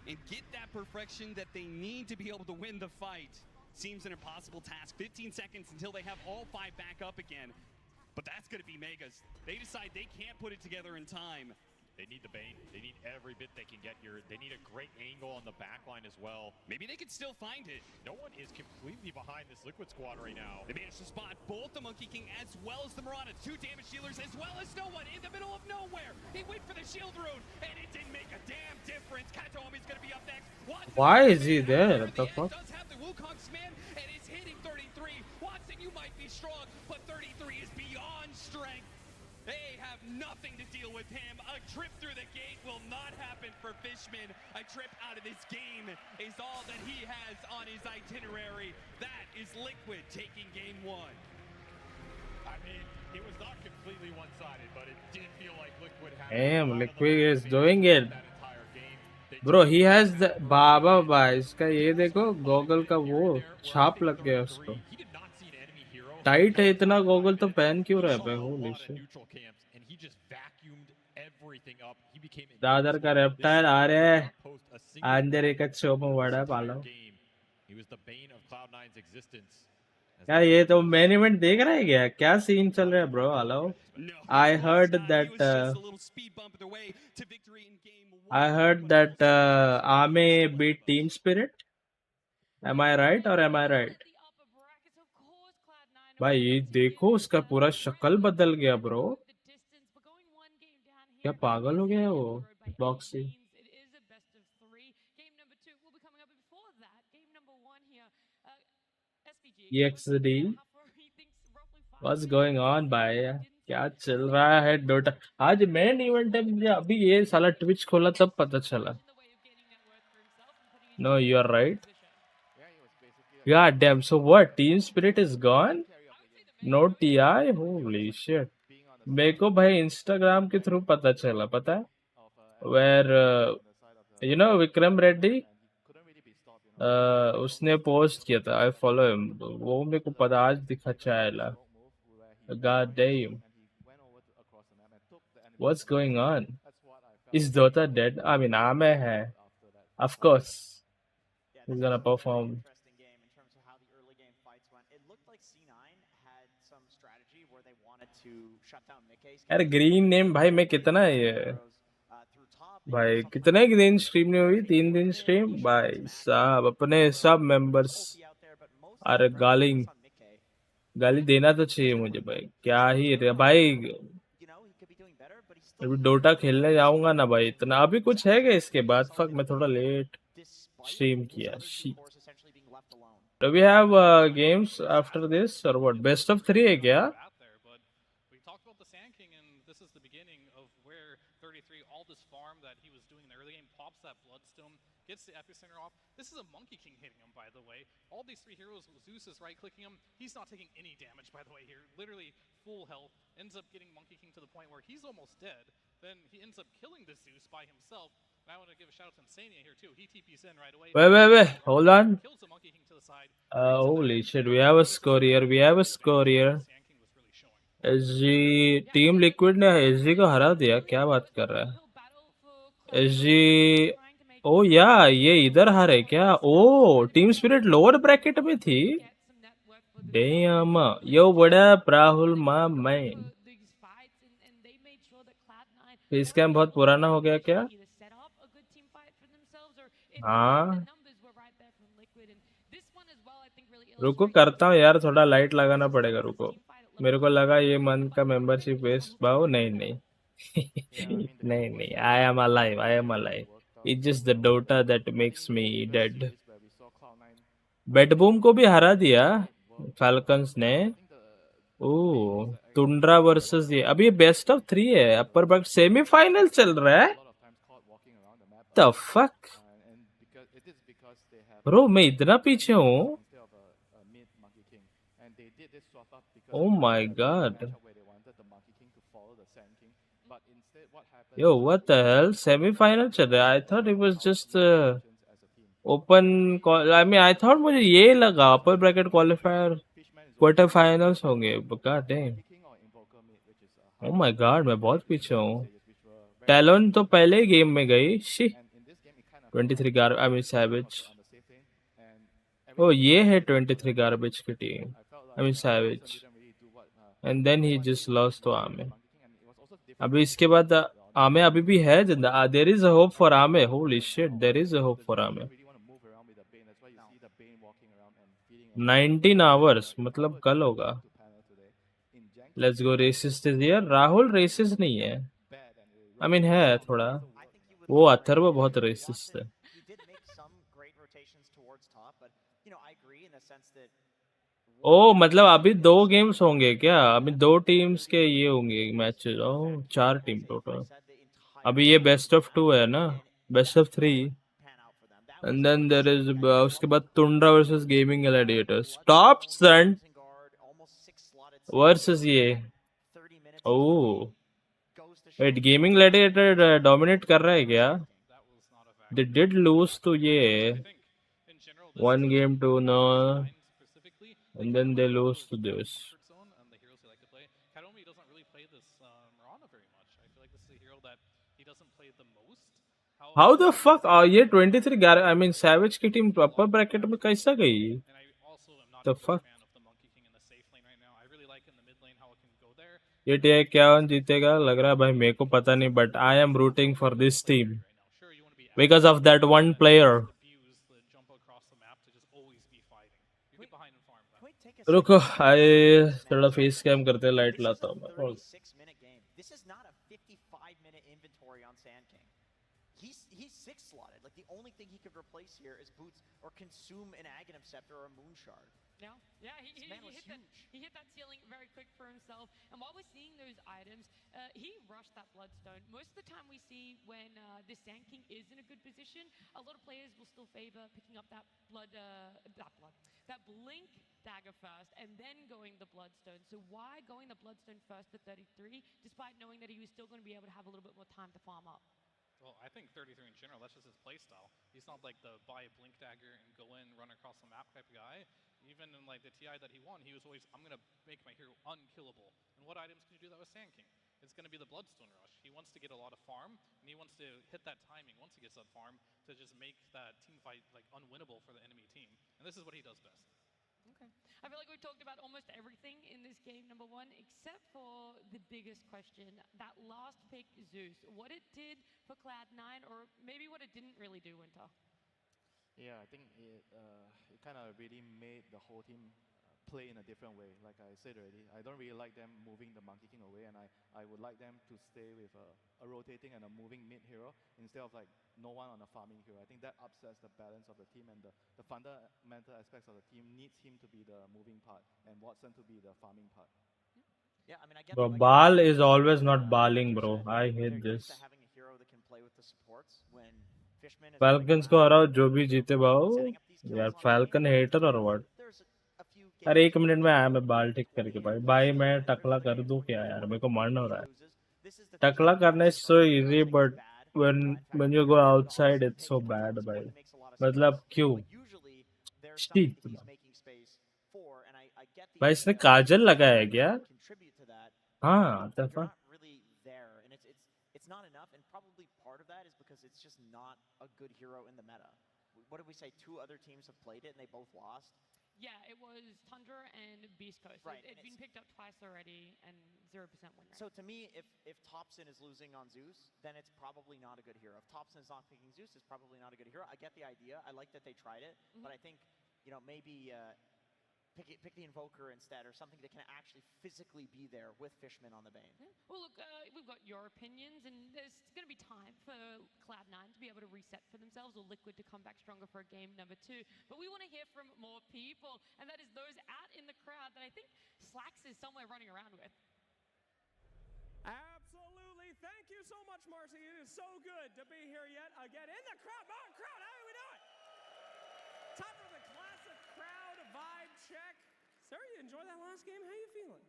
and get that perfection that they need to be able to win the fight. Seems an impossible task. 15 seconds until they have all 5 back up again. But that's going to be Megas. They decide they can't put it together in time. They need the Bane. They need every bit they can get here. They need a great angle on the backline as well. Maybe they could still find it. No one is completely behind this Liquid squad right now. They managed to spot both the Monkey King as well as the Mirana. 2 damage dealers as well as no one in the middle of nowhere. He went for the shield rune and it didn't make a damn difference. Katomi's going to be up next. Why is he there? What the fuck? Does have the Wukong sman and is hitting 33. Watson, you might be strong, but 33 is beyond strength. They have nothing to deal with him. A trip through the gate will not happen for Fishman. A trip out of this game is all that he has on his itinerary. That is Liquid taking game 1. I mean, it was not completely one-sided, but it did feel like Liquid had... Damn, Liquid is doing it. Bro, he has the... बाबा भाई, इसका ये देखो, goggle का वो छाप लग गया उसको. टाइट है इतना गॉगल तो पहन क्यों रहा है भाई? Holy shit. दादर का रेप्टाइल आ रहा है. अंदर एक शो में वड़ा पालो. क्या ये तो मेन इवेंट देख रहा है क्या? क्या सीन चल रहा है bro? Hello. I heard that Ame beat Team Spirit. Am I right or am I right? भाई ये देखो उसका पूरा शक्ल बदल गया ब्रो. क्या पागल हो गया वो boxy. EXD What's going on भाई? क्या चल रहा है डोटा? आज मेन इवेंट है. मुझे अभी ये साला ट्विच खोला तब पता चला. No, you are right. God damn. So what? Team Spirit is gone? No TI? Holy shit. मेरे को भाई इंस्टाग्राम के थ्रू पता चला. पता है? Where you know Vikram Reddy, उसने पोस्ट किया था. I follow him. वो मेरे को पता आज दिखा चाहेला. God damn. What's going on? Is Dota dead? I mean, Ame hai. Of course. He's gonna perform. यार ग्रीन नेम भाई मैं कितना है ये भाई? कितने दिन स्ट्रीम नहीं हुई? 3 दिन स्ट्रीम भाई साहब. अपने सब मेंबर्स अरे गाली देना तो चाहिए मुझे भाई. क्या ही रे भाई. अभी डोटा खेलने जाऊंगा ना भाई. इतना अभी कुछ है क्या इसके बाद? फक मैं थोड़ा लेट स्ट्रीम किया. Do we have games after this or what? Best of 3 है क्या? Gets the epicenter off. This is a Monkey King hitting him, by the way. All these 3 heroes, Zeus is right-clicking him. He's not taking any damage, by the way, here. Literally full health. Ends up getting Monkey King to the point where he's almost dead. Then he ends up killing the Zeus by himself. And I want to give a shout out to Insania here, too. He TP's in right away. Wait. Hold on. Kills the Monkey King to the side. Holy shit. We have a score here. SG Team Liquid ने SG को हरा दिया. क्या बात कर रहा है? SG ओ या ये इधर हारे क्या? ओ टीम स्पिरिट लोअर ब्रैकेट में थी. Dam. Yo what up Rahul मा मैन. फेस कैम बहुत पुराना हो गया क्या? हाँ रुको करता हूँ यार. थोड़ा लाइट लगाना पड़ेगा. रुको. मेरे को लगा ये मंथ का मेंबरशिप वेस्ट बाओ. नहीं नहीं. I am alive. It's just the Dota that makes me dead. बेडबूम को भी हरा दिया फाल्कन्स ने. ओह टुंड्रा वर्सेस ये. अभी बेस्ट ऑफ 3 है. अपर ब्रैकेट सेमीफाइनल चल रहा है. The fuck ब्रो मैं इतना पीछे हूँ. Oh my god. Yo, what the hell? Semi-final चल रहा है. I thought it was just open. I mean, I thought मुझे ये लगा upper bracket qualifier quarter finals होंगे. God damn. Oh my god, मैं बहुत पीछे हूँ. टैलोन तो पहले ही गेम में गई. She. 23 gar I mean Savage. on the safe lane, and every Oh, time ये है they got 23 garbage की team. I felt I mean like Corsair Savage. didn't really do what And then he what just they lost to wanted Ame. with Monkey King, and it was also different अभी from इसके बाद the round. आमे अभी भी है जिंदा. There is a hope for Ame. Holy shit, there is a hope The for Zeus Ame. didn't really want to move around with the Bane. That's why you see the Bane walking around and feeding away. 19 hours मतलब Rahul कल didn't होगा. want to panel today. In Janky, Let's go racist is here. Rahul racist नहीं है. bad and it I mean rotated है around, थोड़ा. doesn't I work. think you would वो look at Atharva it, बहुत and racist है. Watson, he did make some great rotations towards top, but I agree in the sense that ओ मतलब अभी 2 games होंगे क्या? अभी 2 टीम्स के ये होंगे मैचेस. ओह 4 टीम टोटल. अभी ये बेस्ट ऑफ 2 है ना? Best of 3. And then there is उसके बाद Tundra versus gaming gladiators. Topson versus ये. Oh wait gaming gladiator dominate कर रहा है क्या? That was not a They factor. did lose to I ये. think in general, this One is game to no. specifically, And then they lose to this. comfort zone and the heroes they like to play. Kadomi doesn't really play this Mirana very much. I feel like this is a hero that he doesn't play the most. How the fuck ये 23 I mean Savage की team अपर bracket में कैसा गई? And I also am not The a big fuck? fan of the Monkey King in the safe lane right now. I really like in the mid lane how it can go there. ये TI क्या जीतेगा लग रहा है भाई मेरे को पता नहीं but I am rooting for this team Right now, sure you want to be because of that one player. diffuse the jump across the map to just always be fighting. You get behind and farm that. रुको आई थोड़ा face cam करते हैं light लाता हूँ मैं. 36-minute game. This is not a 55-minute inventory on Sand King. He's 6 slotted. Like the only thing he could replace here is boots or consume an Aghanim Scepter or a Moon Shard. Yeah, This man was huge. he hit that ceiling very quick for himself. And while we're seeing those items, he rushed that Bloodstone. Most of the time we see when the Sand King is in a good position, a lot of players will still favor picking up that that Blink dagger first and then going the Bloodstone. So why going the Bloodstone first to 33, despite knowing that he was still going to be able to have a little bit more time to farm up? Well, I think 33 in general, that's just his playstyle. He's not like the buy a Blink Dagger and go in, run across the map type of guy. Even in like the TI that he won, he was always, I'm going to make my hero unkillable. And what items can you do that with Sand King? It's going to be the Bloodstone Rush. He wants to get a lot of farm, and he wants to hit that timing once he gets that farm to just make that team fight like unwinnable for the enemy team. And this is what he does best. Okay. I feel like we talked about almost everything in this game, number one, except for the biggest question, that last pick, Zeus. What it did for Cloud9, or maybe what it didn't really do, Winter? Yeah, I think it kind of really made the whole team play in a different way. Like I said already, I don't really like them moving the Monkey King away, and I would like them to stay with a rotating and a moving mid hero instead of like no one on a farming hero. I think that upsets the balance of the team, and the fundamental aspects of the team needs him to be the moving part and Watson to be the farming part. Yeah, I mean, I get Bro, I get Bal the is idea, always not like balling, you bro. said, I they're hate used this. to having a hero that can play with the supports when Fishman is Falcons को हराओ जो भी जीते भाओ यार. Falcon hater or what? अरे 1 minute में आया मैं बाल ठीक करके भाई मैं टकला कर दूं क्या यार. मेरे को मरना हो रहा है. टकला करना is so easy but when you go outside it's so bad भाई. मतलब क्यों? Shit. भाई इसने काजल लगाया है क्या? हाँ They're दफा. not really there, and it's not enough, and probably part of that is because it's just not a good hero in the meta. What did we say? 2 other teams have played it, and they both lost. Yeah, it was Tundra and Beast Coast. Right, It's and been picked up twice already, and 0% win rate. So to me, if Thompson is losing on Zeus, then it's probably not a good hero. If Thompson is not picking Zeus, it's probably not a good hero. I get the idea. I like that they tried it, but I think maybe pick the Invoker instead, or something that can actually physically be there with Fishman on the Bane. Yeah. Well, look, we've got your opinions, and there's going to be time for Cloud9 to be able to reset for themselves, or Liquid to come back stronger for a game number 2. But we want to hear from more people, and that is those out in the crowd that I think Slacks is somewhere running around with. Absolutely. Thank you so much, Marcy. It is so good to be here yet again in the crowd. Oh, crowd, how do we do it? Time for the classic crowd vibe check. Sir, you enjoy that last game? How you feeling?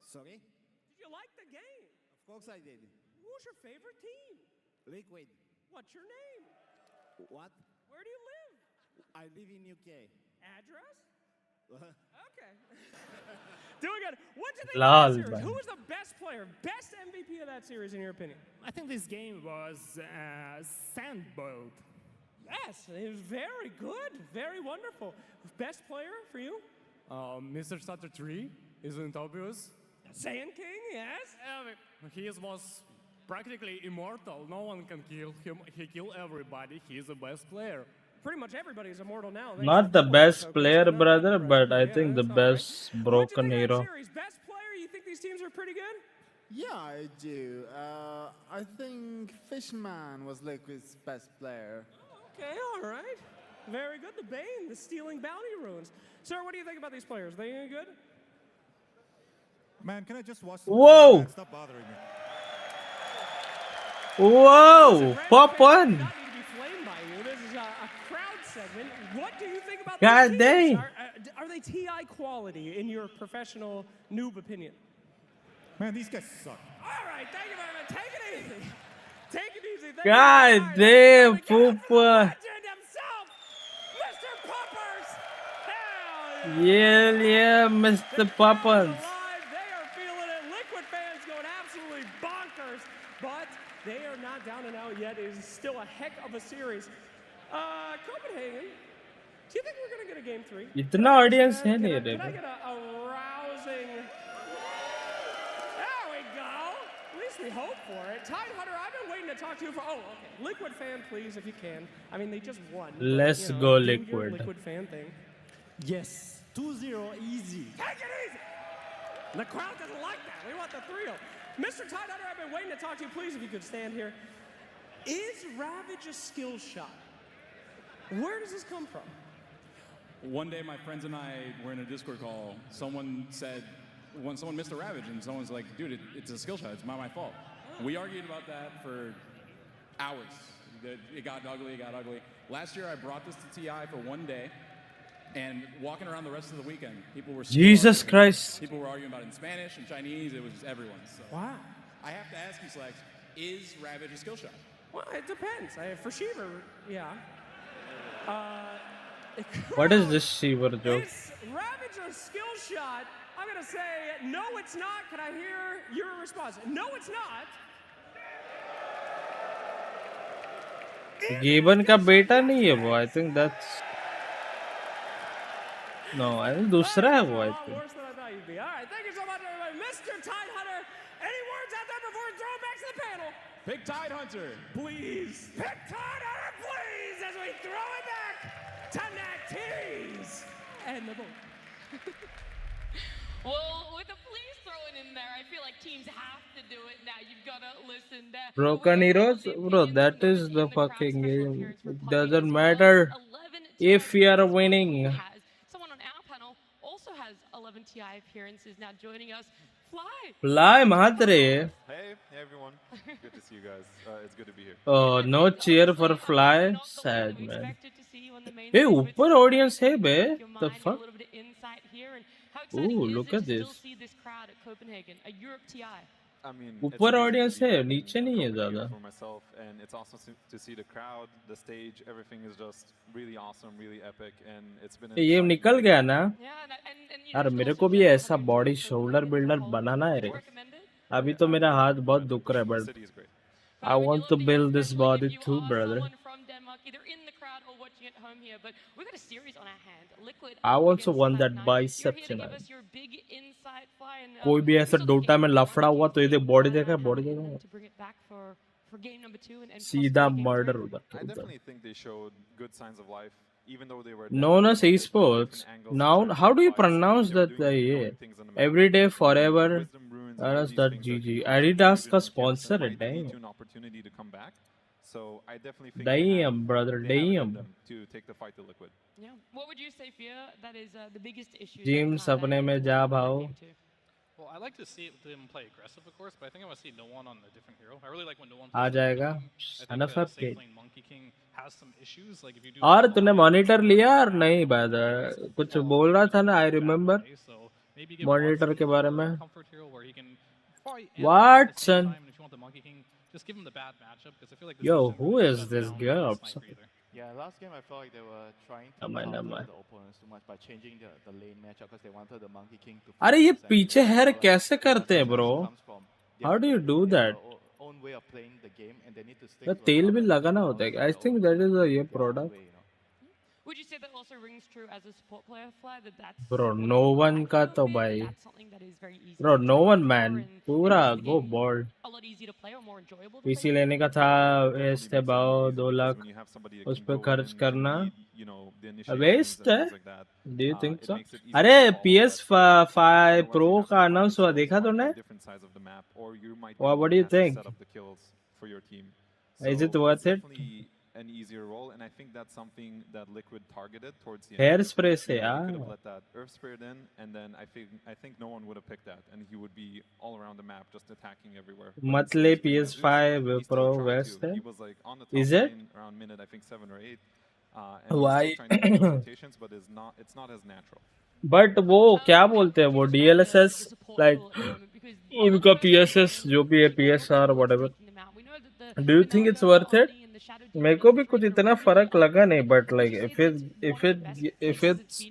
Sorry? Did you like the game? Of course I did. Who's your favorite team? Liquid. What's your name? What? Where do you live? I live in UK. Address? Okay. Doing good. What do you think Lol, of that series? man. Who was the best player, best MVP of that series in your opinion? I think this game was sandboiled. Yes, it was very good, very wonderful. Best player for you? Mr. Sutter 3 isn't obvious. Saiyan King, yes. He was practically immortal. No one can kill him. He killed everybody. He's the best player. Pretty much everybody is immortal now. thanks Not to the Dota, best so player, Chris, brother, another but I impression. think the That's all right. best What'd broken you think of that hero. series? Best player? You think these teams are pretty good? Yeah, I do. I think Fishman was Liquid's best player. Okay, all right. Very good. The Bane, the stealing bounty runes. Sir, what do you think about these players? They any good? Man, can I just watch? Whoa! Stop bothering me. Whoa! Pop Red one! fans do not need to be flamed by you. This is a crowd segment. What do you think about God these dang. teams? Are they TI quality in your professional noob opinion? Man, these guys suck. All right, thank you very much. Take it easy. Take it easy. Thank God you. All right, damn, let's give it up for the Poopa. legend himself, Mr. Poppers. Hell Yeah, Mr. Poppins. alive. They are feeling it. Liquid fans going absolutely bonkers, but they are not down and out yet. It is still a heck of a series. Copenhagen, do you think we're going to get a game 3? इतना audience है नहीं रे Can I get a rousing... There we go. At least we hope for it. Tide Hunter, I've been waiting to talk to you for... Oh, okay. Liquid fan, please, if you can. I mean, they just won. but, Let's you know, go do your Liquid. Liquid fan thing. Yes, 2-0 easy. Take it easy. The crowd doesn't like that. We want the 3-0. Mr. Tide Hunter, I've been waiting to talk to you. Please, if you could stand here. Is Ravage a skill shot? Where does this come from? One day, my friends and I were in a Discord call. Someone said, when someone missed a Ravage, and someone's like, dude, it's a skill shot. It's not my fault. We argued about that for hours. It got ugly, Last year, I brought this to TI for one day, and walking around the rest of the weekend, people were still Jesus arguing. Christ. People were arguing about it in Spanish and Chinese. It was just everyone. So Wow. I have to ask you, Slacks, is Ravage a skill shot? Well, it depends. For Shiva, yeah. What is this Shiver joke? Is Ravage a skill shot? I'm going to say, no, it's not. Can I hear your response? No, it's not. Gibbon का बेटा नहीं है वो. I think that's... No, I think दूसरा है वो. I think. Worse than I thought you'd be. All right, thank you so much, everybody. Mr. Tide Hunter, any words out there before we throw it back to the panel? Pick Tide Hunter, please. Pick Tide Hunter, please, as we throw it back to Nactiri's and the boat. Well, with the please thrown in there, I feel like teams have to do it now. You've got to listen. Broken Heroes? Bro, that is the fucking game. It doesn't matter if we are winning. Someone on our panel also has 11 TI appearances now joining us. Fly, Mahadre. Hey everyone. Good to see you guys. It's good to be here. Oh, no cheer for Fly. Sad, man. Hey, ऊपर audience है बे. The fuck? Ooh, look at this. I mean, ऊपर audience है, नीचे नहीं है ज़्यादा. for myself, and it's awesome to see the crowd, the stage, everything is just really awesome, really epic, and it's been. ये निकल गया ना? यार मेरे को भी ऐसा बॉडी शोल्डर बिल्डर बनाना है रे. अभी तो मेरा हाथ बहुत दुख रहा है, but I want to build this body too, brother. I also want that biceps, you know. कोई भी ऐसा डोटा में लफड़ा हुआ तो ये बॉडी देखा, बॉडी देखा. सीधा मर्डर उधर. I definitely think they showed good signs of life, even though they were. Known as esports. Now, how do you pronounce that? Yeah. Every day, forever. GG. Adidas का sponsor है. Damn. An opportunity to come back. So I definitely think Damn, brother. they have Damn. them to take the fight to Liquid. Yeah. What would you say, Fia? That is the biggest issue. James अपने में जा भाव. Well, I like to see them play aggressive, of course, but I think I want to see no one on a different hero. I really like when no one. आ जाएगा. Enough Enough safe update. lane Monkey King has some issues. Like if you do. और तूने monitor लिया और नहीं brother? कुछ बोल रहा था ना? I remember. मॉनिटर के बारे में. What son? Just give him the bad matchup because I feel like. Yo, who is this girl? Yeah, last game I felt like they were trying to Am I- counter am I? the opponents too much by changing the lane matchup because they wanted the Monkey King to. अरे ये focus and पीछे get hair the कैसे ball. करते हैं bro? Comes from How do you do that? own way of playing the game, and they need to stick तो to a तेल lot भी of लगाना fundamentals होता है. and I think that is a ये their own product. way, Would you say that also rings true as a support player, Fly, that's Bro, what no you one like का about तो mid, भाई. that's something that is very easy Bro, to no train one for, man. and it पूरा makes the go game bold. a lot easier to play or more enjoyable to PC play. लेने का था Definitely waste है makes it more भाव easy 2 because lakh when you have somebody that उस can पे go खर्च in, करना lead, you know, the initiations west and है. things like that. Do you think It so? makes it easier अरे to follow, but PS5 otherwise Pro you have to का find announce हुआ yourself देखा on तूने? different sides of the map, or you might be What the one do you that has to think? set up the kills for your team. Is it So worth it's it? definitely an easier role, and I think that's something that Liquid targeted towards the Hair end. spray से You know, they could have यार. let that Earth Spirit in, and then I think no one would have picked that, and he would be all around the map just attacking everywhere. But मत instead ले he's playing the Zeus. PS5 He Pro still tried west to. है. He was like on the top Is it? lane around minute, I think 7 or 8, and he's Why? still trying to get those rotations, but it's not as natural. But वो क्या बोलते हैं वो DLSS like उनका PSS जो भी है PSR whatever. Do you think it's worth it? मेरे को भी कुछ इतना फर्क लगा नहीं, but like if it's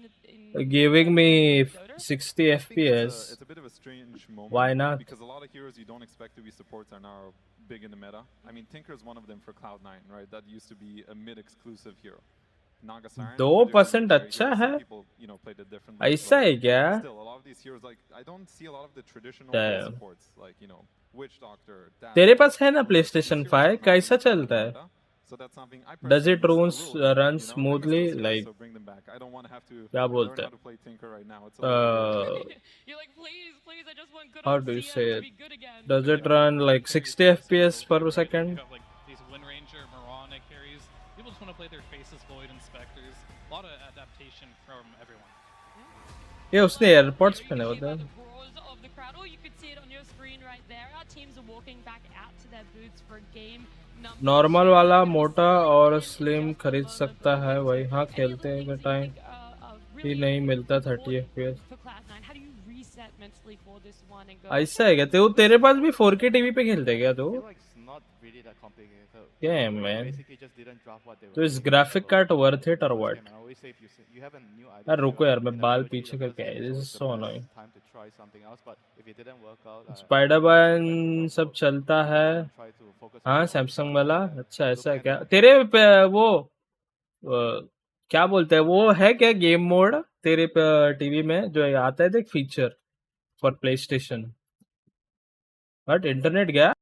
giving me 60 FPS, It's a bit of a strange moment. why not? Because a lot of heroes you don't expect to be supports are now big in the meta. I mean, Tinker is one of them for Cloud9, right? That used to be a mid-exclusive hero. Naga Siren, 2% अच्छा है. some people, you know, played it differently. ऐसा है क्या? Still, a lot of these heroes, like, I don't see a lot of the traditional Damn. supports, like, you know, Witch Doctor, Dadar. तेरे पास है ना PlayStation 5 कैसा चलता है? So that's something I Does it personally run miss a little bit, run you know? I miss smoothly? those heroes, Like so bring them back. I don't want to have to क्या learn बोलते how हैं? to play Tinker right now. It's a little weird. You're like, please, I just want good How old do you CM say to it? be good again. Does it run like 60 FPS per second? You have like these Wind Ranger, Mirana carries. People just want to play their Faces, Void, Inspectors. A lot of adaptation from everyone. ये उसने airports पहने होते हैं. Of the crowd, or you could see it on your screen right there. Our teams are walking back out to their booths for game number. Normal वाला मोटा और slim खरीद सकता है वही. हाँ खेलते हैं टाइम ही नहीं मिलता 30 FPS. How do you reset mentally for this one and go? ऐसा है क्या? तो तेरे पास भी 4K टीवी पे खेलते क्या तू? I feel like it's not really that complicated. Yeah, man. Basically just didn't draft what they तो were इस doing. Graphic card worth it और what? I always say if you have a new idea. यार रुको यार मैं in a बाल trilogy, पीछे the first करके आया. game, this so is it's the so best annoying. time to try something else, but if it didn't work out, Spiderman सब चलता है. try to focus हाँ on सैमसंग वाला. अच्छा ऐसा है क्या? तेरे वो क्या बोलते हैं वो है क्या गेम मोड तेरे टीवी में जो आता है देख feature for play station? But internet गया.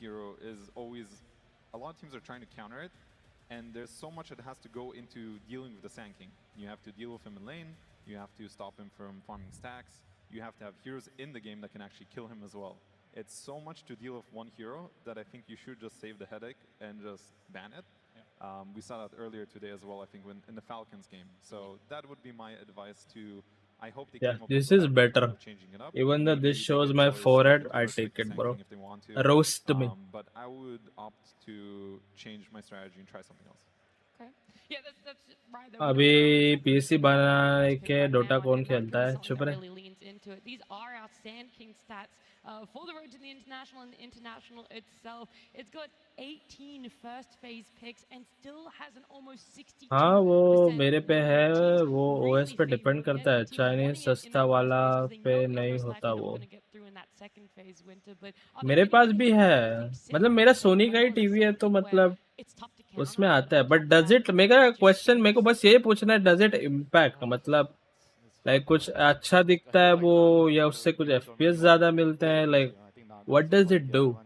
Hero is always, a lot of teams are trying to counter it, and there's so much that has to go into dealing with the Sand King. You have to deal with him in lane, you have to stop him from farming stacks, you have to have heroes in the game that can actually kill him as well. It's so much to deal with one hero that I think you should just save the headache and just ban it. Yeah. We saw that earlier today as well, I think, in the Falcons game. So that would be my advice to, I hope they came up this with is a better. changing it up. Even though Maybe this they shows get my choice forehead, to I restrict take the it, bro. Sand King if they want to. Roast me. But I would opt to change my strategy and try something else. Okay. Yeah, that's right. अभी PC बना के Dota कौन खेलता है? चुप रहे. Really leans into it. These are our Sand King stats for the road to the international and the international itself. It's got 18 first phase picks and still has an almost 60. हाँ वो मेरे पे है. वो OS पे depend करता है. Chinese सस्ता वाला पे नहीं होता वो. मेरे पास भी है. मतलब मेरा सोनी का ही टीवी है तो मतलब उसमें आता है. बट डज इट, मेरा क्वेश्चन मेरे को बस ये पूछना है, डज इट इम्पैक्ट? मतलब लाइक कुछ अच्छा दिखता है वो या उससे कुछ FPS ज्यादा मिलते हैं? Like what does it do?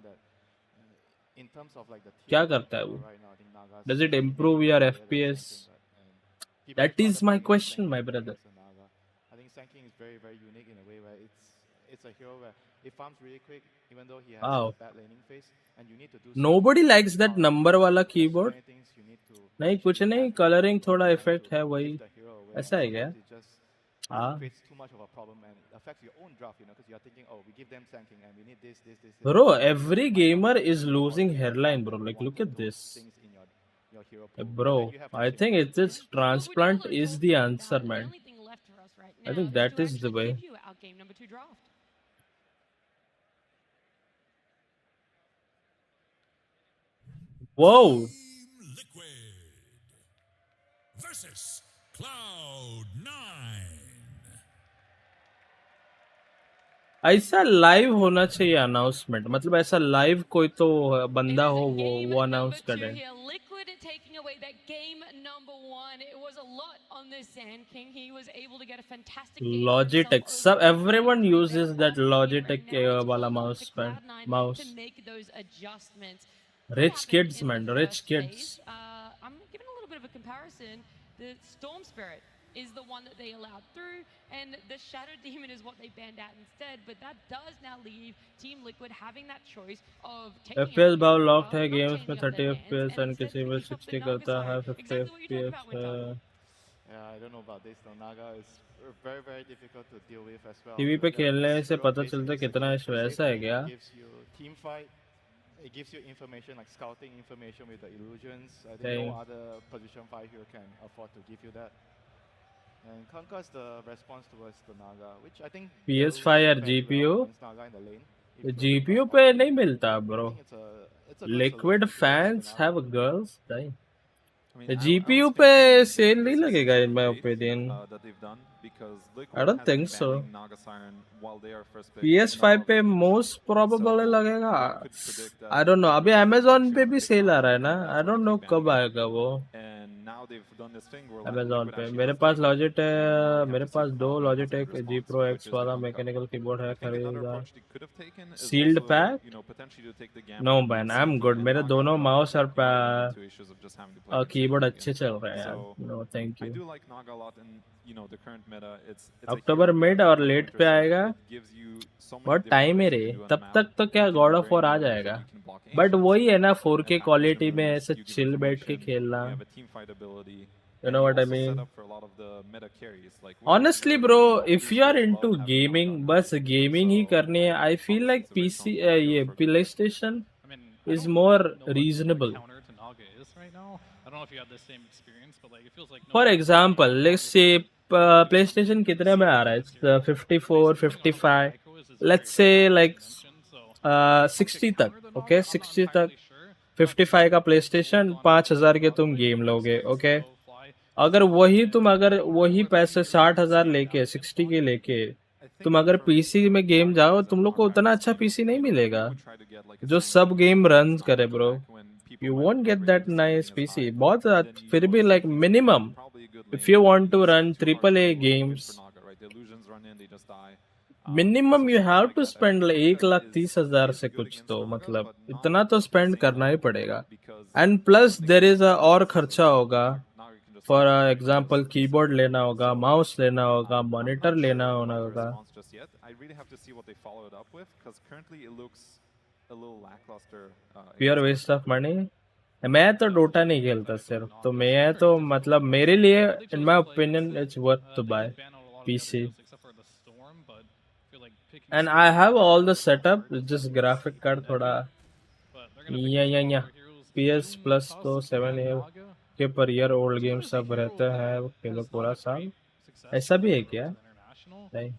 क्या करता है वो? Does it improve your FPS? That is my question my brother. I think Sand King is very, very unique in a way where it's a hero where it farms really quick, even though he has a bad laning phase, and you need to do. Nobody likes that number वाला keyboard. नहीं कुछ नहीं, colouring थोड़ा effect है वही. ऐसा है क्या? हाँ. Creates too much of a problem and affects your own draft, you know, because you're thinking, oh, we give them Sand King and we need this. Bro, every gamer is losing hairline, bro. Like, look at this. Bro, I think it's this transplant is the answer, man. I think that is the way. Whoa! Liquid versus Cloud9. ऐसा live होना चाहिए announcement, मतलब ऐसा live कोई तो बंदा हो वो अनाउंस करे। Here, Liquid taking away that game number 1. It was a lot on this Sand King. He was able to get a fantastic game for Logitech, himself सब over everyone Elacrity. uses that They're off the game Logitech right now. It's वाला all up mouse to pad, Cloud9 mouse. to make those adjustments. Rich kids, man, rich kids. I'm giving a little bit of a comparison. The Storm Spirit is the one that they allowed through, and the Shadow Demon is what they banned out instead. But that does now leave Team Liquid having that choice of taking FPS out भाव Mayekar, locked है, not games changing में up 30 their bans, FPS and and instead किसी में picking up the 60 Naga करता है side. 50 Exactly what you talked FPS about with Double. Yeah, I don't know about this. The Naga is very, very difficult to deal with as well. TV पे Yeah, खेलने से Zero पता basically चलता is a कितना good safe वैसा है lane. क्या? It gives you team fight. It gives you information like scouting information with the illusions. I think Dang. no other position 5 hero can afford to give you that. And Kanka is the response towards the Naga, which I think PS5 deals या fairly GPU? well against Naga in the lane. If you're the GPU first पे party. नहीं मिलता I bro. think it's a good Liquid solution towards the fans Naga. have girls. Dang. I mean, I GPU was पे thinking cell this नहीं is some लगेगा sort in of my bait, opinion. that they've done because I Liquid don't has been think so. banning Naga Siren while they are first pick in a PS5 lot of पे the games. most probably So लगेगा. one could predict that I don't know. they अभी would Amazon actually पे want भी to pick sell आ Naga, रहा है ना. and I that's why don't they know keep कब banning it. आएगा वो. And now they've done this thing where Amazon Liquid पे actually मेरे does pass take it, Logitech and now we have मेरे to see पास if दो Cloud9 has a Logitech good G response, Pro which X is the वाला Kunkka. Mechanical keyboard है I think another खरीदा. approach they could have taken is Sealed also, pack? you know, potentially to take the gamble No of not man, I'm sealing good. in मेरे Naga, दोनों but mouse और you might run into issues of just having to play against keyboard Sanking अच्छे again. चल रहे हैं यार. So No, thank I you. do like Naga a lot in, you know, the current meta. It's a October hero mid that, और like late Winter पे said, आएगा. it gives you so many बहुत different time है ways you रे. can do on the तब map. तक तो क्या You can god be of very war आ melee, जाएगा. you can block but ancients, वही है ना 4K attack with quality your में moves, ऐसे you give चिल बैठ के information, खेलना. you have a team fight ability, You and know you what I also set mean? up for a lot of the meta carries. Like we Honestly remember bro, a lot of if you are boosters into love having gaming, Naga. बस gaming ही So करनी है. I feel like obviously it's a PC very powerful hero ये for a good pick. PlayStation I mean, I is don't more know what reasonable. the counter to Naga is right now. I don't know if you had the same experience, but like it feels like no For one example, playing let's Naga say is really PlayStation कितने में आ रहा है? It's 54, Basically, playing on a 55. Mayekar is Let's very say different, like as you mentioned. So 60 counter तक. to Naga, Okay, I'm not 60 तक. entirely sure. 55 का PlayStation 5000 के तुम game लोगे. Okay. अगर वही पैसे 60,000 लेके 60 के लेके तुम अगर पीसी में गेम जाओ, तुम लोग को उतना अच्छा पीसी नहीं मिलेगा जो सब गेम रन करे bro. You won't get that nice PC. बहुत फिर भी like minimum if you want to run AAA games, minimum you have to spend like 1,30,000 से कुछ तो मतलब इतना तो spend करना ही पड़ेगा. And plus there is a और खर्चा होगा. For example, keyboard लेना होगा, mouse लेना होगा, monitor लेना होगा. I really have to see what they follow it up with because currently it looks a little lackluster. Pure waste of money. मैं तो डोटा नहीं खेलता सिर्फ, तो मैं तो मतलब मेरे लिए in my opinion it's worth to buy PC. And I have all the setup, just graphic card थोड़ा या PS Plus तो 7 year के per year old games सब रहते हैं खेलो पूरा साल. ऐसा भी है क्या? नहीं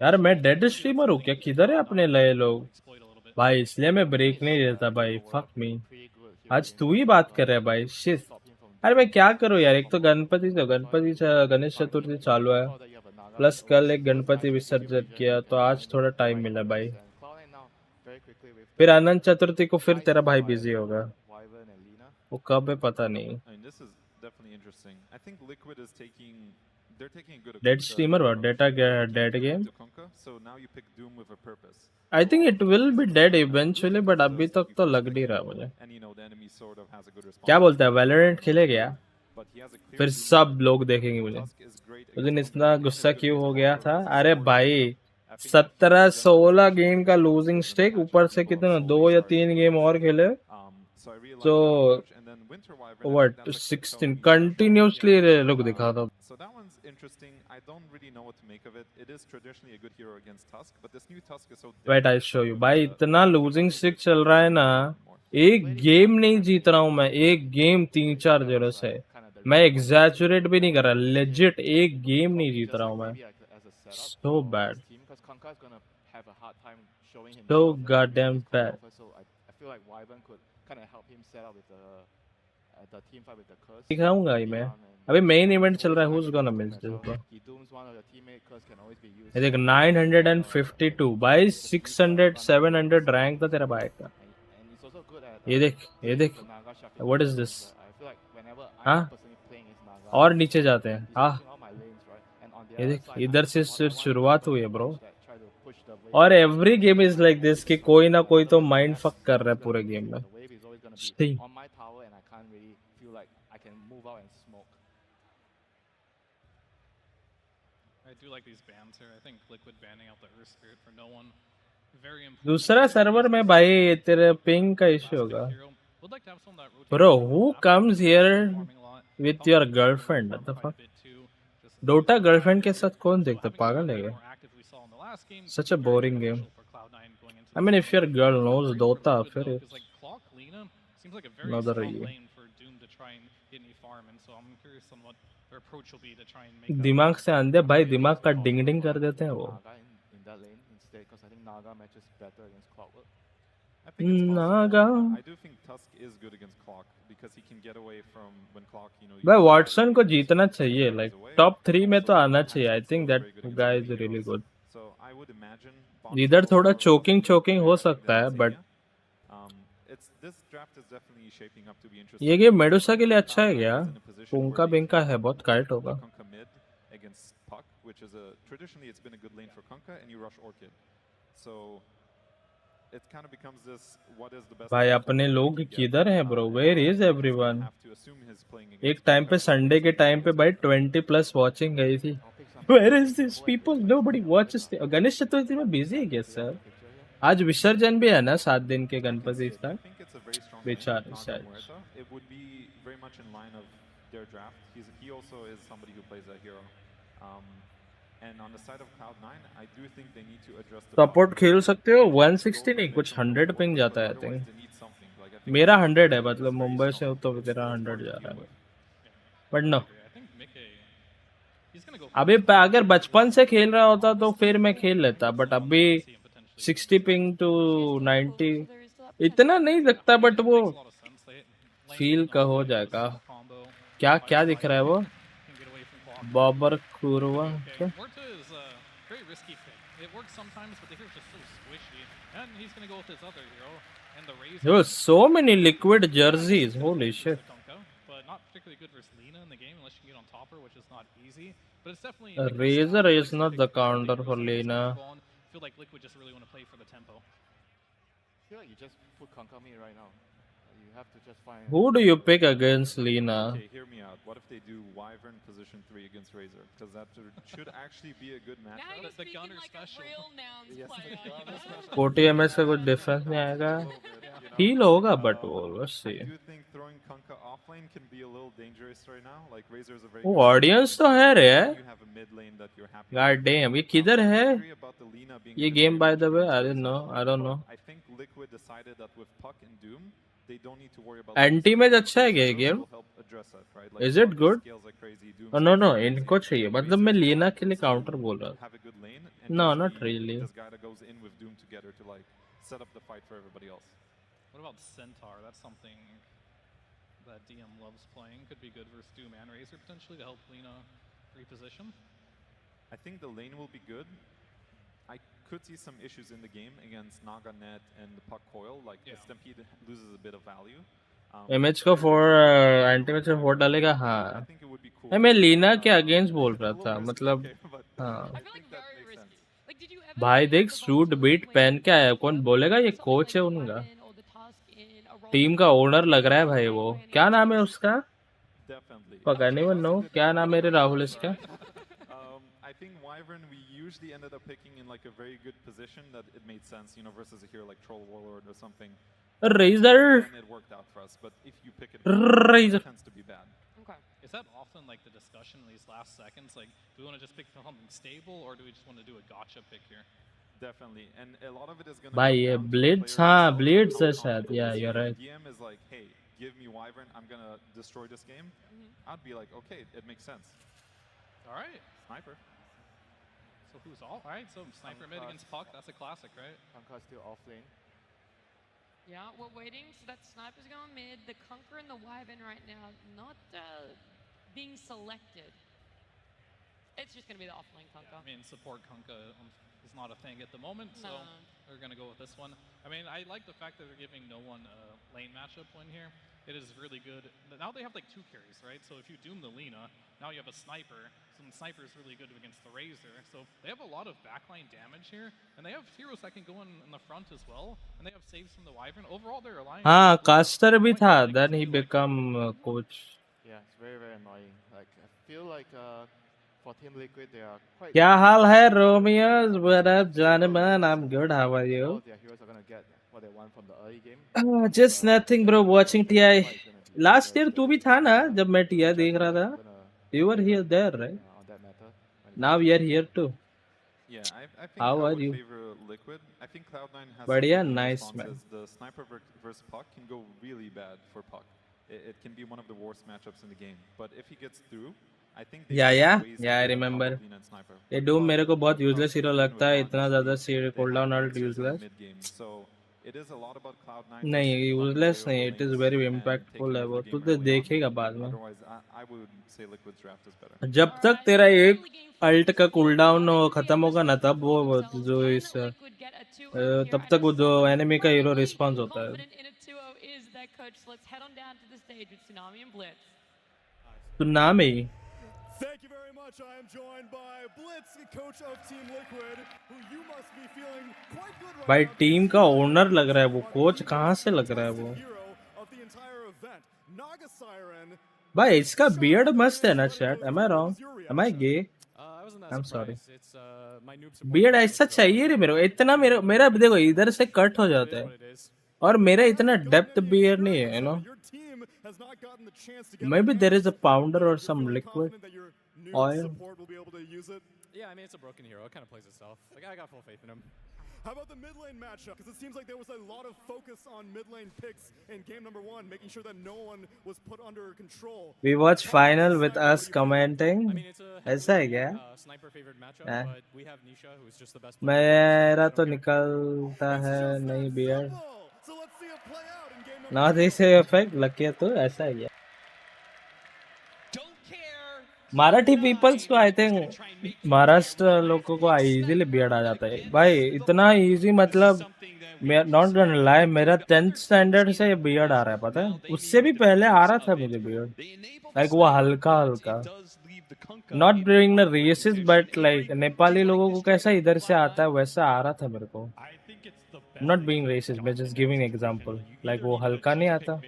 यार मैं डेड स्ट्रीमर हूँ क्या? किधर है अपने नए लोग भाई? इसलिए मैं ब्रेक नहीं देता भाई. Fuck me. आज तू ही बात कर रहा है भाई. शिट. अरे मैं क्या करूँ यार. एक तो गणेश चतुर्थी चालू है, प्लस कल एक गणपति विसर्जन किया, तो आज थोड़ा टाइम मिला भाई. फिर अनंत चतुर्थी को फिर तेरा भाई बिजी होगा. वो कब है पता नहीं. Dead streamer or dead game? I think it will be dead eventually, but अभी तक तो लग नहीं रहा मुझे. क्या बोलता है? Valorant खेले क्या? फिर सब लोग देखेंगे मुझे. उस दिन इतना गुस्सा क्यों हो गया था? अरे भाई 17-16 गेम का लूजिंग स्ट्रिक, ऊपर से कितना 2 या 3 गेम और खेले, तो what 16 कंटिन्यूअसली लोग दिखा था. Wait, I show you. भाई इतना लूजिंग स्ट्रिक चल रहा है ना, एक गेम नहीं जीत रहा हूँ मैं. एक गेम 3-4-0 से. मैं एग्जैचुरेट भी नहीं कर रहा. लेजिट एक गेम नहीं जीत रहा हूँ मैं. So bad. So goddamn bad. I feel like Wyvern could kind of help him set up with the team fight with the curse. दिखाऊंगा ही मैं अभी मेन इवेंट चल रहा है who's gonna miss this bro He dooms one of your teammate, curse can always be used. ये देख 952 भाई 600 700 rank था तेरा भाई का And he's also good at ये देख the Naga shuffling. what is this I feel like whenever हाँ I'm personally playing as Naga, और नीचे जाते हैं हाँ he's all my lanes, right? And on the ये other देख side, इधर से I'm सिर्फ one शुरुआत of हुई the है bro that try to push the wave. और every game is like this कि कोई ना कोई तो माइंड फक कर रहा है पूरे गेम में The wave is always gonna be Stay. on my tower, and I can't really feel like I can move out and smoke. I do like these bans here. I think Liquid banning out the Earth Spirit for no one. Very important. दूसरा server में भाई तेरे ping का issue होगा Would like to have someone that rotates bro around who the map. Comes here Farming a lot. With your girlfriend what the Quite a fuck bit too. Just Dota girlfriend के साथ कौन so देखता having पागल someone है a bit क्या more active we saw in the last game such could a be very boring game beneficial for Cloud9 going into I this mean game. if your girl knows Great for Dota Liquid, फिर though, 'cause, it's like Clock Lina seems like a very another strong year lane for Doom to try and get any farm, and so I'm curious on what their approach will be to try and make that दिमाग से अंधे भाई दिमाग का डिंग डिंग कर देते हैं वो Naga in that lane instead, because I think Naga matches better against Clockwork. I think it's possible. Naga I do think Tusk is good against Clock because he can get away from when Clock, you know. भाई uses Watson को जीतना चाहिए runs like away. Top 3 में Also, तो आना Patrick चाहिए आई is think also that very good against guy early is really heroes. Good So I would imagine इधर Bombshell थोड़ा or choking Russell choking better, हो I think, सकता than है but Azania. It's this draft is definitely shaping up to be interesting. ये game Medusa के लिए अच्छा है Cloud9 क्या is in a position पुंका where they बिंका can है बहुत काइट play होगा Kunkka mid against Puck, which is a traditionally it's been a good lane for Kunkka, and you rush Orchid. So it kind of becomes this: what is the best? भाई outcome अपने that लोग you can get? किधर हैं bro And where now is he's gonna everyone have to assume he's playing एक against time पे Kunkka, Sunday के so time पे what's भाई gonna happen? 20+ वॉचिंग गई थी I'll pick something where that is can this go at people different nobody speed. I'll pick watches Ganesh Chaturthi में busy है क्या Maybe sir out the picture here. आज विसर्जन भी है ना 7 दिन के I can Ganpati see it. का I think it's a very strong lane, बेचारे Naga शायद Muerta. It would be very much in line of their draft. He also is somebody who plays a hero. And on the side of Cloud9, I do think they need to address the support problem. खेल सकते हो They need to 160 go for नहीं mid कुछ jungle 100 focus, ping but जाता है आई otherwise think they need something. Like I think मेरा the 100 है lane मतलब is very मुंबई से strong. हो तो It's तेरा still 100 hard to जा deal रहा है with. But no I think Mickey, he's gonna go. अभी अगर बचपन से खेल रहा होता तो फिर मैं खेल लेता बट अभी 60 पिंग टू 90 इतना नहीं लगता बट वो फील का हो जाएगा क्या क्या दिख रहा है वो बॉबर कुरवा क्या Muerta is a very risky pick. It works sometimes, but the hero's just so squishy. And he's gonna go with his other hero, and the Razor. there were so many liquid jerseys holy shit Kunkka, but not particularly good versus Lina in the game unless you can get on top her, which is not easy. But it's definitely. A like, Razor style is pick not to the pick for counter heroes for who just Lina. move on. I feel like Liquid just really want to play for the tempo. I feel like you just put Kunkka me right now. You have to just find. who do you pick against Lina Okay, hear me out. What if they do Wyvern position 3 against Razor? Because that should actually be a good Now matchup. you're The speaking Gunner like special. a real nouns Yes, player. the Gunner you know? special. OTMS का कुछ difference नहीं आएगा feel होगा but वो let's see I do think throwing Kunkka offlane can be a little dangerous right now. Like Razor is a very वो good audience तो है रे you have a mid lane that you're happy God with. damn ये किधर I है agree about the Lina being ये a game very by the much way I against don't know Razor, I don't know but I think Liquid decided that with Puck and Doom, they don't need to worry about anti में अच्छा है क्या ये game will help address that, right? Like Is it Puck good? scales like crazy, Doom no scales no like crazy. इनको चाहिए मतलब मैं लीना के लिए काउंटर बोल रहा Have a good lane था and no just not be really this guy that goes in with Doom together to like set up the fight for everybody else. What about Centaur? That's something that DM loves playing. Could be good versus Doom and Razor potentially to help Lina reposition. I think the lane will be good. I could see some issues in the game against Naga Net and the Puck Coil. Like Yeah. Stampede loses a bit of value. Image को 4 anti में से 4 डालेगा I हाँ think it would be cool. नहीं मैं लीना के against बोल It's a रहा little था risky, मतलब okay, but हाँ I I feel like think that very makes risky. sense. Like, did you ever भाई see देख the suit volatility beat when पहन के आया you कौन put बोलेगा ये something कोच है like the उनका Wyvern or the Tusk in a role team that का you ओनर really लग रहा है like भाई right वो away and क्या it नाम है changes उसका Definitely. पता नहीं नो क्या नाम है रे राहुल इसका I think Wyvern we usually ended up picking in like a very good position that it made sense, you know, versus a hero like Troll Warlord or something. Razor And it worked out for us, but if you pick it, Razor it tends to be bad. Okay. Is that often like the discussion in these last seconds? Like, do we want to just pick something stable or do we just want to do a gotcha pick here? Definitely, and a lot of it is going to भाई ये Blitz हाँ Blitz है शायद yeah you're right DM is like, hey, give me Wyvern, I'm going to destroy this game. I'd be like, okay, it makes sense. All right. Sniper. So who's all right? So Sniper mid against Puck. That's a classic, right? Kunkka still off lane. Yeah, we're waiting. So that sniper's going mid. The Conqueror and the Wyvern right now not being selected. It's just going to be the offlane Conqueror. I mean, support Conqueror is not a thing at the moment, so we're going to go with this one. I mean, I like the fact that they're giving no one a lane matchup win here. It is really good. Now they have like 2 carries, right? So if you doom the Lina, now you have a sniper. So the sniper is really good against the Razor. So they have a lot of backline damage here, and they have heroes that can go in the front as well, and they have saves from the Wyvern. Overall, they're aligned. हाँ caster भी था, then he become coach. Yeah, it's very very annoying. Like I feel like for Team Liquid they are quite. क्या हाल है Romeos? What up, gentlemen? I'm good. How are you? Their heroes are gonna get what they want from the early game. Just nothing, bro. Watching TI. Last year तू भी था ना जब मैं TI देख रहा था? You were here there, right? Now we are here too. Yeah, I think How I are would you? favor Liquid. I think Cloud9 has बढ़िया, some good nice responses. man. The sniper versus Puck can go really bad for Puck. It can be one of the worst matchups in the game. But if he gets through, I think they Yeah, ways yeah, I to remember. outplay Lina and Sniper. ये Doom मेरे को बहुत useless hero Even लगता है, with इतना Honestly, ज़्यादा they cooldown have alt Corsair in the useless. mid-game. So it is a lot about Cloud9 नहीं, versus Puck useless play नहीं, over it is lanes very and impactful taking है over वो, the तू game तो early on. देखेगा बाद में. Otherwise, I would say Liquid's draft is better. जब तक तेरा एक अल्ट का कूलडाउन खत्म होगा ना तब वो जो इस तब तक वो जो एनिमी का हीरो रिस्पॉन्स होता है. तो नाम है Thank you very much. I am joined by Blitz, coach of Team Liquid, who you must be feeling quite good right भाई now. टीम का ओनर लग रहा है वो, कोच कहाँ से लग रहा है वो. Of the entire event, Naga Siren. भाई इसका बियर्ड मस्त है ना chat. Am I wrong? Am I gay? I'm sorry. Beard ऐसा चाहिए रे मेरे को. इतना मेरा देखो इधर से कट हो जाता है और मेरा इतना डेप्थ बियर्ड नहीं है, you know. Maybe there is a pounder or some liquid oil. Yeah, I mean, it's a broken hero. It kind of plays itself. Like, I got full faith in him. How about the mid lane matchup? Because it seems like there was a lot of focus on mid lane picks in game number 1, making sure that no one was put under control. We watch final with us commenting. ऐसा है क्या? Sniper favored matchup, but we have Nisha, who's just the best player. मेरा तो निकलता है नहीं beard. So let's see it play out in game number 2. ना दिसे इफेक्ट लगे तो ऐसा ही है. मराठी पीपल्स को आई थिंक महाराष्ट्र लोगों को इजीली बियर्ड आ जाता है भाई. इतना इजी मतलब नॉट गोना लाई, मेरा 10th स्टैंडर्ड से बियर्ड आ रहा है, पता है. उससे भी पहले आ रहा था मुझे बियर्ड, लाइक वो हल्का हल्का. Not bring the races but like Nepali लोगों को कैसा इधर से आता है वैसा आ रहा था मेरे को. नॉट बीइंग रेसिस, मैं जस्ट गिविंग एग्जांपल. लाइक वो हल्का नहीं आता.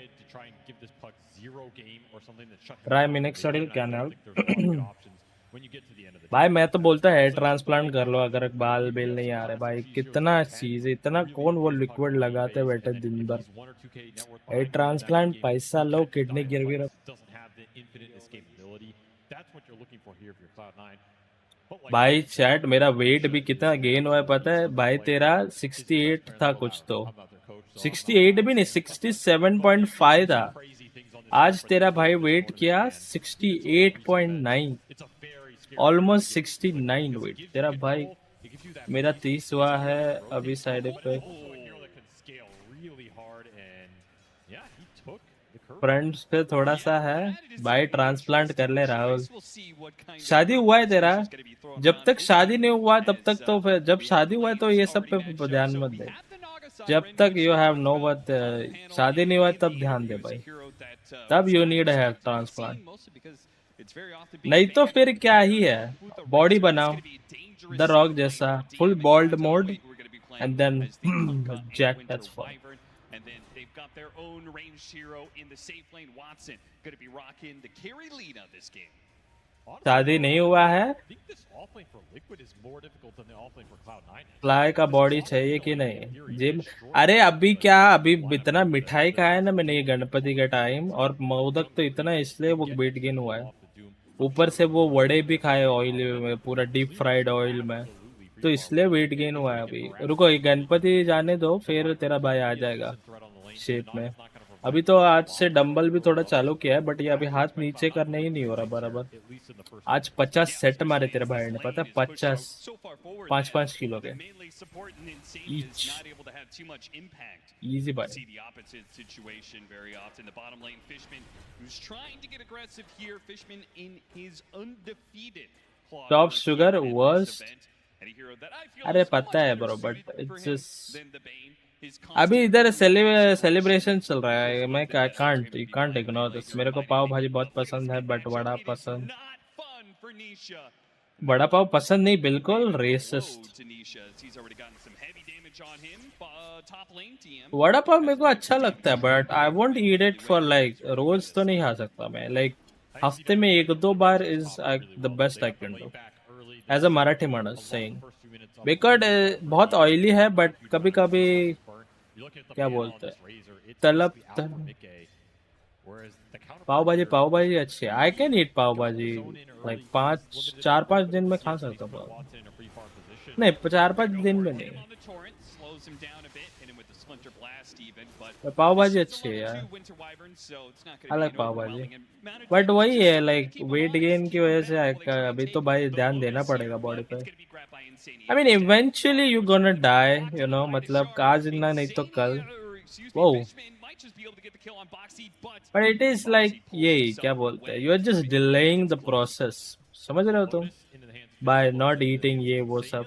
ट्राई मिनेक्सोडिल कैनल. भाई मैं तो बोलता है ट्रांसप्लांट कर लो अगर बाल बेल नहीं आ रहे. भाई कितना चीज, इतना कौन वो लिक्विड लगाते बैठे दिन भर. ट्रांसप्लांट पैसा लो, किडनी गिरवी रहो. भाई चैट मेरा वेट भी कितना गेन हुआ है पता है भाई. तेरा 68 था कुछ तो, 68 भी नहीं 67.5 था. आज तेरा भाई वेट किया 68.9, ऑलमोस्ट 69 वेट तेरा भाई. मेरा 30 हुआ है अभी साइड इफेक्ट. फ्रेंड्स पे थोड़ा सा है भाई. ट्रांसप्लांट कर ले राहुल. शादी हुआ है तेरा? जब तक शादी नहीं हुआ तब तक तो फिर, जब शादी हुआ है तो ये सब पे ध्यान मत दे. जब तक यू हैव नो वत शादी नहीं हुआ तब ध्यान दे भाई. तब यू नीड है ट्रांसप्लांट. नहीं तो फिर क्या ही है, बॉडी बनाओ द रॉक जैसा, full bald mode and then Jack. That's fine. And then they've got their own ranged hero in the safe lane. Watson going to be rocking the carry Lina this game. शादी नहीं हुआ है. Fly का body चाहिए कि नहीं gym? अरे अभी क्या, अभी इतना मिठाई खाया ना मैंने ये गणपति के टाइम, और मोदक तो इतना इसलिए वो वेट गेन हुआ है. ऊपर से वो वड़े भी खाए ऑयल में, पूरा डीप फ्राइड ऑयल में, तो इसलिए वेट गेन हुआ है. अभी रुको, ये गणपति जाने दो फिर तेरा भाई आ जाएगा शेप में. अभी तो आज से डंबल भी थोड़ा चालू किया है, बट ये अभी हाथ नीचे करने ही नहीं हो रहा बराबर. आज 50 सेट मारे तेरे भाई ने, पता है? 50 5-5 किलो के each. Easy buy. See the opposite situation very often. The bottom lane Fishman, who's trying to get aggressive here. Fishman in his undefeated claw. Top sugar worst. अरे पता है ब्रो, बट इट्स जस्ट अभी इधर celebration चल रहा है. मैं you can't ignore this. मेरे को पाव भाजी बहुत पसंद है, बट वड़ा पाव पसंद नहीं. बिल्कुल रेसिस्ट. वड़ा पाव मेरे को अच्छा लगता है, but I won't eat it for like रोज तो नहीं खा सकता मैं. लाइक हफ्ते में 1-2 बार is the best I can do as a Marathi manus saying. Because बहुत ऑयली है, बट कभी कभी क्या बोलते हैं तलब पाव भाजी अच्छी है. आई कैन ईट पाव भाजी लाइक 4-5 दिन में खा सकता हूँ. नहीं 4-5 दिन में नहीं. पाव भाजी अच्छी है यार. आई लाइक पाव भाजी, बट वही है लाइक वेट गेन की वजह से अभी तो भाई ध्यान देना पड़ेगा बॉडी पे. I mean eventually you gonna die, you know. मतलब आज ना नहीं तो कल. वो बट इट इज लाइक यही क्या बोलते हैं, you are just delaying the process. समझ रहे हो तुम? बाय नॉट ईटिंग ये वो सब.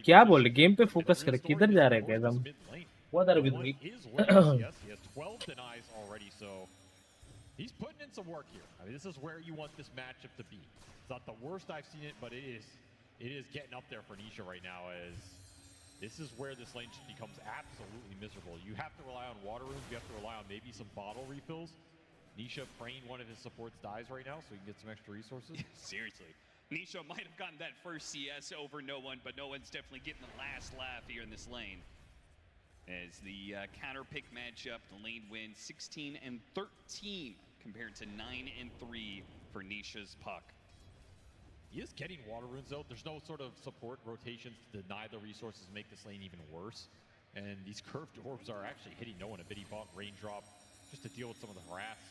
क्या बोल रहे? गेम पे फोकस करे. किधर जा रहे हैं एकदम? What are we doing? He's putting in some work here. I mean, this is where you want this matchup to be. It's not the worst I've seen it, but it is getting up there for Nisha right now. As this is where this lane just becomes absolutely miserable. You have to rely on water rooms. You have to rely on maybe some bottle refills. Nisha praying one of his supports dies right now, so he can get some extra resources. Seriously. Nisha might have gotten that first CS over no one, but no one's definitely getting the last laugh here in this lane. As the counter pick matchup, the lane wins 16-13 compared to 9-3 for Nisha's puck. He is getting water runes though. There's no sort of support rotations to deny the resources, make this lane even worse. And these curved orbs are actually hitting no one. A bitty bot raindrop just to deal with some of the harass.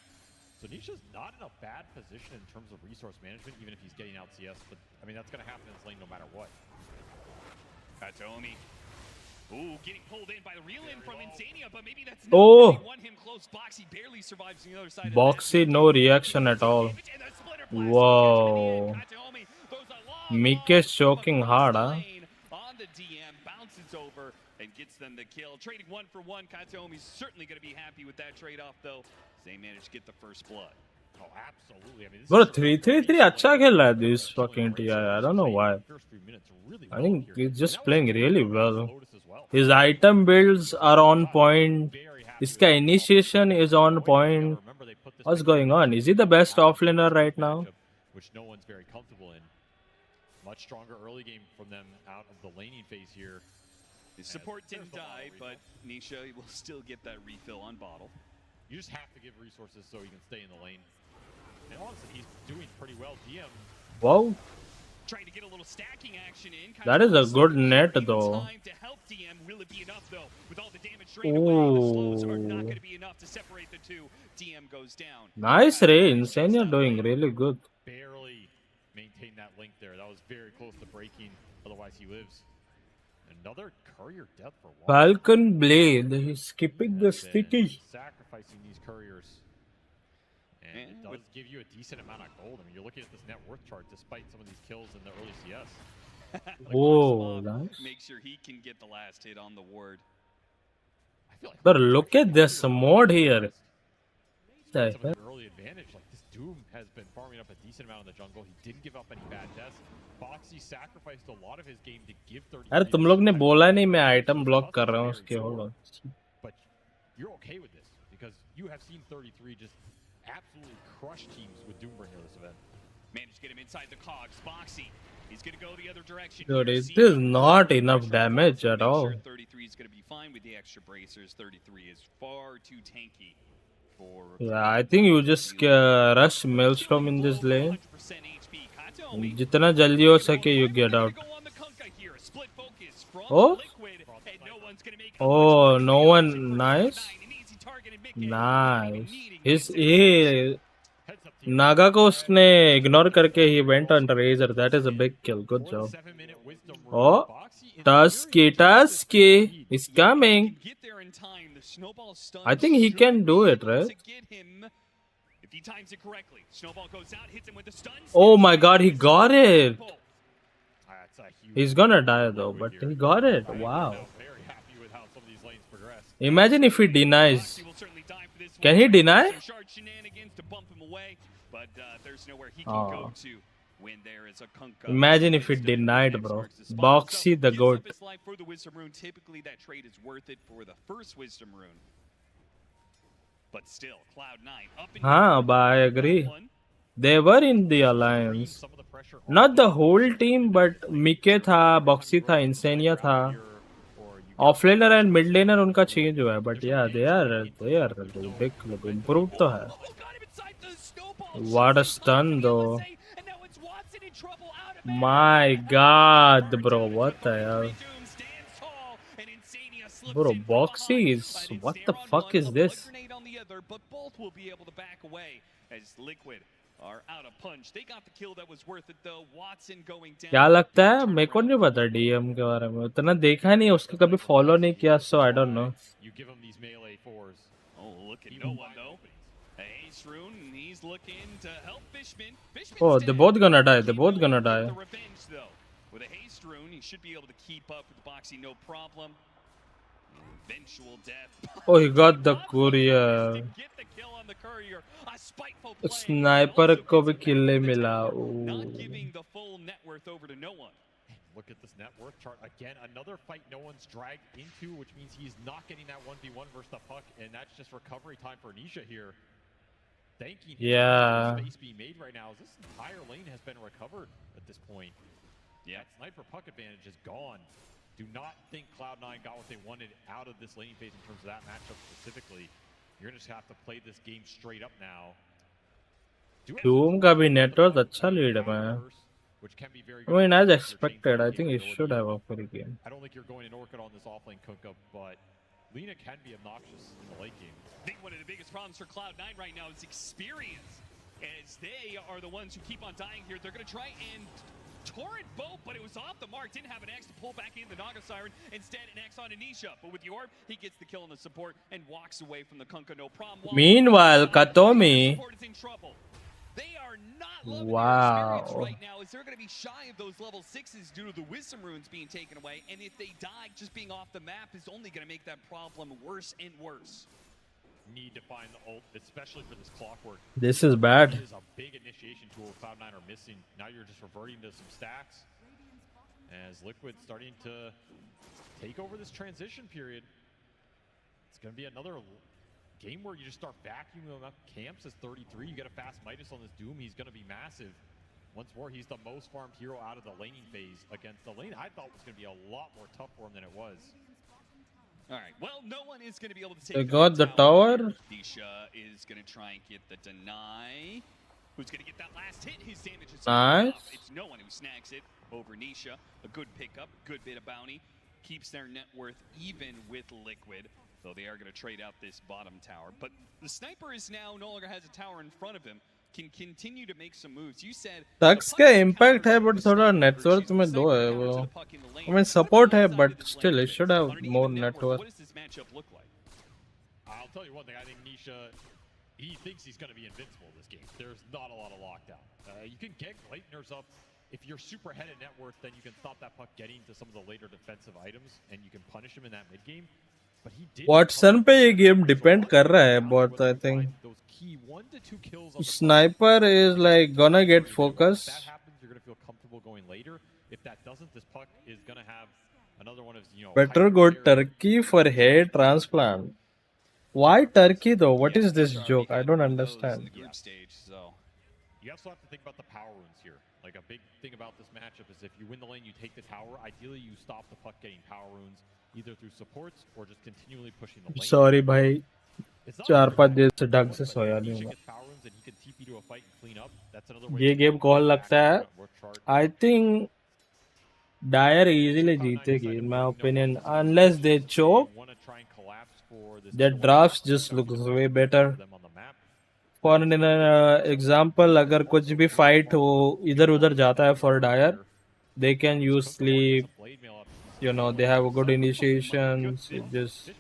So Nisha's not in a bad position in terms of resource management, even if he's getting out CS. But I mean, that's going to happen in this lane no matter what. Katomi. Ooh, getting pulled in by the reel in from Insania, but maybe that's not really want him close. Boxy barely survives on the other side. Boxy, no reaction at all. Whoa. Mike's choking hard, huh? On the DM, bounces over and gets them the kill. Trading 1 for 1. Katomi's certainly going to be happy with that trade-off, though. They managed to get the first blood. Oh, absolutely. I mean, bro, 3-3-3 अच्छा खेल रहा है this fucking TI. I don't know why. I think he's just playing really well. His item builds are on point. Iska initiation is on point. What's going on? Is he the best offlaner right now? Which no one's very comfortable in. Much stronger early game from them out of the laning phase here. His support didn't die, but Nisha will still get that refill on bottle. You just have to give resources so he can stay in the lane. And honestly, he's doing pretty well. DM. Wow. Trying to get a little stacking action in. That is a good net though. To help DM, will it be enough though? With all the damage drained away, the slows are not going to be enough to separate the two. DM goes down. Nice Ray, Insane, you're doing really good. Barely maintained that link there. That was very close to breaking. Otherwise, he lives. Another courier death for one. Falcon Blade, he's skipping the sticky. Sacrificing these couriers. And it does give you a decent amount of gold. I mean, you're looking at this net worth chart despite some of these kills in the early CS. Whoa, nice. Make sure he can get the last hit on the ward. But look at this mod here. Early advantage. Like this Doom has been farming up a decent amount in the jungle. He didn't give up any bad deaths. Boxy sacrificed a lot of his game to give 30. अरे तुम लोग ने बोला नहीं मैं item block कर रहा हूँ उसके. hold on. But you're okay with this because you have seen 33 just absolutely crush teams with Doomburn here this event. Managed to get him inside the cogs. Boxy. He's going to go the other direction. Dude, it is not enough damage at all. 33 is going to be fine with the extra bracers. 33 is far too tanky for. Yeah, I think you just rush Maelstrom in this lane. जितना जल्दी हो सके you get out. Oh? and no one's gonna make Oh, no one. Nice. Nice. He Naga को उसने ignore करके he went on Razor. That is a big kill. Good job. Oh, Tusky is coming. I think he can do it, right? If he times it correctly, Snowball goes out, hits him with the stun. Oh my God, he got it. He's gonna die though, but he got it. Wow. Imagine if he denies. Can he deny? Oh. Imagine if he denied, bro. Boxy the goat. Typically, that trade is worth it for the first Wisdom Rune. But still, Cloud9 up in But I agree. They were in the alliance. Not the whole team, but Mike tha, Boxy tha, Insania tha. Offlaner and midlaner उनका change हुआ है, but yeah, they are big improved तो है. What a stun though. My God, bro, what the hell? Bro, Boxy is, what the fuck is this? But both will be able to back away as Liquid are out of punch. They got the kill that was worth it though. Watson going down. क्या लगता है? मेरे को नहीं पता DM के बारे में. उतना देखा नहीं, उसको कभी follow नहीं किया, so I don't know. You give him these melee fours. Oh, look at no one though. Ace Rune, he's looking to help Fishman. Oh, they're both gonna die. They're both gonna die. The revenge though. With a haste rune, he should be able to keep up with Boxy, no problem. Eventual death. Oh, he got the courier. Sniper को भी kill मिला. Not giving the full net worth over to no one. Look at this net worth chart again. Another fight no one's dragged into, which means he's not getting that 1v1 versus the puck, and that's just recovery time for Nisha here. Thanking him for the space being made right now. This entire lane has been recovered at this point. Yeah, sniper puck advantage is gone. Do not think Cloud9 got what they wanted out of this laning phase in terms of that matchup specifically. You're gonna just have to play this game straight up now. Doom का भी network अच्छा lead है man. I mean, as expected, I think he should have a free game. I don't think you're going in Orchid on this offlane Kunkka, but Lina can be obnoxious in the late game. I think one of the biggest problems for Cloud9 right now is experience. As they are the ones who keep on dying here, they're going to try and torrent both, but it was off the mark. Didn't have an X to pull back in the Naga Siren. Instead, an X on Anisha. But with the orb, he gets the kill on the support and walks away from the Kunkka, no problem. Meanwhile, Katomi. They are not loving wow. their experience right now, as they're going to be shy of those level 6s due to the Wisdom Runes being taken away. And if they die, just being off the map is only going to make that problem worse and worse. Need to find the ult, especially for this clockwork. This is bad. This is a big initiation tool Cloud9 are missing. Now you're just reverting to some stacks. As Liquid starting to take over this transition period. It's going to be another game where you just start vacuuming up camps as 33. You get a fast Midas on this Doom. He's going to be massive. Once more, he's the most farmed hero out of the laning phase against the lane. I thought was going to be a lot more tough for him than it was. All right. Well, no one is going to be able to take. They got the tower. Nisha is going to try and get the deny. Who's going to get that last hit? His damage is nice. It's no one who snags it over Nisha. A good pickup, good bit of bounty. Keeps their net worth even with Liquid. Though they are going to trade out this bottom tower. But the sniper is now no longer has a tower in front of him. Can continue to make some moves. You said Tux का impact है, but थोड़ा net worth में दो है वो. I mean support है, but still it should have more net worth. What does this matchup look like? I'll tell you one thing. I think Nisha, he thinks he's going to be invincible this game. There's not a lot of lockdown. You can get Gleitners up. If you're super ahead at net worth, then you can stop that puck getting to some of the later defensive items, and you can punish him in that mid game. Watson पे ये game depend कर रहा है बहुत. I think Sniper is like gonna get focus. If that happens, you're gonna feel comfortable going later. If that doesn't, this puck is gonna have another one of Better go Turkey for hair transplant. Why Turkey though? What is this joke? I don't understand. You also have to think about the power runes here. Like a big thing about this matchup is if you win the lane, you take the tower. Ideally, you stop the puck getting power runes either through supports or just continually pushing the lane. Sorry भाई, 4-5 दिन से ढंग से सोया नहीं हूँ. ये game कौन लगता है? I think Dire easily जीतेगी in my opinion unless they choke. Their drafts just looks way better. For an example, अगर कुछ भी fight हो इधर उधर जाता है for Dire, they can use sleep. You know, they have a good initiation. Just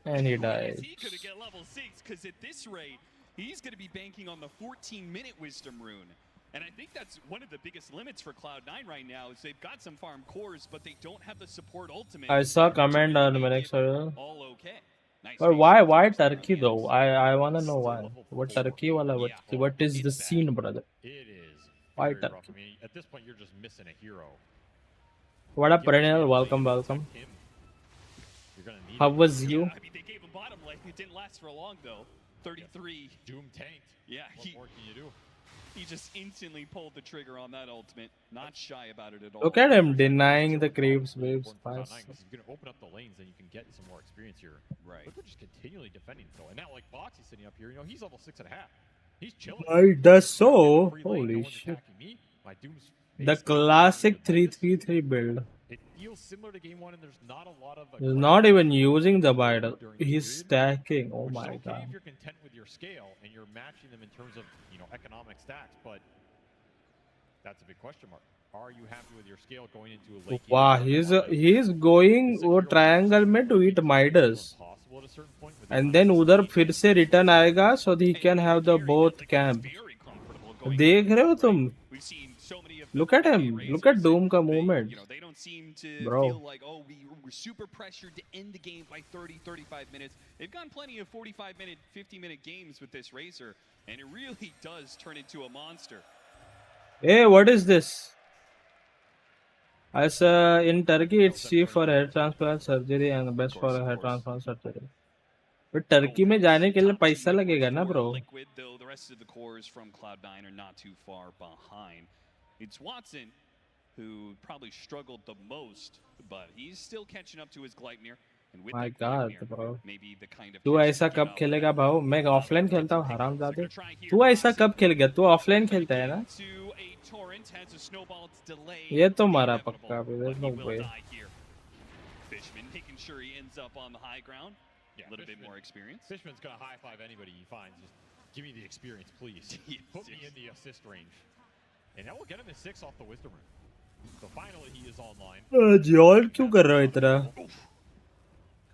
and he dies. He could get level 6 because at this rate, he's going to be banking on the 14-minute Wisdom Rune. And I think that's one of the biggest limits for Cloud9 right now is they've got some farm cores, but they don't have the support ultimate. I saw comment on the next all okay. Nice but why Turkey though? I wanna know why. What Turkey wala? What is the scene, brother? It is. Why very rough. Turkey? I mean, at this point, you're just missing a hero. What up, Perennial? Welcome. How was you? I mean, they gave him bottom lane. It didn't last for long though. 33. Doom tanked. Yeah. What more can you do? He just instantly pulled the trigger on that ultimate. Not shy about it at all. Look at him denying the creeps waves. If you're going to open up the lanes, then you can get some more experience here. Right. But they're just continually defending though. And now, like Boxy's sitting up here, you know, he's level 6.5. He's chilling. I does so. Holy shit. My Doom's The classic 3-3-3 build. It feels similar to game 1, and there's not a lot of. He's not even using the bridle. He's stacking. Oh my god. If you're content with your scale and you're matching them in terms of, you know, economic stats, but that's a big question mark. Are you happy with your scale going into a late game? Wow, he's going वो triangle में to eat Midas. And then उधर फिर से return आएगा so that he can have the both camp. देख रहे हो तुम? Look at him. Look at Doom ka movement. They don't seem to Bro. feel like, oh, we're super pressured to end the game by 30, 35 minutes. They've gone plenty of 45-minute, 50-minute games with this Razor, and it really does turn into a monster. Hey, what is this? As in Turkey, it's cheap for hair transplant surgery and best for hair transplant surgery. But Turkey में जाने के लिए पैसा लगेगा ना, bro? Liquid, though, the rest of the cores from Cloud9 are not too far behind. It's Watson who probably struggled the most, but he's still catching up to his Gleipnir. And with My that God, Gleipnir, bro. maybe the kind of तू ऐसा कब खेलेगा भाऊ? मैं offline खेलता हूँ हरामजादे. तू ऐसा कब खेलेगा? तू ऑफलाइन खेलता है ना? ये तो मारा पक्का. There's no way. Fishman making sure he ends up on the high ground. Yeah, a little bit more experience. Fishman's gonna high five anybody he finds. Just give me the experience, please. Put me in the assist range. And that will get him his 6 off the Wisdom Rune. So finally he is online. Jol क्यों कर रहा है इतना?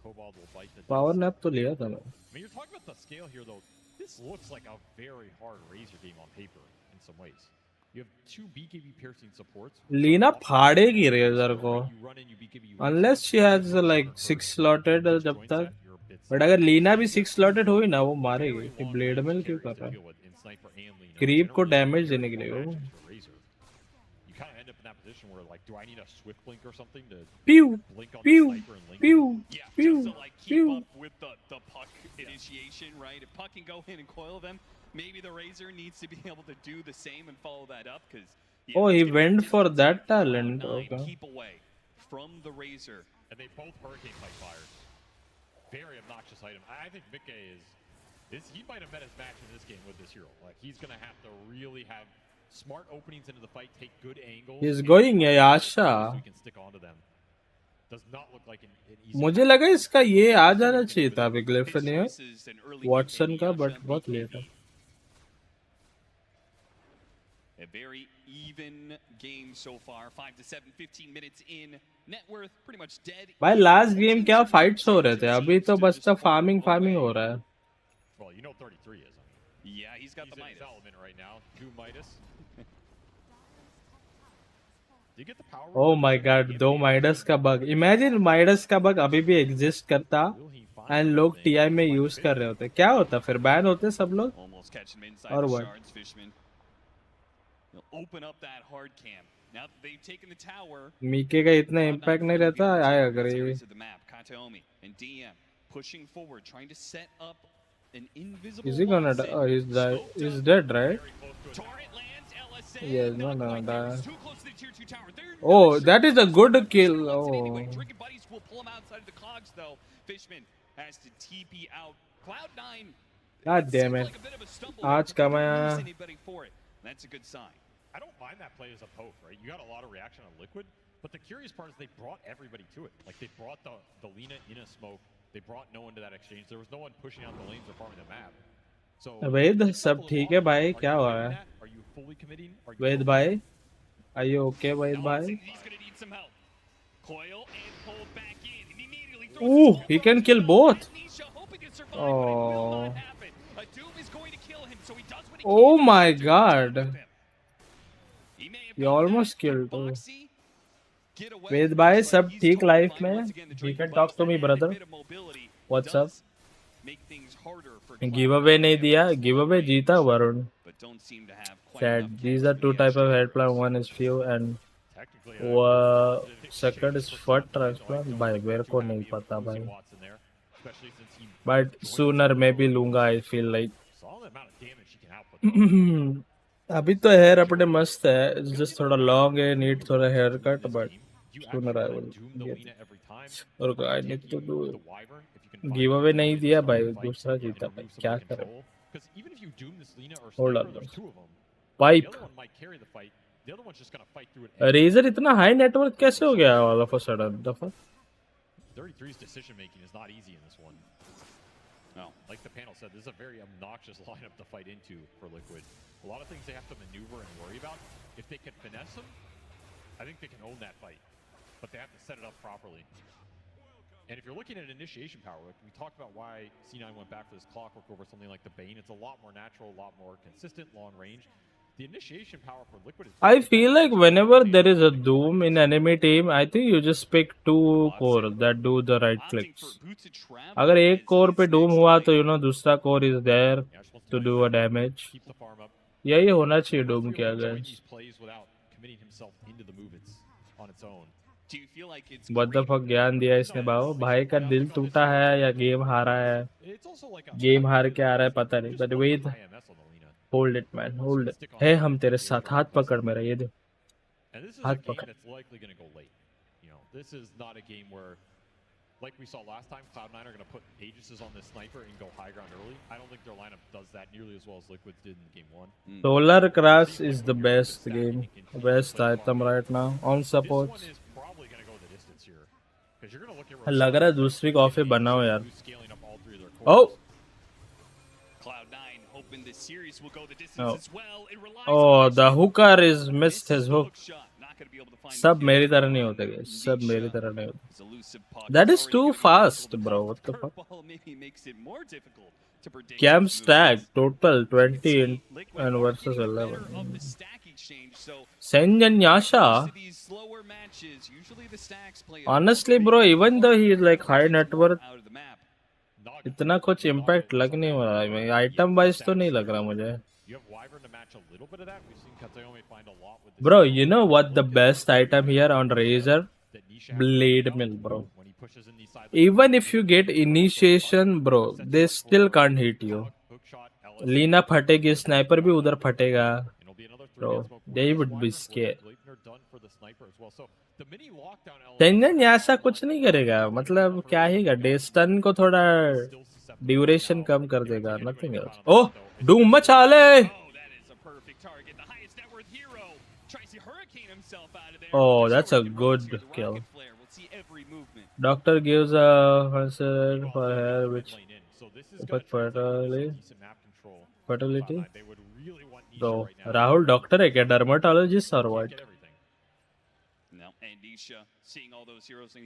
Cobalt will bite the Power nap तो लिया था मैं. I mean, you're talking about the scale here, though. This looks like a very hard Razor game on paper in some ways. You have 2 BKB piercing supports. Leena फाड़ेगी Razor को. Unless she has like 6 slotted जब तक. But अगर लीना भी 6 slotted हुई ना वो मारेगी. कि ब्लेड मिल क्यों कर रहा है? क्रीप को डैमेज देने के लिए वो. You kind of end up in that position where, like, do I need a swift blink or something to Pew, blink on pew, the sniper and link? pew, Yeah, pew, just to like keep pew. up with the puck initiation, right? If puck can go in and coil them, maybe the Razor needs to be able to do the same and follow that up because. Oh, he went for that talent. Okay. Keep away from the Razor. And they both Hurricane Pipe fires. Very obnoxious item. I think Mikke he might have met his match in this game with this hero. Like, he's gonna have to really have smart openings into the fight, take good angles. He's going Yasha. So he can stick onto them. Does not look like an easy. मुझे लगा इसका ये आ जाना चाहिए था अभी ग्लिफनियर Watson का but बहुत लेट है. A very even game so far. 5 to 7, 15 minutes in. Net worth pretty much dead. भाई लास्ट गेम क्या फाइट्स हो रहे थे? अभी तो बस तो फार्मिंग हो रहा है. Well, you know 33 is. I mean, yeah, he's got the in Midas. his element right now. 2 Midas. Do you get the power? Oh my God, 2 Midas का bug. Imagine Midas का bug अभी भी exist करता and लोग TI में use कर रहे होते. क्या होता फिर? बैन होते सब लोग? Almost catching him inside Or the what? shards, Fishman. He'll open up that hard cam. Now that they've taken the tower. मीके का इतना impact नहीं रहता. I agree. Areas of the map. Kataomi and DM pushing forward, trying to set up an invisible. Is he gonna die? Oh, he's dead, right? Torrent lands, LSA. Yes, no, die. Too close to the tier 2 tower. Oh, that is a good kill. Oh. Drinking buddies will pull him outside of the cogs, though. Fishman has to TP out. Cloud9. God damn it. Like a bit of a stumble. आज का मैं Anybody for it. That's a good sign. I don't mind that play as a poke, right? You got a lot of reaction on Liquid, but the curious part is they brought everybody to it. Like, they brought the Lina in a smoke. They brought no one to that exchange. There was no one pushing out the lanes or farming the map. So, वेद सब ठीक है भाई क्या हुआ है are you fully committing? Are you वेद भाई are you okay वेद भाई He's gonna need some help. Coil and pulled back in. And immediately throws ooh his he can kill both Nisha hoping to survive, but it will oh not happen. A Doom is going to kill him, so he does what he oh can. my god He may have you got almost that. killed too Boxy, get away. वेद भाई सब He's ठीक totally life fine में once again. The you Drake can buffs talk to that me added brother bit of mobility what's up does make things harder for give away नहीं दिया give away जीता Varun but don't seem to have quite said enough these cash are for two the type of exchange. head plan one is few and second is foot transplant भाई मेरे को नहीं पता भाई but sooner maybe लूंगा I feel like अभी तो hair अपने मस्त है it's just थोड़ा long है need थोड़ा hair cut but sooner I will get it और I need to do give away नहीं दिया भाई दूसरा जीता भाई क्या करें hold on pipe रेजर इतना हाई नेटवर्क कैसे हो गया all of a sudden the fuck 33's decision making is not easy in this one. No, like the panel said, this is a very obnoxious lineup to fight into for Liquid. A lot of things they have to maneuver and worry about. If they can finesse them, I think they can own that fight. But they have to set it up properly. And if you're looking at initiation power, like we talked about why C9 went back for this clockwork over something like the Bane. It's a lot more natural, a lot more consistent, long range. The initiation power for Liquid is... I feel like whenever there is a Doom in enemy team, I think you just pick two core that do the right clicks. अगर एक core पे Doom हुआ तो you know दूसरा core is there to do a damage. यही होना चाहिए Doom के against. What the fuck ज्ञान दिया इसने बाबू भाई का दिल टूटा है या गेम हारा है गेम हार के आ रहा है पता नहीं but wait hold it man hold it है हम तेरे साथ हाथ पकड़ मेरा ये दे हाथ पकड़ This is not a game where, like we saw last time, Cloud9 are going to put Aegises on this sniper and go high ground early. I don't think their lineup does that nearly as well as Liquid did in game 1. Solar Crash is the best game, best item right now on supports. लग रहा है दूसरी coffee बनाओ यार oh oh the hooker is missed his hook सब मेरी तरह नहीं होते गए सब मेरी तरह नहीं होते that is too fast bro what the fuck Cam stack total 20 and versus 11 Senyanyasha honestly bro even though he is like high net worth इतना कुछ impact लग नहीं रहा है item wise तो नहीं लग रहा मुझे bro you know what the best item here on Razor Blade Mill bro even if you get initiation bro they still can't hit you Lina फटेगी sniper भी उधर फटेगा bro they would be scared tangent ऐसा कुछ नहीं करेगा मतलब क्या ही का डेस्टन को थोड़ा ड्यूरेशन कम कर देगा nothing else oh डूम मचा ले oh that's a good kill doctor gives a answer for her which affect fertility so Rahul doctor है क्या dermatologist or what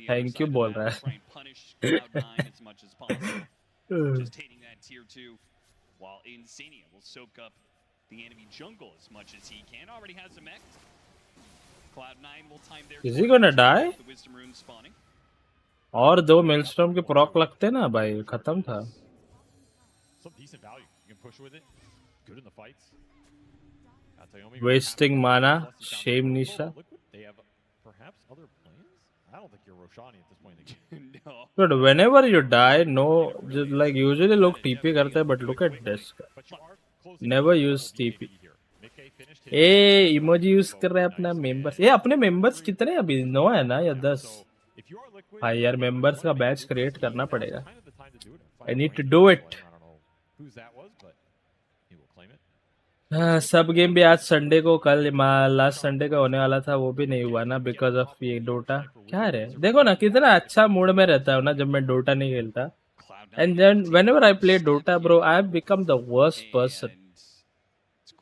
thank you बोल रहा है just hitting that tier 2 while Insania will soak up the enemy jungle as much as he can. Already has a mech. Cloud9 will time their is he gonna die the wisdom rune spawning. और दो मेलस्टॉर्म के प्रॉक लगते ना भाई खत्म था wasting mana shame Nisha I don't think you're Roshani at this point in the game. No. but whenever you die no just like usually लोग TP करते हैं but look at this never use TP A emoji use कर रहे हैं अपना members ये अपने members कितने अभी 9 है ना या 10 भाई यार मेंबर्स का बैच क्रिएट करना पड़ेगा I need to do it हाँ, सब गेम भी आज संडे को कल लास्ट संडे का होने वाला था वो भी नहीं हुआ ना बिकॉज ऑफ ये डोटा क्या रे देखो ना कितना अच्छा मूड में रहता है ना जब मैं डोटा नहीं खेलता and then whenever I play Dota bro I have become the worst person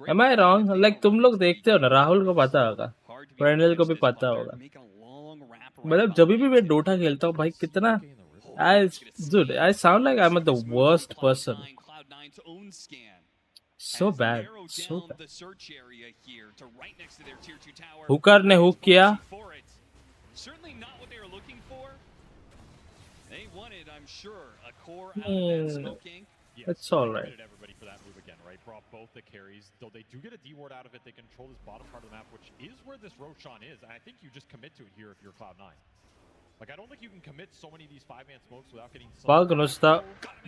am I wrong like तुम लोग देखते हो ना राहुल को पता होगा प्रणल को भी पता होगा मतलब जब भी मैं डोटा खेलता हूँ भाई कितना आई dude I sound like I'm the worst person so bad so bad Hooker ने हुक किया Certainly not what they were looking for. They wanted, I'm sure, a core out of that smoking. It's all right. Everybody for that move again, right? Brought both the carries. Though they do get a D ward out of it, they control this bottom part of the map, which is where this Roshan is. And I think you just commit to it here if you're Cloud9. Like, I don't think you can commit so many of these 5-man smokes without getting some... Bak Nusta.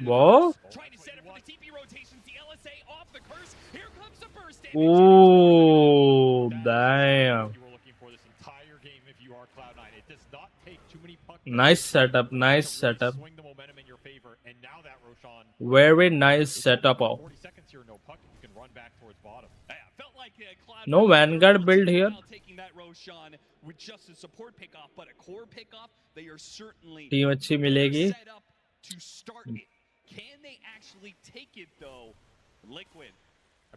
Whoa. Trying to set up for the TP rotations. The LSA off the curse. Here comes the burst damage. Ooh, damn. You were looking for this entire game if you are Cloud9. It does not take too many puck... Nice setup, nice setup. Swing the momentum in your favor, and now that Roshan... Very nice setup. 40 seconds here, no puck. You can run back towards bottom. Felt like No Vanguard build here. Taking that Roshan with just a support pickoff, but a core pickoff, they are certainly Team अच्छी मिलेगी. set up to start it. Can they actually take it though? Liquid.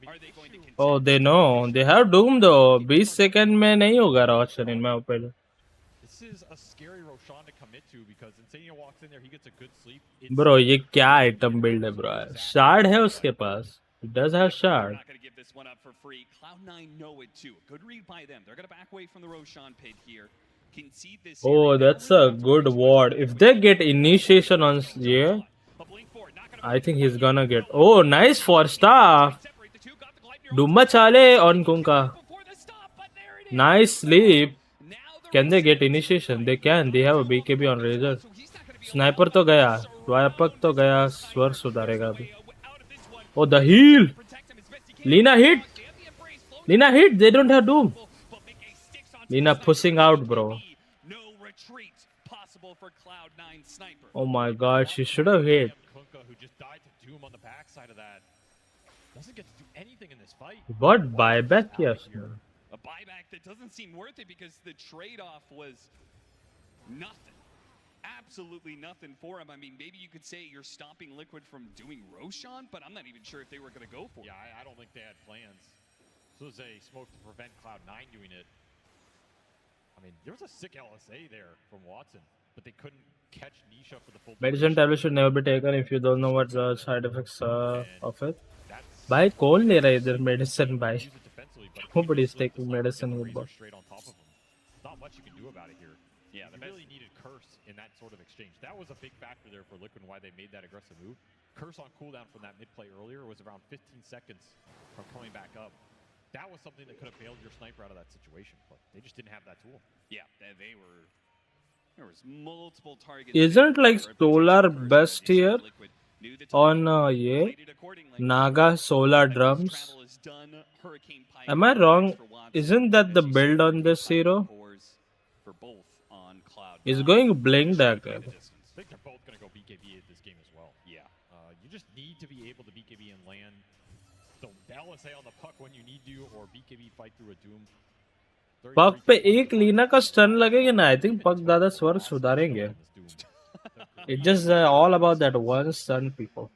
Are they going to continue? Oh, they know. They have Doom though. 20 second में नहीं होगा Roshan in my opinion. This is a scary Roshan to commit to because Insania walks in there, he gets a good sleep. Bro, ये क्या item build है bro? Shard है उसके पास. He does have shard. Not going to give this one up for free. Cloud9 know it too. Good read by them. They're going to back away from the Roshan pit here. Concede this. Oh, that's a good ward. If they get initiation on yeah, I think he's gonna get. Oh, nice for staff. Dumma chale on Kunka. Nice sleep. Can they get initiation? They can. They have a BKB on Razor. Sniper तो गया. Swiper तो गया. स्वर सुधारेगा अभी. Oh, the heal. Lina hit. Lina hit. They don't have Doom. Lina pushing out, bro. Oh my god, she should have hit. Who just died to Doom on the backside of that. Doesn't get to do anything in this fight. What buyback? Yes. A buyback that doesn't seem worth it because the trade-off was nothing. Absolutely nothing for him. I mean, maybe you could say you're stopping Liquid from doing Roshan, but I'm not even sure if they were going to go for it. Yeah, I don't think they had plans. So it was a smoke to prevent Cloud9 doing it. I mean, there was a sick LSA there from Watson, but they couldn't catch Nisha for the full... Medicine tablet should never be taken if you don't know what the side effects of it. Bhai, कौन ले रहा है इधर medicine bhai? Nobody is taking medicine with bot. Straight on top of him. Not much you can do about it here. Yeah, they really needed Curse in that sort of exchange. That was a big factor there for Liquid and why they made that aggressive move. Curse on cooldown from that mid play earlier was around 15 seconds from coming back up. That was something that could have bailed your sniper out of that situation, but they just didn't have that tool. Yeah, they were... There was multiple targets. Isn't like Solar best here on yeah Naga Solar drums? Am I wrong? Isn't that the build on this hero? He's going Blink Dagger. I think they're both going to go BKB in this game as well. Yeah. You just need to be able to BKB and land the LSA on the puck when you need to, or BKB fight through a Doom. पक पे एक लीना का stun लगेगा ना I think पक ज्यादा स्वर सुधारेंगे it just all about that one stun people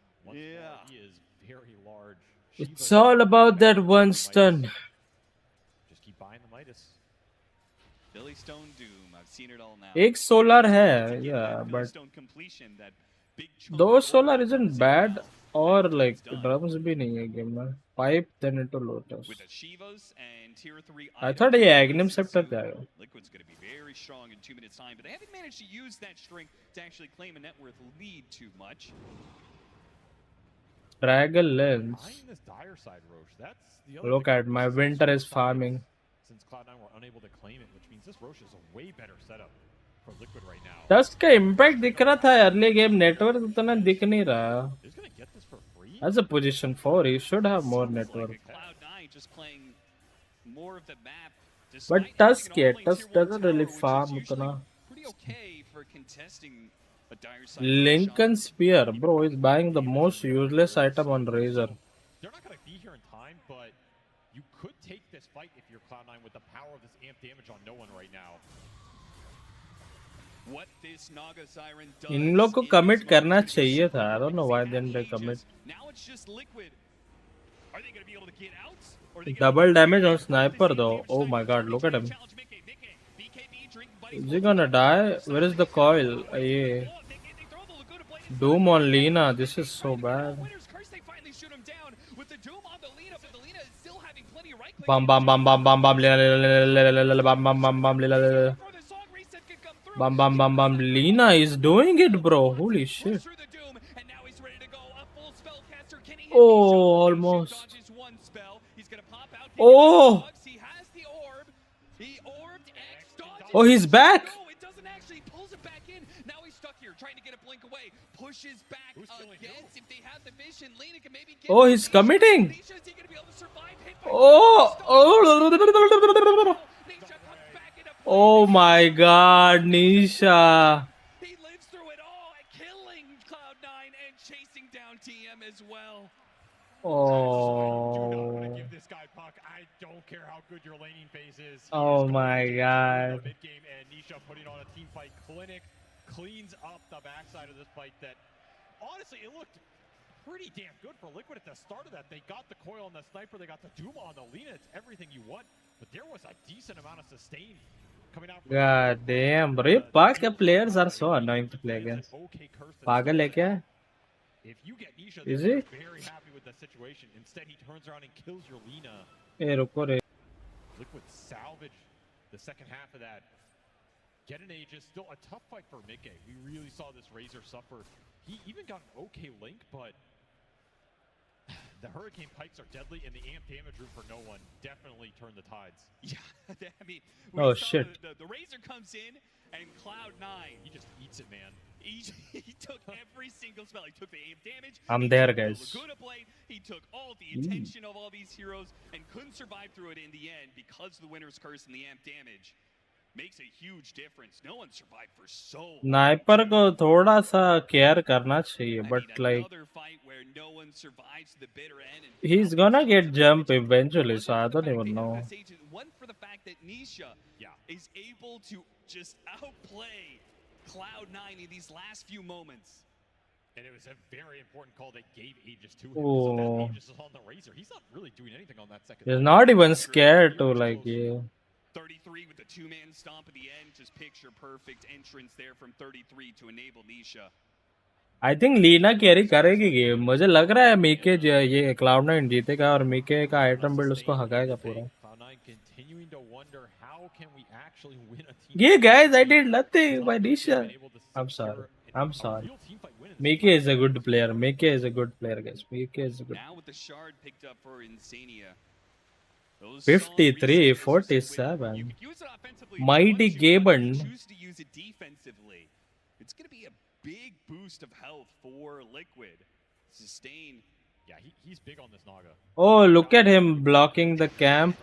it's all about that one stun एक सोलर है या बट दो सोलर इजंट बैड और लाइक ड्रम्स भी नहीं है गेम में pipe then into Lotus I thought ये एग्निम सेक्टर पे आएगा Liquid's going to be very strong in 2 minutes time, but they haven't managed to use that strength to actually claim a net worth lead too much. Dragon lens. This dire side Roche. That's the other Look at my winter is farming. Since Cloud9 were unable to claim it, which means this Roche is a way better setup for Liquid right now. Dust का impact दिख रहा था early game network उतना दिख नहीं रहा. As a position 4, he should have more network. But Tusk doesn't really farm utna. Lincoln Spear, bro, is buying the most useless item on Razor. They're not going to be here in time, but You could take this fight if you're Cloud9 with the power of this amp damage on no one right now. What this Naga Siren does इन लोग को commit करना चाहिए था. I don't know why didn't they commit. Now it's just Liquid. Are they going to be able to get out? Or are they Double damage on sniper though. Oh my god, look at him. Is he gonna die? Where is the coil? Yeah. Doom on Lina. This is so bad. Bam bam bam bam bam bam bam bam bam bam bam bam bam bam. Lina is doing it, bro. Holy shit. Oh, almost. Oh. Oh, he's back. Oh, he's committing. Oh, oh, oh my god, Nisha. He lives through it all, killing Cloud9 and chasing down TM as well. Oh. Do not want to give this guy puck. I don't care how good your laning phase is. Oh my god. Mid game and Nisha putting on a team fight clinic cleans up the backside of this fight that honestly it looked pretty damn good for Liquid at the start of that. They got the coil on the sniper, they got the Doom on the Lina. It's everything you want, but there was a decent amount of sustain coming out. God damn, bro. Pac players are so annoying to play against. Pagal hai kya? If you get Nisha, Is they're it? very happy with the situation. Instead, he turns around and kills your Lina. Hey, ruko re. Liquid salvage the second half of that. Get an Aegis, still a tough fight for Mickey. We really saw this Razor suffer. He even got an okay link, but the Hurricane Pikes are deadly, and the amp damage room for no one definitely turned the tides. Yeah, I mean, Oh shit. The Razor comes in, and Cloud9, He just eats it, man. he took every single spell. He took the amp damage. I'm he there, took guys. The Laguna Blade. He took all the attention of all these heroes and couldn't survive through it in the end because of the Winner's Curse and the amp damage. Makes a huge difference. No one survived for so long. Sniper को थोड़ा सा care करना चाहिए, but like Another fight where no one survives to the bitter end. And he's gonna get jump eventually, so I don't even know. one for the fact that Nisha is able to just outplay Cloud9 in these last few moments. And it was a very important call that gave Aegis to him. Oh. So that Aegis is on the Razor. He's not really doing anything on that second. He's not even scared to like yeah. 33 with the two-man stomp at the end. Just picture perfect entrance there from 33 to enable Nisha. I think Lina carry करेगी game. मुझे लग रहा है मीके ये Cloud9 जीतेगा और मीके का item build उसको हगाएगा पूरा. Cloud9 continuing to wonder how can we actually win a team. Yeah, guys, I did nothing by Nisha. I'm sorry. I'm sorry. Mike is a good player. Mike is a good player, guys. Mike is a good. Now with the shard picked up for Insania. 53, 47. Mighty Gaben. Choose to use it defensively. It's going to be a big boost of health for Liquid. Sustain. Yeah, he's big on this Naga. Oh, look at him blocking the camp.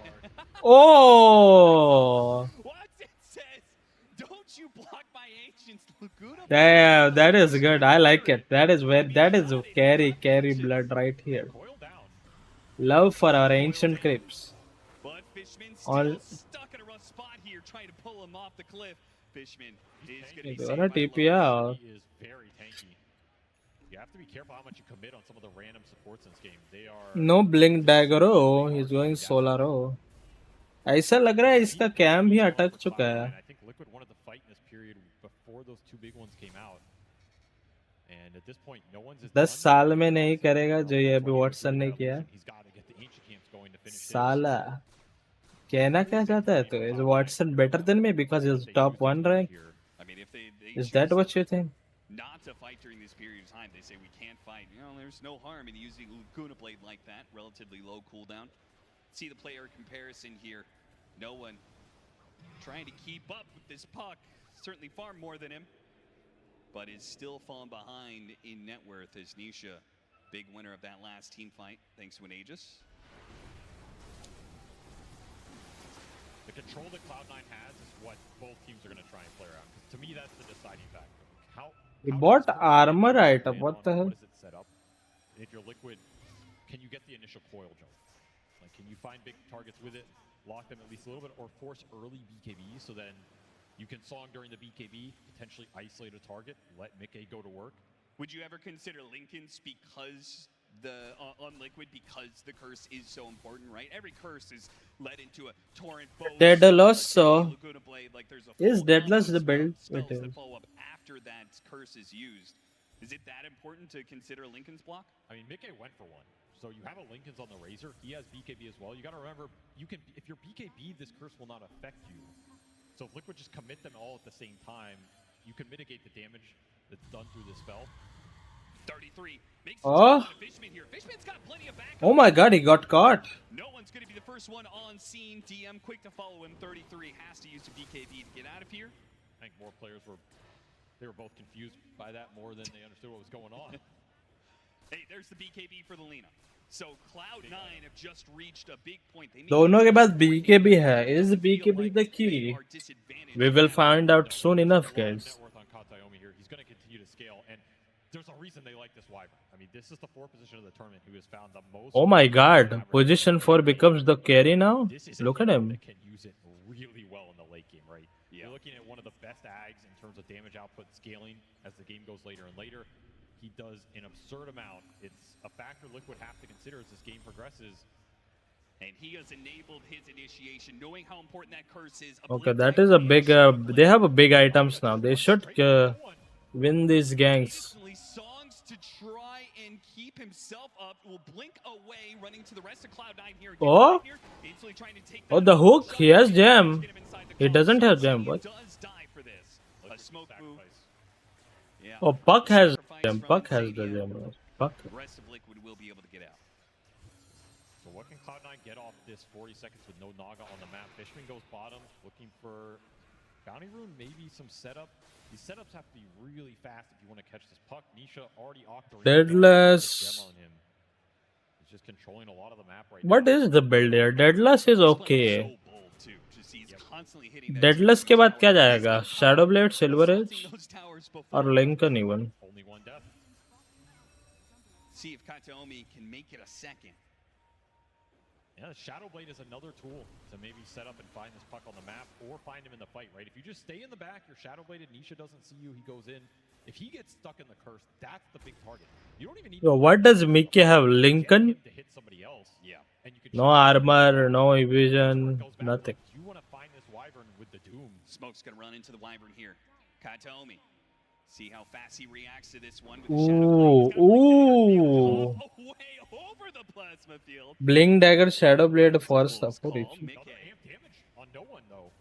Oh. What's it says? Don't you block my ancients, Laguna. Damn, that is good. I like it. That is carry blood right here. Love for our ancient creeps. But Fishman still stuck in a rough spot here, trying to pull him off the cliff. Fishman is going to be saved by TPR. He is very tanky. You have to be careful how much you commit on some of the random supports in this game. They are No blink dagger. Oh, he's going solar. Oh. ऐसा लग रहा है इसका cam भी अटक चुका है. I think Liquid wanted to fight in this period before those two big ones came out. And at this point, no one's 10 साल में नहीं करेगा जो ये अभी वॉटसन ने किया. साला कहना क्या चाहता है तो? Is Watson better than me because he's top 1 rank? I mean, if they Is that what you think? not to fight during this period of time, they say we can't fight. You know, there's no harm in using Laguna Blade like that. Relatively low cooldown. See the player comparison here. No one trying to keep up with this puck. Certainly far more than him, but is still falling behind in net worth as Nisha, big winner of that last team fight, thanks to an Aegis. the control that Cloud9 has is what both teams are going to try and play around. 'Cause to me, that's the deciding factor. He bought armor item. What the hell? What is it set up? If you're Liquid, can you get the initial coil jump? Like, Can you find big targets with it, lock them at least a little bit, or force early BKB so then you can song during the BKB, potentially isolate a target, let Mickey go to work? Would you ever consider Lincoln's because the on Liquid because the curse is so important, right? Every curse is led into a torrent. Daedalus, so Laguna Blade, like there's a is full Daedalus combo the of build? spells It is. that follow up after that curse is used. Is it that important to consider Lincoln's block? I mean, Mickey went for one. So you have a Lincoln's on the Razor. He has BKB as well. You got to remember, you can if you're BKB, this curse will not affect you. So if Liquid just commit them all at the same time, you can mitigate the damage that's done through the spell. 33 makes Oh. Fishman here. Fishman's got plenty of backup. Oh my god, he got caught. No one's going to be the first one on scene. DM quick to follow him. 33 has to use a BKB to get out of here. I think more players were both confused by that more than they understood what was going on. Hey, there's the BKB for the Lina. So Cloud9 have just reached a big point. They need दोनों के पास BKB है. Is BKB the key? We will find out soon enough, guys. Net worth on Katayomi here. He's going to continue to scale, and there's a reason they like this Wyvern. I mean, this is the 4 position of the tournament who has found the most. Oh my god, position 4 becomes the carry now? Look at him. That can use it really well in the late game, right? Yeah. You're looking at one of the best ags in terms of damage output scaling as the game goes later and later. He does an absurd amount. It's a factor Liquid have to consider as this game progresses. And he has enabled his initiation, knowing how important that curse is. Okay, that is a big. They have a big items now. They should win these gangs. Songs to try and keep himself up. Will blink away, running to the rest of Cloud9 here. Oh, oh, the hook. He has gem. He doesn't have gem. What? Does die for this. A smoke move. Yeah. Oh, Puck has gem. Puck has the gem. Puck. The rest of Liquid will be able to get out. So what can Cloud9 get off this 40 seconds with no Naga on the map? Fishman goes bottom, looking for Bounty Rune, maybe some setup. These setups have to be really fast if you want to catch this puck. Nisha already octaring. Deadless. He's just controlling a lot of the map right What now. is the build here? Deadless is okay. Deadless के बाद क्या जाएगा? Shadow Blade, Silver Edge, or Lincoln even? Only one death. See if Kataomi can make it a second. Yeah, Shadow Blade is another tool to maybe set up and find this puck on the map or find him in the fight, right? If you just stay in the back, you're Shadow Bladed, Nisha doesn't see you, he goes in. If he gets stuck in the curse, that's the big target. You don't even need Yo, what does Mickey have? Lincoln? to hit somebody else. Yeah. And you can No armor, no evasion, nothing. You want to find this Wyvern with the Doom. Smoke's gonna run into the Wyvern here. Kataomi. See how fast he reacts to this one with Ooh, ooh. way over the plasma field. Blink Dagger, Shadow Blade, Force support. Another amp damage on no one, though.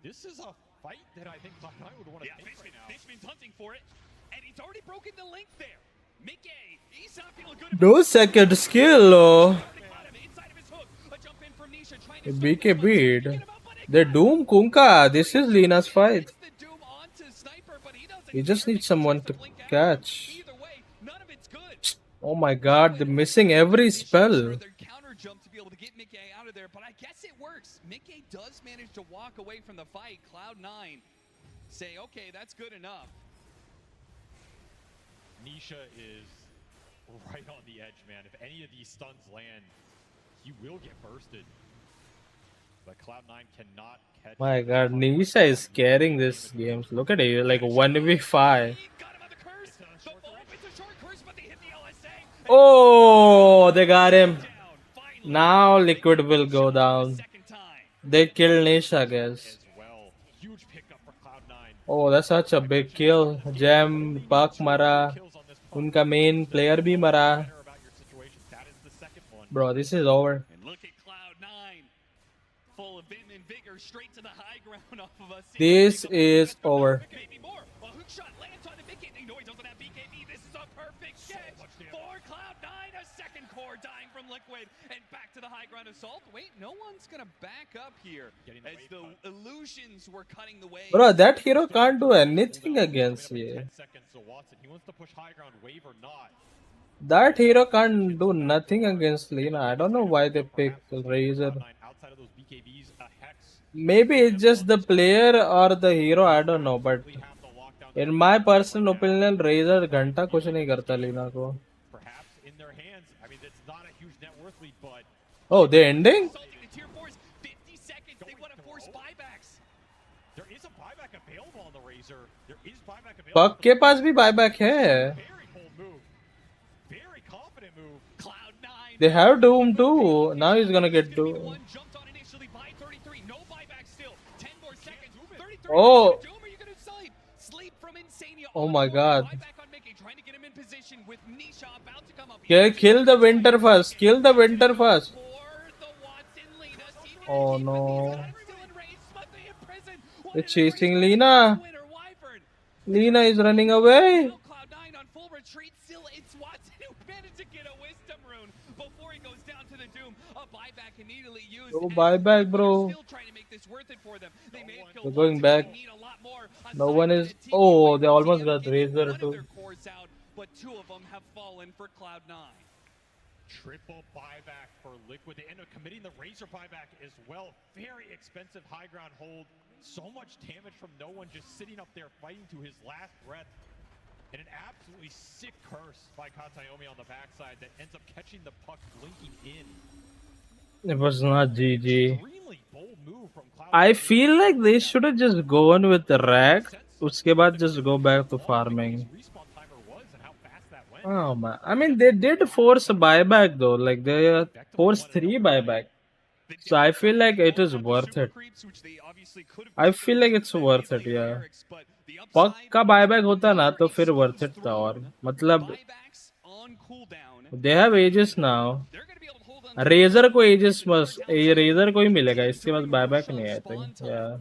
This is a fight that I think Cloud9 would want to take right now. Fishman's hunting for it, and he's already broken the link there. Mickey, he's not feeling good. No second skill, oh. BK beat. The Doom Kunka. This is Lina's fight. He just needs someone to catch. Oh my god, they're missing every spell. Counter jump to be able to get Mickey out of there, but I guess it works. Mickey does manage to walk away from the fight. Cloud9 say, okay, that's good enough. Nisha is right on the edge, man. If any of these stuns land, he will get bursted. But Cloud9 cannot catch. My god, Nisha is carrying this game. Look at it, like 1v5. Oh, they got him. Now Liquid will go down. They killed Nisha, I guess. Oh, that's such a big kill. Gem, Puck mara. Unka main player bhi mara. Bro, this is over. And look at Cloud9, full of vim and vigor, straight to the high ground off of us. This is over. Maybe more. A hook shot lands on the Mickey. No, he doesn't have BKB. This is a perfect catch for Cloud9. A second core dying from Liquid, and back to the high ground assault. Wait, no one's gonna back up here as the illusions were cutting the way. Bro, that hero can't do anything against you. 10 seconds, so Watson, he wants to push high ground, wave or not. That hero can't do nothing against Lina. I don't know why they picked Razor. Outside of those BKBs, a Hex. Maybe it's just the player or the hero, I don't know. But in my personal opinion, Razor घंटा कुछ नहीं करता Lina को. Perhaps in their hands. I mean, it's not a huge net worth lead, but Oh, they're ending? Assaulting the tier 4s. 50 seconds. They want to force buybacks. There is a buyback available on the Razor. There is buyback available. पक के पास भी buyback है. Very bold move. Very confident move. Cloud9. They have Doom too. Now he's gonna get Doom. One jumped on initially by 33. No buyback still. 10 more seconds. 33. Oh. Doom, are you going to sleep? Sleep from Insania. Oh my God. Buyback on Mickey, trying to get him in position with Nisha about to come up. Kill the winter first. Kill the winter first. Oh no. They're chasing Lina. Lina is running away. Cloud9 on full retreat. Still, it's Watson who managed to get a wisdom rune before he goes down to the Doom. A buyback immediately used. Go buyback, bro. Still trying to make this worth it for them. They may have They're killed going back. No one is. Oh, they almost got Razor too. out, but two of them have fallen for Cloud9. Triple buyback for Liquid. They end up committing the Razor buyback as well. Very expensive high ground hold. So much damage from no one, just sitting up there fighting to his last breath. And an absolutely sick curse by Katayomi on the backside that ends up catching the puck blinking in. It was not GG. Extremely bold move from Cloud9. I feel like they should have just gone with the rack. Uske baad just go back to farming. Oh man, I mean they did force a buyback though. Like they forced 3 buyback. So I feel like it is worth it. I feel like it's worth it, yeah. Puck का buyback होता ना तो फिर worth it था और मतलब they have Aegis now. Razor को Aegis बस Razor को ही मिलेगा इसके पास buyback नहीं है I think, yeah.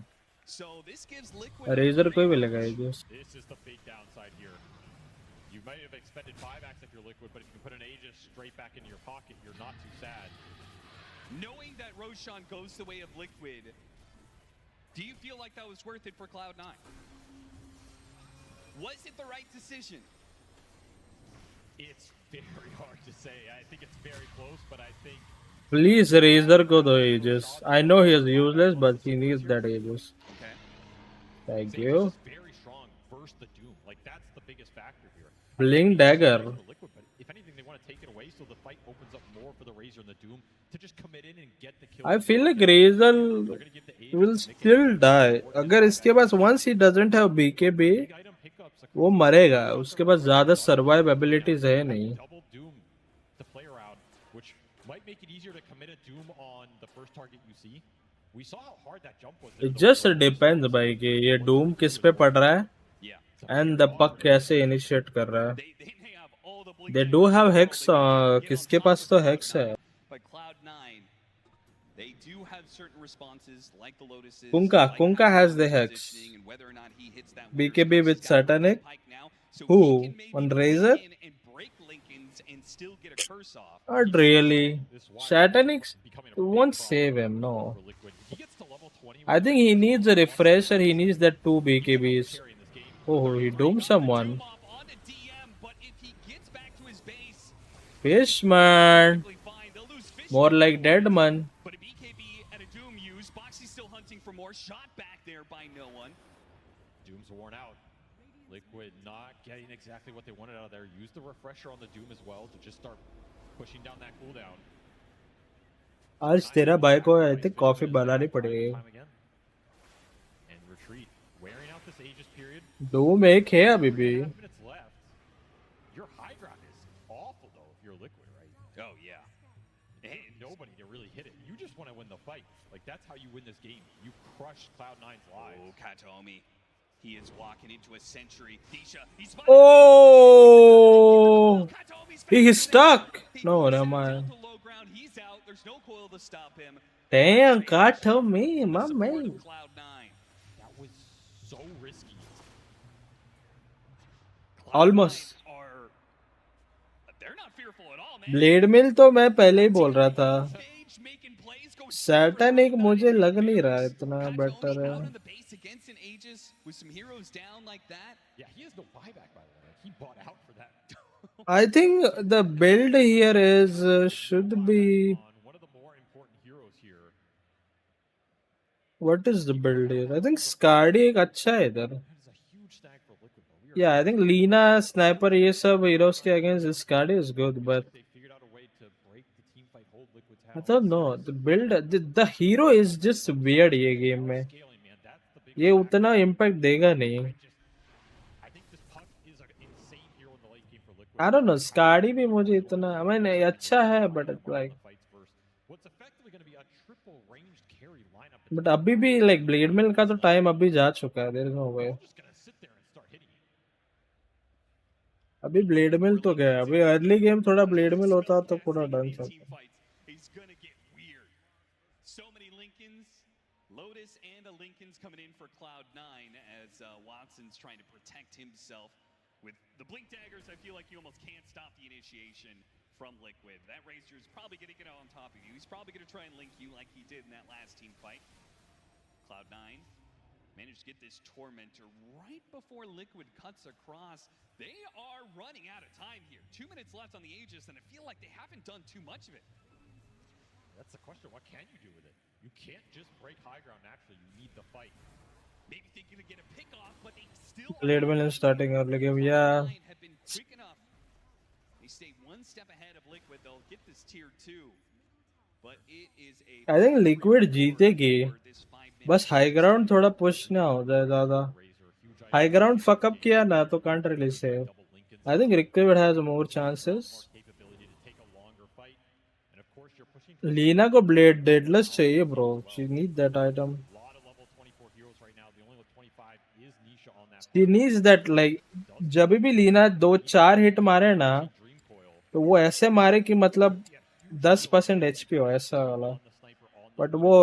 Razor को ही मिलेगा Aegis. This is the big downside here. You might have expended buybacks if you're Liquid, but if you put an Aegis straight back into your pocket, you're not too sad. Knowing that Roshan goes the way of Liquid, do you feel like that was worth it for Cloud9? Was it the right decision? It's very hard to say. I think it's very close, but I think... Please Razor को दो Aegis. I know he is useless, but he needs that Aegis. Okay. Thank you. Very strong versus the Doom. Like that's the biggest factor here. Blink Dagger. Liquid, but if anything, they want to take it away so the fight opens up more for the Razor and the Doom to just commit in and get the kill. I feel like Razor will still die. अगर इसके पास once he doesn't have BKB, वो मरेगा. उसके पास ज़्यादा survive abilities है नहीं. Double Doom to play around, which might make it easier to commit a Doom on the first target you see. We saw how hard that jump was. It just depends भाई कि ये Doom किस पे पड़ रहा है and the puck कैसे initiate कर रहा है. They do have Hex. किसके पास तो Hex है. But Cloud9, they do have certain responses like the Lotuses. Kunkka has the Hex. BKB with Satanic. Who? On Razor? Not really. Satanic won't save him, no. I think he needs a refresher. He needs that 2 BKBs. Oh, he doomed someone. Fishman. More like Deadman. But a BKB and a Doom use. Boxy's still hunting for more. Shot back there by no one. Doom's worn out. Liquid not getting exactly what they wanted out of there. Use the refresher on the Doom as well to just start pushing down that cooldown. आज तेरा भाई को I think coffee बनानी पड़ेगी. And retreat, wearing out this Aegis period. Doom एक है अभी भी. Minutes left. Your high ground is awful though if you're Liquid, right? Oh yeah. And nobody to really hit it. You just want to win the fight. Like that's how you win this game. You crush Cloud9's lives. Oh, Kataomi. He is walking into a century. Disha, he's Oh! He is stuck. No, never mind. He's out. There's no coil to stop him. Damn, Kataomi, my man. That was so risky. Almost. They're not fearful at all, man. Blade Mill तो मैं पहले ही बोल रहा था. Satanic मुझे लग नहीं रहा इतना better है. Against an Aegis with some heroes down like that. Yeah, he has no buyback by the way. He bought out for that. I think the build here is should be. One of the more important heroes here. What is the build here? I think Scardy एक अच्छा है इधर. Yeah, I think Lina, Sniper, ये सब heroes के against Scardy is good, but. They figured out a way to break the team fight hold Liquid's have. I don't know. The build, the hero is just weird ये game में. ये उतना impact देगा नहीं. I don't know. Skadi भी मुझे इतना, I mean अच्छा है, but it's like. But अभी भी like Blade Mill का तो time अभी जा चुका है. There is no way. अभी Blade Mill तो गया. अभी early game थोड़ा Blade Mill होता तो पूरा done था. He's gonna get weird. So many Lincolns, Lotus and a Lincoln's coming in for Cloud9 as Watson's trying to protect himself. With the Blink Daggers, I feel like you almost can't stop the initiation from Liquid. That Razor's probably going to get out on top of you. He's probably going to try and link you like he did in that last team fight. Cloud9 managed to get this Tormentor right before Liquid cuts across. They are running out of time here. 2 minutes left on the Aegis, and I feel like they haven't done too much of it. That's the question. What can you do with it? You can't just break high ground naturally. You need the fight. Maybe thinking to get a pick off, but they still Blade Mill is starting early game. Yeah. have been quick enough. They stay one step ahead of Liquid. They'll get this tier 2. But it is a I think Liquid जीतेगी. बस high ground थोड़ा push ना हो जाए ज़्यादा. High ground fuck up किया ना तो can't really save. I think Liquid has more chances. Leena को blade deadless चाहिए bro. She need that item. She needs that like जब भी लीना 2-4 हिट मारे ना तो वो ऐसे मारे कि मतलब 10% HP हो ऐसा वाला. बट वो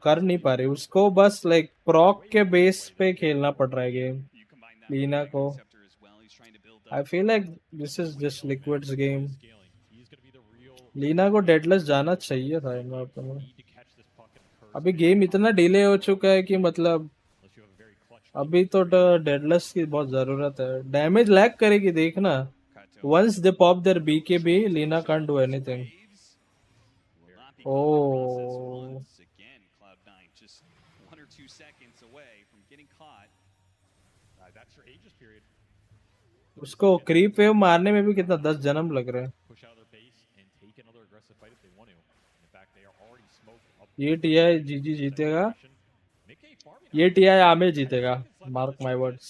कर नहीं पा रही. उसको बस लाइक प्रॉक के बेस पे खेलना पड़ रहा है गेम लीना को. I feel like this is just Liquid's game. Lina को डेडलेस जाना चाहिए था इन बातों में. अभी गेम इतना डिले हो चुका है कि मतलब अभी तो डेडलेस की बहुत जरूरत है. डैमेज लैग करेगी देखना. Once they pop their BKB Lina can't do anything. Oh. Cloud9 just 1 or 2 seconds away from getting caught. That's your Aegis period. उसको क्रीप वेव मारने में भी कितना 10 जन्म लग रहे हैं. ये टीआई जीजी जीतेगा. ये टीआई आमे जीतेगा. Mark my words.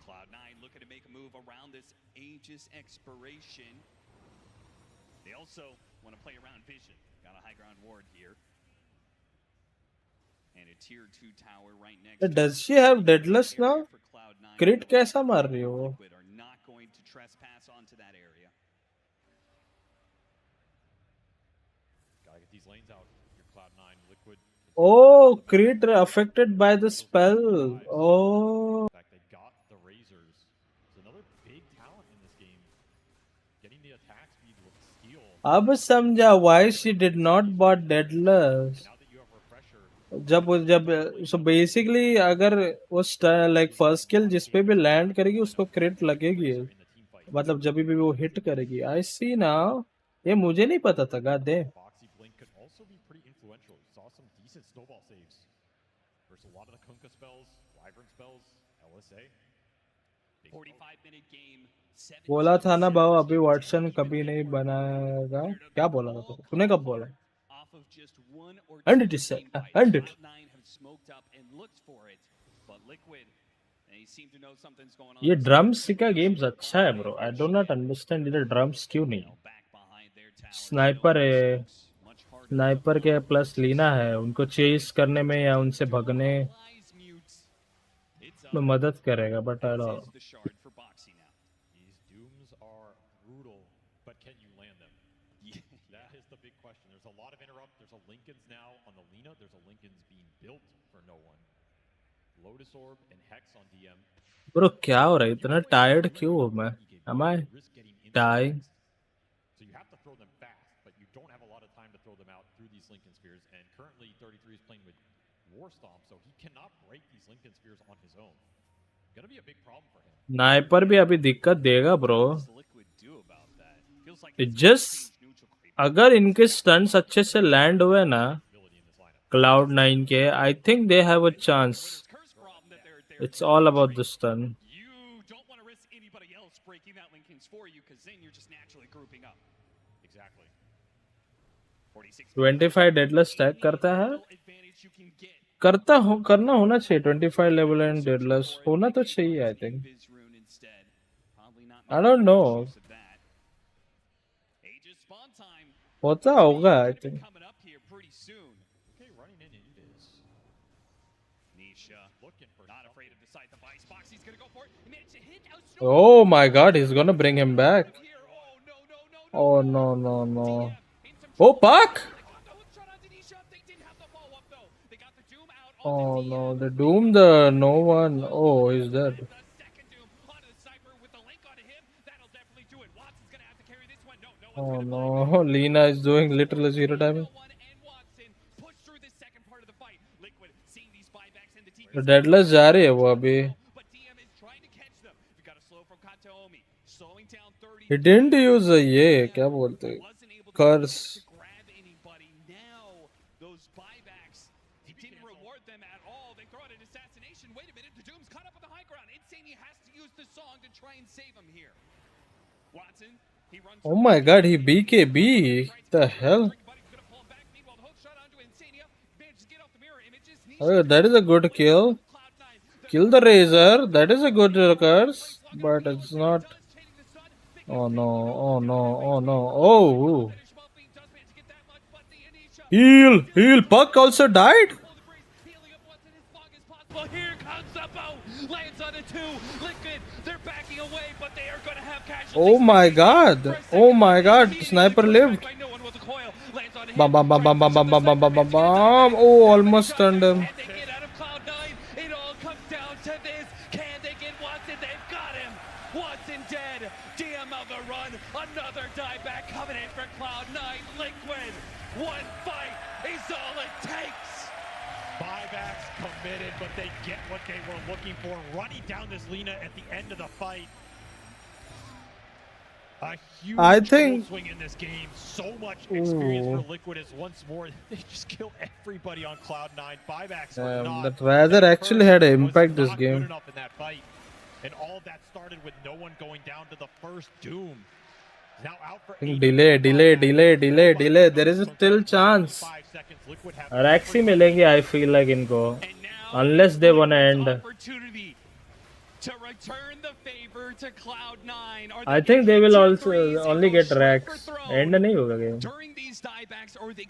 Cloud9 looking to make a move around this Aegis expiration. They also want to play around vision. Got a high ground ward here. And a tier 2 tower right next. Does she have deadless now? Crit कैसा मार रही हो? Are not going to trespass onto that area. Gotta get these lanes out. Your Cloud9 Liquid. Oh, crit affected by the spell. Oh. In fact, they got the Razors. It's another big talent in this game. Getting the attack speed with skill. अब समझा why she did not bought deadless. जब so basically अगर वो like first kill जिस पे भी land करेगी उसको क्रिट लगेगी. मतलब जब भी वो हिट करेगी. I see now. ये मुझे नहीं पता था. God damn. Saw some decent snowball saves versus a lot of the Kunkka spells, Wyvern spells, LSA. 45-minute game. बोला था ना बाबा अभी वाटसन कभी नहीं बनाएगा. क्या बोला था तूने? कब बोला? And it is said. And it. ये ड्रम्स का गेम्स अच्छा है bro. I do not understand इधर ड्रम्स क्यों नहीं. स्नाइपर है. स्नाइपर के प्लस लीना है. उनको चेस करने में या उनसे भगने में मदद करेगा. But I don't. These dooms are brutal, but can you land them? That is the big question. There's a lot of interrupt. There's a Lincoln's now on the Lina. There's a Lincoln's being built for no one. Lotus Orb and Hex on DM. Bro क्या हो रहा है? इतना tired क्यों हूँ मैं? Am I dying? So you have to throw them fast, but you don't have a lot of time to throw them out through these Lincoln Spears. And currently 33 is playing with War Stomp, so he cannot break these Lincoln Spears on his own. Gonna be a big problem for him. Sniper भी अभी दिक्कत देगा bro. Just अगर इनके stunts अच्छे से land हुए ना Cloud9 के, I think they have a chance. It's all about the stun. Breaking that Lincoln's for you, because then you're just naturally grouping up. Exactly. 25 डेडलेस stack करता है करना होना चाहिए 25 लेवल एंड डेडलेस होना तो चाहिए I think I don't know होता होगा I think Oh my god, he's gonna bring him back. Oh no. Oh, Puck! Oh no, the Doom, the no one. Oh, he's dead. Oh no, Lina is doing literally zero damage. The Deadless जा रही है वो अभी. He didn't use a ये क्या बोलते हैं curse. Oh my god, he BKB. The hell? Oh, that is a good kill. Kill the Razor. That is a good curse, but it's not. Oh no, oh no, oh no. Oh. Heal. Puck also died? Well, here comes the bow. Lands on a 2. Liquid, they're backing away, but they are going to have casualties. Oh my god. Oh my god. Sniper lived. Bam. Oh, almost stunned him. It all comes down to this. Can they get Watson? They've got him. Watson dead. DM of the run. Another dieback coming in for Cloud9. Liquid. One fight is all it takes. Buybacks committed, but they get what they were looking for. Running down this Lina at the end of the fight. A huge swing in this game. So much experience for Liquid is once more. They just kill everybody on Cloud9. Buybacks are not. That Rather actually had an impact this game. Good enough in that fight. And all that started with no one going down to the first Doom. Now out for delay. There is still chance. Araxi मिलेंगे I feel like इनको. Unless they wanna end. To return the favor to Cloud9. I think they will also only get Rax. End नहीं होगा game.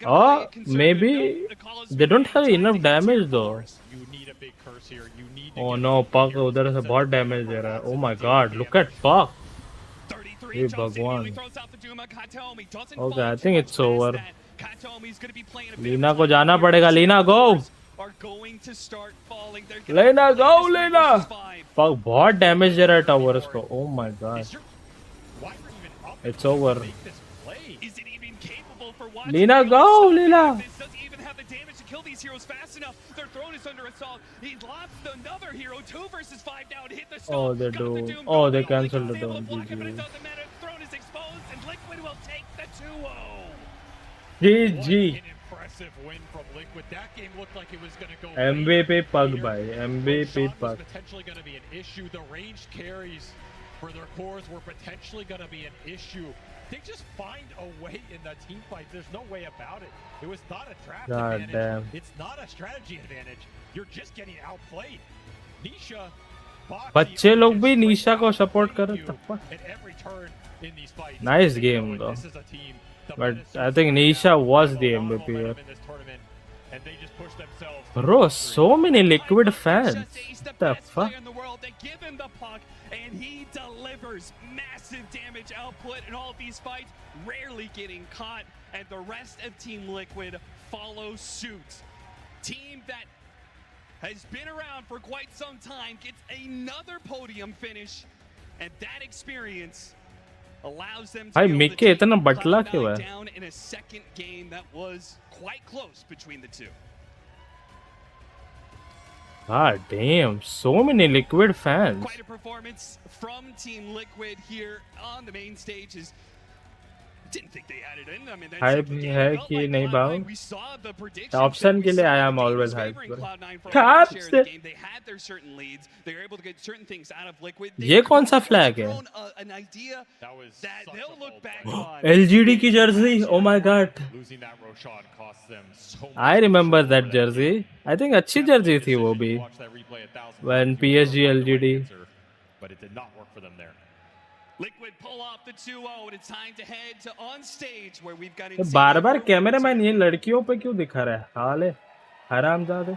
Or maybe they don't have enough damage though. Oh no, Puck उधर से बहुत damage दे रहा है. Oh my god, look at Puck. Hey Bhagwan. Okay, I think it's over. Lina को जाना पड़ेगा. Lina go. Lina go, Lina. Puck बहुत damage दे रहा है towers को. Oh my god. It's over. Lina go, Lina. Kill these heroes fast enough. Their throne is under assault. He lost another hero. 2 versus 5 down. Hit the stone. Oh, they do. Oh, they cancelled the Doom. It doesn't matter. Throne is exposed, and Liquid will take the 2-0. GG. Impressive win from Liquid. That game looked like it was going to go. MVP Pug by MVP Pug. Potentially going to be an issue. The ranged carries for their cores were potentially going to be an issue. They just find a way in the team fight. There's no way about it. It was not a draft advantage. Damn. It's not a strategy advantage. You're just getting outplayed. Nisha, बच्चे लोग भी निशा को support कर रहे थे. Nice game though. But I think Nisha was the MVP here. Bro, so many Liquid fans. What the fuck? And he delivers massive damage output in all of these fights, rarely getting caught, and the rest of Team Liquid follow suit. Team that has been around for quite some time gets another podium finish, and that experience allows them to be able to take Cloud9 down in a second game that was quite close between the two. God damn, so many Liquid fans. Quite a performance from Team Liquid here on the main stage. As Didn't think they had it in them, and then hype second game है felt कि like नहीं Cloud9. भाव? We saw the predictions option that के we लिए saw. I The am data always was hype favoring Cloud9 for a कब large share of से the game. They had their certain leads. They were able to get certain things out of Liquid. ये कौन सा flag है? An idea that they'll look back on. LGD की Jersey, oh my god. Losing that Roshan cost them so much. I remember that jersey. I think अच्छी Jersey थी वो भी. Watch that replay 1,000 When times, you would PSG find the right LGD. answer, but it did not work for them there. Liquid pull off the 2-0, and it's time to head to on stage where we've got bar bar cameraman ये लड़कियों पे क्यों दिखा रहा है? हाल है हरामजादे.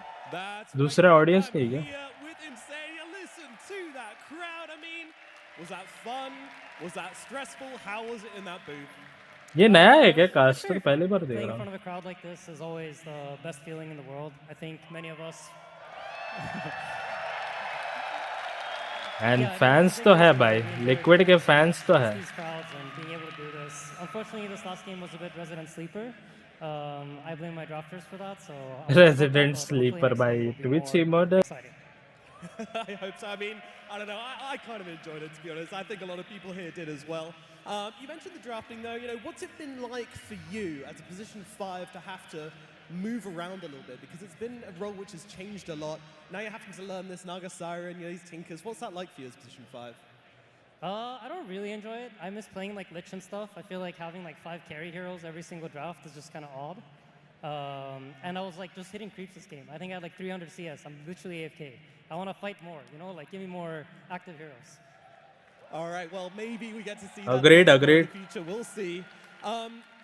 दूसरा audience नहीं क्या? With Insania, listen to that crowd. I mean, was that fun? Was that stressful? How was it in that booth? ये नया है क्या कास्टर? पहली बार देख Playing रहा in front हूँ. of a crowd like this is always the best feeling in the world. I think many of us. And fans तो है भाई, लिक्विड के फैंस तो है. These crowds and being able to do this. Unfortunately, this last game was a bit resident sleeper. I blame my drafters for that. So Resident sleeper by Twitch emote. I hope so. I mean, I don't know. I kind of enjoyed it, to be honest. I think a lot of people here did as well. You mentioned the drafting, though. You know, what's it been like for you as a position 5 to have to move around a little bit? Because it's been a role which has changed a lot. Now you're having to learn this Naga Siren, you know, these Tinkers. What's that like for you as position 5? I don't really enjoy it. I miss playing like Lich and stuff. I feel like having like 5 carry heroes every single draft is just kind of odd. And I was like just hitting creeps this game. I think I had like 300 CS. I'm literally AFK. I want to fight more, you know, like give me more active heroes. All right, well, maybe we get to see Agreed, that agreed. in the future. We'll see.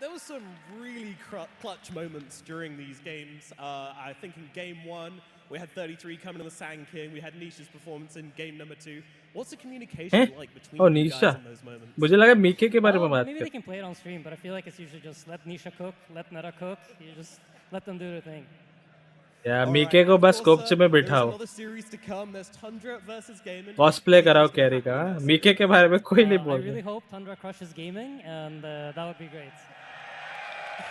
There was some really clutch moments during these games. I think in game 1, we had 33 coming in the Sand King. We had Nisha's performance in game number 2. What's the communication like between Oh, you Nisha. guys in those moments? मुझे लगा मीके के बारे में बात Maybe कर. they can play it on stream, but I feel like it's usually just let Nisha cook, let Neta cook. You just let them do their thing. या मीके को बस कोपच में बिठाओ. कॉस्प्ले कराओ कैरी का. मीके के बारे में कोई नहीं बोल I really रहा. hope Tundra crushes gaming, and that would be great.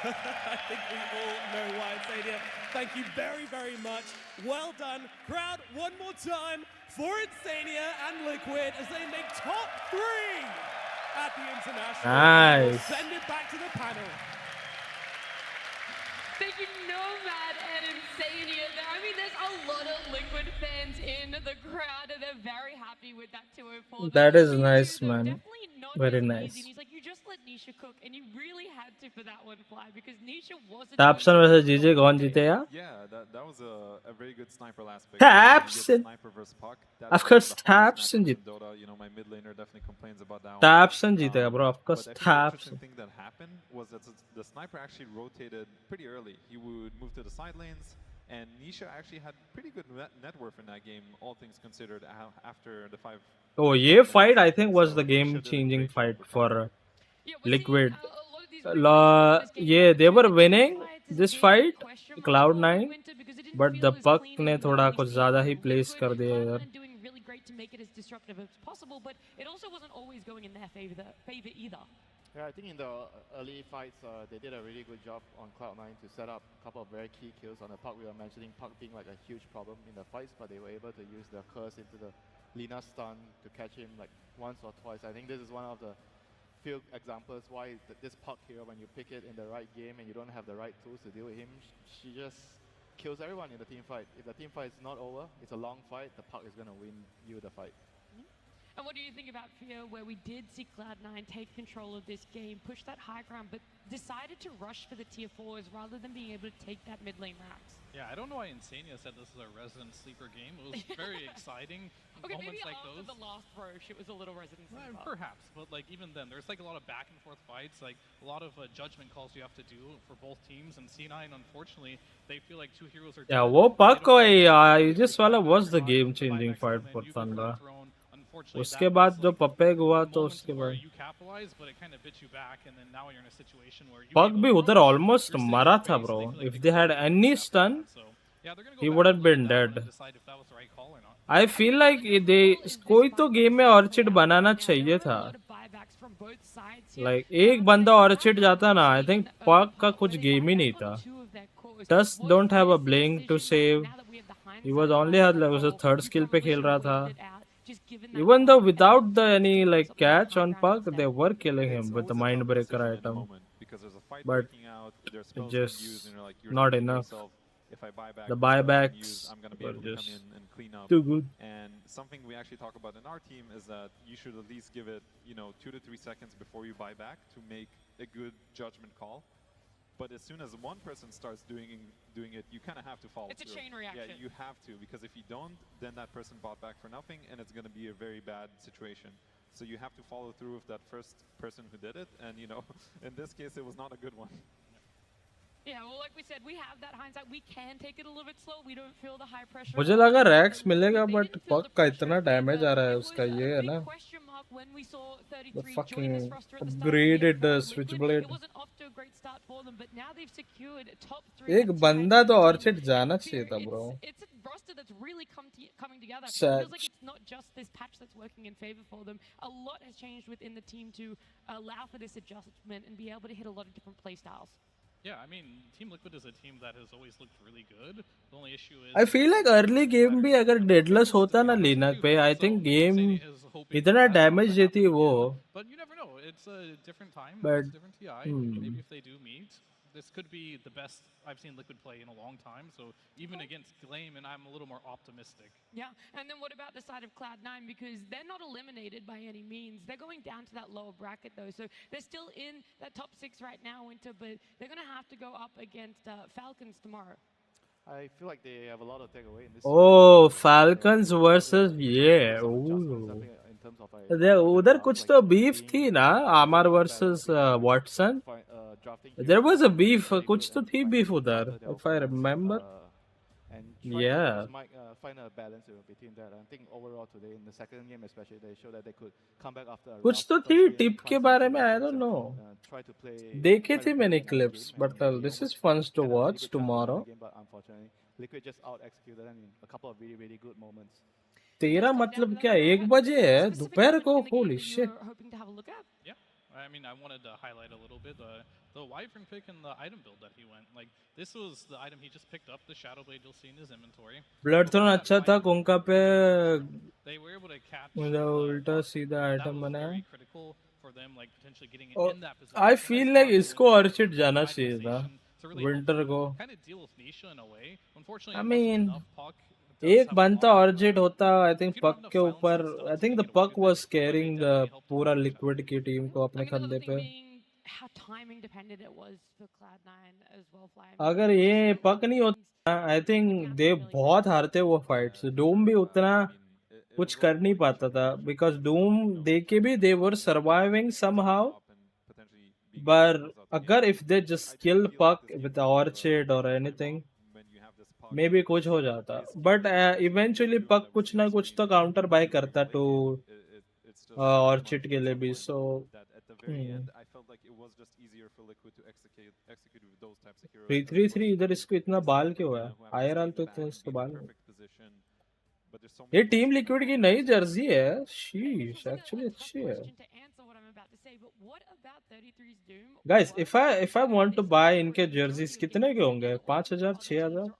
I think we all know why, Insania. Thank you very, very much. Well done. Crowd, one more time for Insania and Liquid as they make top 3 at the International. Nice. We'll send it back to the panel. Thank you, Nomad and Insania there. I mean, there's a lot of Liquid fans in the crowd, and they're very happy with that 204. That is nice, man. Very nice. And he's like, you just let Nisha cook, and you really had to for that one fly, because Nisha wasn't... Tapson versus GG कौन जीतेगा? Yeah, that was a very good sniper last pick. Tapson. Sniper versus Puck. Of course, Tapson Jeet. Dota, you know, my mid laner definitely complains about that one. Tapson जीतेगा, bro. Of course, But I think the interesting Tapson. thing that happened was that the sniper actually rotated pretty early. He would move to the side lanes, and Nisha actually had pretty good net worth in that game, all things considered, after the 5. Oh, ये fight I think was the game-changing fight for Liquid. They were winning this fight, Cloud9, but the Puck ने थोड़ा कुछ ज़्यादा ही place कर दिया यार. doing really great to make it as disruptive as possible, but it also wasn't always going in their favor either. Yeah, I think in the early fights, they did a really good job on Cloud9 to set up a couple of very key kills on the Puck. We were mentioning Puck being like a huge problem in the fights, but they were able to use the curse into the Lina stun to catch him like once or twice. I think this is one of the few examples why this Puck hero, when you pick it in the right game and you don't have the right tools to deal with him, she just kills everyone in the team fight. If the team fight is not over, it's a long fight, the Puck is going to win you the fight. And what do you think about Fear, where we did see Cloud9 take control of this game, push that high ground, but decided to rush for the tier 4s rather than being able to take that mid lane racks? Yeah, I don't know why Insania said this is a resident sleeper game. It was very exciting. Okay, moments maybe like after those. the last Roche, it was a little resident sleeper. Perhaps, but like even then, there's like a lot of back and forth fights, like a lot of judgment calls you have to do for both teams. And C9, unfortunately, they feel like 2 heroes are. Yeah, वो Puck this वाला was the game-changing fight for Thunder. उसके बाद जो पपेग हुआ तो उसके बाद Puck भी उधर almost मरा था bro. If they had any stun, he would have been dead. I feel like कोई तो गेम में ऑर्चिड बनाना चाहिए था. Like एक बंदा ऑर्चिड जाता ना, I think Puck का कुछ गेम ही नहीं था. Dust don't have a blink to save. He was only had like 3rd skill पे खेल रहा था. just given that Even though quiet without effort, the any still like puts up a catch on high Puck, ground they instead. were killing It's him with the always about the Mindbreaker decision in the item. moment because there's a fight But breaking out, there's it spells being used, just and you're not thinking to enough. yourself, if I buy back The the spell being buybacks used, I'm gonna be were able to come just in and clean up. too good. And something we actually talk about in our team is that you should at least give it, 2 to 3 seconds before you buy back to make a good judgment call. But as soon as one person starts doing it, you kind of have to follow It's a through. chain reaction. Yeah, you have to, because if you don't, then that person bought back for nothing, and it's going to be a very bad situation. So you have to follow through with that first person who did it, and in this case, it was not a good one. Yeah, well, like we said, we have that hindsight. We can take it a little bit slow. We don't feel the high pressure. मुझे लगा racks मिलेगा but पक का इतना damage आ रहा है उसका ये है ना when we saw the 33 join fucking this roster at the start of the upgraded year for switchblade. Liquid. It wasn't off to a great start for them, but now they've secured top 3. एक बंदा तो orchid जाना चाहिए था bro. It's a roster that's really coming together. It Such. feels like it's not just this patch that's working in favor for them. A lot has changed within the team to allow for this adjustment and be able to hit a lot of different play styles. Yeah, I mean, Team Liquid is a team that has always looked really good. The only issue is I feel like early game भी अगर डेडलेस होता ना लिनक पे, I think game इतना damage देती वो. But you never know. It's a different time. But, It's a different TI. Maybe if they do meet, this could be the best I've seen Liquid play in a long time. So even against Glame, and I'm a little more optimistic. Yeah, and then what about the side of Cloud9? Because they're not eliminated by any means. They're going down to that lower bracket though. So they're still in that top 6 right now, Winter, but they're going to have to go up against Falcons tomorrow. I feel like they have a lot of takeaway in this. Oh, Falcons versus yeah. उधर कुछ तो beef थी ना, Amar versus Watson. There was a beef, कुछ तो थी beef उधर, if I remember. Yeah. Might find a balance between that. I think overall today in the second game especially they showed that they could come back after a कुछ तो थी tip के बारे में, I don't know. देखे थे मैंने clips, but this is fun to watch tomorrow. But unfortunately, Liquid just out executed them in a couple of really, really good moments. तेरा मतलब क्या 1 बजे है दोपहर को? Holy shit. Yeah, I mean, I wanted to highlight a little bit the Wyvern pick and the item build that he went. Like, this was the item he just picked up, the Shadow Blade you'll see in his inventory. Bloodthorn अच्छा था, कुंका पे They were able to catch उल्टा सीधा item बनाया. very critical for them, like potentially getting it in that position. I feel like इसको orchid जाना चाहिए था विंटर को. Kind of deal with Nisha in a way. Unfortunately, I mean, एक बनता ऑर्चिड होता, I think पक के ऊपर, I think the puck was carrying the पूरा लिक्विड की टीम को अपने कंधे पे. How timing dependent it was for Cloud9 as well. अगर ये पक नहीं होता, I think they बहुत हारते वो fights. Doom भी उतना कुछ कर नहीं पाता था, because Doom देके भी they were surviving somehow. But अगर if they just kill Puck with the Orchid or anything, maybe कुछ हो जाता. But eventually Puck कुछ ना कुछ तो counter buy करता to Orchid के लिए भी. So at the very end, I felt like it was just easier for Liquid to execute with those types of heroes. 3-3-3 इधर इसको इतना बाल क्यों है? IRL तो इतना इसको बाल है. ये टीम लिक्विड की नई जर्सी है. शीश, actually अच्छी है. Guys, if I want to buy इनके jerseys कितने के होंगे? 5,000, 6,000,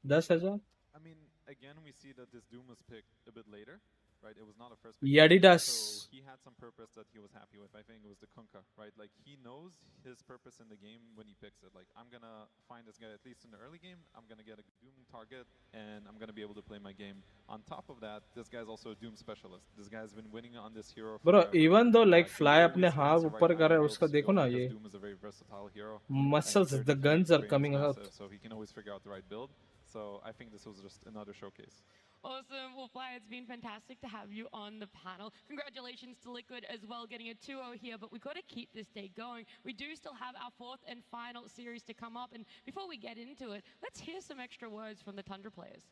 10,000? I mean, again, we see that this Doom was picked a bit later, right? It was not a first pick. Adidas. So he had some purpose that he was happy with. I think it was the Kunkka, right? Like, he knows his purpose in the game when he picks it. Like, I'm gonna find this guy at least in the early game. I'm gonna get a Doom target, and I'm gonna be able to play my game. On top of that, this guy's also a Doom specialist. This guy's been winning on this hero. Bro, even though like Fly अपने हाथ ऊपर कर रहा है, उसका देखो ना ये. Doom is a very versatile hero. Muscles, the guns are coming out. So he can always figure out the right build. So I think this was just another showcase. Awesome. Well, Fly, it's been fantastic to have you on the panel. Congratulations to Liquid as well, getting a 2-0 here, but we've got to keep this day going. We do still have our 4th and final series to come up, and before we get into it, let's hear some extra words from the Tundra players.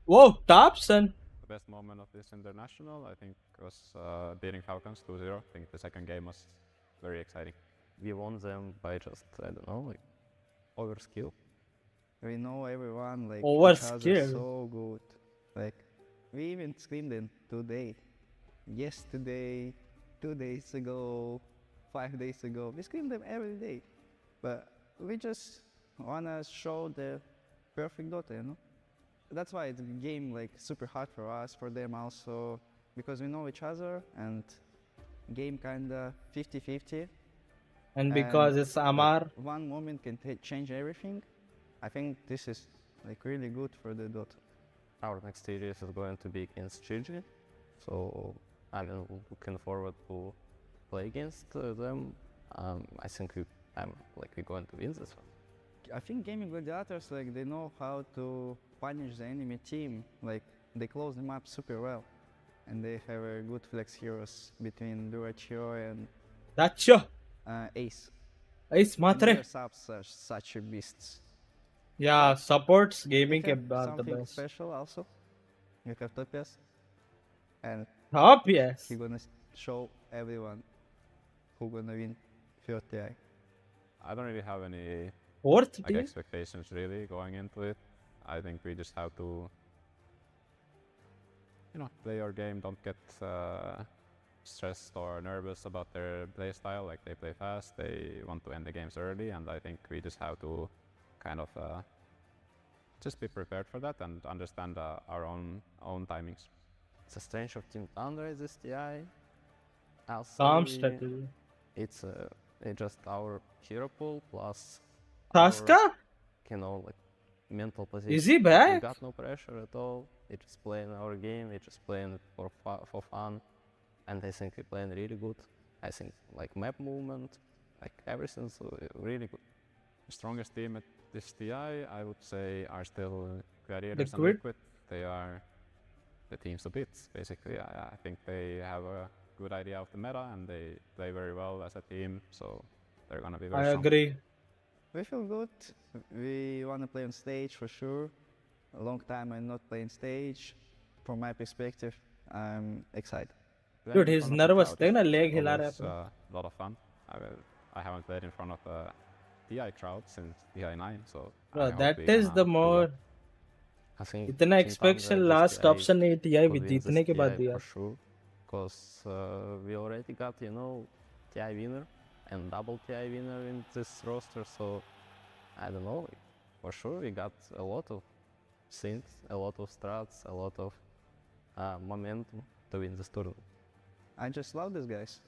Whoa, Thompson! The best moment of this international, I think, was beating Falcons 2-0. I think the second game was very exciting. We won them by just, I don't know, like, over skill. We know everyone, like, over each other skill. So good. Like, we even screamed them today, yesterday, 2 days ago, 5 days ago. We scream them every day. But we just wanna show the perfect Dota, you know? that's why the game like super hard for us, for them also, because we know each other and game kinda 50-50. And because it's Amar. Like, one moment can change everything. I think this is like really good for the Dota. Our next series is going to be against GG, so I'm looking forward to play against them. I think we're going to win this one. I think gaming gladiators, like, they know how to punish the enemy team. Like, they close them up super well, and they have a good flex heroes between Duracio and Ace. Ace matre. Their subs are such a beasts. Yeah, supports gaming They are have the something best. special also. You have Topias, and Topias. He's gonna show everyone who gonna win 30i. I don't really have any Fourth like, team? expectations really going into it. I think we just have to, play our game. Don't get stressed or nervous about their play style. Like, they play fast, they want to end the games early, and I think we just have to kind of just be prepared for that and understand our own timings. The strength of Team Thunder is this TI. Calm strategy. It's just our hero pool plus Taska? our, like, mental position. Is he back? We got no pressure at all. We just playing our game. We just playing it for fun, and I think we playing really good. I think like map movement, like everything's really good. The strongest team at this TI, I would say, are still Gladiators and Liquid? Liquid. They are the teams to beat, basically. I think they have a good idea of the meta, and they play very well as a team, so they're gonna be very strong. agree. We feel good. We wanna play on stage for sure. A long time I'm not playing stage. From my perspective, I'm excited. Dude, he's nervous. Playing देखना in front of the leg crowd हिला is रहा है always, a lot of fun. I haven't played in front of a TI crowd since TI 9, so Bro, I hope that we is gonna the do more well. I think इतना Team expectation Thunder last TI option नहीं TI will भी win जीतने this के बाद TI दिया. for sure, because we already got TI winner and double TI winner in this roster, so I don't know. For sure, we got a lot of things, a lot of strats, a lot of momentum to win this tournament. I just love these guys,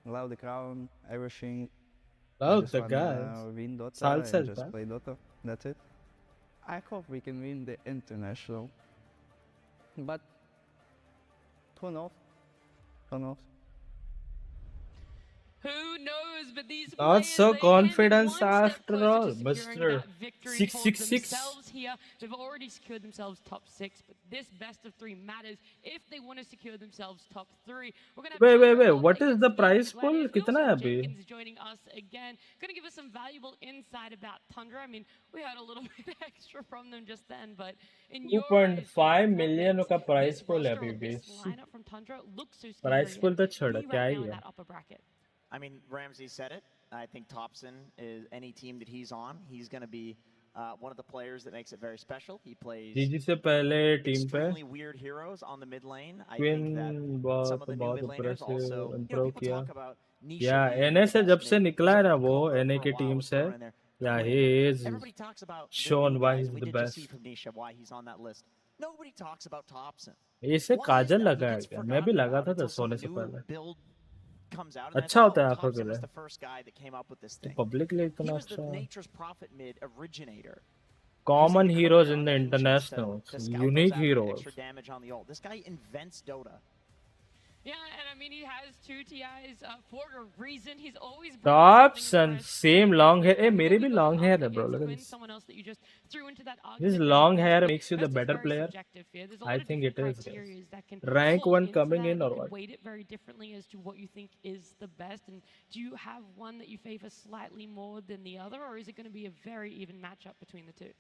Love the crown, everything. Love the wanna guys. Win Dota Salsa, and just huh? play Dota. That's it. I hope we can win the international. But who knows? Who knows? Who knows? But these Not players, so they came in confident one step after closer all, to securing Mr. that victory for 666. themselves here. They've already secured themselves top 6, but this best of 3 matters if they want to secure themselves top 3. We're gonna have Wait. What is the prize pool? Gladiators. We कितना also है have अभी? Jenkins joining us again. Gonna give us some valuable insight about Tundra. I mean, we heard a little bit extra from them just then, but in your eyes, 2.5 what million makes का prize this pool है roster अभी or भी. this lineup from Tundra look so Prize scary pool and तो छोड़, be क्या right he now in है. that upper bracket? I mean, Ramsey said it. I think Thompson is any team that he's on. He's going to be one of the players that makes it very special. He plays GG से पहले team पे extremely weird heroes on the mid lane. I think that Queen some of the new बहुत mid ऊपर laners से also, improve people किया. talk about Nisha Yeah, being NA the से best जब से mid. निकला है ना There's a वो combo NA for की a while टीम was से, thrown in there. yeah, Mid he lane. is Everybody talks about the shown new why guys. he's We the did just see best. from Nisha why he's on that list. Nobody talks about Thompson. इसे Why is Kajal that? He लगा है gets क्या? मैं भी forgotten लगा about था until सोने some से new पहले. build comes out. And then, अच्छा होता है oh, आंखों के Thompson was लिए. the first guy that came up with this thing. Public लिए He इतना was the अच्छा. Nature's Prophet mid originator. Common Using heroes cover in the on ancients internationals, to scout those unique out and get heroes. extra damage on the ult. This guy invents Dota. Yeah, and I mean, he has 2 TIs for a reason. He's always brought Tops something and fresh. same long hair. Hey, मेरे We भी go long hair up है bro. against Look at Quinn, this. someone else that you just threw into that This argument. long There, hair but makes you the that's better very player. subjective here. There's a I lot of think it different is, guys. criterias that can Rank fall 1 into coming that. in You or can what? weight it very differently as to what you think is the best. And do you have one that you favor slightly more than the other, or is it going to be a very even matchup between the two?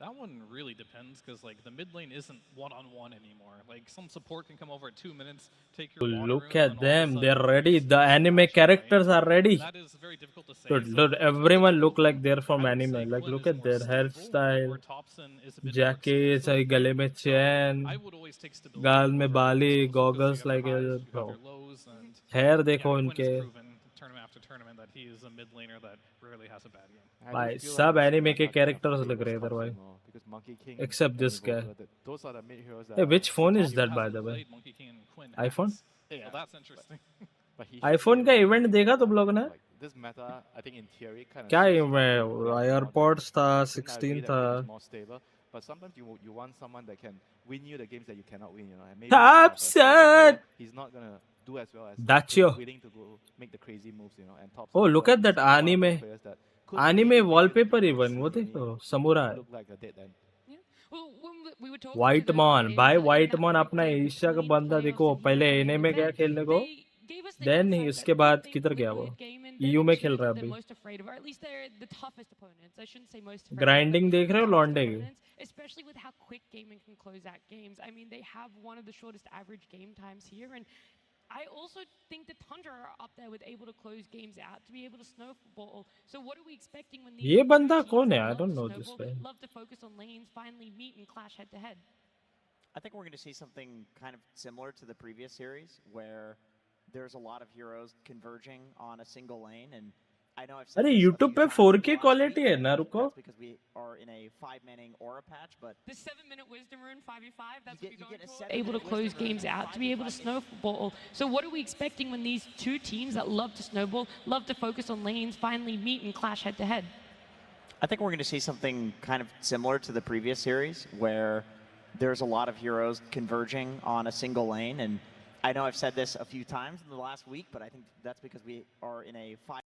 That one really depends, because like the mid lane isn't one-on-one anymore. Like some support can come over at 2 minutes, take your water Look room, at and all of a them. sudden They're it's ready. just The anime characters are ready. That is very difficult to say. Dude, So dude, it's always everyone difficult. look like they're from I would anime. say Like, Quinn look is at more their stable, hairstyle. where Thompson is a bit more Jackets, explosive. गले में chain, I would always take stability गाल में over Bali, explosive, because goggles you have like your a highs, you have bro. your lows, and Hair yeah, देखो Quinn उनके. is proven tournament after a tournament that he is a mid laner that rarely has a bad game. भाई सब anime के characters लग रहे हैं इधर भाई, because Monkey King except and this guy. Invoker, those are the mid heroes that Hey, are which phone is top that class. by the way? Played Monkey King and Quinn iPhone? has. Yeah. Well, that's interesting. But he iPhone का event देखा तुम लोगों ने? this meta, I think in theory kind of क्या airports था, 16 था. more stable. But sometimes you want someone that can win you the games that you cannot win. You know, and maybe Top set. he's not gonna do as well as Dacio. he's willing to go make the crazy moves. You know, and top. Oh, look at that anime. Anime wallpaper even. वो देखो, samurai. Look like a dead end. White Mon, भाई White Mon अपना Asia का बंदा देखो, पहले एने में गया खेलने को, देन ही उसके बाद किधर गया वो, EU में खेल रहा है अभी. ग्राइंडिंग देख रहे हो लॉन्डे की? Especially with how quick gaming can close out games. I mean, they have one of the shortest average game times here, and I also think that Tundra are up there with able to close games out, to be able to snowball. So what are we expecting when these ये बंदा teams कौन है? that I don't know love to this snowball, guy. love to focus on lanes, finally meet and clash head to head? I think we're going to see something kind of similar to the previous series, where there's a lot of heroes converging on a single lane, and I know I've said अरे this a YouTube few पे times 4K last quality week, है ना, रुको. that's because we are in a 5-manning aura patch, but The 7-minute wisdom rune, 5v5, that's what you you're get going a for. 7-minute Able to close wisdom rune games and out, to be able to snowball. So what are we expecting when these two teams that love to snowball, love to focus on lanes, finally meet and clash head to head? I think we're going to see something kind of similar to the previous series, where there's a lot of heroes converging on a single lane, and I know I've said this a few times in the last week, but I think that's because we are in a 5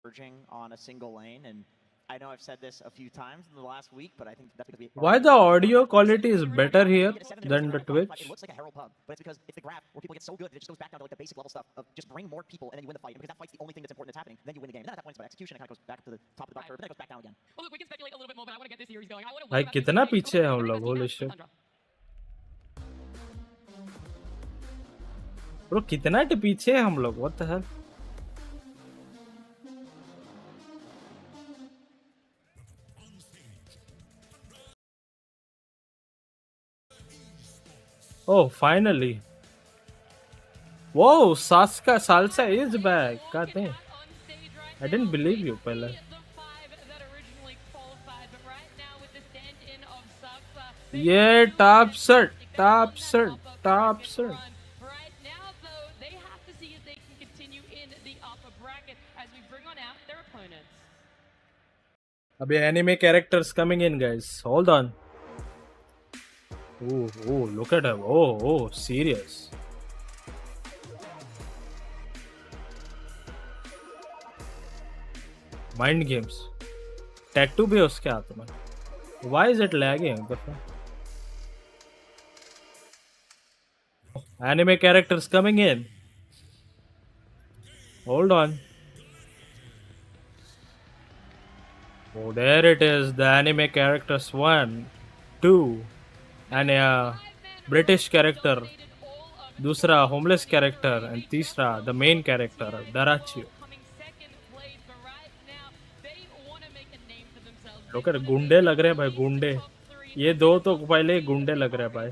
converging on a single lane, and I know I've said this a few times in the last week, but I think that's because we Why the audio quality is better here than the Twitch? It looks like a Herald Pub, but it's because it's the graph where people get so good that it just goes back down to like the basic level stuff of just bring more people and then you win the fight. And because that fight's the only thing that's important that's happening, then you win the game. And then at that point it's about execution. It kind of goes back to the top of the bell curve, but then it goes back down again. Well, look, we can speculate a little bit more, but I want to get this series going. I want to भाई कितना पीछे है हम लोग, holy shit. Bro कितना पीछे है हम लोग, what the hell? Oh, finally. Whoa, Salsa is back. God damn. I didn't believe you, pehla. Yeah, top cert. Abhi anime characters coming in, guys. Hold on. Oh, look at him. Oh, serious. Mind games. Tattoo भी उसके हाथ में. Why is it lagging? Anime characters coming in. Hold on. Oh, there it is. The anime characters 1, 2, and a British character. दूसरा homeless character and तीसरा the main character Darachio. लोग गुंडे लग रहे हैं भाई, गुंडे. ये दो तो पहले ही गुंडे लग रहे हैं भाई.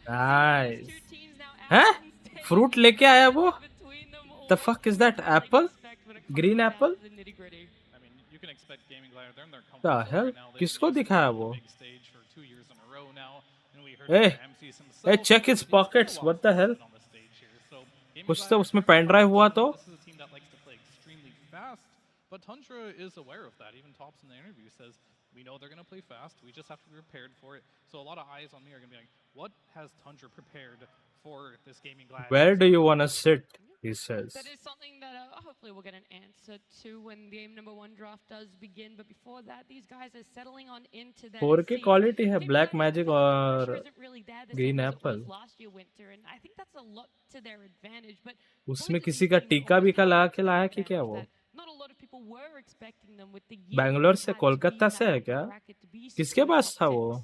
Nice. हैं? Fruit लेके आया वो? The fuck is that? Apple? Green apple? The hell? किसको दिखाया वो? Hey, check his pockets. What the hell? कुछ तो उसमें पेन ड्राइव हुआ तो? But Tundra is aware of that. Even Tops in the interview says, we know they're going to play fast. We just have to be prepared for it. So a lot of eyes on me are going to be like, what has Tundra prepared for this gaming glad? Where do you want to sit? He says. That is something that hopefully we'll get an answer to when game number 1 draft does begin. But before that, these guys are settling on into their 4K quality है Black Magic और really Green Apple. Last year winter, and I think that's a lot to their advantage. But उसमें किसी का टीका भी का ला के लाया कि क्या वो? not a lot of people were expecting them with the Bangalore से कोलकाता से है क्या? किसके पास था वो?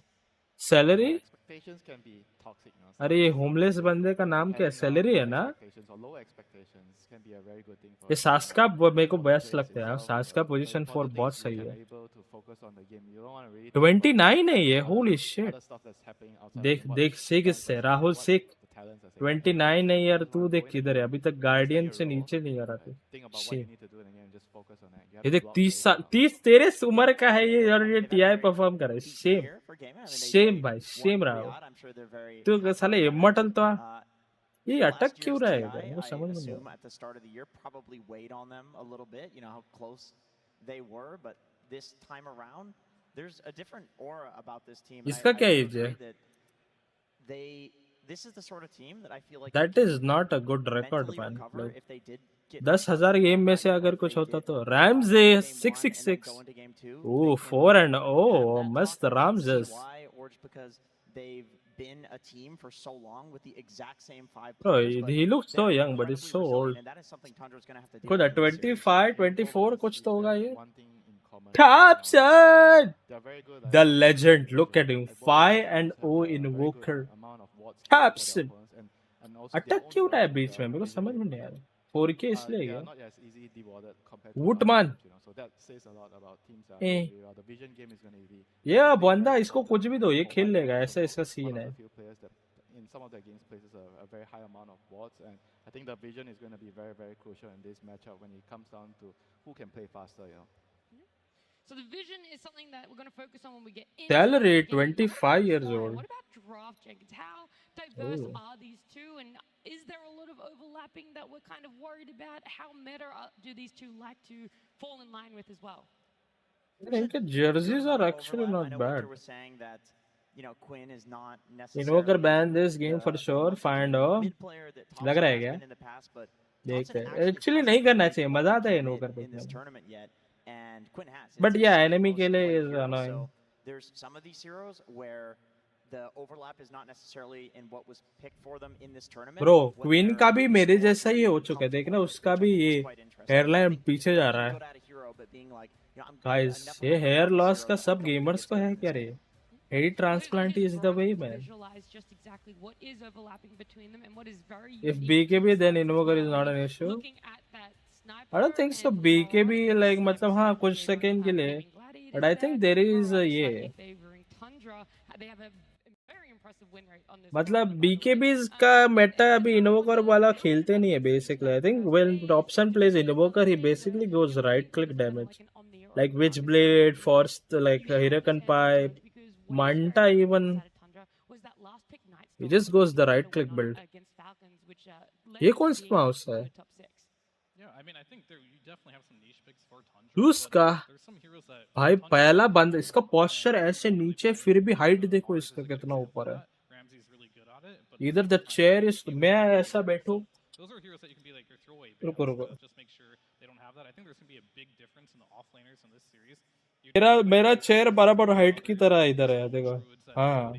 Salary? expectations can be toxic. You know, अरे ये होमलेस बंदे का नाम क्या है? having सैलरी है high ना? expectations or low expectations can be a very good thing ये for सास्का मेरे को बेस्ट players लगता है यार. itself. सास्का But position 4 important thing बहुत is you सही can है. able to focus on the game. You don't want to really think about 29 है ये. other holy shit. other stuff that's happening outside देख of देख सिक what इससे versus Rahul what sick. the talents are saying. 29 है यार. तू Go देख in the किधर है. game, अभी तक understand गार्डियन your से role, नीचे नहीं आ रहा like, था. think about what you shit. need to do in the game and just focus on that. You have ये to देख block 30 very well. 30 तेरे उम्र का है ये और ये टीआई परफॉर्म कर रहा है. सेम सेम भाई सेम राहुल. तू साले इमॉर्टल तो ये अटक क्यों रहा है इधर? वो समझ में नहीं assume at the start of the year probably weighed on them a little bit, you know how close they were, but this time around there's a different aura about this team. इसका क्या as है? This is the sort of team that I feel like That is not a good record, man. Like, if they did get 10,000 game में से अगर कुछ होता तो Ramses 666. Oh, 4-0. मस्त Ramses. why, or just because they've been a team for so long with the exact same 5 Bro, players. But he looks so they're young, but he's so incredibly old. resilient, and that is something Tundra's going to have to deal खुद with in this series. 25, 24 कुछ तो होगा ये. One thing in common. Thompson! They're very good The at legend. Look at him. 5-0 invoker. amount of watts for their Thompson. opponents, and also their अटक own क्यों रहा है wording, बीच में? मेरे को समझ में नहीं आ रहा. 4K इसलिए they क्या? are not as easy dewarded compared to Woodman. other teams, you know, so that says a lot about teams that are Eh. really well. The vision game is going to be ये बंदा इसको कुछ भी दो ये खेल लेगा. ऐसा इसका one सीन of है. the few players that in some of their games places a very high amount of watts, and I think the vision is going to be very, very crucial in this matchup when it comes down to who can play faster, you know. So the vision is something that we're going to focus on when we get into Salary the game. 25 years What old. about draft Jenkins? How diverse Ooh. are these two, and is there a lot of overlapping that we're kind of worried about? How meta do these two like to fall in line with as well? I think the jerseys are actually not bad. Were saying that, you know, Quinn is not Invoker necessarily ban this game for sure. Find out. लग रहा है क्या? in the past, but देखते हैं. Actually नहीं करना चाहिए. मजा आता है Invoker पे. in this tournament yet, and Quinn has. But It's yeah, a enemy close के लिए play is hero, annoying. So there's some of these heroes where the overlap is not necessarily in what was picked for them in this tournament. Bro, what Queen they're का भी मेरे scoring जैसा ही हो is चुका है. देखना comfortable with, उसका which I भी think is ये quite interesting. hairline I think पीछे जा रहा है. good at a hero, but being like, you know, I'm Guys, definitely ये hair not this loss hero का that I सब don't think gamers is को good है in क्या this रे? game. Hair transplant is the way, man. Visualize just exactly what is overlapping between them and what is very If unique to BKB, then Sides as Invoker is well. not I an mean, issue. looking at that sniper I don't think so. and BKB Mirage, like sniper मतलब हाँ sniper कुछ favoring, second के लिए. favoring Gladiators But I there, think there is Mirage ये. slightly favoring Tundra. They have a very impressive win rate on this. मतलब BKBs का meta अभी Invoker वाला खेलते नहीं है basically. I think when Dobson plays Invoker, he basically goes right click damage, like Witchblade, Force, like Hurricane Pipe, Manta even. He just goes the right click build. ये कौन सा mouse है? Yeah, I mean, I think you definitely have some niche picks for Tundra. उसका There's some heroes that भाई पहला बंद इसका posture ऐसे नीचे फिर भी height देखो इसका कितना ऊपर है. Ramsey's really good at it, but Either the chair is मैं ऐसा बैठूं. those are heroes that you can be like your throwaway रुको bans, रुको. so just make sure they don't have that. I think there's going to be a big difference in the offlaners in this series. मेरा chair बराबर height की तरह इधर है देखो. हाँ.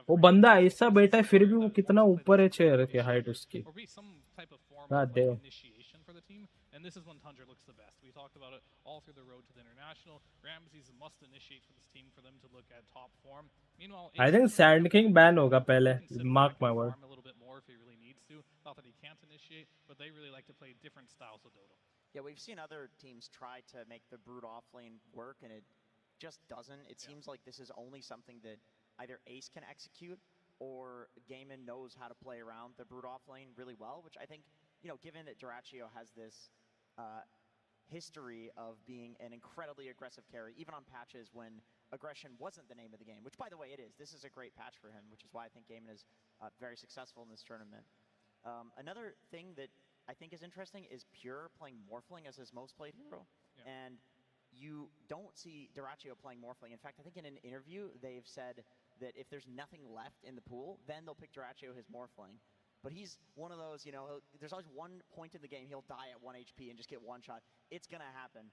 वो बंदा ऐसा बैठा है फिर भी वो कितना ऊपर है chair की height उसकी. Or be some type of form God of damn. initiation for the team, and this is when Tundra looks the best. We talked about it all through the road to the international. Ramsey's a must initiate for this team for them to look at top form. Meanwhile, I think Sand King ban होगा पहले. Mark my word. farm a little bit more if he really needs to. Not that he can't initiate, but they really like to play different styles of Dota. Yeah, we've seen other teams try to make the Brood off lane work, and it just doesn't. It seems like this is only something that either Ace can execute or Gaiman knows how to play around the Brood off lane really well, which I think, you know, given that Duraccio has this history of being an incredibly aggressive carry, even on patches when aggression wasn't the name of the game, which, by the way, it is. This is a great patch for him, which is why I think Gaiman is very successful in this tournament. Another thing that I think is interesting is Pure playing Morphling as his most played hero. Yeah. And you don't see Duraccio playing Morphling. In fact, I think in an interview, they've said that if there's nothing left in the pool, then they'll pick Duraccio his Morphling. But he's one of those, you know, there's always one point in the game he'll die at 1 HP and just get one shot. It's going to happen.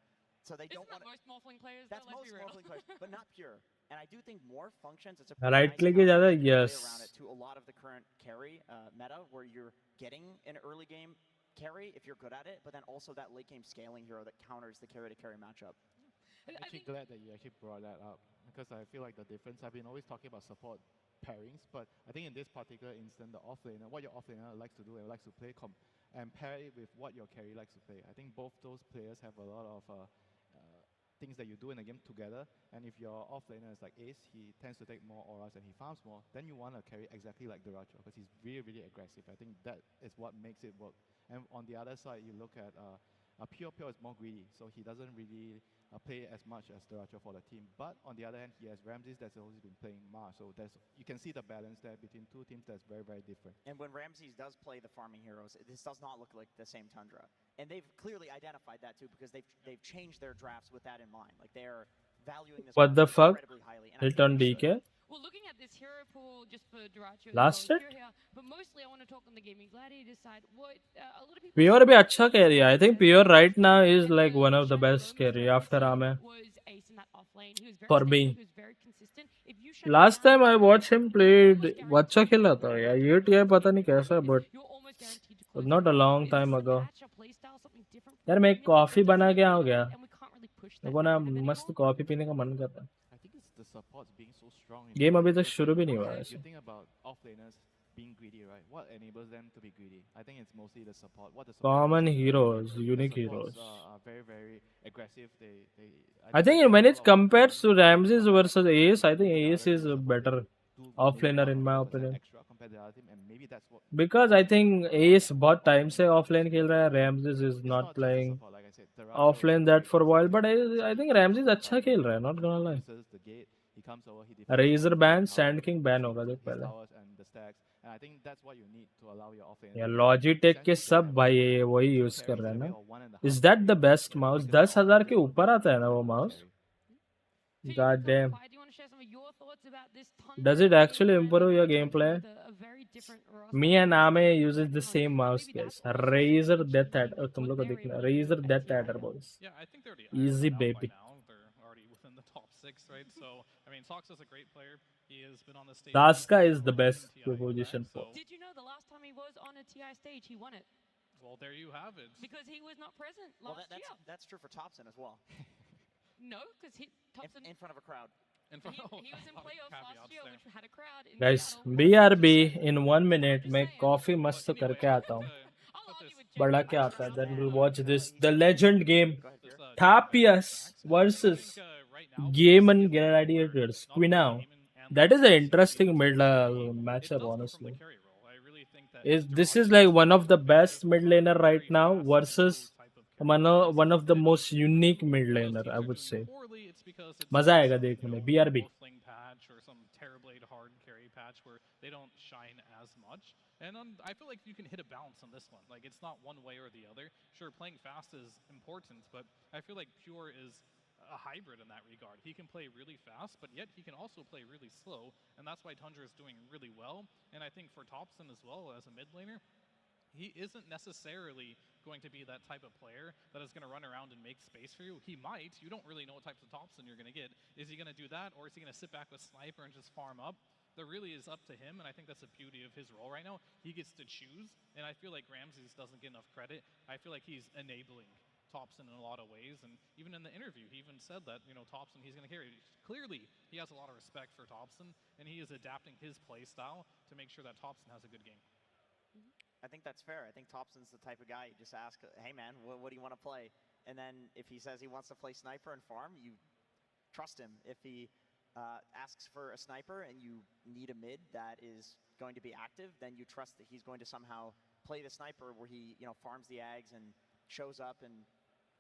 So they don't want most Morphling players. That's though, most Morphling players, but not Pure. And I do think Morph functions. It's a Right click is ज़्यादा yes. around it to a lot of the current carry meta, where you're getting an early game carry if you're good at it, but then also that late game scaling hero that counters the carry to carry matchup. I'm actually glad that you actually brought that up. because I feel like the difference, I've been always talking about support pairings, but I think in this particular instance, the offlaner, what your offlaner likes to do and likes to play and pair it with what your carry likes to play. I think both those players have a lot of things that you do in the game together, and if your offlaner is like Ace, he tends to take more auras and he farms more, then you want to carry exactly like Duracho, because he's really, really aggressive. I think that is what makes it work. And on the other side, you look at Pure is more greedy, so he doesn't really play as much as Duracho for the team. But on the other hand, he has Ramses that's always been playing Mars, so you can see the balance there between two teams that's very, very different. And when Ramses does play the farming heroes, this does not look like the same Tundra. And they've clearly identified that too, because they've changed their drafts with that in mind. Like they're valuing this What the fuck? incredibly highly. And Hit on DK? Well, looking at this hero pool just for Duracho, Last hit? but mostly I want to talk on the gaming gladiator side. What a lot of people Pure भी अच्छा carry है. I think Pure right now is like one of the best carry after Ame. For me. Last time I watched him played, अच्छा खेला था यार. ये TI पता नहीं कैसा, but was not a long time ago. यार मैं एक कॉफी बना के आ गया. मेरे को ना मस्त कॉफी पीने का मन करता है. The supports being so strong. Game अभी तक शुरू भी नहीं हुआ है. You think about offlaners being greedy, right? What enables them to be greedy? I think it's mostly the support. What the Common heroes, unique heroes. Are very, very aggressive. I think when it compares to Ramses versus Ace, I think Ace is a better offlaner in my opinion. Because I think Ace बहुत time से offlane खेल रहा है. Ramses is not playing offlane that for a while, but I think Ramses अच्छा खेल रहा है. Not gonna lie. Razor ban, Sand King ban होगा देख पहले. या Logitech के सब भाई वही यूज कर रहे हैं ना. Is that the best mouse? 10,000 के ऊपर आता है ना वो mouse? God damn. Does it actually improve your gameplay? Me and Ame uses the same mouse, guys. Razor Death Adder. तुम लोग को देखना. Razor Death Adder, boys. Yeah, I think they're already Easy out baby. by now. They're already within the top 6, right? So, I mean, Sox is a great player. He has been on the stage. Daska is the best position for. Did you know the last time he was on a TI stage, he won it? Well, there you have it. Because he was not present last year. That's true for Thompson as well. No, because Thompson in front of a crowd. He was in playoffs last year, which had a crowd in Guys, BRB in 1 minute. मैं coffee मस्त करके आता हूँ. बड़ा क्या आता है? Then we'll watch this. The legend game. Tapias versus Game and Gladiators. Quinao. That is an interesting mid matchup, honestly. This is like one of the best mid laner right now versus one of the most unique mid laner, I would say. मजा आएगा देखने में. BRB. Patch or some Terrorblade hard carry patch where they don't shine as much. And I feel like you can hit a balance on this one. Like, it's not one way or the other. Sure, playing fast is important, but I feel like Pure is a hybrid in that regard. He can play really fast, but yet he can also play really slow, and that's why Tundra is doing really well. And I think for Thompson as well, as a mid laner, he isn't necessarily going to be that type of player that is going to run around and make space for you. He might. You don't really know what types of Thompson you're going to get. Is he going to do that, or is he going to sit back with Sniper and just farm up? That really is up to him, and I think that's the beauty of his role right now. He gets to choose, and I feel like Ramses doesn't get enough credit. I feel like he's enabling Thompson in a lot of ways, and even in the interview, he even said that, you know, Thompson, he's going to carry. Clearly, he has a lot of respect for Thompson, and he is adapting his play style to make sure that Thompson has a good game. I think that's fair. I think Thompson's the type of guy you just ask, hey man, what do you want to play? And then if he says he wants to play Sniper and farm, you trust him. If he asks for a Sniper and you need a mid that is going to be active, then you trust that he's going to somehow play the Sniper where he, you know, farms the Ags and shows up and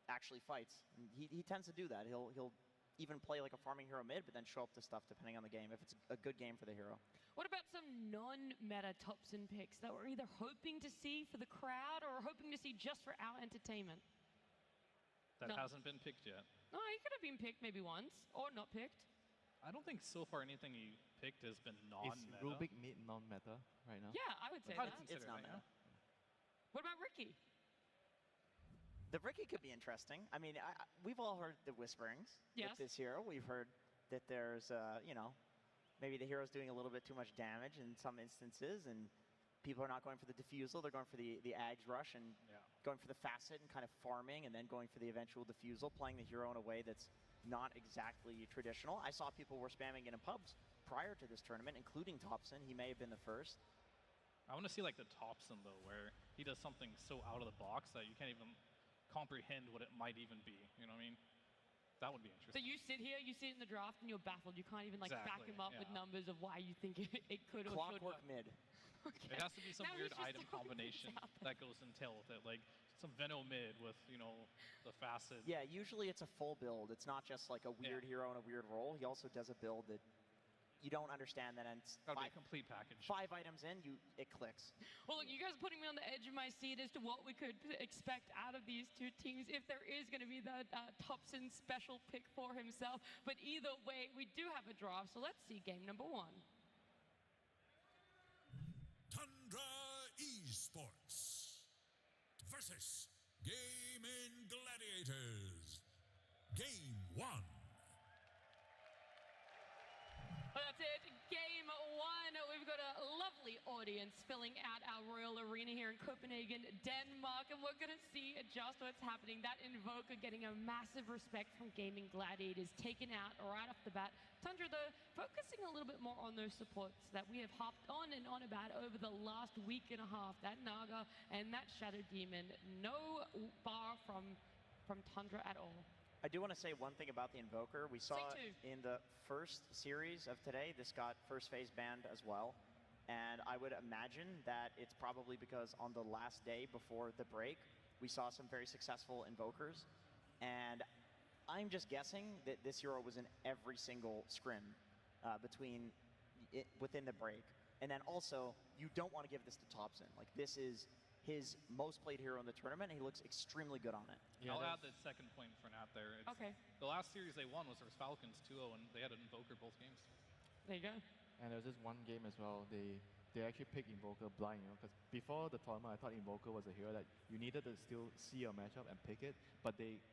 actually fights. And he tends to do that. He'll even play like a farming hero mid, but then show up to stuff depending on the game, if it's a good game for the hero. What about some non-meta Thompson picks that we're either hoping to see for the crowd or hoping to see just for our entertainment? That hasn't been picked yet. No, he could have been picked maybe once, or not picked. I don't think so far anything he picked has been non-meta. Is Rubik mid non-meta right now? Yeah, I would say that. It's not meta. What about Ricky? The Ricky could be interesting. I mean, we've all heard the whisperings with this hero. We've heard that there's, you know, maybe the hero's doing a little bit too much damage in some instances, and people are not going for the defusal. They're going for the Ags rush and going for the facet and kind of farming, and then going for the eventual defusal, playing the hero in a way that's not exactly traditional. I saw people were spamming it in pubs prior to this tournament, including Thompson. He may have been the first. I want to see like the Thompson though, where he does something so out of the box that you can't even comprehend what it might even be. You know what I mean? That would be interesting. So you sit here, you sit in the draft, and you're baffled. You can't even like back him up with numbers of why you think it could or should Clockwork work. mid. Okay. It has to be some Now weird he's just item throwing combination things out that goes entail with it, like some Veno mid with, you know, the facet. Yeah, usually it's a full build. It's not just like a weird hero and a weird role. He also does a build that you don't understand that ends. Gotta be a complete package. 5 items in, it clicks. Well, look, you guys are putting me on the edge of my seat as to what we could expect out of these two teams if there is going to be that Thompson special pick for himself. But either way, we do have a draft, so let's see game number 1. Tundra Esports versus Gaming Gladiators. Game 1. Well, that's it. Game 1. We've got a lovely audience filling out our Royal Arena here in Copenhagen, Denmark, and we're going to see just what's happening. That Invoker getting a massive respect from Gaming Gladiators, taken out right off the bat. Tundra, though, focusing a little bit more on those supports that we have hopped on and on about over the last week and a half. That Naga and that Shadow Demon, no bar from Tundra at all. I do want to say one thing about the Invoker. We saw in the first series of today, this got first phase banned as well. And I would imagine that it's probably because on the last day before the break, we saw some very successful Invokers. And I'm just guessing that this hero was in every single scrim within the break. And then also, you don't want to give this to Thompson. Like, this is his most played hero in the tournament, and he looks extremely good on it. Yeah, I'll add the second point for Nat there. Okay. The last series they won was versus Falcons 2-0, and they had an Invoker both games. There you go. And there's this one game as well, they actually picked Invoker blind, you know, because before the tournament, I thought Invoker was a hero that you needed to still see your matchup and pick it, but they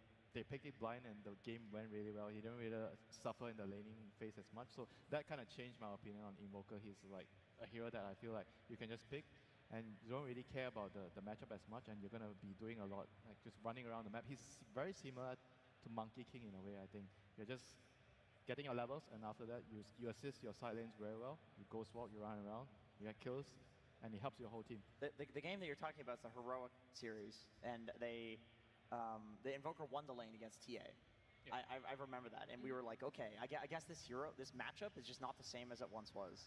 picked it blind and the game went really well. He didn't really suffer in the laning phase as much, so that kind of changed my opinion on Invoker. He's like a hero that I feel like you can just pick, and you don't really care about the matchup as much, and you're going to be doing a lot, like just running around the map. He's very similar to Monkey King in a way, I think. You're just getting your levels, and after that, you assist your side lanes very well. You ghost walk, you run around, you get kills, and it helps your whole team. The game that you're talking about is the Heroic series, and the Invoker won the lane against TA. Yeah. I remember that, and we were like, okay, I guess this matchup is just not the same as it once was.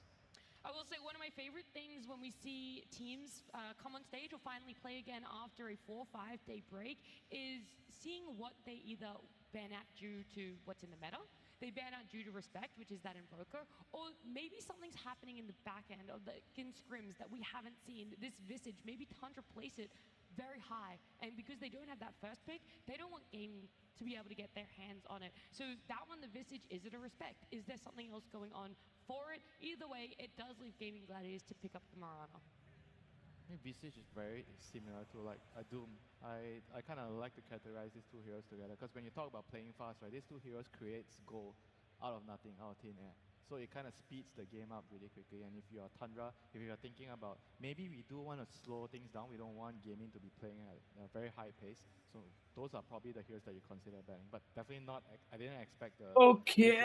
I will say one of my favorite things when we see teams come on stage or finally play again after a 4 or 5 day break is seeing what they either ban out due to what's in the meta, they ban out due to respect, which is that Invoker, or maybe something's happening in the back end of the scrims that we haven't seen. This Visage, maybe Tundra place it very high, and because they don't have that first pick, they don't want gaming to be able to get their hands on it. So that one, the Visage, is it a respect? Is there something else going on for it? Either way, it does leave Gaming Gladiators to pick up the Marana. I think Visage is very similar to like a Doom. I kind of like to categorize these two heroes together, because when you talk about playing fast, right, these two heroes creates goal out of nothing, out of thin air. So it kind of speeds the game up really quickly. And if you are Tundra, if you are thinking about maybe we do want to slow things down, we don't want gaming to be playing at a very high pace. So those are probably the heroes that you consider banning, but definitely not. I didn't expect the. Okay,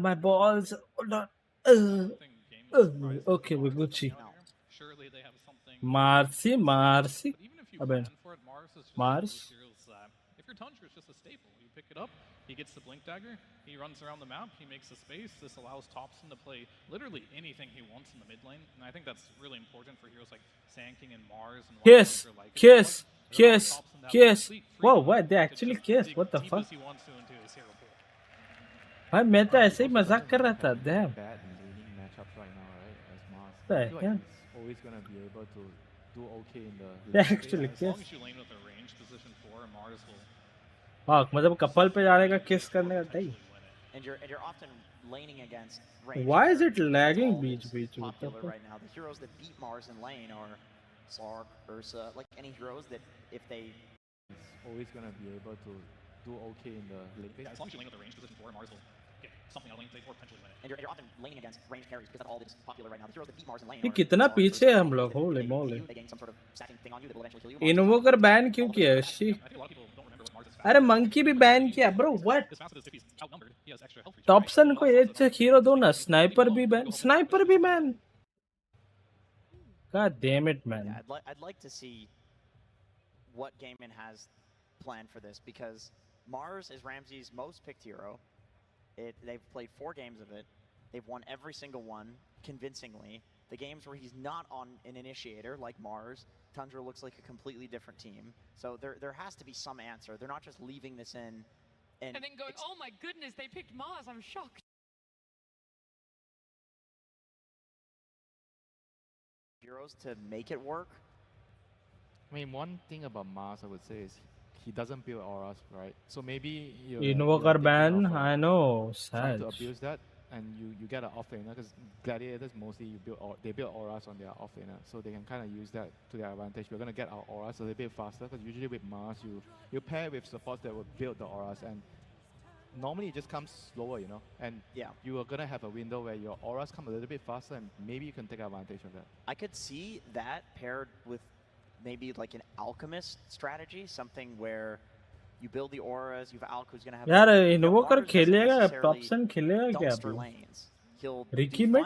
my balls. Not. Okay, we're Gucci. Surely they have something. Marcy. But even if you plan for it, Mars is just Mars. Heroes, if you're Tundra, it's just a staple. You pick it up, he gets the Blink Dagger, he runs around the map, he makes the space. This allows Thompson to play literally anything he wants in the mid lane, and I think that's really important for heroes like Sand King and Mars. And Kiss. Whoa, what? They actually kiss. What the fuck? भाई मैं तो ऐसे ही मजाक कर रहा था. Damn. Bad laning matchups right now, right? As Mars. Right, I feel like he's always gonna be able to do okay in the. They actually as long as you lane with a range position 4, Mars will. हाँ, मतलब couple पे जाने का kiss करने का नहीं. And you're often laning against range. Why is it lagging beach? Popular right now. The heroes that beat Mars in lane are Sark, Ursa, like any heroes that if they. He's always gonna be able to do okay in the lane phase. Yeah, as long as you lane with a range position 4, Mars will get something out of lane phase 4, potentially win it. And you're often laning against range carries because that's all that's popular right now. The heroes that beat Mars in lane. ये कितना पीछे है हम लोग? Holy moly. They gain some sort of stacking thing on you that will eventually kill you. Invoker ban क्यों किया है? I think a lot of people don't remember what Mars' अरे monkey भी ban किया bro what? His passive is if he's outnumbered, he has extra health regen. Thompson को एक hero दो ना sniper भी ban God damn it man. Yeah, I'd like to see what Gaiman has planned for this, because Mars is Ramsey's most picked hero. They've played 4 games of it. They've won every single one convincingly. The games where he's not on an initiator like Mars, Tundra looks like a completely different team. So there has to be some answer. They're not just leaving this in and then going, oh my goodness, they picked Mars. I'm shocked. Heroes to make it work. I mean, one thing about Mars, I would say, is he doesn't build auras, right? So maybe Invoker ban, I know, trying sad. to abuse that, and you get an offlaner, because gladiators mostly they build auras on their offlaner, so they can kind of use that to their advantage. We're gonna get our auras a little bit faster, because usually with Mars you pair with supports that will build the auras, and normally it just comes slower, you know. And yeah, you are gonna have a window where your auras come a little bit faster, and maybe you can take advantage of that. I could see that paired with maybe like an alchemist strategy, something where you build the auras, you have Alk who's gonna have. यार Invoker खेलेगा, Thompson खेलेगा क्या अभी? Ricky Mid?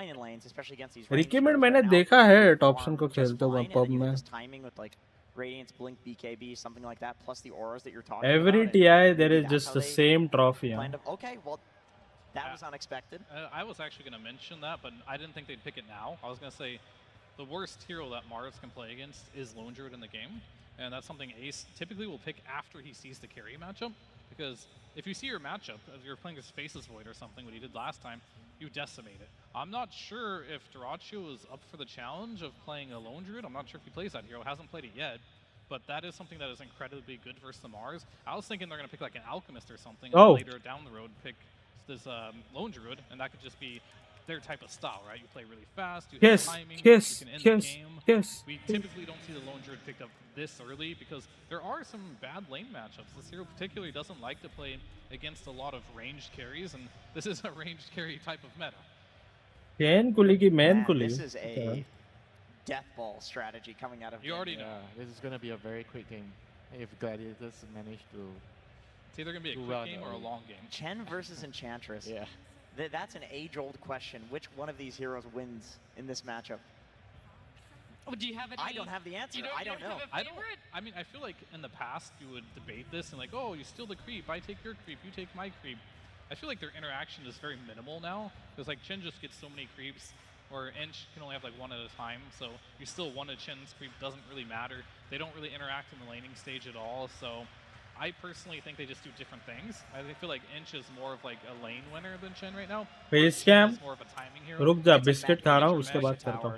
Ricky Mid मैंने देखा है Thompson को खेलते हुए pub में. Timing with like Radiance, Blink, BKB, something like that, plus the auras that you're talking Every about. TI there is just the same trophy. Okay, well, that was unexpected. I was actually going to mention that, but I didn't think they'd pick it now. I was going to say the worst hero that Mars can play against is Lone Druid in the game, and that's something Ace typically will pick after he sees the carry matchup, because if you see your matchup, as you're playing against Faceless Void or something, what he did last time, you decimate it. I'm not sure if Dyrachyo is up for the challenge of playing a Lone Druid. I'm not sure if he plays that hero, hasn't played it yet, but that is something that is incredibly good versus the Mars. I was thinking they're going to pick like an Alchemist or something, and later down the road pick this Lone Druid, and that could just be their type of style, right? You play really fast, you have timing, you can end the game. We typically don't see the Lone Druid picked up this early because there are some bad lane matchups. This hero particularly doesn't like to play against a lot of ranged carries, and this is a ranged carry type of meta. This is a death ball strategy coming out of. You already know. This is going to be a very quick game if Gladiators manage to. It's either going to be a quick game or a long game. Chen versus Enchantress. Yeah. That's an age-old question. Which one of these heroes wins in this matchup? Oh, do you have any? I don't have the answer. I don't know. I mean, I feel like in the past you would debate this and like, oh, you steal the creep, I take your creep, you take my creep. I feel like their interaction is very minimal now, because like Chen just gets so many creeps, or Inch can only have like one at a time, so you still one of Chen's creep doesn't really matter. They don't really interact in the laning stage at all, so I personally think they just do different things. I feel like Inch is more of like a lane winner than Chen right now. Face cam. रुक जा, biscuit खा रहा हूँ, उसके बाद करता हूँ.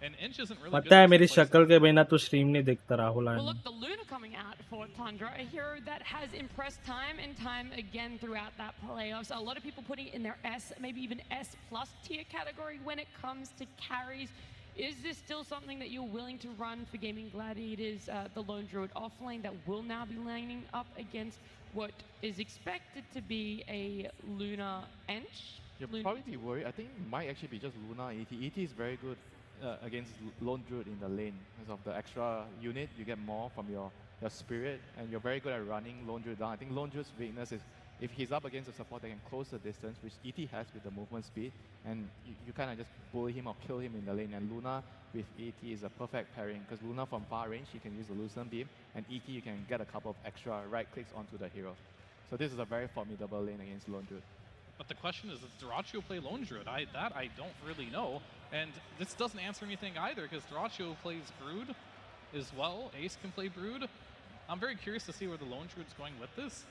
पता है मेरी शक्ल के बिना तो स्ट्रीम नहीं देखता Rahul. Well, look, the Luna coming out for Tundra, a hero that has impressed time and time again throughout that playoffs. A lot of people putting it in their S, maybe even S plus tier category when it comes to carries. Is this still something that you're willing to run for Gaming Gladiators, the Lone Druid offlane that will now be laning up against what is expected to be a Luna Ench? You'll probably be worried. I think it might actually be just Luna ET. ET is very good against Lone Druid in the lane because of the extra unit. You get more from your spirit, and you're very good at running Lone Druid down. I think Lone Druid's weakness is if he's up against a support that can close the distance, which ET has with the movement speed, and you kind of just bully him or kill him in the lane. And Luna with ET is a perfect pairing, because Luna from far range, he can use the Lucent Beam, and ET you can get a couple of extra right clicks onto the hero. So this is a very formidable lane against Lone Druid. But the question is, does Dyrachyo play Lone Druid? I don't really know. And this doesn't answer anything either, because Dyrachyo plays Brood as well. Ace can play Brood. I'm very curious to see where the Lone Druid's going with this.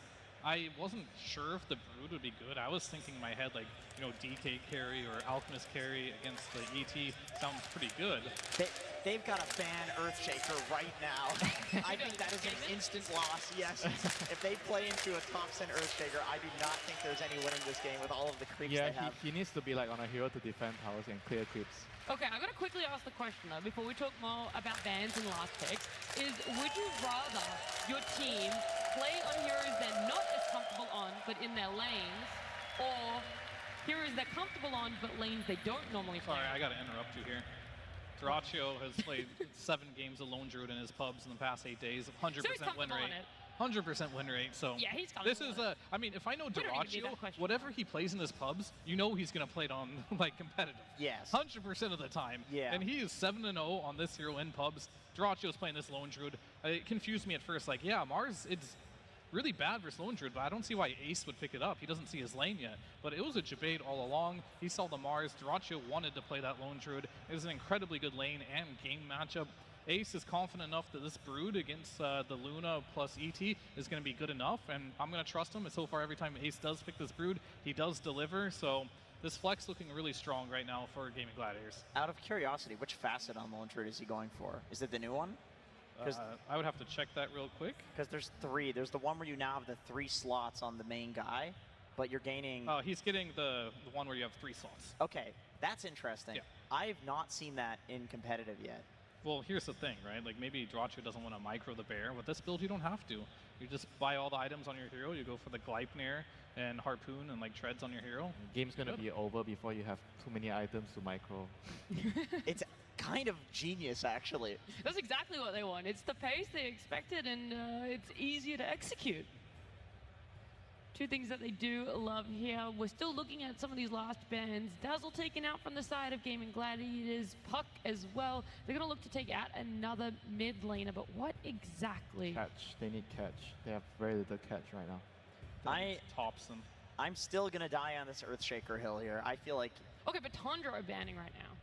I wasn't sure if the Brood would be good. I was thinking in my head, like, you know, DK carry or Alchemist carry against the ET sounds pretty good. They've got to ban Earthshaker right now. I think that is an instant loss, yes. If they play into a Thompson Earthshaker, I do not think there's any winning this game with all of the creeps they have. He needs to be like on a hero to defend towers and clear creeps. Okay, I'm going to quickly ask the question though, before we talk more about bans and last picks, is would you rather your team play on heroes they're not as comfortable on, but in their lanes, or heroes they're comfortable on, but lanes they don't normally play? Sorry, I got to interrupt you here. Dyrachyo has played 7 games of Lone Druid in his pubs in the past 8 days, 100% win rate. 100% win rate. So Yeah, he's got this is a. I mean, if I know We don't need to be that Dyrachyo, questionable. whatever he plays in his pubs, you know he's gonna play it on like competitive. Yes. 100% of the time. Yeah. And he is 7-0 on this hero in pubs. Dyrachyo's playing this Lone Druid. It confused me at first. Like, yeah, Mars, it's really bad versus Lone Druid, but I don't see why Ace would pick it up. He doesn't see his lane yet. But it was a debate all along. He saw the Mars. Dyrachyo wanted to play that Lone Druid. It was an incredibly good lane and game matchup. Ace is confident enough that this Brood against the Luna plus ET is going to be good enough, and I'm going to trust him. And so far, every time Ace does pick this Brood, he does deliver. So this flex looking really strong right now for Gaming Gladiators. Out of curiosity, which facet on Lone Druid is he going for? Is it the new one? I would have to check that real quick. Because there's 3. There's the one where you now have the 3 slots on the main guy, but you're gaining... Oh, he's getting the one where you have 3 slots. Okay, that's interesting. Yeah. I've not seen that in competitive yet. Well, here's the thing, right? Like, maybe Dyrachyo doesn't want to micro the bear. With this build, you don't have to. You just buy all the items on your hero. You go for the Gleipnir and Harpoon and, like, treads on your hero. Game's gonna be over before you have too many items to micro. It's kind of genius, actually. That's exactly what they want. It's the pace they expected, and it's easier to execute. 2 things that they do love here. We're still looking at some of these last bans. Dazzle taken out from the side of Gaming Gladiators. Puck as well. They're going to look to take out another mid laner, but what exactly? Catch. They need catch. They have very little catch right now. Thompson. I'm still going to die on this Earthshaker hill here. I feel like... Okay, but Tundra are banning right now.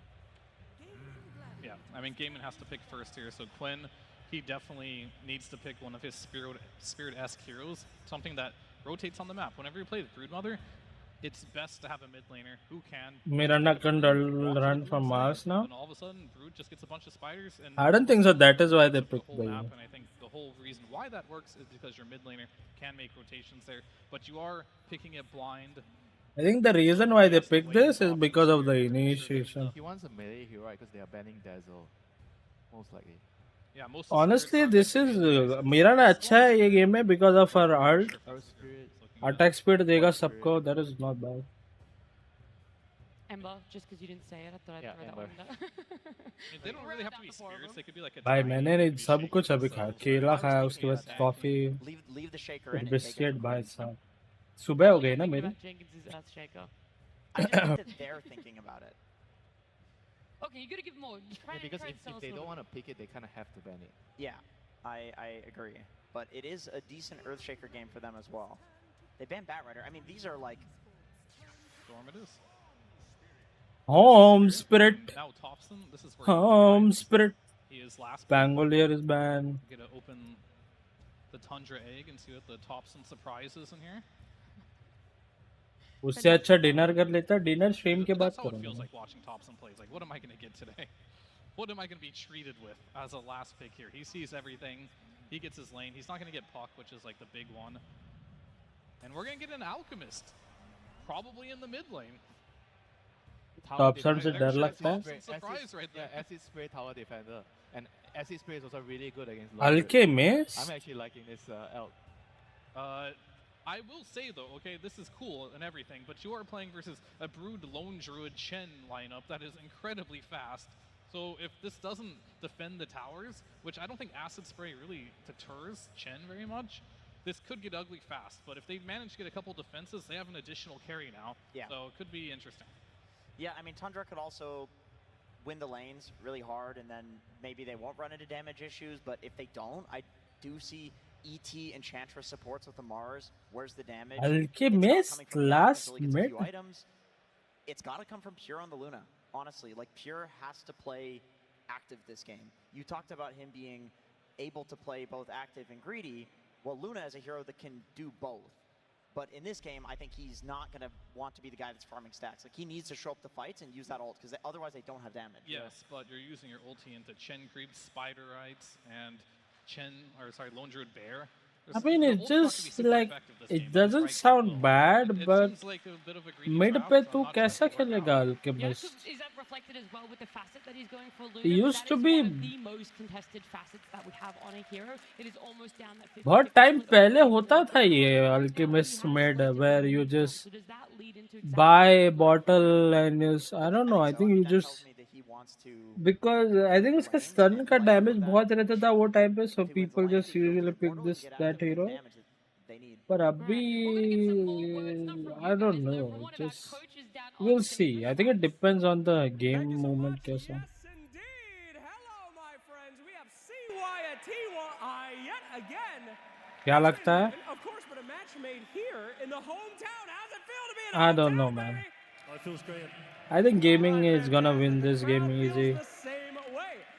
Yeah, I mean, Gaiman has to pick first here. So Quinn, he definitely needs to pick one of his Spirit-esque heroes, something that rotates on the map. Whenever you play the Broodmother, it's best to have a mid laner who can... Miranda can run from Mars now? And all of a sudden, Brood just gets a bunch of spiders. And I don't think so. That is why they picked whole the... map, and I think the whole reason why that works is because your mid laner can make rotations there, but you are picking it blind. I think the reason why they picked this is because of the initiation. He wants a melee hero, right? Because they are banning Dazzle. Most likely. Yeah, most Honestly, this is Miranda अच्छा है ये game में because of her ult. Attack speed देगा सबको. That is not bad. Ember, just because you didn't say it, I thought I'd throw that one in there. They don't really have to be spirits. They could be like a भाई मैंने सब कुछ अभी खाया. केला खाया, उसके बाद coffee, Leave the shaker in. Biscuit भाई साहब. सुबह हो गई ना मेरी. I just think that they're thinking about it. Okay, you gotta give more. Yeah, because if they don't want to pick it, they kind of have to ban it. Yeah, I agree. But it is a decent Earthshaker game for them as well. They banned Batrider. I mean, these are like... Storm it is. Home Spirit. Now Thompson, this is where Home Spirit. he is last. Pangolier is banned. Get to open the Tundra egg and see what the Thompson surprise is in here. उससे अच्छा dinner कर लेता. Dinner stream के बाद That's how it feels करूँगा. like watching Thompson plays. Like, what am I going to get today? What am I going to be treated with as a last pick here? He sees everything. He gets his lane. He's not going to get Puck, which is like the big one. And we're going to get an Alchemist. Probably in the mid lane. Thompson से डर लगता है. Surprise right there. Yeah, Acid Spray Tower Defender. And Acid Spray is also really good against Lord. Alchemist. I'm actually liking this elk. I will say though, okay, this is cool and everything, but you are playing versus a Brood Lone Druid Chen lineup that is incredibly fast. So if this doesn't defend the towers, which I don't think Acid Spray really deters Chen very much, this could get ugly fast. But if they manage to get a couple defenses, they have an additional carry now. Yeah. So it could be interesting. Yeah, I mean, Tundra could also win the lanes really hard, and then maybe they won't run into damage issues, but if they don't, I do see ET Enchantress supports with the Mars. Where's the damage? Alchemist last mid. Items. It's got to come from Pure on the Luna, honestly. Like, Pure has to play active this game. You talked about him being able to play both active and greedy. Well, Luna is a hero that can do both. But in this game, I think he's not going to want to be the guy that's farming stacks. Like, he needs to show up to fights and use that ult, because otherwise they don't have damage. Yes, but you're using your ulti into Chen creeps, Spiderites, and Lone Druid Bear. I mean, it just like it doesn't sound bad, but mid पे तू कैसा खेलेगा Alchemist? Is that reflected as well with the facet that he's going for Luna? It used to be one of the most contested facets that we have on a hero. It is almost down that 50. बहुत time पहले होता था ये Alchemist mid where you just buy a bottle and just I don't know. I think you just wants to. Because I think उसका stun का damage बहुत रहता था वो time पे, so people just usually pick this that hero. But abhi, I don't know. Just we'll see. I think it depends on the game movement. कैसा. Yet again. क्या लगता है? Of course, but a match made here in the hometown. How's it feel to be in I don't know, man. Oh, it feels great. I think gaming is gonna win this game easy.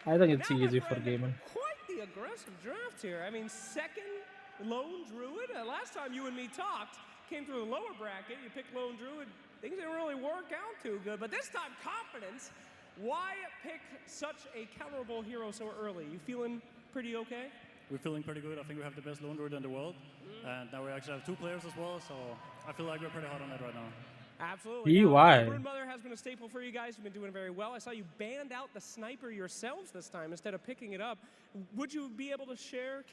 I think it's easy for gaming. Quite the aggressive draft here. I mean, second Lone Druid. Last time you and me talked, came through the lower bracket. You picked Lone Druid. Things didn't really work out too good. But this time, confidence. Why pick such a counterable hero so early? You feeling pretty okay? We're feeling pretty good. I think we have the best lone druid in the world. And now we actually have 2 players as well, so I feel like we're pretty hot on it right now. Absolutely. EY. Broodmother has been a staple for you guys. You've been doing very well. I saw you banned out the sniper yourselves this time instead of picking it up. Would you be able to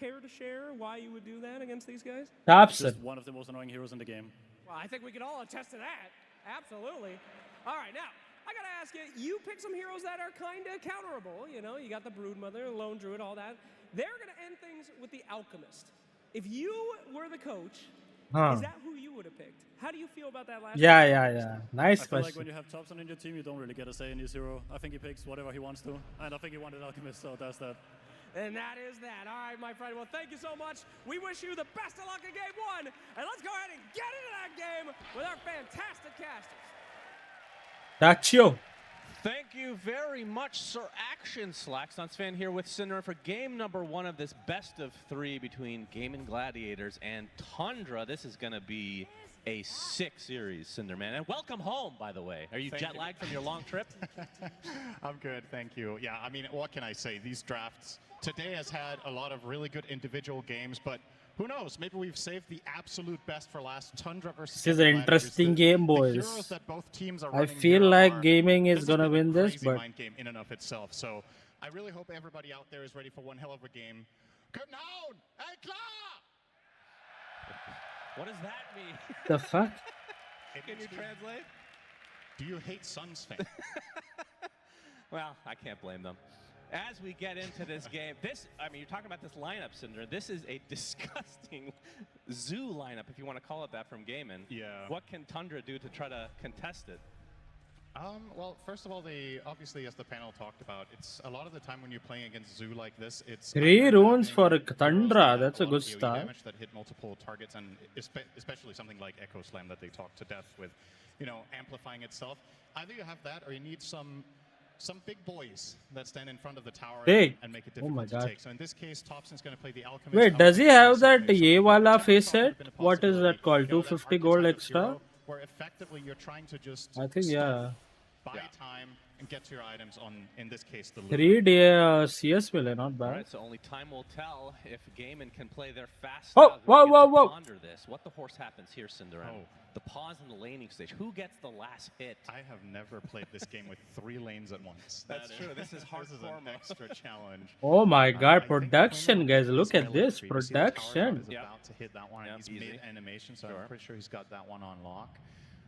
care to share why you would do that against these guys? Thompson. Just one of the most annoying heroes in the game. Well, I think we can all attest to that. Absolutely. All right, now, I gotta ask you, you pick some heroes that are kind of counterable. You know, you got the Broodmother, Lone Druid, all that. They're gonna end things with the Alchemist. If you were the coach, is that who you would have picked? How do you feel about that last Yeah. Nice I feel like question. when you have Thompson in your team, you don't really get a say in his hero. I think he picks whatever he wants to. And I think he wanted Alchemist, so that's that. And that is that. All right, my friend. Well, thank you so much. We wish you the best of luck in game 1. And let's go ahead and get into that game with our fantastic casters. Tachio. Thank you very much, Sir Action Slack. Sunsfan here with Cinder for game number 1 of this best of 3 between Gaming Gladiators and Tundra. This is going to be a sick series, Cinderman. And welcome home, by the way. Are you jet lagged from your long trip? I'm good, thank you. Yeah, I mean, what can I say? These drafts today has had a lot of really good individual games, but who knows? Maybe we've saved the absolute best for last. Tundra versus This is an interesting game, boys. I feel like gaming is gonna win this, but mind game in and of itself. So I really hope everybody out there is ready for one hell of a game. Come down, hey, klar! What does that mean? the fuck? Can you translate? Do you hate Suns fan? Well, I can't blame them. As we get into this game, you're talking about this lineup, Cinder. This is a disgusting zoo lineup, if you want to call it that, from Gaiman. Yeah. What can Tundra do to try to contest it? Well, first of all, obviously, as the panel talked about, it's a lot of the time when you're playing against zoo like this, it's 3 runes for Tundra. That's a good start. Damage that hit multiple targets, and especially something like Echo Slam that they talk to death with, amplifying itself. Either you have that, or you need some big boys that stand in front of the tower and make it difficult to take. So in this case, Thompson's going to play the Alchemist. Wait, does he have that ye wala face set? What is that called? 250 gold extra? Where effectively you're trying to just I think, yeah. buy time and get to your items on, in this case, the loot. 3-day CS will not bad. Alright, so only time will tell if Gaiman can play their fast Oh, style. whoa. Ponder this. What the horse happens here, Cinderella? The pause in the laning stage. Who gets the last hit? I have never played this game with 3 lanes at once. That's true. This is hardcore. This is an extra challenge. Oh my god, production, guys. Look at this. Production. He's about to hit that one. He's mid-animation, so I'm pretty sure he's got that one on lock.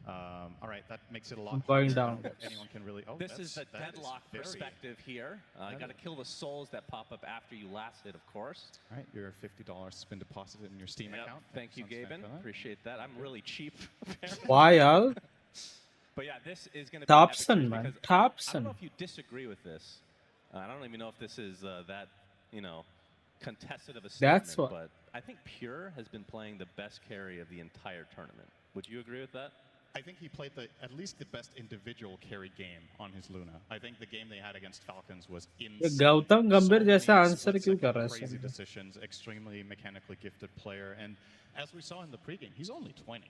All right, that makes it a lot going harder. down. Anyone can really. Oh, this is the deadlock perspective here. You got to kill the souls that pop up after you last hit, of course. All right, your $50 has been deposited in your Steam account. Thank you, Gaben. Appreciate that. I'm really cheap. Why, Al? But yeah, this is going to be Thompson, man. I don't Thompson. know if you disagree with this. I don't even know if this is that contested of a statement. That's what. But I think Pure has been playing the best carry of the entire tournament. Would you agree with that? I think he played at least the best individual carry game on his Luna. I think the game they had against Falcons was insane. Gautam गंभीर जैसा answer क्यों कर रहा है? Crazy decisions, extremely mechanically gifted player, and as we saw in the pregame, he's only 20.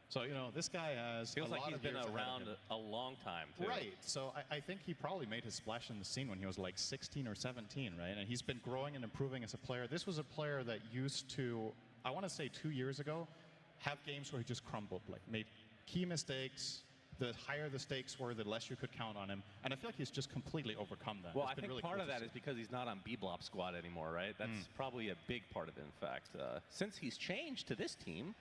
So this guy has feels a like lot he's of been years around a long time too. Right. So I think he probably made his splash in the scene when he was like 16 or 17, right? And he's been growing and improving as a player. This was a player that used to, I want to say 2 years ago, have games where he just crumbled, like made key mistakes. The higher the stakes were, the less you could count on him. And I feel like he's just completely overcome that. Well, I think really part of that is because he's not on B-Blob squad anymore, right? That's probably a big part of it, in fact. Since he's changed to this team,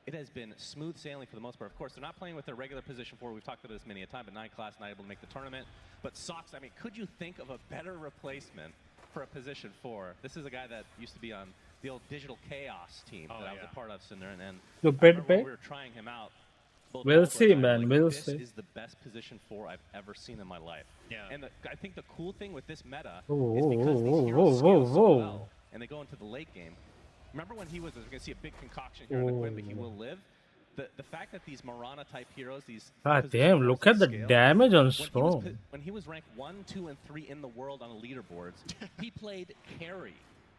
it has been smooth sailing for the most part. Of course, they're not playing with their regular position 4. We've talked about this many a time, but 9 class not able to make the tournament. But Sox, I mean, could you think of a better replacement for a position 4? This is a guy that used to be on the old Digital Chaos team that I was a part of, Cinder, and I remember when we were trying him out. We'll see, man. We'll see. This is the best position 4 I've ever seen in my life. Yeah. And I think the cool thing with this meta Whoa, is because whoa, these whoa, heroes whoa, scale so whoa. well, and they go into the late game. Remember when he was, we're going to see a big concoction here on the Quinn, but he will live. The fact that these Marana type heroes, these God damn, look at the damage on Storm. When he was ranked 1, 2, and 3 in the world on the leaderboards, he played carry,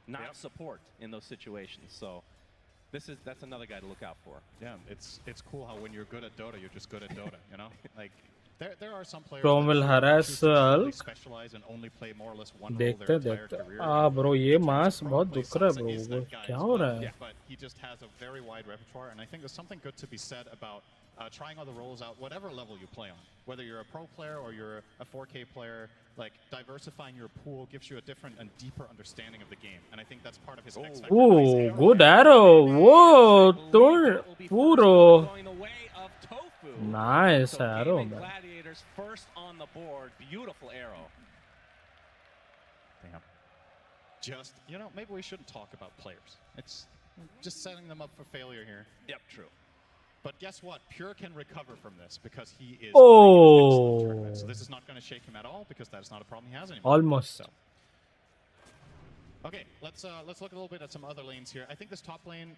not support in those situations. So that's another guy to look out for. Yeah, it's cool how when you're good at Dota, you're just good at Dota, you know? Like there are some players Storm will harass Hulk. specialize and only play more or less one role देखते their entire देखते career. bro ये मास बहुत दुख रहा है bro क्या हो रहा है But he just has a very wide repertoire, and I think there's something good to be said about trying other roles out, whatever level you play on. Whether you're a pro player or you're a 4K player, like diversifying your pool gives you a different and deeper understanding of the game, and I think that's part of his X factor. Ooh, good arrow. Whoa, puro. Nice arrow, man. Gladiators first on the board. Beautiful arrow. Damn. Just, maybe we shouldn't talk about players. It's just setting them up for failure here. Yep, true. But guess what? Pure can recover from this because he is Oh. So this is not going to shake him at all because that is not a problem he has anymore. Almost. So. Okay, let's look a little bit at some other lanes here. I think this top lane,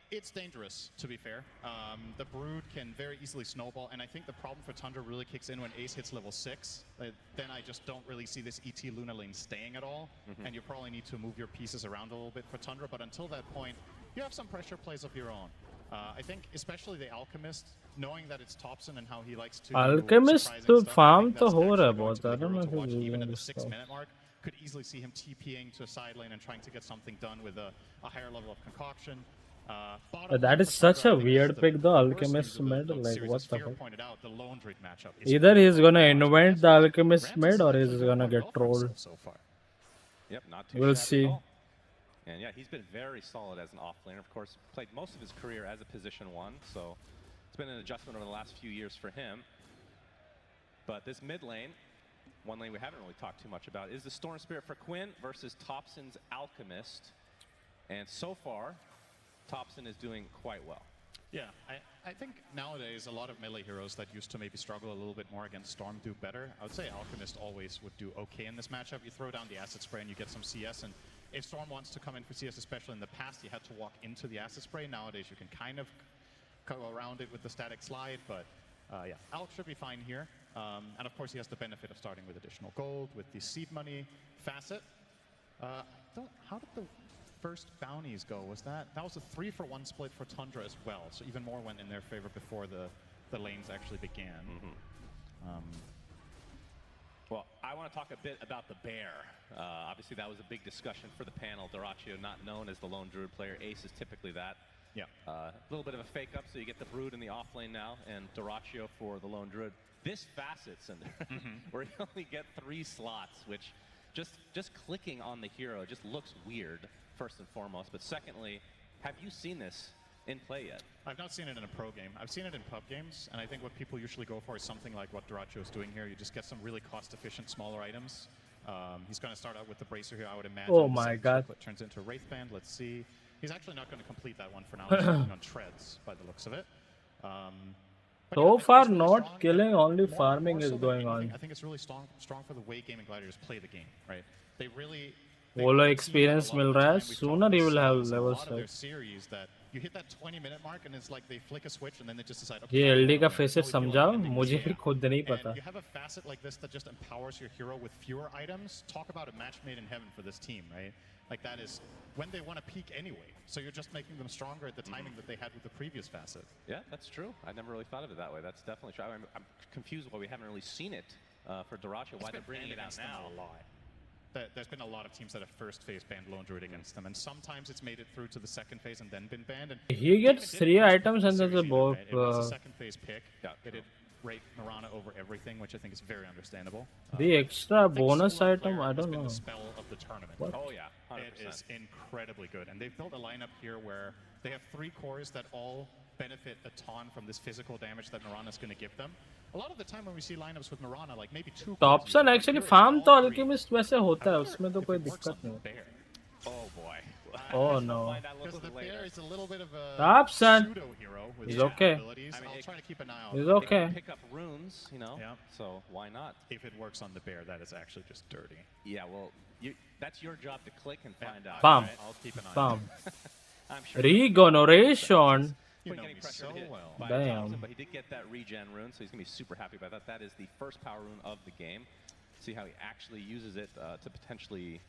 it's dangerous, to be fair. The Brood can very easily snowball, and I think the problem for Tundra really kicks in when Ace hits level 6. Then I just don't really see this ET Luna lane staying at all, and you probably need to move your pieces around a little bit for Tundra, but until that point, you have some pressure plays of your own. I think especially the Alchemist, knowing that it's Thompson and how he likes to Alchemist तो farm तो हो रहा है बहुत ज़्यादा मैं even at the 6-minute mark. Could easily see him TPing to a side lane and trying to get something done with a higher level of concoction. That is such a weird pick though, Alchemist mid, like what the fuck. Either he's gonna invent the Alchemist mid or he's gonna get trolled. Yep, not too We'll shabby see. at all. And yeah, he's been very solid as an offlaner. Of course, played most of his career as a position 1, so it's been an adjustment over the last few years for him. But this mid lane, one lane we haven't really talked too much about, is the Storm Spirit for Quinn versus Thompson's Alchemist. And so far, Thompson is doing quite well. Yeah, I think nowadays a lot of melee heroes that used to maybe struggle a little bit more against Storm do better. I would say Alchemist always would do okay in this matchup. You throw down the Acid Spray and you get some CS, and if Storm wants to come in for CS, especially in the past, you had to walk into the Acid Spray. Nowadays you can kind of go around it with the static slide, but yeah, Alex should be fine here. And of course he has the benefit of starting with additional gold, with the seed money facet. How did the first bounties go? That was a 3-for-1 split for Tundra as well, so even more went in their favor before the lanes actually began. Well, I want to talk a bit about the Bear. Obviously, that was a big discussion for the panel. Dyrachyo, not known as the lone Druid player. Ace is typically that. Yeah. A little bit of a fake up, so you get the Brood in the off lane now, and Dyrachyo for the lone Druid. This facet, Cinder, where you only get 3 slots, which just clicking on the hero just looks weird, first and foremost. But secondly, have you seen this in play yet? I've not seen it in a pro game. I've seen it in pub games, and I think what people usually go for is something like what Dyrachyo is doing here. You just get some really cost-efficient, smaller items. He's going to start out with the Bracer here, I would imagine. Oh my god. It turns into a Wraith Band. Let's see. He's actually not going to complete that one for now. He's working on treads, by the looks of it. So far, not killing, only farming is going on. I think it's really strong for the way Gaming Gladiators play the game, right? They really... Wolo experience मिल रहा है. Sooner he will have level 6. Series that you hit that 20-minute mark and it's like they flick a switch and then they just decide. ये LD का facet समझाओ, मुझे भी खुद नहीं पता. You have a facet like this that just empowers your hero with fewer items. Talk about a match made in heaven for this team, right? Like that is when they want to peak anyway. So you're just making them stronger at the timing that they had with the previous facet. Yeah, that's true. I never really thought of it that way. That's definitely true. I'm confused why we haven't really seen it for Dyrachyo. Why they're bringing it out now? A lot. There's been a lot of teams that have first phase banned Lone Druid against them, and sometimes it's made it through to the second phase and then been banned. And he gets 3 items and there's a both. It was a second phase pick. It did rate Marana over everything, which I think is very understandable. The extra bonus item, I don't know. The spell of the tournament. What? Oh yeah, 100%. It is incredibly good, and they've built a lineup here where they have 3 cores that all benefit a ton from this physical damage that Mirana's going to give them. A lot of the time when we see lineups with Mirana, like maybe 2 Thompson actually farm तो Alchemist वैसे होता है, उसमें तो कोई दिक्कत नहीं. Oh boy. Oh no. Because the bear is a little bit of a Thompson. pseudo hero with He's his okay. abilities. I'll try to keep an eye on. He's it. okay. Pick up runes, you know. Yeah. So why not? If it works on the bear, that is actually just dirty. Yeah, well, that's your job to click and find out. Bam. Right? I'll keep an eye Bam. on it. I'm sure. Regeneration. You know me so well. By Damn. Thompson, but he did get that regen rune, so he's gonna be super happy about that. That is the first power rune of the game. See how he actually uses it to potentially.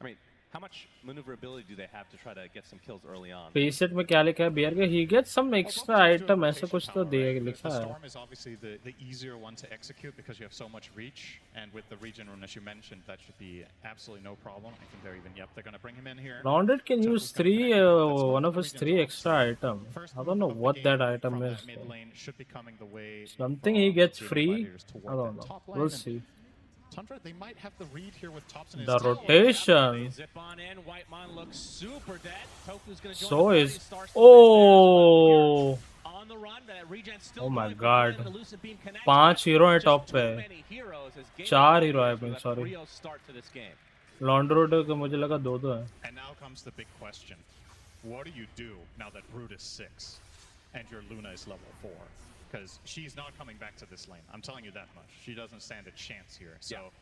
I mean, how much maneuverability do they have to try to get some kills early on? Preset में क्या लिखा है beer के? He gets some extra item, ऐसा कुछ तो दे लिखा The है. storm is obviously the easier one to execute because you have so much reach, and with the regen rune, as you mentioned, that should be absolutely no problem. I think they're even they're gonna bring him in here. Rounded can use one of his 3 extra item. I don't know what that item is. Mid lane should be coming the way. Something he gets free. I don't know. We'll see. Tundra, they might have the read here with Thompson. The rotation. Zip on in. Whitemon looks super dead. Tofu's gonna join So the is. party. Oh. On the run, that regen still Oh my going for god. the Lucid Beam connects. 5 hero हैं top पे. Many heroes as Game 4 hero One है, with a sorry. real start to this game. लॉन्ड्रोड का मुझे लगा 2 है. And now comes the big question. What do you do now that Brood is 6 and your Luna is level 4? Because she's not coming back to this lane. I'm telling you that much. She doesn't stand a chance here. So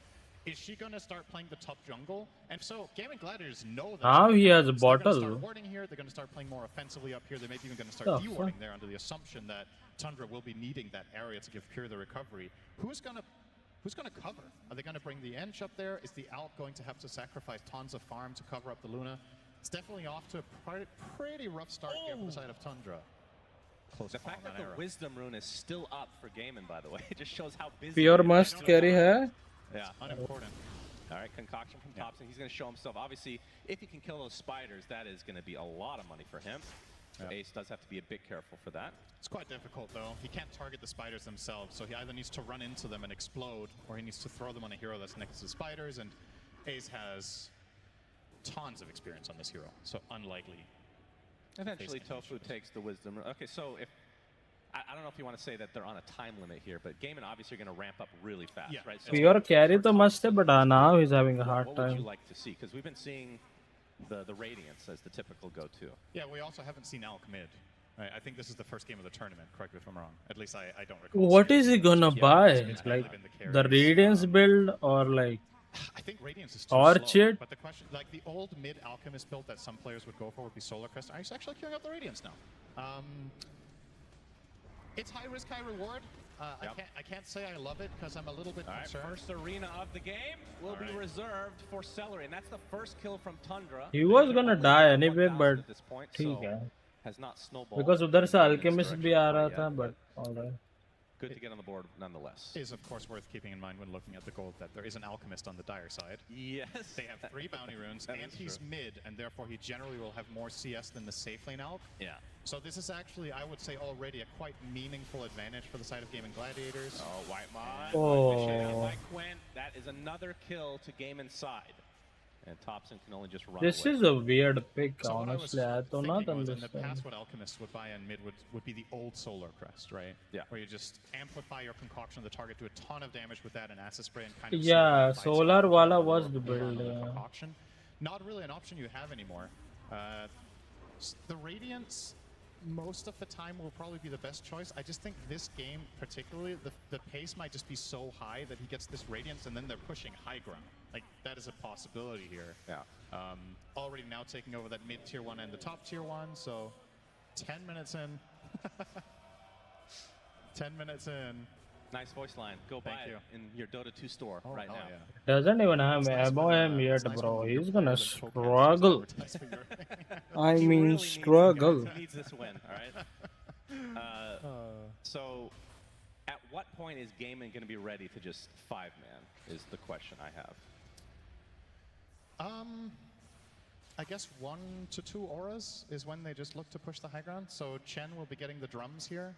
is she going to start playing the top jungle? And so Gaming Gladiators know that. Now he has a They're going to bottle. start warding here. They're going to start playing more offensively up here. They're maybe even going to start The dewarding fuck? there under the assumption that Tundra will be needing that area to give Pure the recovery. Who's going to cover? Are they going to bring the Ench up there? Is the Alp going to have to sacrifice tons of farm to cover up the Luna? It's definitely off to a pretty rough start here for the side of Tundra. Close The call fact on that the arrow. Wisdom rune is still up for Gaiman, by the way, it just shows how busy. Pure it is. must carry है. Yeah. Unimportant. All right, concoction from Thompson. He's going to show himself. Obviously, if he can kill those spiders, that is going to be a lot of money for him. So Ace does have to be a bit careful for that. It's quite difficult, though. He can't target the spiders themselves, so he either needs to run into them and explode, or he needs to throw them on a hero that's next to the spiders, and Ace has tons of experience on this hero, so unlikely. Eventually, Tofu takes the Wisdom. Okay, so if I don't know if you want to say that they're on a time limit here, but Gaiman obviously are going to ramp up really fast, right? So Pure carry तो must है, but now he's having a hard what would you time. like to see? Because we've been seeing the Radiance as the typical go-to. Yeah, we also haven't seen Alk mid. Right, I think this is the first game of the tournament, correct me if I'm wrong. At least I don't recall. What is he gonna buy? It's mainly Like been the Radiance build or like I think Radiance is too Orchid? slow, but the question, like the old mid Alchemist build that some players would go for would be Solar Crest. I'm actually queuing up the Radiance now. It's high risk, high reward. I can't say I love it because I'm a little bit concerned. First arena of the game will be reserved for Celery, and that's the first kill from Tundra. he was gonna die anyway, but at this point, ठीक so है. has not snowballed. Because उधर से in this Alchemist direction भी आ quite रहा yet, था, but but alright. good to get on the board nonetheless. Is of course worth keeping in mind when looking at the gold that there is an Alchemist on the dire side. Yes. They have 3 bounty runes, That and is he's true. mid, and therefore he generally will have more CS than the safe lane Alch. Yeah. So this is actually, I would say, already a quite meaningful advantage for the side of Gaming Gladiators. Oh, Whitemon. Oh. By Quinn. That is another kill to Gaiman's side. And Thompson can only just run This away. is a weird pick, So what I was honestly. I do not thinking was in the understand. past what Alchemists would buy in mid would be the old Solar Crest, right? Yeah. Where you just amplify your concoction of the target, do a ton of damage with that, and acid spray and kind of Yeah, slowly fight Solar someone wala with was your the build. concoction. Not really an option you have anymore. The Radiance, most of the time, will probably be the best choice. I just think this game, particularly, the pace might just be so high that he gets this Radiance and then they're pushing high ground. Like, that is a possibility here. Yeah. Already now taking over that mid tier 1 and the top tier 1, so 10 minutes in. 10 minutes in. Nice voice line. Go buy Thank it you. in your Dota 2 store right now. Yeah. Doesn't even have ammo yet, bro. He's gonna struggle. I mean, struggle. He needs this win, all right? So, at what point is Gaiman going to be ready to just 5-man is the question I have. I guess 1 to 2 auras is when they just look to push the high ground. So Chen will be getting the drums here.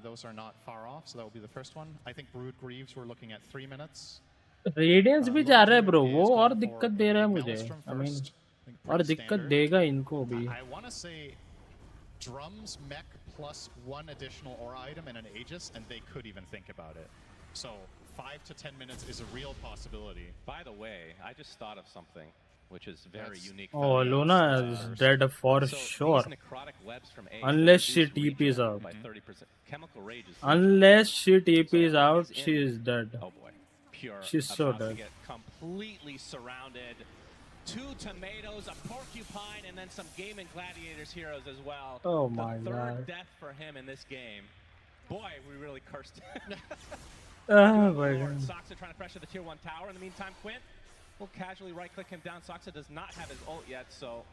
Those are not far off, so that will be the first one. I think Brood Greaves, we're looking at 3 minutes. Radiance भी जा रहा है bro. वो और दिक्कत दे रहा है मुझे. I mean, और दिक्कत देगा इनको भी. I want to say drums, mech, plus 1 additional aura item and an Aegis, and they could even think about it. So 5 to 10 minutes is a real possibility. By the way, I just thought of something which is very unique. Oh, Luna is dead for sure. Unless she TPs out. Unless she TPs out, she is dead. Oh boy. Pure. She's so about to dead. get completely surrounded. 2 tomatoes, a porcupine, and then some Game and Gladiators heroes as well. Oh my the God. third death for him in this game. Boy, we really cursed him. Oh my God. Soxa trying to pressure the tier 1 tower. In the meantime, Quint will casually right-click him down. Soxa does not have his ult yet, so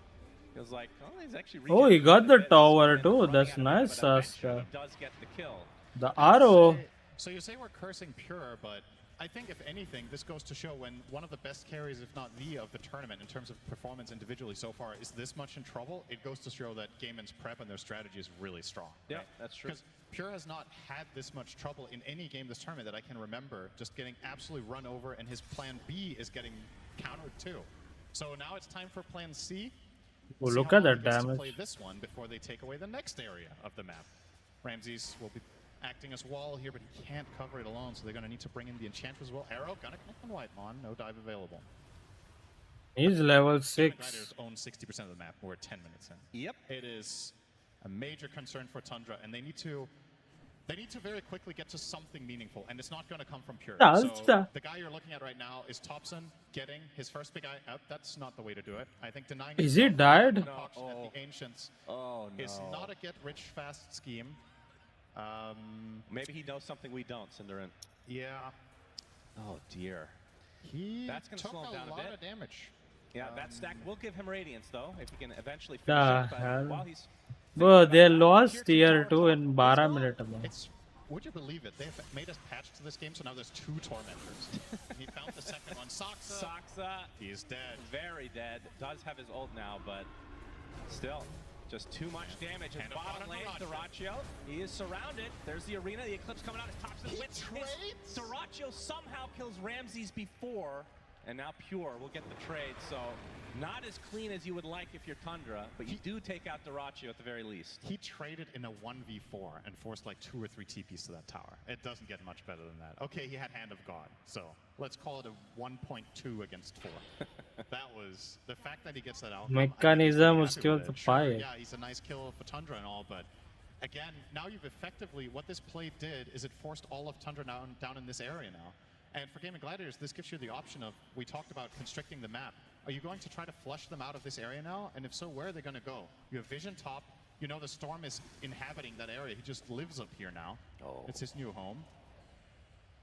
feels like, oh, he's actually. Oh, he got the tower too. That's nice, Sasha. Does get the kill. The arrow. So you say we're cursing Pure, but I think if anything, this goes to show when one of the best carries, if not the of the tournament in terms of performance individually so far, is this much in trouble. It goes to show that Gaiman's prep and their strategy is really strong. Yeah, right? that's true. Because Pure has not had this much trouble in any game this tournament that I can remember, just getting absolutely run over, and his plan B is getting countered too. So now it's time for plan C. Oh, See look how at long that he gets to damage. play this one before they take away the next area of the map. Ramses will be acting as wall here, but he can't cover it alone, so they're going to need to bring in the Enchantress as well. Arrow, gonna connect on Whitemon, no dive available. He's level Gladiators 6. own 60% of the map. We're 10 minutes in. Yep. It is a major concern for Tundra, and they need to very quickly get to something meaningful, and it's not going to come from Pure. Yeah, So the guy you're looking at right now is Thompson getting his first big eye out. That's not the way to do it. I think denying Is he himself died? the option at the Ancients is not a get-rich-fast scheme. Maybe he knows something we don't, Cinderin. Yeah. Oh dear. That's going to took slow him down a lot bit. of damage. Yeah, that stack will give him Radiance though, if he can eventually finish The it. But hell? while he's Bro, they lost tier 2 in 12 minutes. It's, would you believe it? They've made us patch to this game, so now there's 2 Tormentors. He found the second one. Soxa, he's dead. Very dead. Does have his ult now, but still, just too much damage. His bottom lane, Dyrachyo, he is surrounded. There's the arena, the Eclipse coming out. His Thompson wins. Dyrachyo somehow kills Ramses before, and now Pure will get the trade. So not as clean as you would like if you're Tundra, but you do take out Dyrachyo at the very least. He traded in a 1v4 and forced like 2 or 3 TPs to that tower. It doesn't get much better than that. Okay, he had Hand of God, so let's call it a 1.2 against 4. That was the fact that he gets that out. Mechanism was killed the fire. Yeah, he's a nice kill for Tundra and all, but again, now you've effectively, what this play did is it forced all of Tundra down in this area now. And for Game of Gladiators, this gives you the option of, we talked about constricting the map. Are you going to try to flush them out of this area now? And if so, where are they going to go? You have Vision top. You know the Storm is inhabiting that area. He just lives up here now. It's his new home.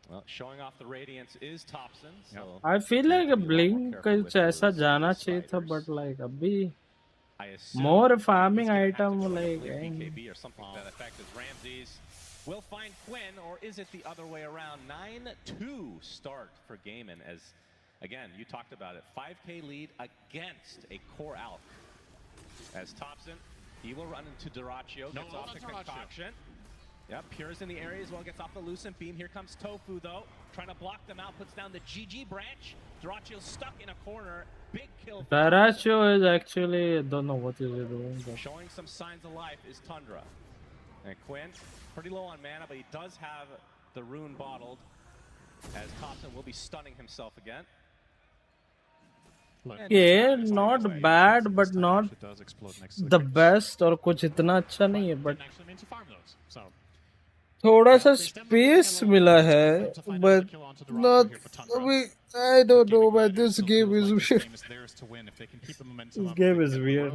Well, showing off the Radiance is Thompson. So I feel like a blink कुछ ऐसा जाना चाहिए था, but like अभी more farming item like BKB or something to that effect as Ramses will find Quinn, or is it the other way around? 9-2 start for Gaiman as, again, you talked about it, 5k lead against a core Alk. As Thompson, he will run into Dyrachyo, gets off the concoction. Yep, Pure's in the area as well, gets off the Lucent Beam. Here comes Tofu though, trying to block them out, puts down the GG branch. Dyrachyo's stuck in a corner, big kill. Dyrachyo is actually, I don't know what is he doing. But Showing some signs of life is Tundra. And Quinn, pretty low on mana, but he does have the rune bottled, as Thompson will be stunning himself again. yeah, not bad, but not the best और कुछ इतना अच्छा नहीं है, but थोड़ा सा space मिला है, but not. I don't know, but this game is weird. This game is weird.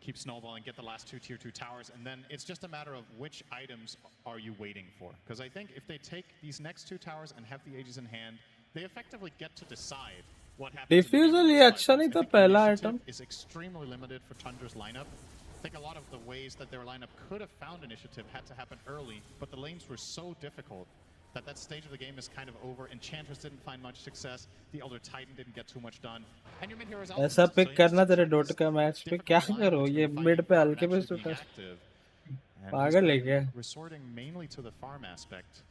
Keep snowballing, get the last 2 tier 2 towers, and then it's just a matter of which items are you waiting for. Because I think if they take these next 2 towers and have the Aegis in hand, they effectively get to decide what happens. Diffusal ये अच्छा नहीं था पहला item. Is extremely limited for Tundra's lineup. I think a lot of the ways that their lineup could have found initiative had to happen early, but the lanes were so difficult that stage of the game is kind of over. Enchantress didn't find much success. The Elder Titan didn't get too much done. And your mid-heroes out. ऐसा pick करना तेरे Dota का match पे क्या करो? ये mid पे हल्के पे शूटर. पागल है क्या? Resorting mainly to the farm aspect.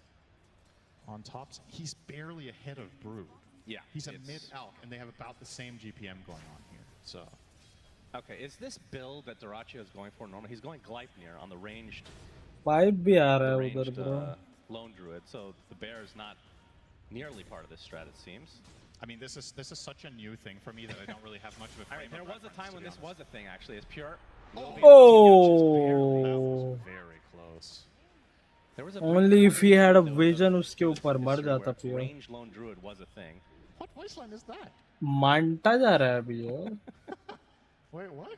On top, he's barely ahead of Brood. Yeah, he's a mid-alk, and they have about the same GPM going on here. So Okay, is this build that Doraccio is going for normal? He's going Gleipnir on the ranged, Pipe भी आ रहा है उधर bro. lone druid, so the bear is not nearly part of this strat, it seems. I mean, this is such a new thing for me that I don't really have much of a frame. There was a time when this was a thing, actually. It's pure. Oh. Very close. Only if he had a vision, उसके ऊपर मर जाता Pure. Ranged lone druid was a thing. What voice line is that? मानता जा रहा है अभी ये. Wait, what?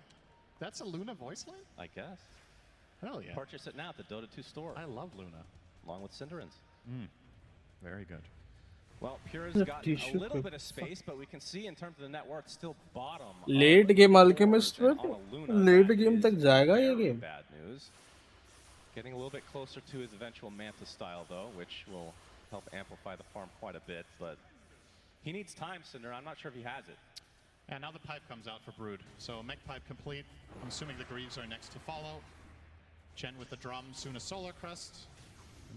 That's a Luna voice line? I guess. Hell yeah. Purchase it now at the Dota 2 store. I love Luna. Along with Cinderins. Very good. Well, Pure's got a little bit of space, but we can see in terms of the net worth still bottom. Late game Alchemist पे late game तक जाएगा ये game. Bad news. Getting a little bit closer to his eventual Manta style though, which will help amplify the farm quite a bit, but he needs time, Cinder. I'm not sure if he has it. And now the pipe comes out for Brood. So mech pipe complete. I'm assuming the Greaves are next to follow. Chen with the drum, soon a Solar Crest.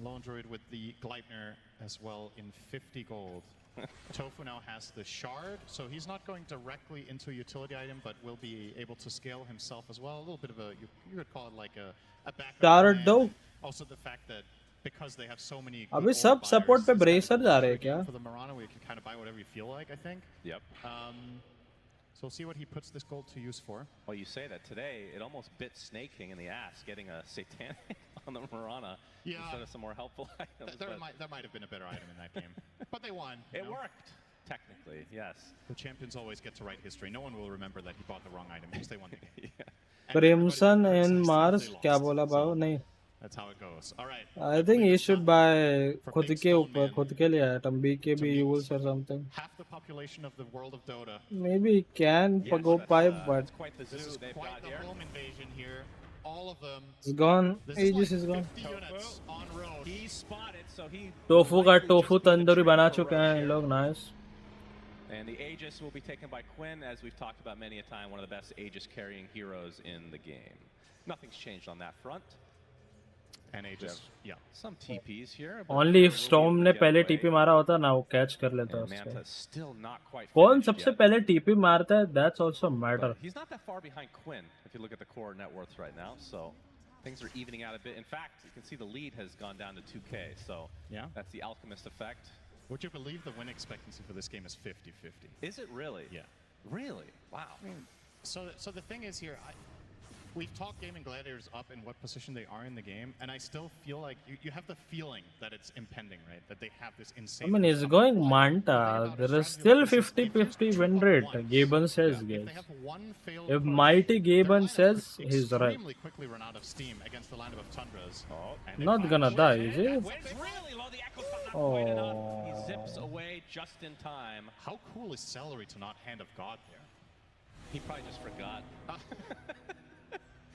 Lone Druid with the Gleipnir as well in 50 gold. Tofu now has the Shard, so he's not going directly into a utility item, but will be able to scale himself as well. A little bit of a, you could call it like a backup plan. Also the fact that because they have so many अभी सब support पे bracer जा रहे हैं क्या? For the Marana, we can kind of buy whatever you feel like, I think. Yep. So we'll see what he puts this gold to use for. Well, you say that today, it almost bit Snake King in the ass, getting a Satanic on the Marana instead of some more helpful items. There might have been a better item in that game. But they won. It worked, technically, yes. The champions always get to write history. No one will remember that he bought the wrong item because they won the game. Crimson and Mars क्या बोला भाव नहीं. That's how it goes. All right. I think he should buy खुद के ऊपर खुद के लिए item BKB Yules or something. Half the population of the world of Dota. Maybe he can go pipe, but This is quite the home invasion here. All of them. it's gone. Aegis is gone. 50 units on road. He's spotted, so he. Tofu का tofu tandoori बना चुके हैं लोग. Nice. And the Aegis will be taken by Quinn, as we've talked about many a time, one of the best Aegis carrying heroes in the game. Nothing's changed on that front. And Aegis, yeah. Some TPs here. Only if Storm ने पहले TP मारा होता ना वो catch कर लेता उसको. कौन सबसे पहले TP मारता है? That's also matter. He's not that far behind Quinn if you look at the core net worth right now. So things are evening out a bit. In fact, you can see the lead has gone down to 2K. So yeah, that's the Alchemist effect. Would you believe the win expectancy for this game is 50-50? Is it really? Yeah. Really? Wow. I mean, so the thing is here, we've talked Gaming Gladiators up in what position they are in the game, and I still feel like you have the feeling that it's impending, right? That they have this insane... I mean, he's going Manta. There is still 50-50 win rate. Gaben says, guys. If Mighty Gaben says, he's right. Extremely quickly run out of steam against the lineup of Tundras. Not gonna die, is he? Oh. He zips away just in time. How cool is Celery to not Hand of God there? He probably just forgot.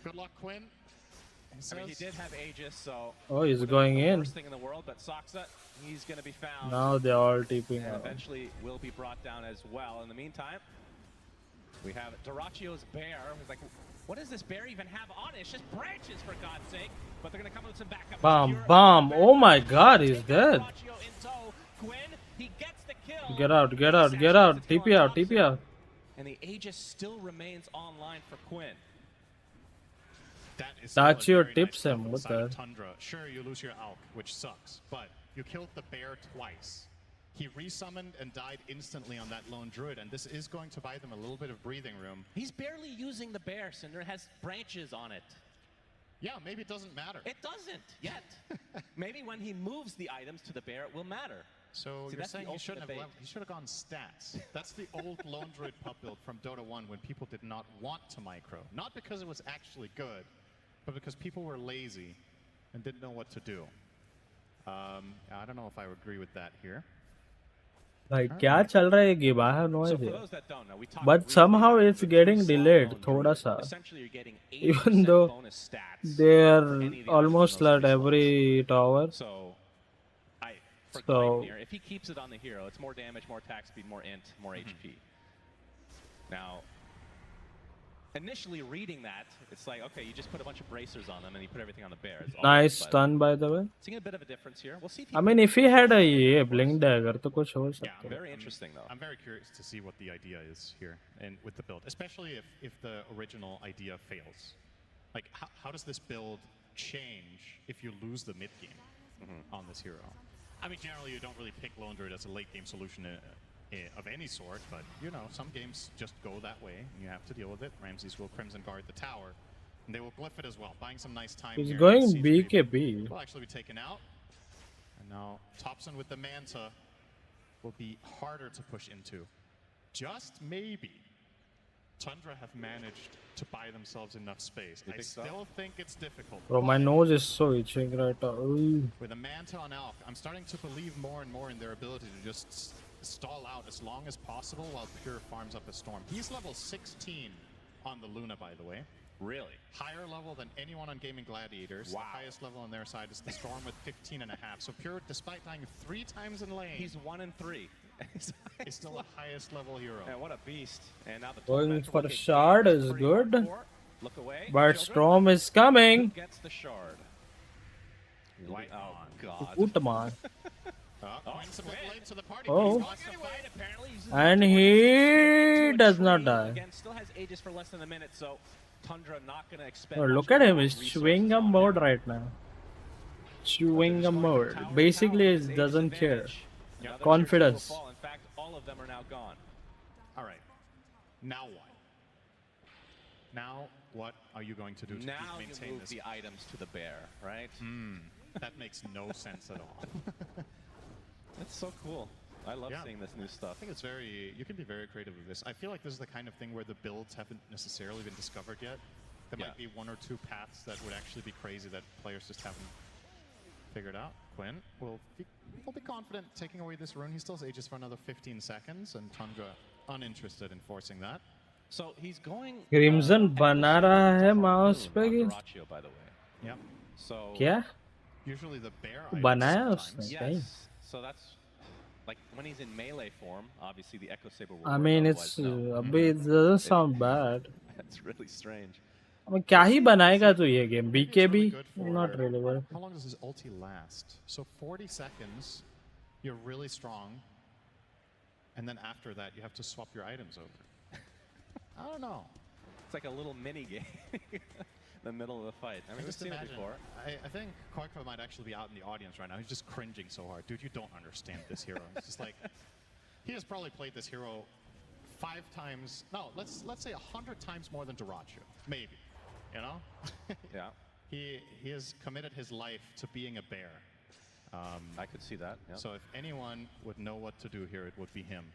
Good luck, Quinn. I mean, he did have Aegis, so... Oh, he's going in. Worst thing in the world, but Soxa, he's going to be found. Now they're all TPing and out. eventually will be brought down as well. In the meantime, we have Doraccio's bear. Who's like, what does this bear even have on it? It's just branches, for God's sake. But they're going to come with some backup. Bam, bam. Oh my God, he's dead. Get out, get out, get out. TP out, TP out. And the Aegis still remains online for Quinn. That's your tips him. What the? Tundra. Sure, you lose your Alk, which sucks, but you killed the bear twice. He resummoned and died instantly on that lone druid, and this is going to buy them a little bit of breathing room. He's barely using the bear, Cinder. It has branches on it. Yeah, maybe it doesn't matter. It doesn't yet. Maybe when he moves the items to the bear, it will matter. So you're saying he shouldn't have gone stats. That's the old lone druid pup build from Dota 1 when people did not want to micro. Not because it was actually good, but because people were lazy and didn't know what to do. I don't know if I would agree with that here. Like, क्या चल रहा है game? I have no idea. But somehow it's getting delayed, थोड़ा सा. Even though they're almost at every tower. So, if he keeps it on the hero, it's more damage, more attack speed, more int, more HP. Now, initially reading that, it's like, okay, you just put a bunch of bracers on them and you put everything on the bear. It's Nice awesome, stun, by the way. seeing a bit of a difference here. We'll see if he I mean, if he had a blink dagger, तो कुछ हो सकता है. very interesting though. I'm very curious to see what the idea is here and with the build, especially if the original idea fails. Like, how does this build change if you lose the mid game on this hero? I mean, generally you don't really pick Lone Druid as a late game solution of any sort, but you know, some games just go that way and you have to deal with it. Ramses will Crimson Guard the tower, and they will glyph it as well, buying some nice time. He's here. going BKB. Will actually be taken out. And now Topson with the Manta will be harder to push into. Just maybe Tundra have managed to buy themselves enough space. I still think it's difficult. Bro, my nose is so itching right now. Ooh. With a Manta on Alk, I'm starting to believe more and more in their ability to just stall out as long as possible while Pure farms up a Storm. He's level 16 on the Luna, by the way. Really? Higher level than anyone on Gaming Gladiators. Wow. The highest level on their side is the Storm with 15.5. So Pure, despite dying 3 times in lane, He's 1 and 3. He's still the highest level hero. And what a beast. And now the Going for a shard is good. Look away. But Storm is coming. Gets the shard. Light oh god. Utman. Quinn's a bit late to the party. Oh. And he does not die. Again, still has Aegis for less than a minute, so Tundra not going to expect. Oh, look at him. He's chewing gum mode right now. Chewing gum mode. Basically, he doesn't care. Confidence. In fact, all of them are now gone. All right. Now what? Now what are you going to do to now maintain you move this? the items to the bear, right? That makes no sense at all. That's so cool. I love seeing this new stuff. I think it's very, you can be very creative with this. I feel like this is the kind of thing where the builds haven't necessarily been discovered yet. There might be 1 or 2 paths that would actually be crazy that players just haven't figured out. Quinn will be confident taking away this rune. He still has Aegis for another 15 seconds, and Tundra uninterested in forcing that. So he's going. Crimson बना रहा है mouse पे कि? By the way. Yep. So. क्या? Usually the bear. बनाया उसने? Yes. So that's like when he's in melee form. Obviously the Echo Saber. I mean, it's it doesn't sound bad. That's really strange. I mean, क्या ही बनाएगा तू ये game? BKB? Not really well. How long does his ulti last? So 40 seconds, you're really strong, and then after that, you have to swap your items over. I don't know. It's like a little mini game. The middle of the fight. I mean, we've seen it before. I think Koiko might actually be out in the audience right now. He's just cringing so hard. Dude, you don't understand this hero. It's just like, he has probably played this hero 5 times, no, let's say 100 times more than Duracho, maybe, you know? Yeah. He has committed his life to being a bear. I could see that, yeah. So if anyone would know what to do here, it would be him.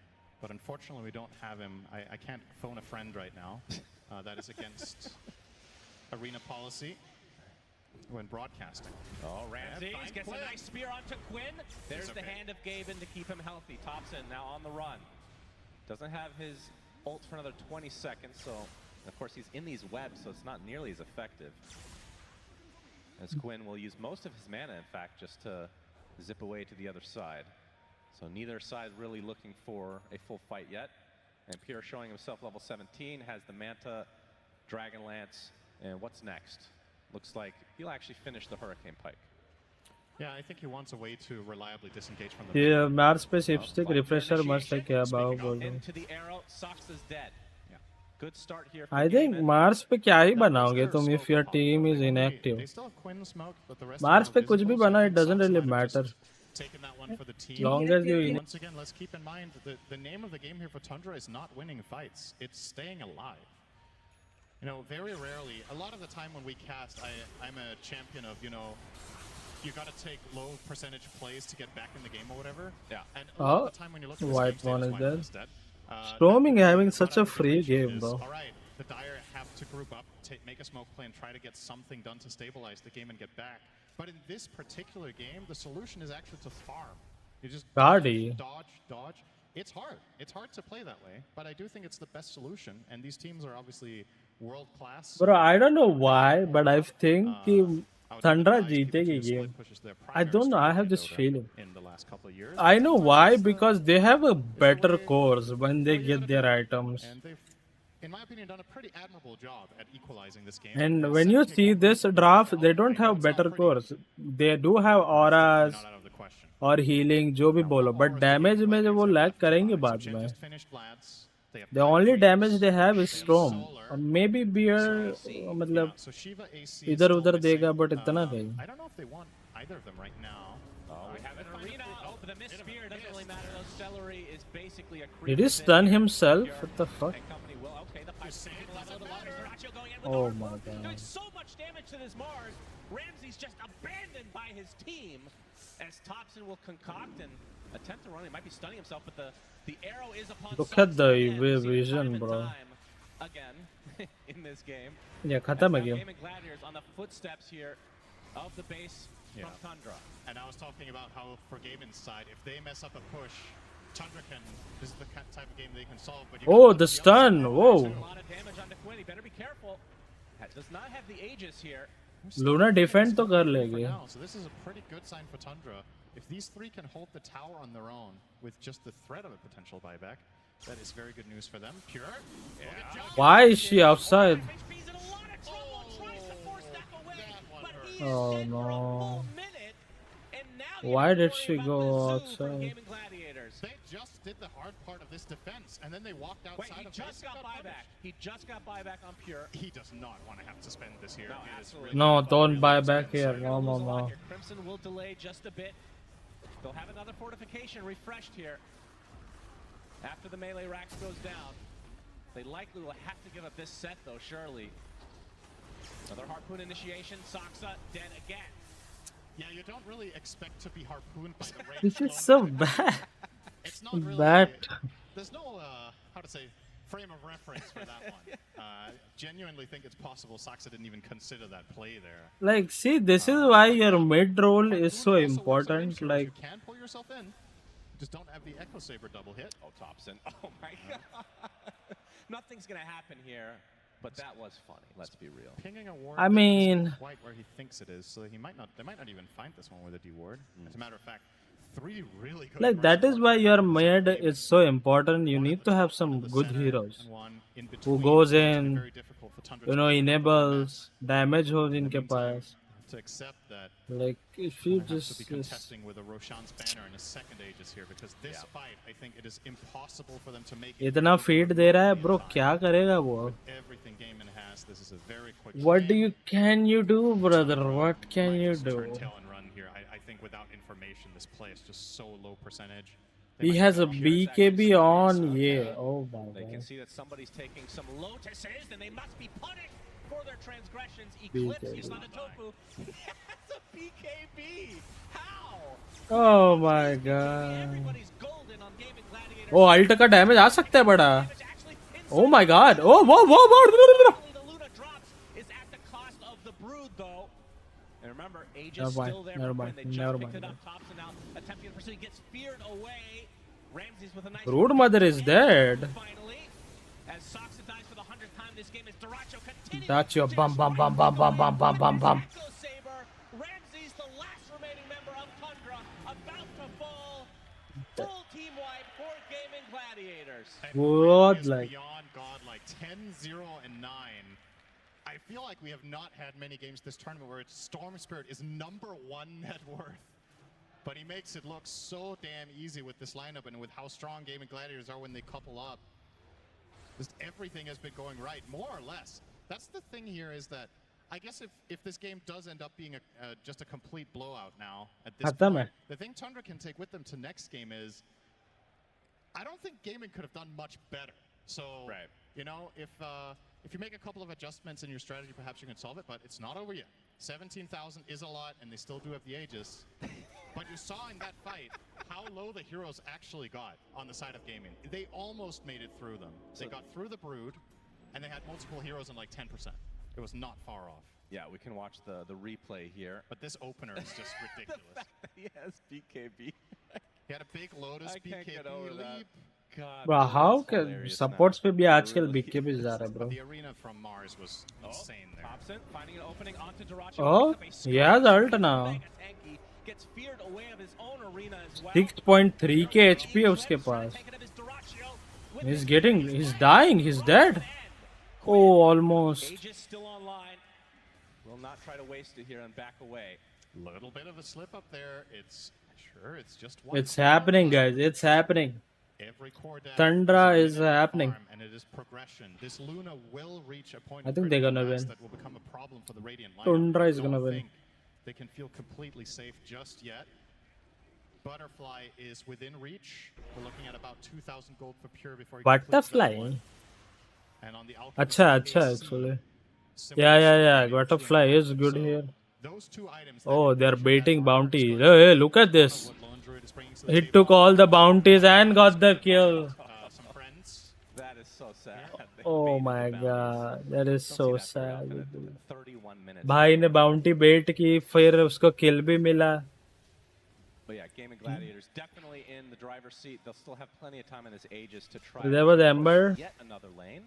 But unfortunately, we don't have him. I can't phone a friend right now. That is against arena policy when broadcasting. Oh, Ramses gets a nice spear onto Quinn. There's the hand of Gaben to keep him healthy. Topson now on the run. Doesn't have his ult for another 20 seconds, so of course he's in these webs, so it's not nearly as effective. As Quinn will use most of his mana, in fact, just to zip away to the other side. So neither side really looking for a full fight yet. And Pierre showing himself level 17, has the Manta, Dragon Lance, and what's next? Looks like he'll actually finish the Hurricane Pike. Yeah, I think he wants a way to reliably disengage from the Yeah, Mars पे शिपस्टिक refresher must like क्या बात बोल रहे हैं? Into the arrow, Sox is dead. Yeah. Good start here. For I think Mars पे क्या ही बनाओगे तुम if your team is inactive? Mars पे कुछ भी बना, it doesn't really matter. Taking that one for the team. Long as you Once again, let's keep in mind the name of the game here for Tundra is not winning fights. It's staying alive. You know, very rarely, a lot of the time when we cast, I'm a champion of, you know, you got to take low percentage plays to get back in the game or whatever. Yeah. And a lot of the time when you look at the white same one stage, is dead. Storming having such a free game, bro. All right, the Dire have to group up, make a smoke play, and try to get something done to stabilize the game and get back. But in this particular game, the solution is actually to farm. You just dodge. It's hard. It's hard to play that way, but I do think it's the best solution. And these teams are obviously world class. Bro, I don't know why, but I think Tundra जीतेगी game. I don't know. I have this feeling. In the last couple of years. I know why, because they have a better course when they get their items. in my opinion, done a pretty admirable job at equalizing this game. And when you see this draft, they don't have better cores. They do have auras or healing, जो भी बोलो. But damage में जो वो lag करेंगे बाद में. The only damage they have is Storm. Or maybe Beer, मतलब इधर उधर देगा, but इतना देगा. I don't know if they want either of them right now. We have an arena. Oh, the missed spear doesn't really matter though. Celery is basically a creep. Did he stun himself? What the fuck? Okay, the Oh my doing god. so much damage to this Mars. Ramsey's just abandoned by his team as Thompson will concoct and attempt to run. He might be stunning himself, but the arrow is upon Look at the vision, bro. again in this game. Yeah, खत्म है game. Game and Gladiators on the footsteps here of the base from Tundra. And I was talking about how for Gaiman's side, if they mess up a push, Tundra can. This is the type of game they can solve. But Oh, the stun! Whoa. A lot of damage onto Quinn. He better be careful. Does not have the Aegis here. Luna defend तो कर लेगी. So this is a pretty good sign for Tundra. If these three can hold the tower on their own with just the threat of a potential buyback, that is very good news for them. Pure. Why is she outside? Oh no. Why did she go outside? They just did the hard part of this defense, and then they walked outside. Wait, he just got buyback. He just got buyback on Pure. He does not want to have to spend this here. No, absolutely. No, don't buy back here. No, no, no. Crimson will delay just a bit. They'll have another fortification refreshed here. After the melee racks goes down, they likely will have to give up this set though, surely. Another harpoon initiation. Saksa dead again. Yeah, you don't really expect to be harpooned by the range. This is so bad. It's not really. Bad. There's no how to say frame of reference for that one. Genuinely think it's possible Saksa didn't even consider that play there. Like, see, this is why your mid roll is so important. Like, You can pull yourself in. Just don't have the Echo Saber double hit. Oh, Thompson. Oh my god. Nothing's gonna happen here. But that was funny. Let's be real. Pinging a ward. I mean, quite where he thinks it is, so he might not. They might not even find this one with a D ward. As a matter of fact, three really good. like that is why your mid is so important. You need to have some good heroes who goes in, you know, enables damage holes इनके पास. To accept that, like if you just to be contesting with a Roshan's banner in a second Aegis here, because this fight, I think it is impossible for them to make. इतना feed दे रहा है, bro, क्या करेगा वो? Everything Gaiman has. This is a very quick. What can you do, brother? What can you do? Tail and run here. I think without information, this play is just so low percentage. He has a BKB on, yeah. Oh my They can god. see that somebody's taking some lotuses, and they must be punished for their transgressions. Eclipse is on the tofu. That's a BKB. How? Oh my god. Oh, ult का damage आ सकता है बड़ा. Oh my god. Oh, whoa, whoa, whoa. And remember, Aegis Never mind, still there. never for mind, Quinn. They just never picked mind. it up. Thompson now attempting to pursue. He gets feared away. Ramsey's with a nice. Rude mother is dead. Finally, as Saksa dies for the 100th time this game, as Daracho continues. That's your bum bum bum bum bum bum bum bum bum. Ramsey's the last remaining member of Tundra, about to fall. Full team wipe for Gaming Gladiators. What, like? Beyond God, like 10-0 and 9. I feel like we have not had many games this tournament where Storm Spirit is #1 net worth. But he makes it look so damn easy with this lineup and with how strong Gaming Gladiators are when they couple up. Just everything has been going right, more or less. That's the thing here is that I guess if this game does end up being just a complete blowout now at this point, the thing Tundra can take with them to next game is I don't think Gaming could have done much better. So, you know, if you make a couple of adjustments in your strategy, perhaps you can solve it, but it's not over yet. 17,000 is a lot, and they still do have the Aegis. But you saw in that fight how low the heroes actually got on the side of Gaming. They almost made it through them. They got through the Brood, and they had multiple heroes in like 10%. It was not far off. Yeah, we can watch the replay here. But this opener is just ridiculous. The fact that he has BKB. He had a big Lotus I can't get over BKB that. leap. God, Bro, how can supports पे भी आजकल BKB जा रहा है, bro? The arena from Mars was insane there. Thompson finding an opening onto Daracho. Oh, he has ult now. Gets feared away of his own arena as well. 6.3k HP है उसके पास. He's dying, he's dead. Oh, almost. Aegis still online. Will not try to waste it here and back away. Little bit of a slip up there. It's just one. It's happening, guys. It's happening. Every core down Thundra is happening. and it is progression. This Luna will reach a point I of think they're critical gonna mass win. that will become a problem for the Radiant lineup. Tundra is I don't gonna win. think they can feel completely safe just yet. Butterfly is within reach. We're looking at about 2,000 gold for pure before he completes that Butterfly. one. And on the Alchemist Acha, AC, actually. Yeah. Butterfly is good here. Oh, they're baiting bounty. Hey, look at this. He took all the bounties and got the kill. That is so sad. Oh my god, that is so sad. 31 minutes. भाई ने bounty bait की, फिर उसको kill भी मिला. But yeah, Gaming Gladiators definitely in the driver's seat. They'll still have plenty of time in this Aegis to try There was to push Ember. yet another lane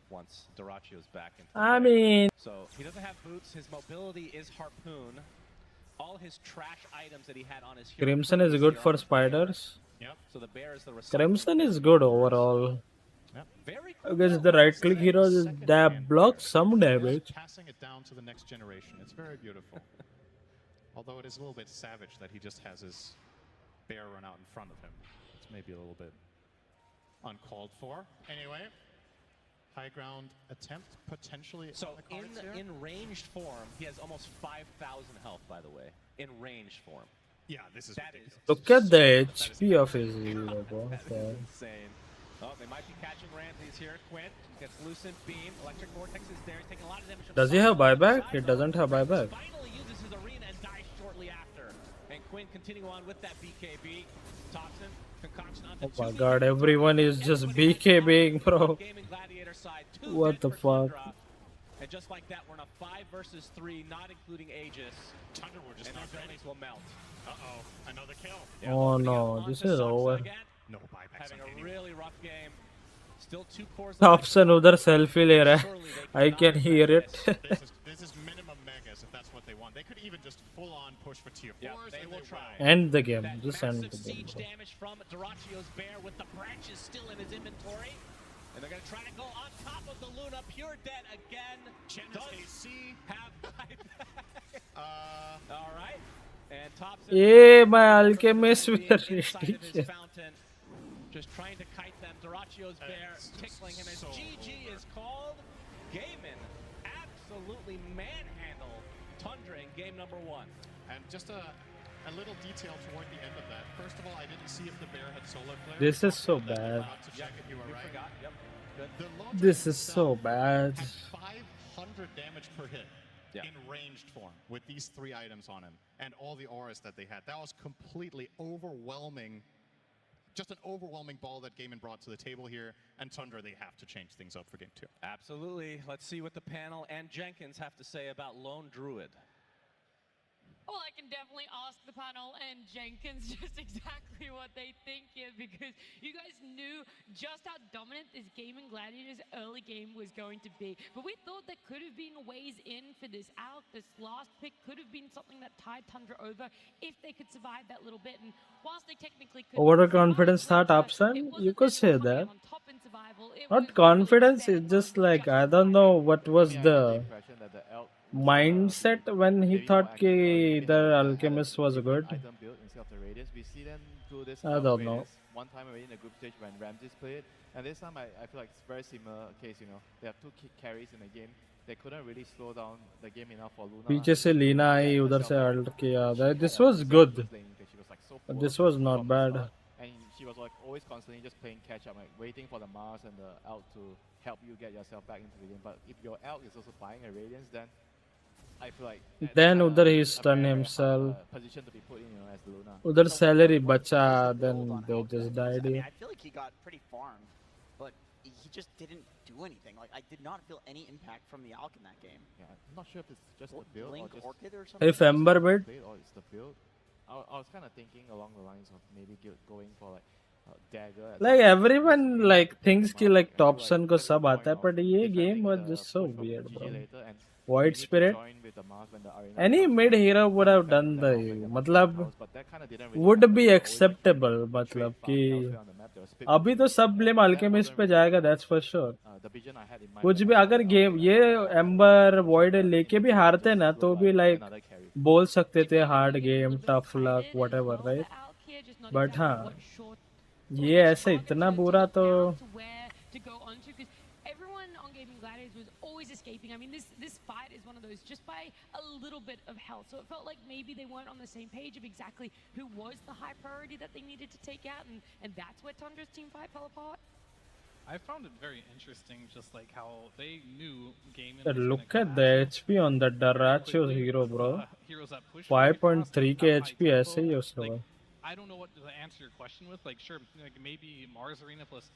once Duracio's back into I play. mean- So he doesn't have boots. His mobility is Harpoon. All his trash items that he had on his hero Crimson is good for spiders. Yep. So the bear is the Crimson is good overall. Because the right click hero is that blocks some damage. Passing it down to the next generation. It's very beautiful. Although it is a little bit savage that he just has his bear run out in front of him. It's maybe a little bit uncalled for. Anyway, high ground attempt potentially. So on the cards here. in ranged form, he has almost 5,000 health, by the way. In ranged form. Yeah, this is ridiculous. Look at the HP of his hero. Okay. Insane. Oh, they might be catching Ramses here. Quinn gets Lucent Beam. Electric Vortex is there. He's taking a lot of damage. Does he have buyback? It doesn't have buyback. Finally uses his arena and dies shortly after. And Quinn continue on with that BKB. Toxin, concoction onto Oh my god, everyone is just BKBing, bro. Gaming Gladiator side. What the fuck? And just like that, we're in a 5 versus 3, not including Aegis. Tundra will just and not their ready. enemies will melt. Uh-oh, another kill. Oh no, this is over. No buybacks Having on a anyone. really rough game. Still 2 cores. Thompson उधर selfie ले रहा है. I can hear it. This is minimum megas if that's what they want. They could even just full on push for tier 4s. They will try. End the game. Just end the game. Siege damage from Duracio's bear with the branches still in his inventory. And they're going to try to go on top of the Luna. Pure dead again. Does AC have buyback? All right. And Thompson. Yeah, my alchemist with the inside of his radiation. fountain. Just trying to kite them. Duracio's bear tickling him as GG is called. Gaiman absolutely manhandle Tundra in game number 1. And just a little detail toward the end of that. First of all, I didn't see if the bear had solo player. This is so bad. To check if you were right. Forgot. Yep. Good. The launcher This is so itself bad. had 500 damage per hit in ranged form with these 3 items on him and all the auras that they had. That was completely overwhelming. Just an overwhelming ball that Gaiman brought to the table here, and Tundra, they have to change things up for game 2. Absolutely. Let's see what the panel and Jenkins have to say about Lone Druid. Well, I can definitely ask the panel and Jenkins just exactly what they think here, because you guys knew just how dominant this Gaming Gladiators early game was going to be. But we thought there could have been ways in for this out. This last pick could have been something that tied Tundra over if they could survive that little bit. And whilst they technically could Overconfidence thought option? You could say that. Not confidence, it's just like, I don't know what was the mindset when he thought the alchemist was good. Item build instead of the radius. We see them do this I don't know. one time already in the group stage when Ramses played, and this time I feel like it's very similar case. You know, they have 2 carries in the game. They couldn't really slow down the game enough for Luna. पीछे से लीना आई उधर से alt किया. This was good. This was not bad. And she was like always constantly just playing catch up, like waiting for the Mars and the ult to help you get yourself back into the game. But if your ult is also buying a Radiance, then I feel like Then udhar he stunned himself. position to be put in, you know, as Luna. Udhar salary bacha, then they just died. I mean, I feel like he got pretty farmed, but he just didn't do anything. Like, I did not feel any impact from the Alk in that game. Yeah, I'm not sure if it's just the build Blink or just Orchid or something. If Ember bit, or it's the build. I was kind of thinking along the lines of maybe going for like dagger. like everyone like thinks कि like Thompson को सब आता है, but ये game was just so weird, bro. Void Spirit. Any mid hero would have done the मतलब would be acceptable, मतलब कि there was अभी तो सब ब्लेम अल्केमिस्ट पे जाएगा, that's for sure. the vision I had in mind. कुछ भी अगर गेम ये एम्बर वॉइड लेके भी हारते ना तो भी लाइक बोल सकते थे hard game, tough luck, whatever, right? But हाँ, ये ऐसे इतना बुरा तो to go onto, because everyone on Gaming Gladiators was always escaping. I mean, this fight is one of those just by a little bit of health. So it felt like maybe they weren't on the same page of exactly who was the high priority that they needed to take out, and that's where Tundra's team fight fell apart. I found it very interesting, just like how they knew Game. look at the HP on the Darachio hero, bro. 5.3k HP ऐसे ही उसका. I don't know what to answer your question with. Like, sure, like maybe Mars Arena plus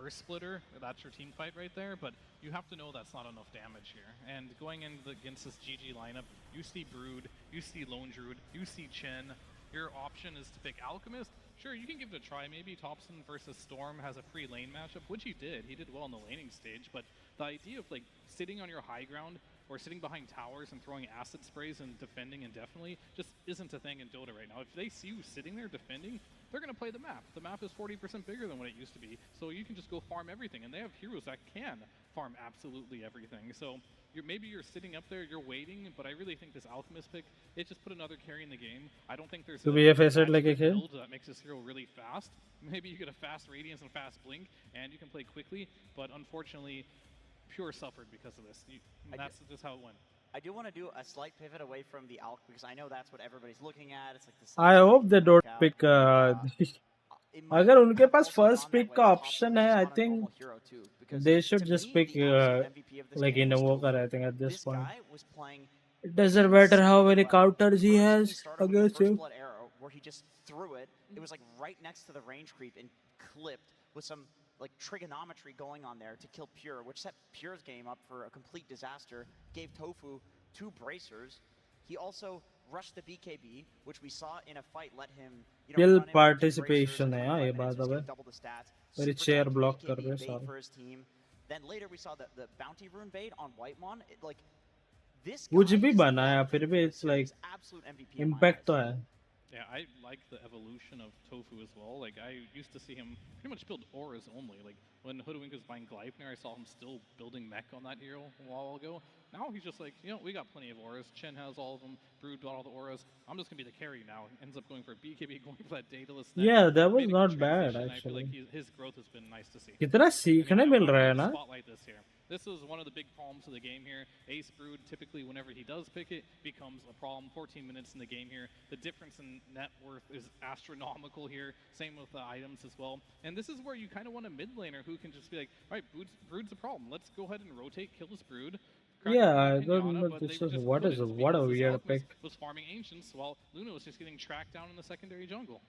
Earth Splitter, that's your team fight right there, but you have to know that's not enough damage here. And going against this GG lineup, you see Brood, you see Lone Druid, you see Chen. Your option is to pick Alchemist. Sure, you can give it a try. Maybe Thompson versus Storm has a free lane matchup, which he did. He did well in the laning stage, but the idea of like sitting on your high ground or sitting behind towers and throwing acid sprays and defending indefinitely just isn't a thing in Dota right now. If they see you sitting there defending, they're going to play the map. The map is 40% bigger than what it used to be, so you can just go farm everything, and they have heroes that can farm absolutely everything. So maybe you're sitting up there, you're waiting, but I really think this Alchemist pick, it just put another carry in the game. I don't think there's a build that makes this hero really fast. Maybe you get a fast Radiance and fast Blink, and you can play quickly, but unfortunately, Pure suffered because of this. That's just how it went. I do want to do a slight pivot away from the Alch, because I know that's what everybody's looking at. It's like the I hope they don't pick अगर उनके पास first pick का option है, I think they should just pick like Invoker. I think at this point it doesn't matter how many counters he has against him. Where he just threw it. It was like right next to the range creep and clipped with some like trigonometry going on there to kill Pure, which set Pure's game up for a complete disaster. Gave Tofu 2 bracers. He also rushed the BKB, which we saw in a fight let him, Kill participation है हाँ, ये बात अब है. मेरी chair block कर रहे हैं for his team. Then later we saw the bounty rune bait on Whitemon. Like this कुछ भी बनाया फिर भी it's like impact तो है. Yeah, I like the evolution of Tofu as well. Like, I used to see him pretty much build auras only. Like, when Hoodwink was buying Gleipnir, I saw him still building mech on that hero a while ago. Now he's just like, we got plenty of auras. Chen has all of them. Brood got all the auras. I'm just going to be the carry now. Ends up going for BKB, going for that Daedalus. Yeah, that was not bad, actually. I feel like his growth has been nice to see. कितना सीखने मिल रहा है ना? Spotlight this here. This is one of the big problems of the game here. Ace Brood, typically whenever he does pick it, becomes a problem. 14 minutes in the game here. The difference in net worth is astronomical here. Same with the items as well. And this is where you kind of want a mid laner who can just be like, all right, Brood's a problem. Let's go ahead and rotate, kill this Brood. Yeah, I don't know. This is what a weird pick. Was farming Ancients while Luna was just getting tracked down in the secondary jungle.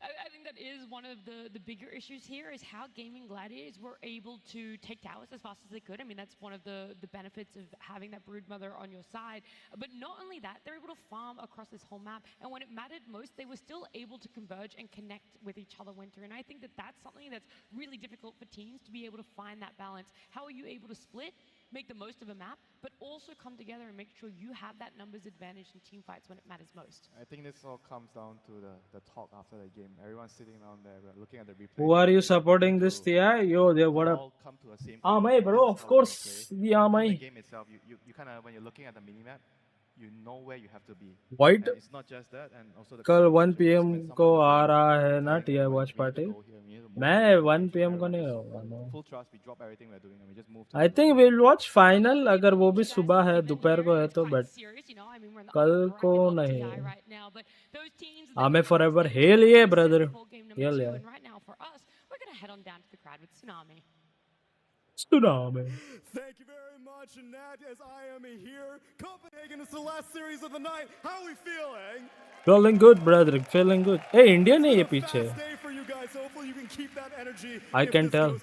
I think that is one of the bigger issues here, is how Gaming Gladiators were able to take towers as fast as they could. I mean, that's one of the benefits of having that Brood Mother on your side. But not only that, they're able to farm across this whole map. And when it mattered most, they were still able to converge and connect with each other winter. And I think that that's something that's really difficult for teams to be able to find that balance. How are you able to split, make the most of a map, but also come together and make sure you have that numbers advantage in team fights when it matters most? I think this all comes down to the talk after the game. Everyone's sitting around there, looking at the replay. Who are you supporting this TI? Yo, they what up? Amay, bro, of course. The Amay. The game itself, you kind of, when you're looking at the minimap, you know where you have to be. White. And it's not just that, and also the कल 1 PM को आ रहा है ना TI watch party. मैं 1 PM को नहीं होगा. Full trust, we drop everything we're doing and we just move. I think we'll watch final. अगर वो भी सुबह है, दोपहर को है तो, but कल को नहीं. I'm forever. Hell yeah, brother. Hell yeah. Right now for us, we're gonna head on down to the crowd with Tsunami. Tsunami. Thank you very much, Nat, as I am here. Copenhagen is the last series of the night. How are we feeling? Feeling good, brother. Feeling good. Hey, Indian है ये पीछे. I can tell.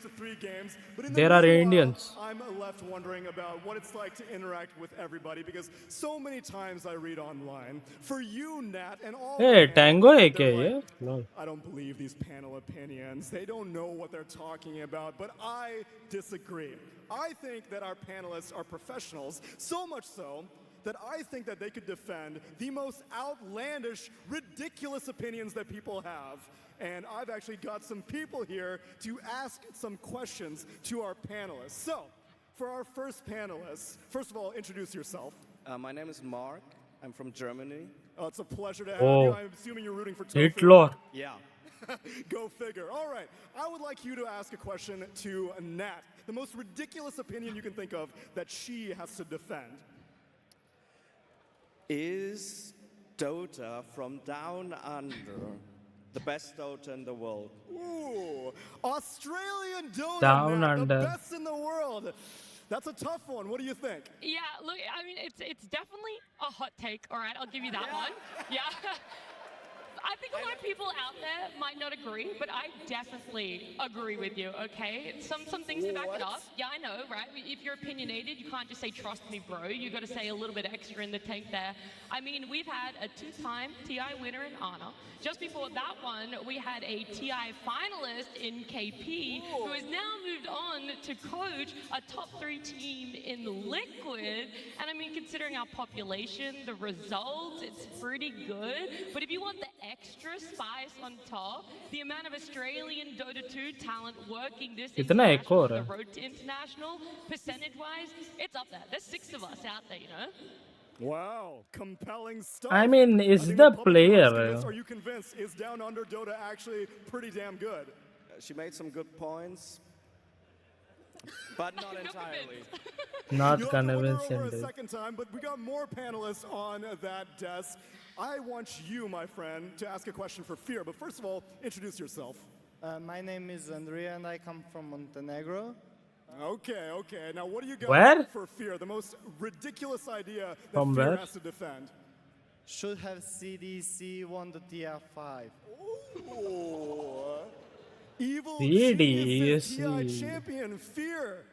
There are Indians. I'm left wondering about what it's like to interact with everybody, because so many times I read online. For you, Nat, and all. Hey, Tango है क्या ये? I don't believe these panel opinions. They don't know what they're talking about, but I disagree. I think that our panelists are professionals, so much so that I think that they could defend the most outlandish, ridiculous opinions that people have. And I've actually got some people here to ask some questions to our panelists. So, for our first panelist, first of all, introduce yourself. My name is Mark. I'm from Germany. Oh, it's a pleasure to have you. I'm assuming you're rooting for Tofu. Hitler. Yeah. Go figure. All right. I would like you to ask a question to Nat. The most ridiculous opinion you can think of that she has to defend. Is Dota from Down Under the best Dota in the world? Ooh, Australian Dota, Down Nat, Under. the best in the world. That's a tough one. What do you think? Yeah, look, I mean, it's definitely a hot take, all right? I'll give you that one. Yeah. I think a lot of people out there might not agree, but I definitely agree with you, okay? Some things to back it up. Yeah, I know, right? If you're opinionated, you can't just say, trust me, bro. You got to say a little bit extra in the tank there. I mean, we've had a 2-time TI winner in Ana. Just before that one, we had a TI finalist in KP, who has now moved on to coach a top 3 team in Liquid. And I mean, considering our population, the results, it's pretty good. But if you want the extra spice on top, the amount of Australian Dota 2 talent working this कितना एक और the है? road to international, percentage-wise, it's up there. There's 6 of us out there, you know? Wow, compelling stuff. I mean, is think the public player, convinced. Are you convinced? Is Down Under Dota actually pretty damn good? She made some good points, but not entirely. Not You'll have to wonder over a convincing. second time, but we got more panelists on that desk. I want you, my friend, to ask a question for Fear. But first of all, introduce yourself. My name is Andrea and I come from Montenegro. Okay, okay. Now, what do you got Where? for Fear? The most ridiculous idea that From Fear where? has to defend. Should have CDC won the TF5. Ooh. Evil CDC. TI champion Fear.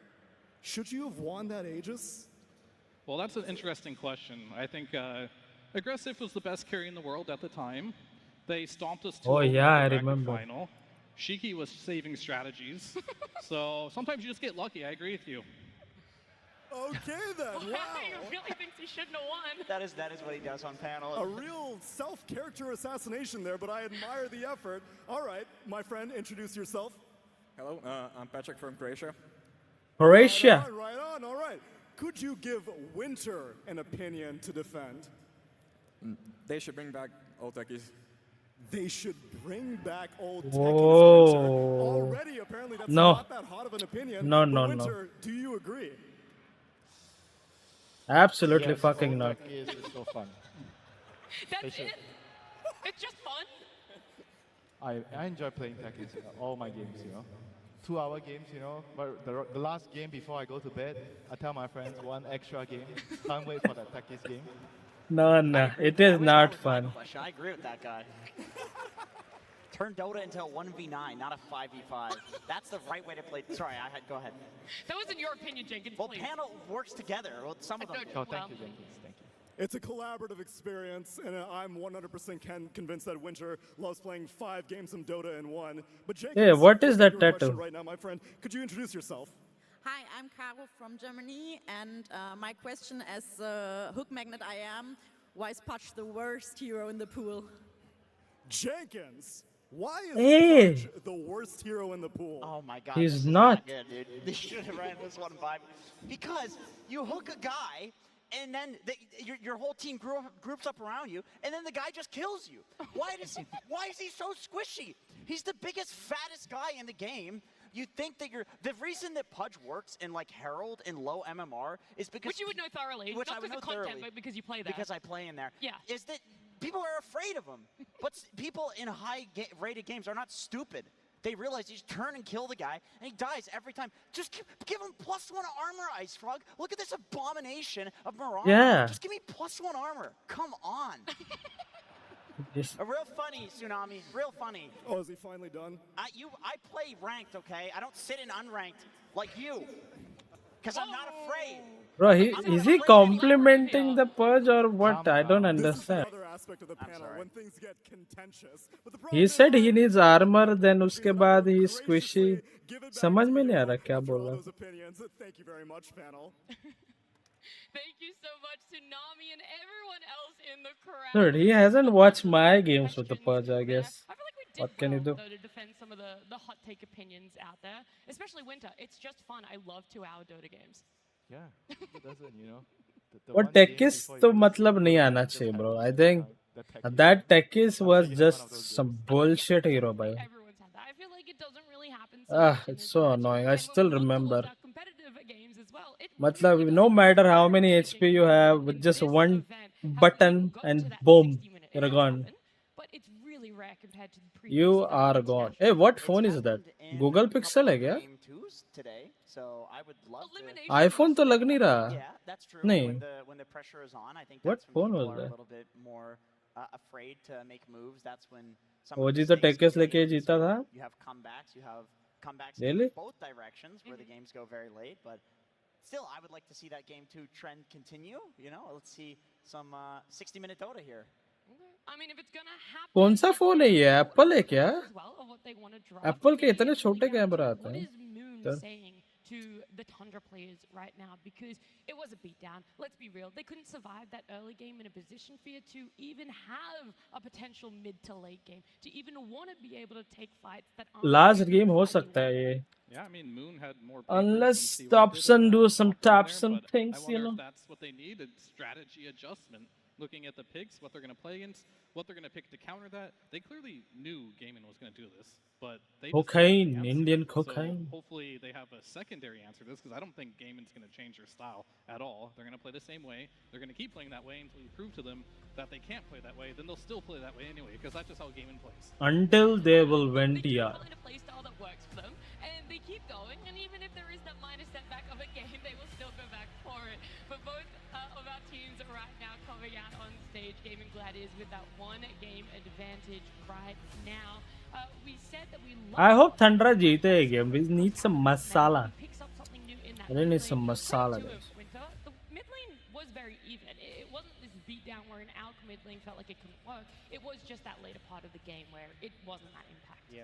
Should you have won that Aegis? Well, that's an interesting question. I think Aggressive was the best carry in the world at the time. They stomped us to Oh, the yeah, I bracket remember. final. Shiki was saving strategies. So sometimes you just get lucky. I agree with you. Okay then. Wow. He really thinks he shouldn't have won. That is what he does on panel. A real self-character assassination there, but I admire the effort. All right, my friend, introduce yourself. Hello, I'm Patrick from Croatia. Croatia. Right on, all right. Could you give Winter an opinion to defend? They should bring back old techies. They should bring back old techies. Whoa. Winter. Already, apparently, that's No. not that hot of an opinion. No, but no, no. Winter, do you agree? Absolutely Yes, fucking old not. tech is so fun. That's it? It's just fun? I enjoy playing techies, all my games, 2-hour games, But the last game before I go to bed, I tell my friends one extra game. Can't wait for that techies game. No, no, it is not fun. I agree with that guy. Turn Dota into a 1v9, not a 5v5. That's the right way to play. Sorry, go ahead. That wasn't your opinion, Jenkins. Well, please. panel works together. Well, some of them. Oh, thank you, Jenkins. Thank you. It's a collaborative experience, and I'm 100% convinced that Winter loves playing 5 games of Dota in one. But Jenkins, Hey, what is that your question tattoo? right now, my friend? Could you introduce yourself? Hi, I'm Caro from Germany, and my question as a hook magnet I am, why is Pudge the worst hero in the pool? Jenkins, why is Hey. Pudge the worst hero in the pool? Oh my God. He's this is not. good, dude. They should have ran this one by. Because you hook a guy, and then your whole team groups up around you, and then the guy just kills you. Why is he so squishy? He's the biggest, fattest guy in the game. You think that the reason that Pudge works in like Herald and low MMR is because Which you would know thoroughly. Which not I would because know of content, thoroughly. but because you play there. Because I play in there. Yeah. Is that people are afraid of him. But people in high rated games are not stupid. They realize you just turn and kill the guy, and he dies every time. Just give him +1 armor, Ice Frog. Look at this abomination of Mirage. Yeah. Just give me +1 armor. Come on. Just- A real funny, Tsunami. Real funny. Oh, is he finally done? I play ranked, okay? I don't sit in unranked like you. Because I'm not afraid. Bro, is he complimenting the Purge or what? I don't understand. Another aspect of the panel when things get contentious. But the He said he needs armor, then उसके बाद he is squishy. समझ में नहीं आ रहा क्या बोल रहा. those opinions. Thank you very much, panel. Thank you so much, Tsunami, and everyone else in the crowd. Dude, he hasn't watched my games with the Purge, I guess. I feel like we did What can you do? though, to defend some of the hot take opinions out there, especially Winter. It's just fun. I love 2-hour Dota games. Yeah, who doesn't, you know? The वो one game techis before तो you lose, मतलब नहीं you आना just चाहिए have bro. to I say, think the techis, that techis I'm was really not one just of those some bullshit hero, bhai. Everyone's had that. I feel like it doesn't really happen so much in It's this so match. annoying. I And still when we look remember. towards our competitive games as well, it मतलब really no doesn't matter happen how so many much HP you in have, with just this one event, how we button got to and that boom, 60-minute. It you're has gone. happened, but it's really rare compared to the previous You are gone. Hey, what phone is that? Google Pixel है क्या? Game twos today, so I would love to. iPhone तो लग नहीं रहा. Yeah, that's true. नहीं. When the pressure is on, I think What that's when phone people was are a that? little bit more afraid to make moves. That's when some OG of the तो mistakes Tekis get लेके made. जीता था. You have comebacks. You have comebacks Really? in both directions where the games go very late, but still, I would like to see that game 2 trend continue. You know, let's see some 60-minute Dota here. I mean, if it's gonna happen, कौन सा phone है ये? Apple है क्या? as well of what they want to drop. Apple के Maybe इतने it's छोटे really down camera to आते what हैं. is Moon तो saying to the Tundra players right now, because it was a beatdown. Let's be real, they couldn't survive that early game in a position fear to even have a potential mid to late game, to even want to be able to take fights that aren't last game हो सकता है ये. Yeah, I mean, Moon had more Unless papers than C1 Thompson did, do some Falcon in there, Thompson but things, I you wonder know. if that's what they need, a strategy adjustment. Looking at the picks, what they're going to play against, what they're going to pick to counter that. They clearly knew Gaiman was going to do this, but they just didn't have Cocaine, the answer. Indian So cocaine. hopefully they have a secondary answer to this, because I don't think Gaiman's going to change their style at all. They're going to play the same way. They're going to keep playing that way until you prove to them that they can't play that way. Then they'll still play that way anyway, because that's just how Gaiman plays. Until they will win TR. Find a play style that works for them, and they keep going. And even if there is that minor setback of a game, they will still go back for it. But both of our teams are right now coming out on stage, Gaming Gladiators, with that one-game advantage right now. We said that we I hope Thundra जीते ये game. We need some masala. I really need some masala, guys. Winter. The mid lane was very even. It wasn't this beatdown where an Alc mid lane felt like it couldn't work. It was just that later part of the game where it wasn't that impact. Yeah,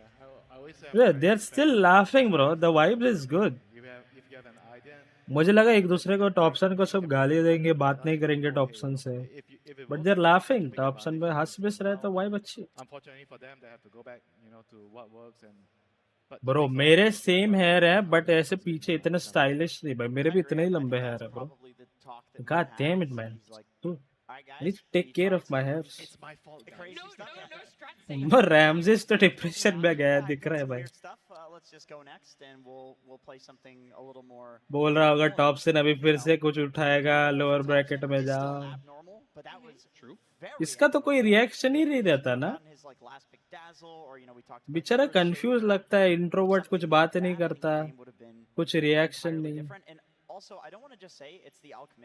I always say. Yeah, they're still laughing, bro. The vibe is good. If you have an idea. मुझे लगा एक दूसरे को Topsin को सब गाली देंगे, बात नहीं करेंगे टॉपसन से. But they're laughing. टॉपसन पे हंस बिस रहे तो vibe अच्छी. Unfortunately for them, they have to go back, you know, to what works and. Bro मेरे सेम हेयर है बट ऐसे पीछे इतने स्टाइलिश नहीं भाई. मेरे भी इतने ही लंबे हेयर है bro. God damn it, man. Dude, I need to take care of my hair. It's my fault, guys. मैं रैमजेस तो डिप्रेशन में गया दिख रहा है भाई. Let's just go next and we'll play something a little more. बोल रहा होगा टॉपसन अभी फिर से कुछ उठाएगा लोअर ब्रैकेट में जाओ. But that was true. इसका तो कोई रिएक्शन ही नहीं रहता ना. बेचारा कंफ्यूज लगता है. इंट्रोवर्ट कुछ बात नहीं करता, कुछ रिएक्शन नहीं.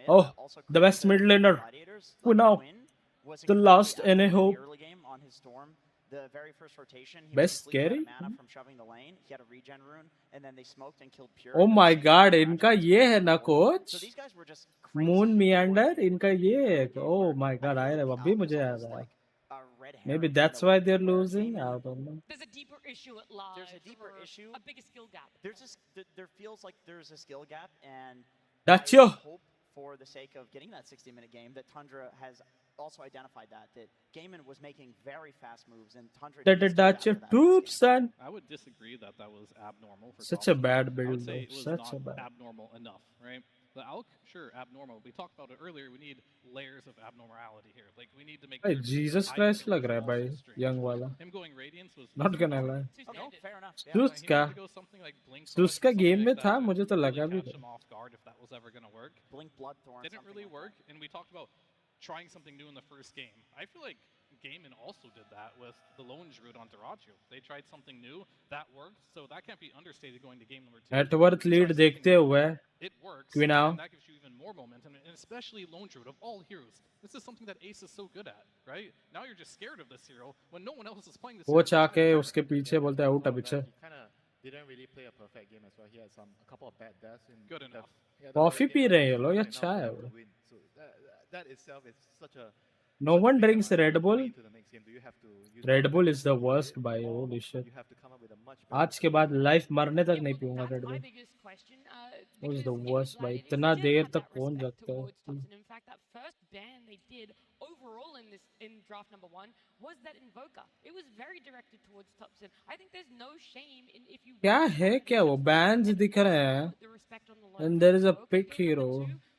Oh, the best mid laner. Who now? The last any hope. The very first rotation, he Best was carry? mana from shoving the lane. He had a regen rune, and then they smoked and killed Pure. Oh my God, इनका ये है ना coach. So these guys were just Moon Meander, इनका ये है. Oh my God, आया है. अभी मुझे याद आया. Maybe that's why they're losing. I don't know. There's a deeper issue at large. There's a deeper issue. A bigger skill gap. There feels like there's a skill gap, and That's I you. hope for the sake of getting that 60-minute game that Tundra has also identified that Gaiman was making very fast moves, and Tundra. That's your tube, son. I would disagree that was abnormal. For Such a Thompson. bad I would build, say though. it was Such a not bad. abnormal enough, right? The Alk, sure, abnormal. We talked about it earlier. We need layers of abnormality here. Like we need to make. Hey, Jesus Christ लग रहा है भाई, young वाला. Him going Radiance was. Not gonna lie. No, fair enough. Zeus का Zeus का game में था, मुझे तो लगा भी. Him off guard if that was ever going to work. Blink Bloodthorn Didn't really work, and we talked about trying something new in the first game. I feel like Gaiman also did that with the lone Druid on Tarachu. They tried something new, that worked, so that can't be understated going to game number 2. Networth lead देखते हुए. It works, Queen and that gives you even more momentum, and especially lone Druid of all heroes. This is something that Ace is so good at, right? Now you're just scared of this hero when no one else is playing this. Coach आके उसके पीछे बोलते हैं out पीछे. Didn't really play a perfect game as well. He had a couple of bad deaths in. Good enough. Coffee P रहे हैं लोग, अच्छा है वो. So that itself is such a. No one drinks Red Bull. Red Bull is the worst by holy shit. आज के बाद life मरने तक नहीं पीऊंगा Red Bull. was the worst भाई इतना देर तक कौन जगता है In fact, that first ban they did overall in draft number 1 was that Invoker. It was very directed towards Topson. I think there's no shame in if you क्या है क्या वो bands दिख रहे हैं and there is a pick hero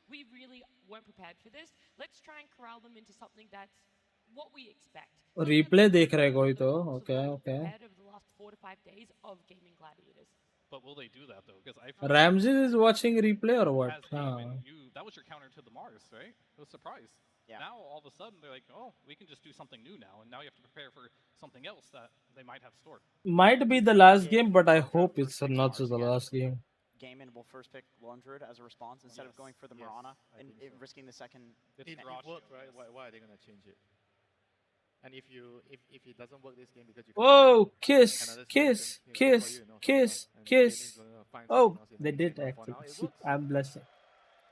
we really weren't prepared for this. Let's try and corral them into something that's what we expect. replay देख रहे कोई तो okay Over the last 4 to 5 days of gaming gladiators. But will they do that though? Because Ramses is watching replay or what? That was your counter to the Mars, right? It was a surprise. Yeah. Now all of a sudden they're like, oh, we can just do something new now, and now you have to prepare for something else that they might have stored. Might be the last game, but I hope it's not the last game. Gaimin will first pick Lundred as a response instead of going for the Marana and risking the second. It worked, right? Why are they gonna change it? And if it doesn't work this game because you oh kiss. Oh, they did actually. I'm blushing.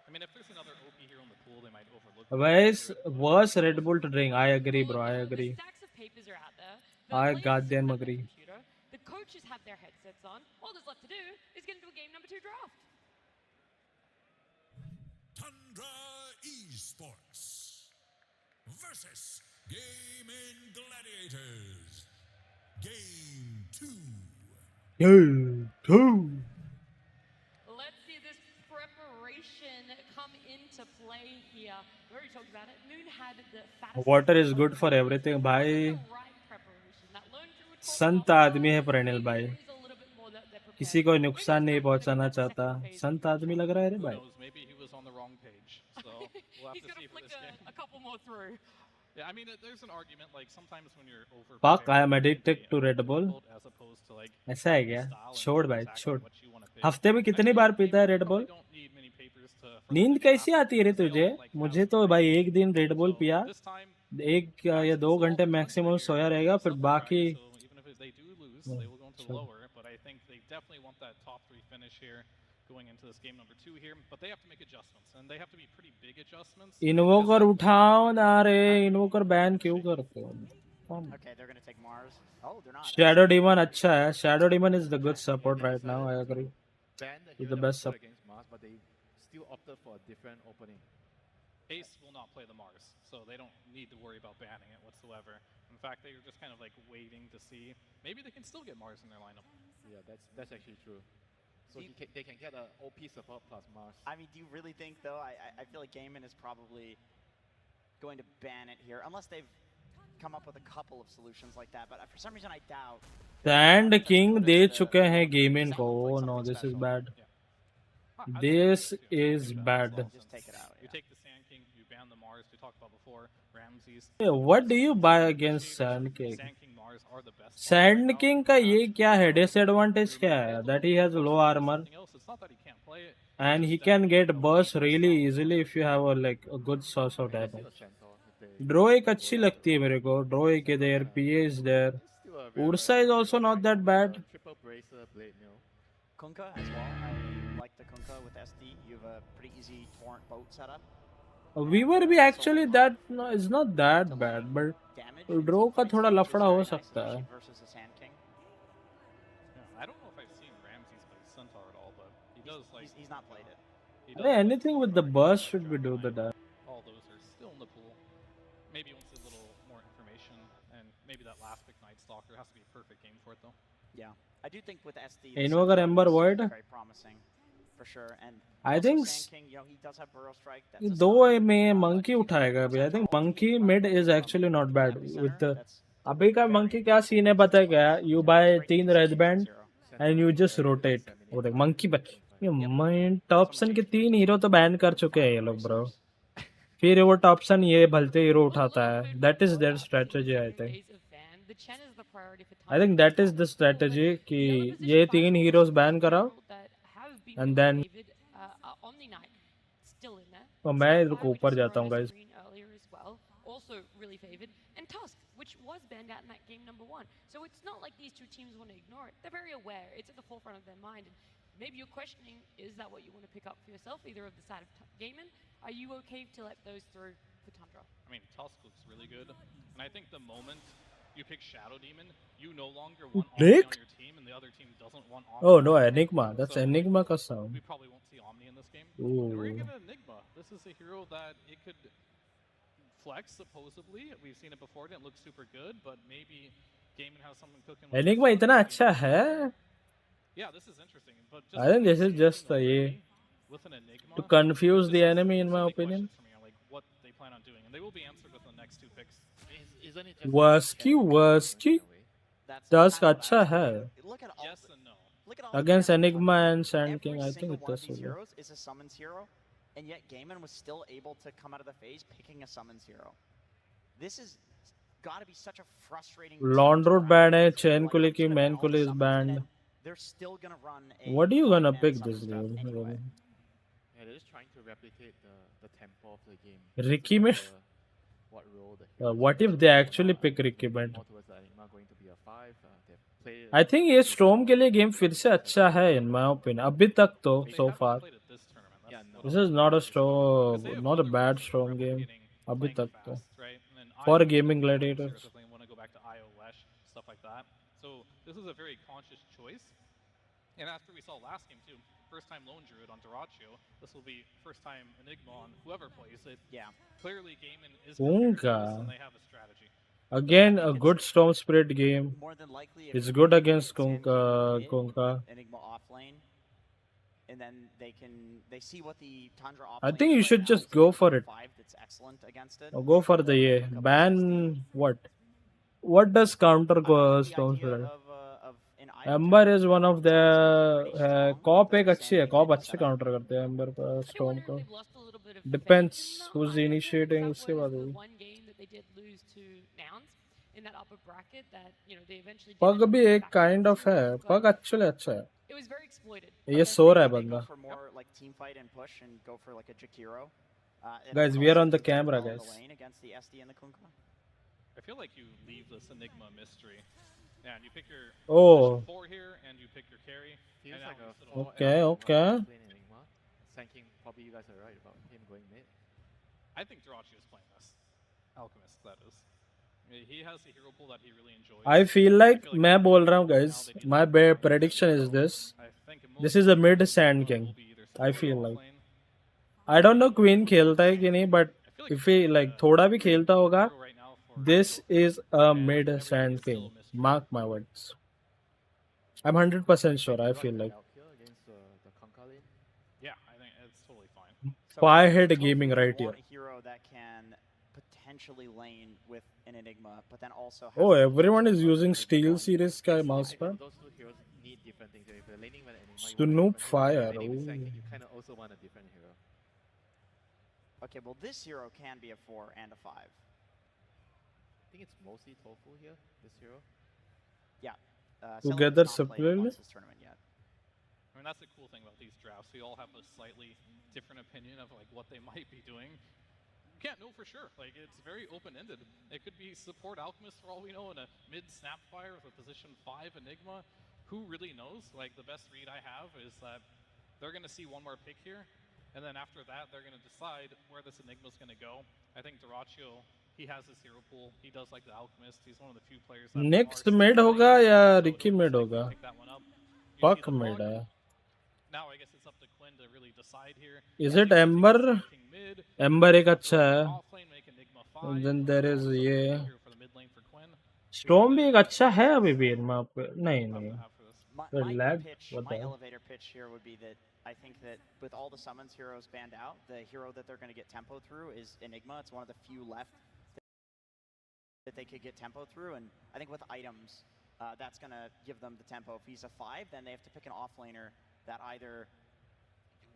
I mean, if there's another OP here on the pool, they might overlook. Where's worse Red Bull to drink? I agree, bro. I agree. Stacks of papers are out there. I goddamn agree. The coaches have their headsets on. All there's left to do is get into a game number 2 draft. Tundra Esports versus Gaming Gladiators. Game 2. Game 2. Let's see this preparation come into play here. We already talked about it. Moon had the fattest. Water is good for everything, भाई. संत आदमी है प्रणिल भाई. किसी को नुकसान नहीं पहुंचाना चाहता. संत आदमी लग रहा है रे भाई. Maybe he was on the wrong page. So we'll have to see for this game. A couple more through. Yeah, I mean, there's an argument like sometimes when you're over. Fuck, I am addicted to Red Bull. ऐसा है क्या? छोड़ भाई, छोड़. हफ्ते में कितनी बार पीता है Red Bull? नींद कैसी आती है रे तुझे? मुझे तो भाई एक दिन Red Bull पिया, 1 या 2 घंटे मैक्सिमम सोया रहेगा, फिर बाकी. But I think they definitely want that top 3 finish here going into this game number 2 here, but they have to make adjustments and they have to be pretty big adjustments. Invoker उठाओ ना रे, Invoker ban क्यों करते हो? Okay, they're going to take Mars. Oh, they're not. Shadow Demon अच्छा है. Shadow Demon is the good support right now. I agree. He's the best support. Against Mars, but they still opted for a different opening. Ace will not play the Mars, so they don't need to worry about banning it whatsoever. In fact, they're just kind of like waiting to see. Maybe they can still get Mars in their lineup. Yeah, that's actually true. So they can get an OP support plus Mars. I mean, do you really think though? I feel like Gaimin is probably going to ban it here, unless they've come up with a couple of solutions like that. But for some reason, I doubt. Sand King दे चुके हैं Gaimin को. Oh no, this is bad. This is bad. Just take it out. You take the Sand King, you ban the Mars. We talked about before. Ramses. What do you buy against Sand King? Sand King Mars are the best. Sand King का ये क्या है? Disadvantage क्या है? That he has low armor. It's not that he can't play it. And he can get burst really easily if you have a good source of damage. Draw एक अच्छी लगती है मेरे को. Draw एक है there. PA is there. Ursa is also not that bad. Triple bracer blade mill. Kunkka as well. I like the Kunkka with SD. You have a pretty easy torrent boat setup. Weaver भी actually that no, is not that bad, but draw का थोड़ा लफड़ा हो सकता है. Versus the Sand King. I don't know if I've seen Ramses play Centaur at all, but he does like. He's not played it. Anything with the burst should be do the damage. All those are still in the pool. Maybe wants a little more information, and maybe that last pick Night Stalker has to be a perfect game for it though. Yeah, I do think with SD. Invoker Ember Void. Very promising, for sure. And I think Sand King, you know, he does have Burrow Strike. दो में Monkey उठाएगा अभी. I think Monkey mid is actually not bad with the. अभी का Monkey क्या scene है पता है क्या? You buy 3 red band and you just rotate. वो देख Monkey बच. ये टॉपसन के 3 हीरो तो बैन कर चुके हैं ये लोग ब्रो. फिर वो टॉपसन ये भलते हीरो उठाता है. That is their strategy I think. I think that is the strategy कि ये 3 heroes बैन कराओ and then तो मैं इधर को ऊपर जाता हूँ guys. Also really favored, and Tusk, which was banned out in that game number 1. So it's not like these two teams want to ignore it. They're very aware. It's at the forefront of their mind. And maybe you're questioning, is that what you want to pick up for yourself, either of the side of Gaimin? Are you okay to let those through for Tundra? I mean, Tusk looks really good, and I think the moment you pick Shadow Demon, you no longer want Omni Nick? on your team, and the other team doesn't want Omni. Oh on no, their team. Enigma. That's So Enigma ka sound. we probably won't see Omni in this game. And we're Ooh. gonna get Enigma. This is a hero that it could flex supposedly. We've seen it before. It didn't look super good, but maybe Gaiman has something cooking. with Enigma this. इतना अच्छा है. Yeah, this is interesting. But just I think this is just ये with an Enigma, to confuse this the is enemy, in so my many opinion. questions for me, like what they plan on doing, and they will be answered with the next two picks. Isn't it just Worski. Dusk अच्छा है. Look at all. Yes and no. Look at all. Against the Enigma and Sand Every King, I think single it one of does these well. heroes is a summons hero, and yet Gaiman was still able to come out of the phase picking a summons hero. This is got to be such a frustrating. Laundroot banned है. Chain को लेके main को is banned. They're still gonna run a. What are you gonna pick this summons game? draft anyway. Yeah, they're just trying to replicate the tempo of the game. Ricky Mid. What role the What if they actually pick Ricky Mid? more towards the Enigma going to be a 5. They've played I think ये Storm के लिए game फिर से अच्छा है, in my opinion. अभी तक तो so far. This is not a Storm, not a bad Storm game. अभी तक तो. For gaming gladiators. Definitely want to go back to IO Lesh, stuff like that. So this is a very conscious choice. And after we saw last game too, first time Lone Druid on Duraccio, this will be first time Enigma on whoever plays it. Yeah. Clearly Gaiman is Unka. prepared for this and they have a strategy. Again, a good Storm Spirit game. More than likely, It's good against Kunka. Enigma offlane, and then they see what the Tundra offlane. I think you should just go for it. That's excellent against it. Or go for the ban what? What does counter go Storm Spirit? Ember is one of the Cop एक अच्छी है. Cop अच्छे counter करते हैं Ember पर Storm को. Depends who's initiating उसके बाद होगी. One game that they did lose to Nouns in that upper bracket that they eventually. Pug भी एक kind of है. Pug actually अच्छा है. It was very exploited. ये सो रहा है Go बंदा. for more like team fight and push and go for like a Jakiro. Guys, we are on the camera, guys. Against the SD and the Kunkka. I feel like you leave this Enigma mystery. Yeah, and you pick your Oh. 4 here and you pick your carry. Feels and like now a you sit on- Okay. Enigma. Sanking, probably you guys are right about him going mid. I think Duraccio is playing this. Alchemist, that is. He has a hero pool that he really enjoys. I feel like मैं बोल रहा हूँ guys. My prediction is this. This is a mid Sand King. I feel like. I don't know Queen खेलता है कि नहीं, but if he like थोड़ा भी खेलता होगा, this is a mid Sand King. Mark my words. I'm 100% sure. I feel like. Yeah, I think it's totally fine. Pie head gaming right here. A hero that can potentially lane with an Enigma, but then also. Oh, everyone is using Steel Series का mousepad. Those two heroes need different things. If you're laning with Enigma, you Snoop want Fire. laning with Ooh. Sanking, you kind of also want a different hero. Okay, well this hero can be a 4 and a 5. I think it's mostly Tofu here, this hero. Yeah. Together Celebri's not played separately? once this tournament yet. I mean, that's the cool thing about these drafts. We all have a slightly different opinion of like what they might be doing. You can't know for sure. Like, it's very open-ended. It could be support Alchemist for all we know in a mid Snapfire with a position 5 Enigma. Who really knows? Like, the best read I have is that they're going to see one more pick here, and then after that, they're going to decide where this Enigma's going to go. I think Duraccio, he has his hero pool. He does like the Alchemist. He's one of the few players that Next mid होगा या Ricky mid होगा? Puck mid है. Now I guess it's up to Quinn to really decide here. Is it Ember? Ember एक अच्छा है. And then there is ये. Storm भी एक अच्छा है अभी भी इनमें पे. नहीं. The lag. What My the hell? elevator pitch here would be that I think that with all the summons heroes banned out, the hero that they're going to get tempo through is Enigma. It's one of the few left that they could get tempo through, and I think with items, that's going to give them the tempo. If he's a 5, then they have to pick an offlaner that either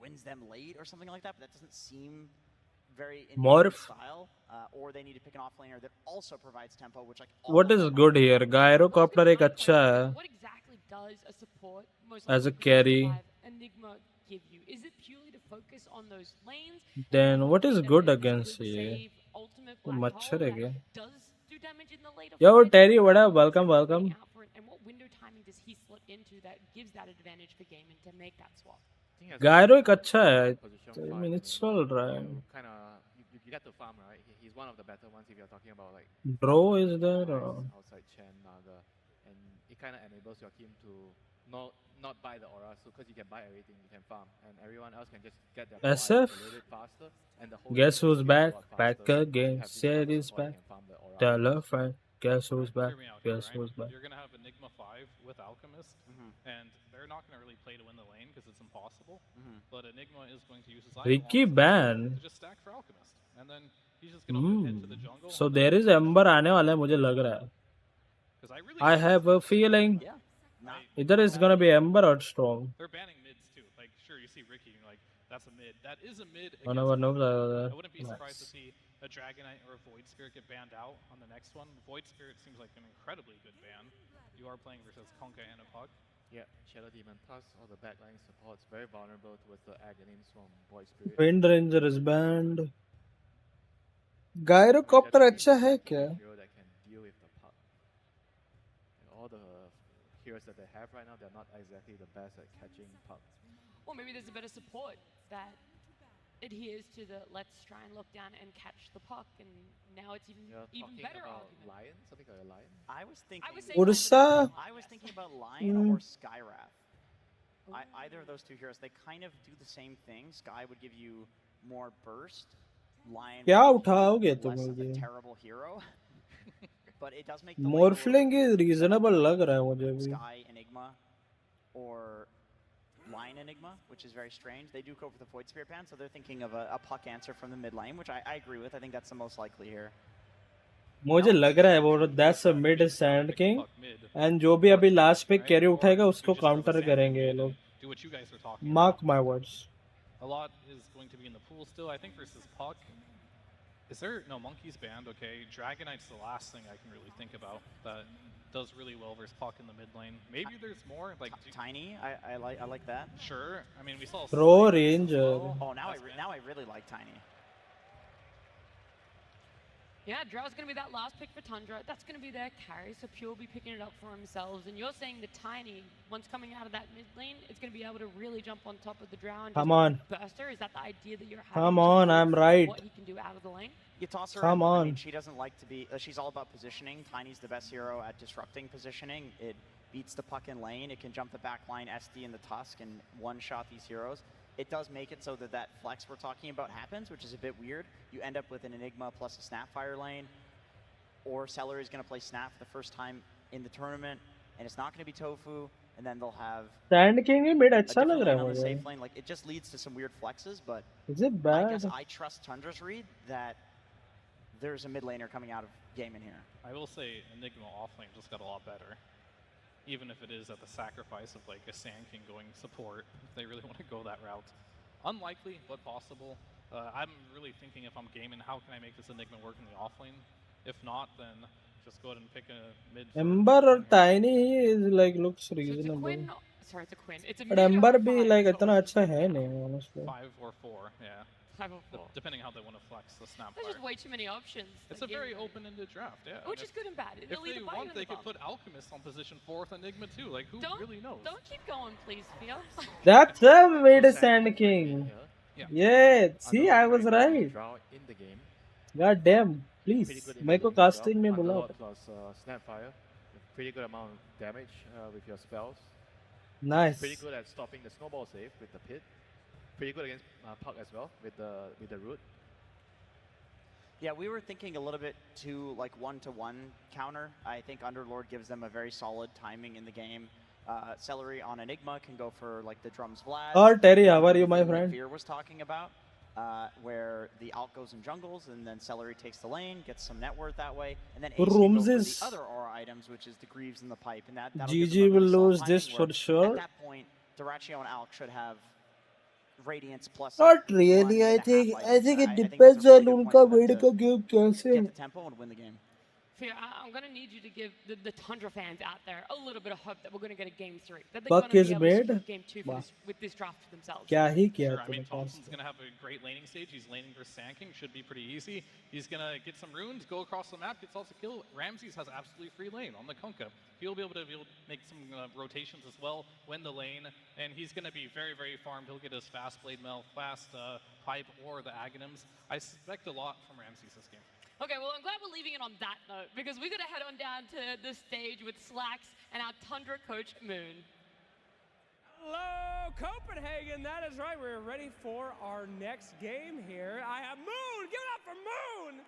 wins them late or something like that, but that doesn't seem very in Morph. style. Or they need to pick an offlaner that also provides tempo, which like What is good here? Gyrocopter एक अच्छा है. What exactly does a support most As a likely carry. position 5 Enigma give you? Is it purely to focus on those lanes? Then what is good against ये? वो मच्छर है क्या? Yo Terry, what up? Welcome. And what window timing does he slot into that gives that advantage for Gaiman to make that swap? Gyro एक अच्छा है. I mean it's all right. Kind of, you you get to farm, right? He's one of the better ones if you're talking about like Bro is there? outside Chen, Naga, and it kind of enables your team to not buy the aura, so because you can buy everything, you can farm, and everyone else can just get their items SF? a little bit faster, and the whole Guess team who's can back? go a lot Back faster. again. You have this Said kind of he's support back. and can farm the aura Tell items. her friend. Guess who's back? Hear me out here, Guess right? who's back? You're gonna have Enigma 5 with Alchemist, and they're not gonna really play to win the lane because it's impossible. But Enigma is going to use his item Ricky to ban. just stack for Alchemist, and then he's just gonna head to the jungle. So there is Ember आने वाला है मुझे लग रहा है. I have a feeling either it's gonna be Ember or Storm. They're banning mids too. Like, sure, you see Ricky, and you're like, that's a mid. That is a mid. One of our noobs are I there. wouldn't be surprised to Nice. see a Dragonite or a Void Spirit get banned out on the next one. Void Spirit seems like an incredibly good ban. You are playing versus Konka and a Puck. Yeah, Shadow Demon plus all the backline supports very vulnerable towards the agonies from Void Spirit. Wind Ranger is banned. Gyrocopter अच्छा है क्या? Hero that can deal with the puck. And all the heroes that they have right now, they're not exactly the best at catching puck. Or maybe there's a better support that adheres to the let's try and lock down and catch the puck, and now it's even better about argument. Lion, something like a lion. I was thinking. Ursa? I was thinking about Lion or Skywrath. Either of those two heroes, they kind of do the same thing. Sky would give you more burst. Lion क्या would give you उठाओगे तुम less of a मुझे? terrible hero. But it does make the lane Morphling is reasonable लग रहा है मुझे भी. Sky Enigma or Lion Enigma, which is very strange. They do go for the Void Spirit ban, so they're thinking of a puck answer from the mid lane, which I agree with. I think that's the most likely here. मुझे लग रहा है वो that's a mid Sand King and जो भी अभी last पे carry उठाएगा उसको counter करेंगे ये लोग. Do what you guys were talking Mark about. my words. A lot is going to be in the pool still. I think versus Puck. Is there no Monkey's banned? Okay, Dragonite's the last thing I can really think about that does really well versus Puck in the mid lane. Maybe there's more like Tiny. I like that. Sure. I mean, we saw Pro Ranger. Oh, now I really like Tiny. Yeah, Drow's going to be that last pick for Tundra. That's going to be their carry, so Pure will be picking it up for themselves. And you're saying the Tiny, once coming out of that mid lane, it's going to be able to really jump on top of the Drow and Come just on. burster? Is that the idea that you're having? Come on, I'm right. What he can do out of the lane? You toss her Come in. I on. mean, she doesn't like to be. She's all about positioning. Tiny's the best hero at disrupting positioning. It beats the puck in lane. It can jump the back line, SD and the Tusk, and one-shot these heroes. It does make it so that that flex we're talking about happens, which is a bit weird. You end up with an Enigma plus a Snapfire lane, or Celery is going to play Snap for the first time in the tournament, and it's not going to be Tofu, and then they'll have Sand King he mid a अच्छा लग different रहा lane है on the मुझे. safe lane. Like, it just leads to some weird flexes, but Is it I guess bad? I trust Tundra's read that there's a mid laner coming out of game in here. I will say Enigma offlane just got a lot better. Even if it is at the sacrifice of like a Sand King going support, if they really want to go that route. Unlikely, but possible. I'm really thinking if I'm gaming, how can I make this Enigma work in the offlane? If not, then just go ahead and pick a mid. Ember or Tiny is like looks reasonable. Quinn, sorry, it's a Quinn. It's a But mid Ember or भी five. like इतना अच्छा है नहीं honestly. 5 or 4, yeah. 5 or 4. Depending how they want to flex the snap There's fire. just way too many options. It's like, a very yeah. open-ended draft, yeah. Which And is good and bad. If It'll they either bite you want, in they the could butt. put Alchemist on position 4 with Enigma too. Like, who really knows? Don't keep going, please, Theo. That's a mid Sand King. Yeah. Yeah, see I was right. Draw in the game. God damn, please. मेरे को casting में बुलाओ. Underlord plus Snapfire. Pretty good amount of damage with your spells. Nice. Pretty good at stopping the snowball save with the pit. Pretty good against Puck as well with the root. Yeah, we were thinking a little bit too like one-to-one counter. I think Underlord gives them a very solid timing in the game. Celery on Enigma can go for like the drums Vlad. Oh Terry, how are you, my That friend? Fear was talking about, where the alt goes in jungles and then Celery takes the lane, gets some net worth that way, and then AC goes for Rumses. the other aura items, which is the Greaves and the Pipe, and that'll GG give them a will really solid lose this timing for where sure. At that point, Duraccio and Alk should have Radiance plus. Not really. I think it depends on उनका mid का game कैसे Get है. the tempo and win the game. Fear, I'm going to need you to give the Tundra fans out there a little bit of hope that we're going to get a game 3. That they're Buck going is to be able to mid. score game 2 for with this draft for themselves. क्या ही किया Sure, I mean, तूने Thompson's going to have a great laning stage. He's laning for Sand King. Should be pretty easy. He's going to get some runes, go across the map, gets also kill. Ramses has absolutely free lane on the Kunkka. He'll be able to make some rotations as well, win the lane, and he's going to be very, very farmed. He'll get his fast blade mail, fast pipe or the Aghanims. I expect a lot from Ramses this game. Okay, well, I'm glad we're leaving it on that note because we're going to head on down to the stage with Slacks and our Tundra coach, Moon. Hello, Copenhagen. That is right. We're ready for our next game here. I have Moon. Give it up for Moon.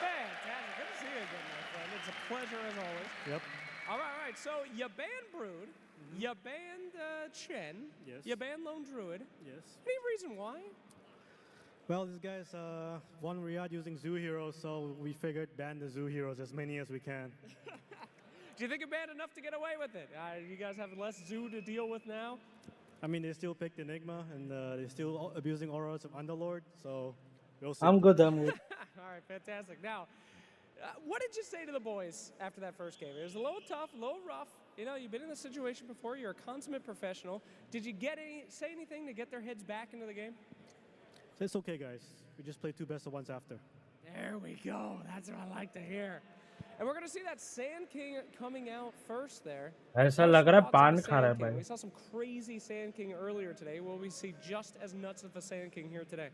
Fantastic. Good to see you again, my friend. It's a pleasure as always. Yep. All right. So you banned Brood. You banned Chen. Yes. You banned Lone Druid. Yes. Any reason why? Well, these guys won Riyadh using zoo heroes, so we figured ban the zoo heroes, as many as we can. Do you think you banned enough to get away with it? You guys have less zoo to deal with now? I mean, they still picked Enigma, and they're still abusing auras of Underlord, so we'll see. I'm good. All right, fantastic. Now, what did you say to the boys after that first game? It was a little tough, a little rough. You know, you've been in this situation before. You're a consummate professional. Did you say anything to get their heads back into the game? So it's okay, guys. We just play 2 best of 1s after. There we go. That's what I like to hear. And we're going to see that Sand King coming out first there. ऐसा लग रहा है पान खा रहा है भाई. We saw some crazy Sand King earlier today. Will we see just as nuts of a Sand King here today?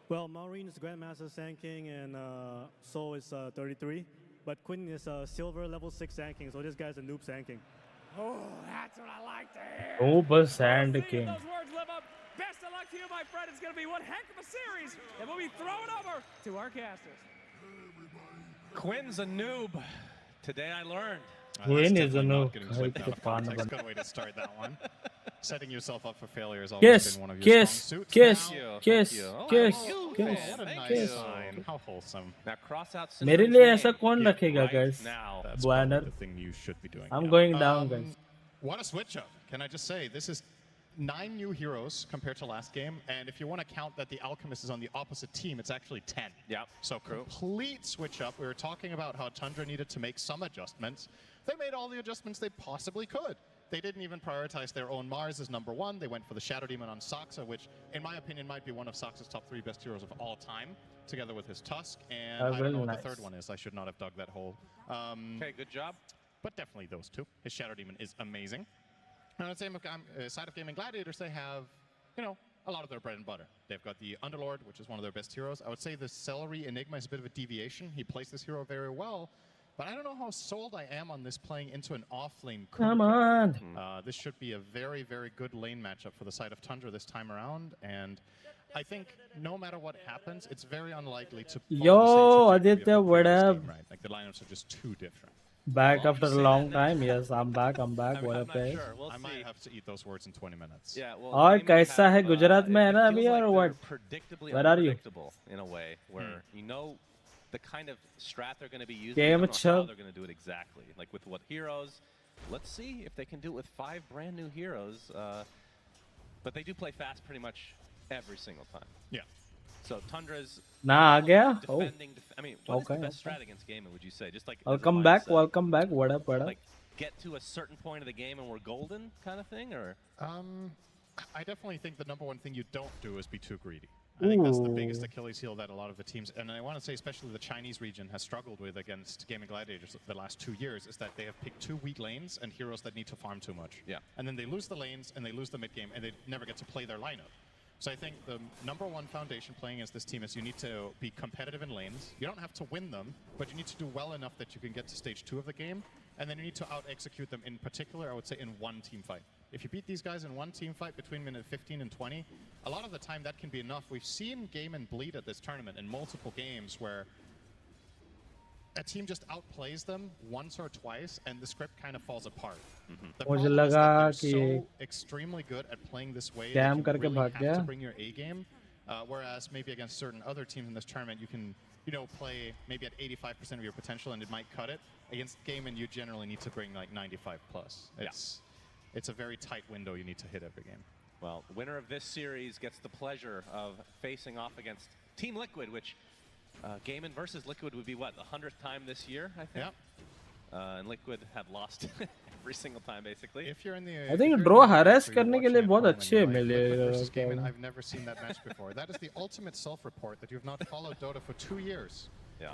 Well, Maureen is Grandmaster Sand King, and Soul is 33. But Quinn is Silver level 6 Sand King, so this guy's a noob Sand King. Oh, that's what I like to hear. Noob Sand King. Those words live up. Best of luck to you, my friend. It's going to be one heck of a series, and we'll be throwing over to our casters. Quinn's a noob. Today I learned. Quinn is a noob. Good way to start that one. Setting yourself up for failure has always been one of your strong suits. Kiss. What a nice sign. How wholesome. Now cross out. मेरे लिए ऐसा कौन रखेगा, guys? Now, that's Banner. the thing you should be doing. I'm going down, guys. What a switch up. Can I just say, this is 9 new heroes compared to last game, and if you want to count that the Alchemist is on the opposite team, it's actually 10. Yeah. So complete switch up. We were talking about how Tundra needed to make some adjustments. They made all the adjustments they possibly could. They didn't even prioritize their own Mars as number 1. They went for the Shadow Demon on Saksa, which, in my opinion, might be one of Saksa's top 3 best heroes of all time, together with his Tusk. And I don't know what the third one is. I should not have dug that hole. Okay, good job. But definitely those 2. His Shadow Demon is amazing. And on the same side of Gaming Gladiators, they have, you know, a lot of their bread and butter. They've got the Underlord, which is one of their best heroes. I would say the Celery Enigma is a bit of a deviation. He plays this hero very well. But I don't know how sold I am on this playing into an off-lane. Come on. This should be a very, very good lane matchup for the side of Tundra this time around. And I think no matter what happens, it's very unlikely to Yo, Aditya, what up? right? Like the lineups are just too different. Back after a long time. Yes, I'm back. What up, guys? I might have to eat those words in 20 minutes. Yeah, well, और कैसा है गुजरात में है ना अभी और what? Predictably Where are you? unpredictable in a way where you know the kind of strat they're going to be using. Game you don't know how show. they're going to do it exactly. Like with what heroes. Let's see if they can do it with 5 brand new heroes. But they do play fast pretty much every single time. Yeah. So Tundra's Nah, आ गया? defending. I mean, what is the Okay, best strat against Gaming? Would you say just like as a Welcome back. mindset? Welcome back. What up? Like get to a certain point of the game and we're golden, kind of thing, or? I definitely think the number one thing you don't do is be too greedy. I think that's the biggest Achilles heel that a lot of the teams, and I want to say especially the Chinese region, has struggled with against Gaming Gladiators the last 2 years, is that they have picked 2 weak lanes and heroes that need to farm too much. Yeah. And then they lose the lanes and they lose the mid game and they never get to play their lineup. So I think the number 1 foundation playing as this team is you need to be competitive in lanes. You don't have to win them, but you need to do well enough that you can get to stage 2 of the game. And then you need to out-execute them, in particular, I would say, in one team fight. If you beat these guys in one team fight between minute 15 and 20, a lot of the time that can be enough. We've seen Game and Bleed at this tournament in multiple games where a team just outplays them once or twice, and the script kind of falls apart. The मुझे problem is that लगा they're कि so extremely good at playing this way Scam that you करके really भाग have गया. to bring your A game. Whereas maybe against certain other teams in this tournament, you can, you know, play maybe at 85% of your potential and it might cut it. Against Game and you generally need to bring like 95 plus. It's a very tight window you need to hit every game. Well, the winner of this series gets the pleasure of facing off against Team Liquid, which Gaiman versus Liquid would be what, the 100th time this year, I think? Yeah. And Liquid have lost every single time, basically. If you're in the, I think draw harass करने के लिए बहुत अच्छे मिले. I've never seen that match before. That is the ultimate self-report that you've not followed Dota for 2 years. Yeah.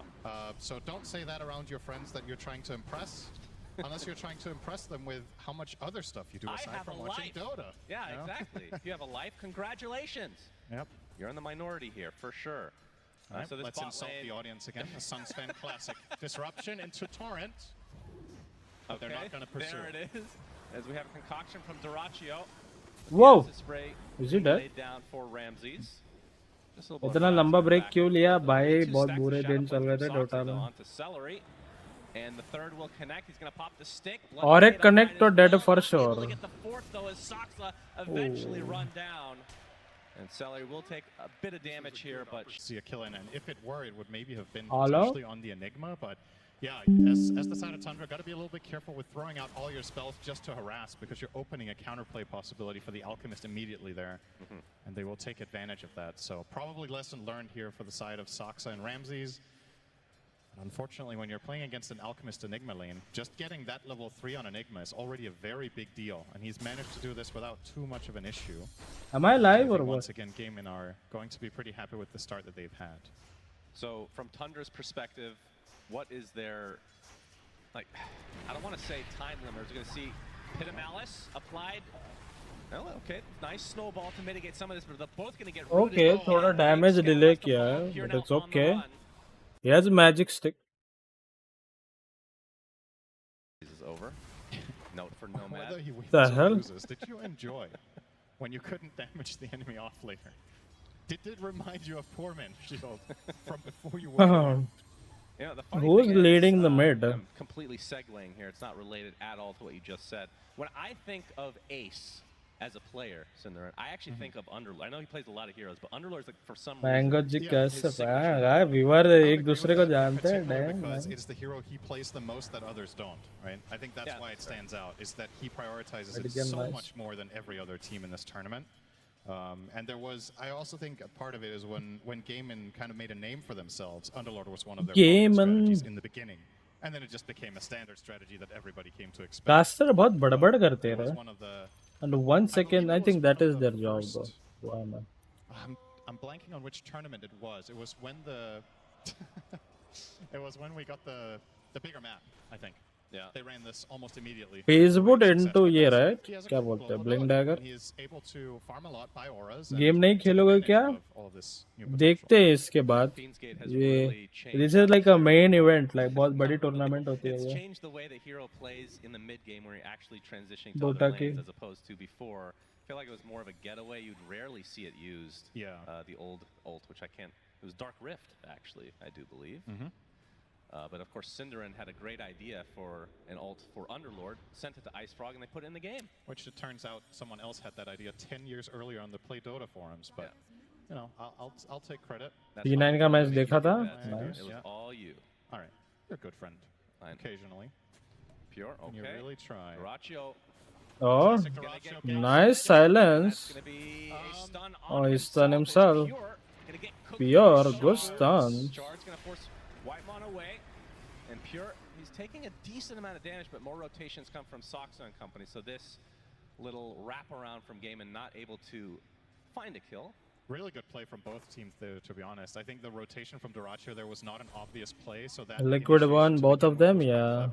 So don't say that around your friends that you're trying to impress. Unless you're trying to impress them with how much other stuff you do aside from watching Dota. Yeah, you know? exactly. If you have a life, congratulations. Yep. You're in the minority here, for sure. All right, So this let's bot insult lane- the audience again. The Sunsfan classic disruption into Torrent. But they're not going to pursue. There it is. As we have a concoction from Duraccio. Whoa! Acid spray Is it dead? laid down for Ramses. Just a little bit इतना of लंबा break back. क्यों लिया भाई? Two बहुत stacks of बुरे shadow दिन चल रहे थे from डोटा Soxer, though, में. onto Celery. And the third will connect. He's going to pop the stick. और एक connect तो dead for sure. Able to get the fourth though as Soxer eventually run down. And Celery will take a bit of damage here, but See a kill in, and if it were, it would maybe have been All out? potentially on the Enigma, but yeah, as the side of Tundra, got to be a little bit careful with throwing out all your spells just to harass, because you're opening a counterplay possibility for the Alchemist immediately there, and they will take advantage of that. So probably lesson learned here for the side of Soxa and Ramses. Unfortunately, when you're playing against an Alchemist Enigma lane, just getting that level 3 on Enigma is already a very big deal, and he's managed to do this without too much of an issue. Am I live I think or once what? again, Game are going to be pretty happy with the start that they've had. so from Tundra's perspective, what is their, like, I don't want to say time limit. We're going to see Pit of Malice applied. Oh, okay, nice snowball to mitigate some of this, but they're both going to get rooted. Okay, थोड़ा damage delay किया है, but it's okay. He has a magic stick. This is over. Note for Nomad. Whether he wins The or hell? loses, did you enjoy when you couldn't damage the enemy off later? Did it remind you of Poor Man's Shield from before you won? You know, the funny Who's thing is, leading the mid? I'm completely segueing here. It's not related at all to what you just said. When I think of Ace as a player, Cinderin, I actually think of Underlord. I know he plays a lot of heroes, but Underlord's like for some Mango reason. जी कैसे यार viewer एक दूसरे को जानते हैं Particularly damn because man. it's the hero he plays the most that others don't, right? I think that's Yeah, why it stands out, is that he prioritizes But it again, so nice. much more than every other team in this tournament. And there was, I also think a part of it is when Gaiman kind of made a name for themselves, Underlord was one of their Gaiman. strategies in the beginning. And then it just became a standard strategy that everybody came to expect. Caster बहुत बड़बड़ करते It was रहे. one of the, And 1 second, I think that is their job though. Wow, man. I'm blanking on which tournament it was. It was when the it was when we got the bigger map, I think. Yeah. They ran this almost immediately. He's put Great into success ये with this. right? He has a क्या good बोलते हैं? global Blink ability, dagger. and he is able to farm a lot, buy auras. and game नहीं take खेलोगे advantage क्या? of all this new potential. देखते हैं इसके बाद. Fiend's has ये really changed this is like a main event, like बहुत बड़ी tournament होती है It's ये. changed the way the hero plays in the mid game, where you're actually transitioning to Dota other की. lanes as opposed to before. I feel like it was more of a getaway. You'd rarely see it used. Yeah. The old ult, which I can't. It was Dark Rift, actually, I do believe. But of course, Cinderin had a great idea for an ult for Underlord, sent it to Ice Frog, and they put it in the game. Which it turns out someone else had that idea 10 years earlier on the Play Dota forums, but you know, I'll take credit. T9 का match देखा था? It Nice. was all you. All right, you're a good friend. Occasionally. Pure, When you okay. really try. Duraccio. Oh, nice silence. Oh, he stunned himself. Pure, good stun. Shard's gonna force Whitemon away, and Pure, he's taking a decent amount of damage, but more rotations come from Soxa and company. So this little wraparound from Gaiman, not able to find a kill. Really good play from both teams there, to be honest. I think the rotation from Duraccio there was not an obvious play, so that Liquid one, both of them, yeah.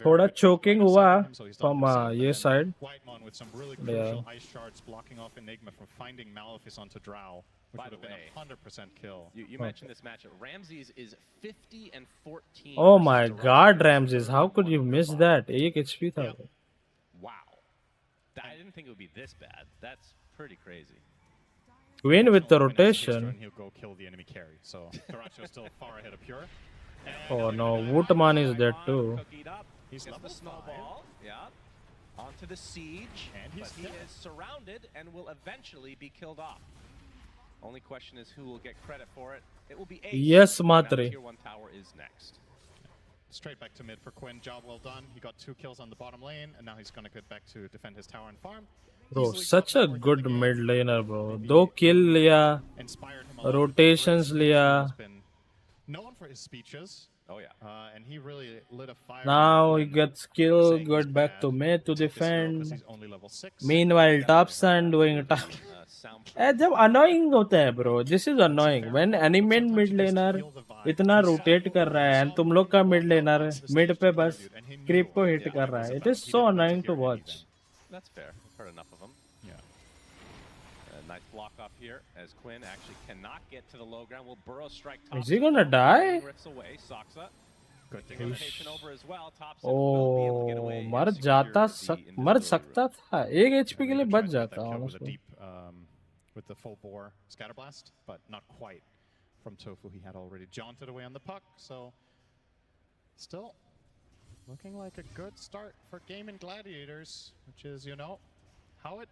थोड़ा choking हुआ from ये side. Whitemon with some really Yeah. crucial ice shards blocking off Enigma from finding Malefice onto Drow, which By would have the been way, a 100% kill. You mentioned this matchup. Ramses is 50 and 14. Oh versus my Duraccio. God, Ramses, how could you miss that? 1 HP था. Wow. I didn't think it would be this bad. That's pretty crazy. Win with the And rotation. he'll go kill the enemy carry. So Duraccio's still far ahead of Pure. Oh no, Wootman is there too. He's Gets level the snowball. Yeah. Onto the siege. And he's but he dead. is surrounded and will eventually be killed off. Only question is who will get credit for it. It will be Ace. Yes, Now the Matri. Tier 1 tower is next. Straight back to mid for Quinn. Job well done. He got 2 kills on the bottom lane, and now he's going to get back to defend his tower and farm. Bro, such a good mid laner, bro. 2 kill लिया, rotations लिया. known for his speeches. Oh yeah. And he really lit a fire. Now he gets killed, got back to mid to defend. Meanwhile, Topson doing a जब annoying होता है bro, this is annoying when enemy mid laner इतना rotate कर रहा है and तुम लोग का mid laner mid पे बस creep को hit कर रहा है. It is so annoying to watch. That's fair. I've heard enough of him. Yeah. Nice block off here as Quinn actually cannot get to the low ground. Will Burrow strike Is he gonna die? Rips away. Saksa. Good over as well. Oh, मर जाता मर सकता था. एक HP के लिए बच जाता honestly. With the full bore scatter blast, but not quite from Tofu. He had already jaunted away on the puck, so still looking like a good start for Game and Gladiators, which is, you know, how it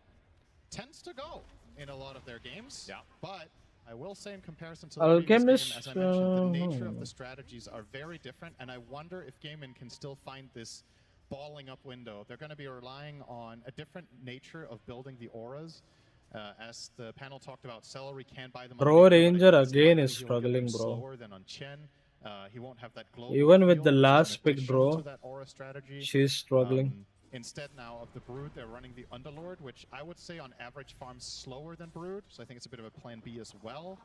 tends to go in a lot of their games. Yeah. But I will say in comparison to the previous game, as I mentioned, the nature of the strategies are very different, and I wonder if Game can still find this balling up window. They're going to be relying on a different nature of building the auras. As the panel talked about, Celery can buy them. Bro, Ranger again is struggling, bro. Slower than on Chen. He won't have that global Even with the feel last in pick, addition bro, to that aura strategy. she's struggling. Instead now of the Brood, they're running the Underlord, which I would say on average farms slower than Brood, so I think it's a bit of a plan B as well.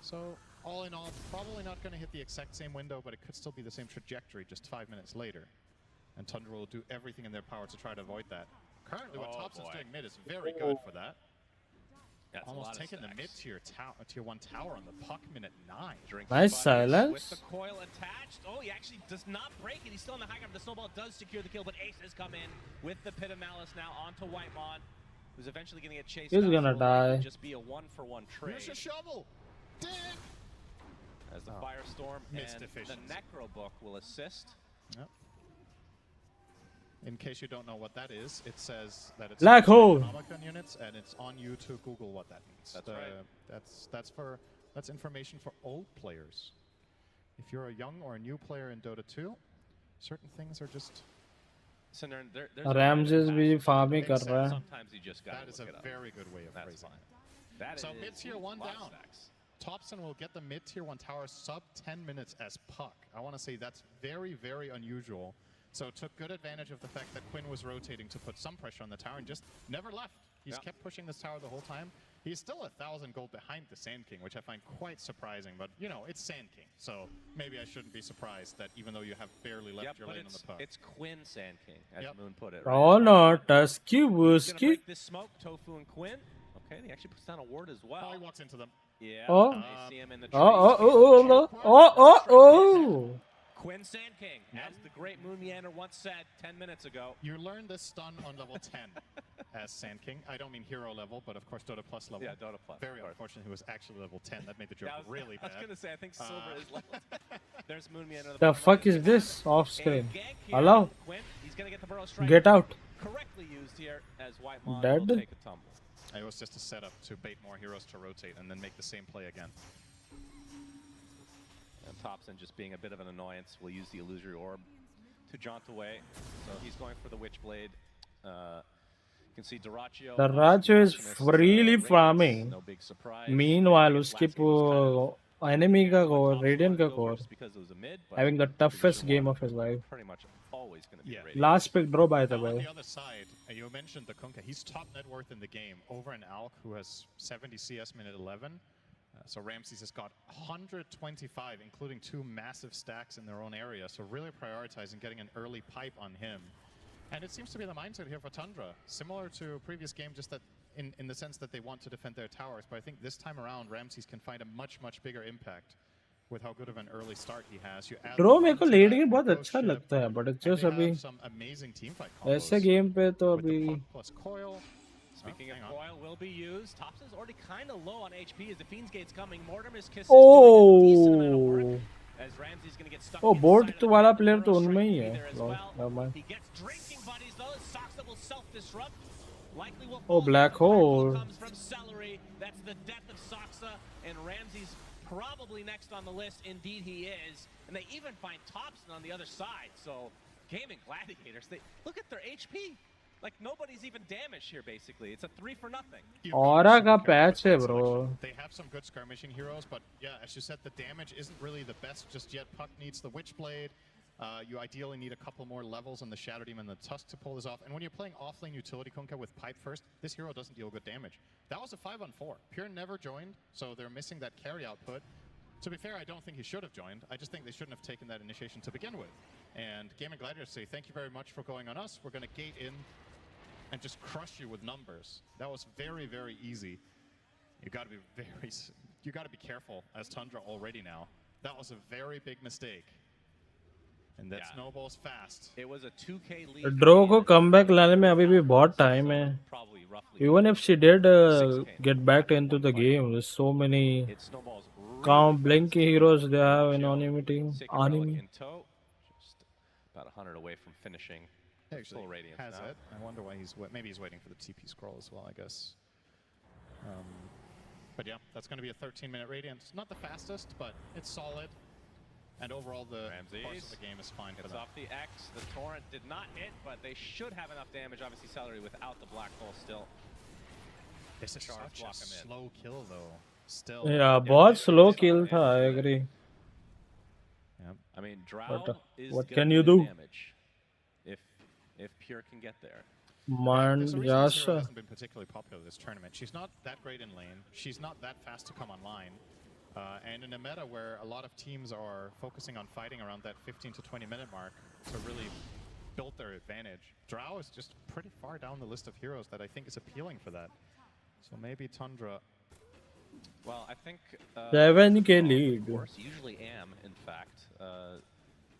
So all in all, probably not going to hit the exact same window, but it could still be the same trajectory just 5 minutes later. And Tundra will do everything in their power to try to avoid that. Currently, what Thompson's doing mid is very good for that. That's almost taking the mid tier 1 tower on the puck, minute 9. Nice silence. With the coil attached. Oh, he actually does not break it. He's still in the high ground. The snowball does secure the kill, but Ace has come in with the Pit of Malice now onto Whitemon, who's eventually going to get chased. He's gonna die. Just be a 1-for-1 trade. Here's your shovel. As the Firestorm and the Necro Book will assist. Yep. In case you don't know what that is, it says that it's Black hole units, and it's on you to Google what that means. That's right. That's information for old players. If you're a young or a new player in Dota 2, certain things are just. Ramses भी farming कर रहा है. Sometimes you just got. That is a very good way of phrasing it. So mid tier 1 down. Topson will get the mid tier 1 tower sub 10 minutes as puck. I want to say that's very, very unusual. So took good advantage of the fact that Quinn was rotating to put some pressure on the tower and just never left. He's kept pushing this tower the whole time. He's still 1,000 gold behind the Sand King, which I find quite surprising. But, you know, it's Sand King, so maybe I shouldn't be surprised that even though you have barely left your lane on the puck. It's Quinn Sand King, as Moon put it. Right? Oh no, Tusky Wooski. This smoke, Tofu and Quinn. Okay, he actually puts down a ward as well. Oh, he walks into them. Yeah. Oh. They see him in the trees. Oh. Quinn Sand King, as the great Moon Meander once said 10 minutes ago. You learn this stun on level 10 as Sand King. I don't mean hero level, but of course Dota Plus level. Yeah, Dota Plus. Very unfortunate he was actually level 10. That made the joke really bad. I was going to say, I think Silver is level 10. There's Moon Meander. The fuck is this off screen? Hello? Quinn, he's going to get the Burrow strike. Get out. Correctly used here as Whitemon Dead. will take a tumble. It was just a setup to bait more heroes to rotate and then make the same play again. And Topson, just being a bit of an annoyance, will use the Illusory Orb to jaunt away. So he's going for the Witchblade. You can see Doraccio. Doraccio is freely farming. No big surprise. Meanwhile, उसके enemy का core, Radiant का core, having the toughest game of his life. Pretty much always going to be Radiant. Last pick draw, by the way. On the other side, you mentioned the Kunkka. He's top net worth in the game over an Alk who has 70 CS minute 11. So Ramses has got 125, including 2 massive stacks in their own area. So really prioritizing getting an early pipe on him. And it seems to be the mindset here for Tundra. Similar to previous game, just that in the sense that they want to defend their towers. But I think this time around, Ramses can find a much, much bigger impact with how good of an early start he has. Draw मेरे को late game बहुत अच्छा लगता है, but it's just अभी ऐसे game पे तो अभी. Speaking of coil, will be used. Topson's already kind of low on HP as the Fiend's Gate's coming. Mortimer's Kiss is doing a decent amount of work. As Ramsey's going to get stuck board वाला player तो उनमें ही है. He gets drinking buddies though. Saksa will self-disrupt. Likely will Oh, black hole. Comes from Celery. That's the death of Saksa, and Ramsey's probably next on the list. Indeed he is. And they even find Topson on the other side. So Game and Gladiators, they look at their HP. Like nobody's even damaged here. Basically, it's a 3 for nothing. Aura का patch है bro. They have some good skirmishing heroes, but yeah, as you said, the damage isn't really the best just yet. Puck needs the Witchblade. You ideally need a couple more levels on the Shadow Demon and the Tusk to pull this off. And when you're playing offlane utility Kunkka with Pipe first, this hero doesn't deal good damage. That was a 5-on-4. Pure never joined, so they're missing that carry output. To be fair, I don't think he should have joined. I just think they shouldn't have taken that initiation to begin with. And Game and Gladiators say, thank you very much for going on us. We're going to gate in and just crush you with numbers. That was very, very easy. You got to be careful as Tundra already now. That was a very big mistake. And that snowballs fast. It was a 2K lead. Draw को comeback लाने में अभी भी बहुत time है. Even if she did get back into the game, there's so many calm blinky heroes they have in anonymity. Just about 100 away from finishing. Actually, full radiance has now. it. I wonder why maybe he's waiting for the TP scroll as well, I guess. But yeah, that's going to be a 13-minute radiance. Not the fastest, but it's solid. And overall, the course of the game is fine for It's them. off the X. The Torrent did not hit, but they should have enough damage. Obviously, Celery without the Black Hole still. This is Shards such a block him in. slow kill, though. Still. Yeah, बहुत slow kill था. I agree. I mean, Drow But is what gonna can you do? do? Damage if Pure can get there. Man, There's a reason yeah, this hero sure. hasn't been particularly popular this tournament. She's not that great in lane. She's not that fast to come online. And in a meta where a lot of teams are focusing on fighting around that 15 to 20 minute mark to really build their advantage, Drow is just pretty far down the list of heroes that I think is appealing for that. So maybe Tundra. Well, I think 7K lead. usually am, in fact,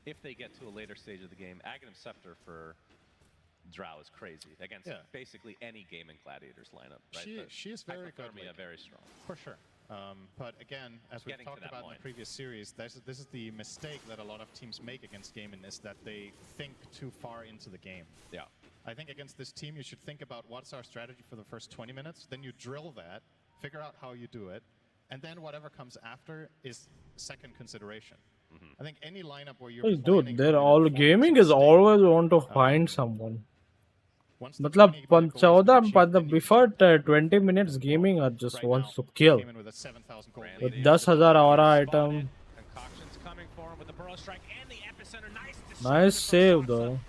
if they get to a later stage of the game. Aghanim Scepter for Drow is crazy against basically any Game and Gladiators lineup. Right? She is very good. Very strong. For sure. But again, as we've Getting to talked that about in point. the previous series, this is the mistake that a lot of teams make against Gaming, is that they think too far into the game. Yeah. I think against this team, you should think about what's our strategy for the first 20 minutes, then you drill that, figure out how you do it, and then whatever comes after is second consideration. I think any lineup where you're Hey, planning dude, they're on all performance gaming is always want to find someone. मतलब 14 before 20 minutes gaming are just wants to kill. With 10,000 aura item. Nice save though.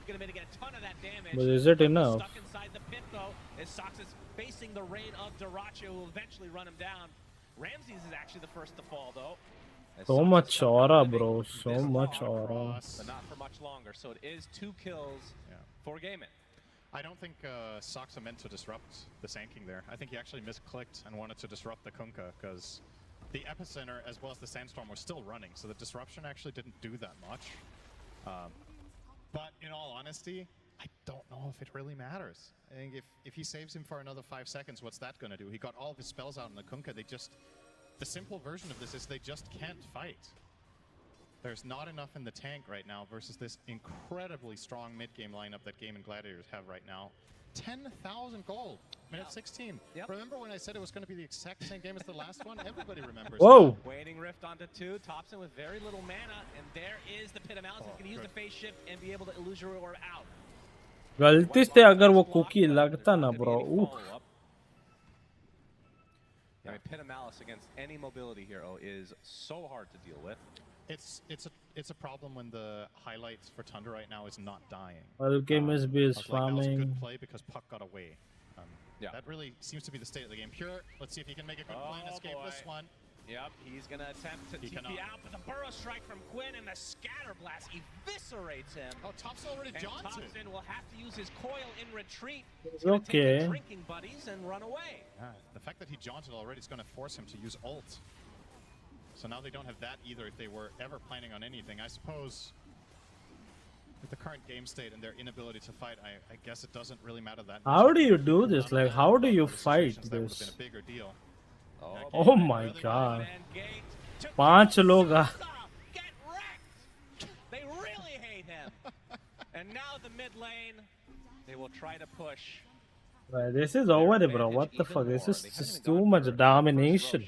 But is it enough? Stuck inside the pit though, as Sox is facing the rain of Daracho, who will eventually run him down. Ramses is actually the first to fall though. So much aura, bro. So much aura. But not for much longer. So it is 2 kills for Gaiman. I don't think Soxa meant to disrupt the Sanking there. I think he actually misclicked and wanted to disrupt the Kunkka, because the Epicenter as well as the Sandstorm were still running, so the disruption actually didn't do that much. But in all honesty, I don't know if it really matters. I think if he saves him for another 5 seconds, what's that going to do? He got all of his spells out in the Kunkka. The simple version of this is they just can't fight. There's not enough in the tank right now versus this incredibly strong mid-game lineup that Game and Gladiators have right now. 10,000 gold, minute 16. Remember when I said it was going to be the exact same game as the last one? Everybody remembers. Whoa! Waning Rift onto 2, Thompson with very little mana, and there is the Pit of Malice. He's going to use the phase shift and be able to illusory orb out. गलती से अगर वो cookie लगता ना bro. I mean, Pit of Malice against any mobility hero is so hard to deal with. It's a problem when the highlights for Tundra right now is not dying. Alchemist is That was a farming. good play because Puck got away. That really seems to be the state of the game. Pure, let's see if he can make a good play and escape this one. Yep, he's going to attempt to TP out, but the Burrow Strike from Quinn and the Scatter Blast eviscerates him. Oh, Top's already jaunted. Thompson will have to use his coil in retreat. It's He's gonna take okay. the drinking buddies and run away. The fact that he jaunted already is going to force him to use ult. So now they don't have that either if they were ever planning on anything. I suppose with the current game state and their inability to fight, I guess it doesn't really matter that much. How do you do this? Like, how do you fight That would have been this? a bigger deal. Oh my god. 5 लोग They really hate him. And now the mid lane, they will try to push. This is over, bro. What the fuck? This is just too much domination.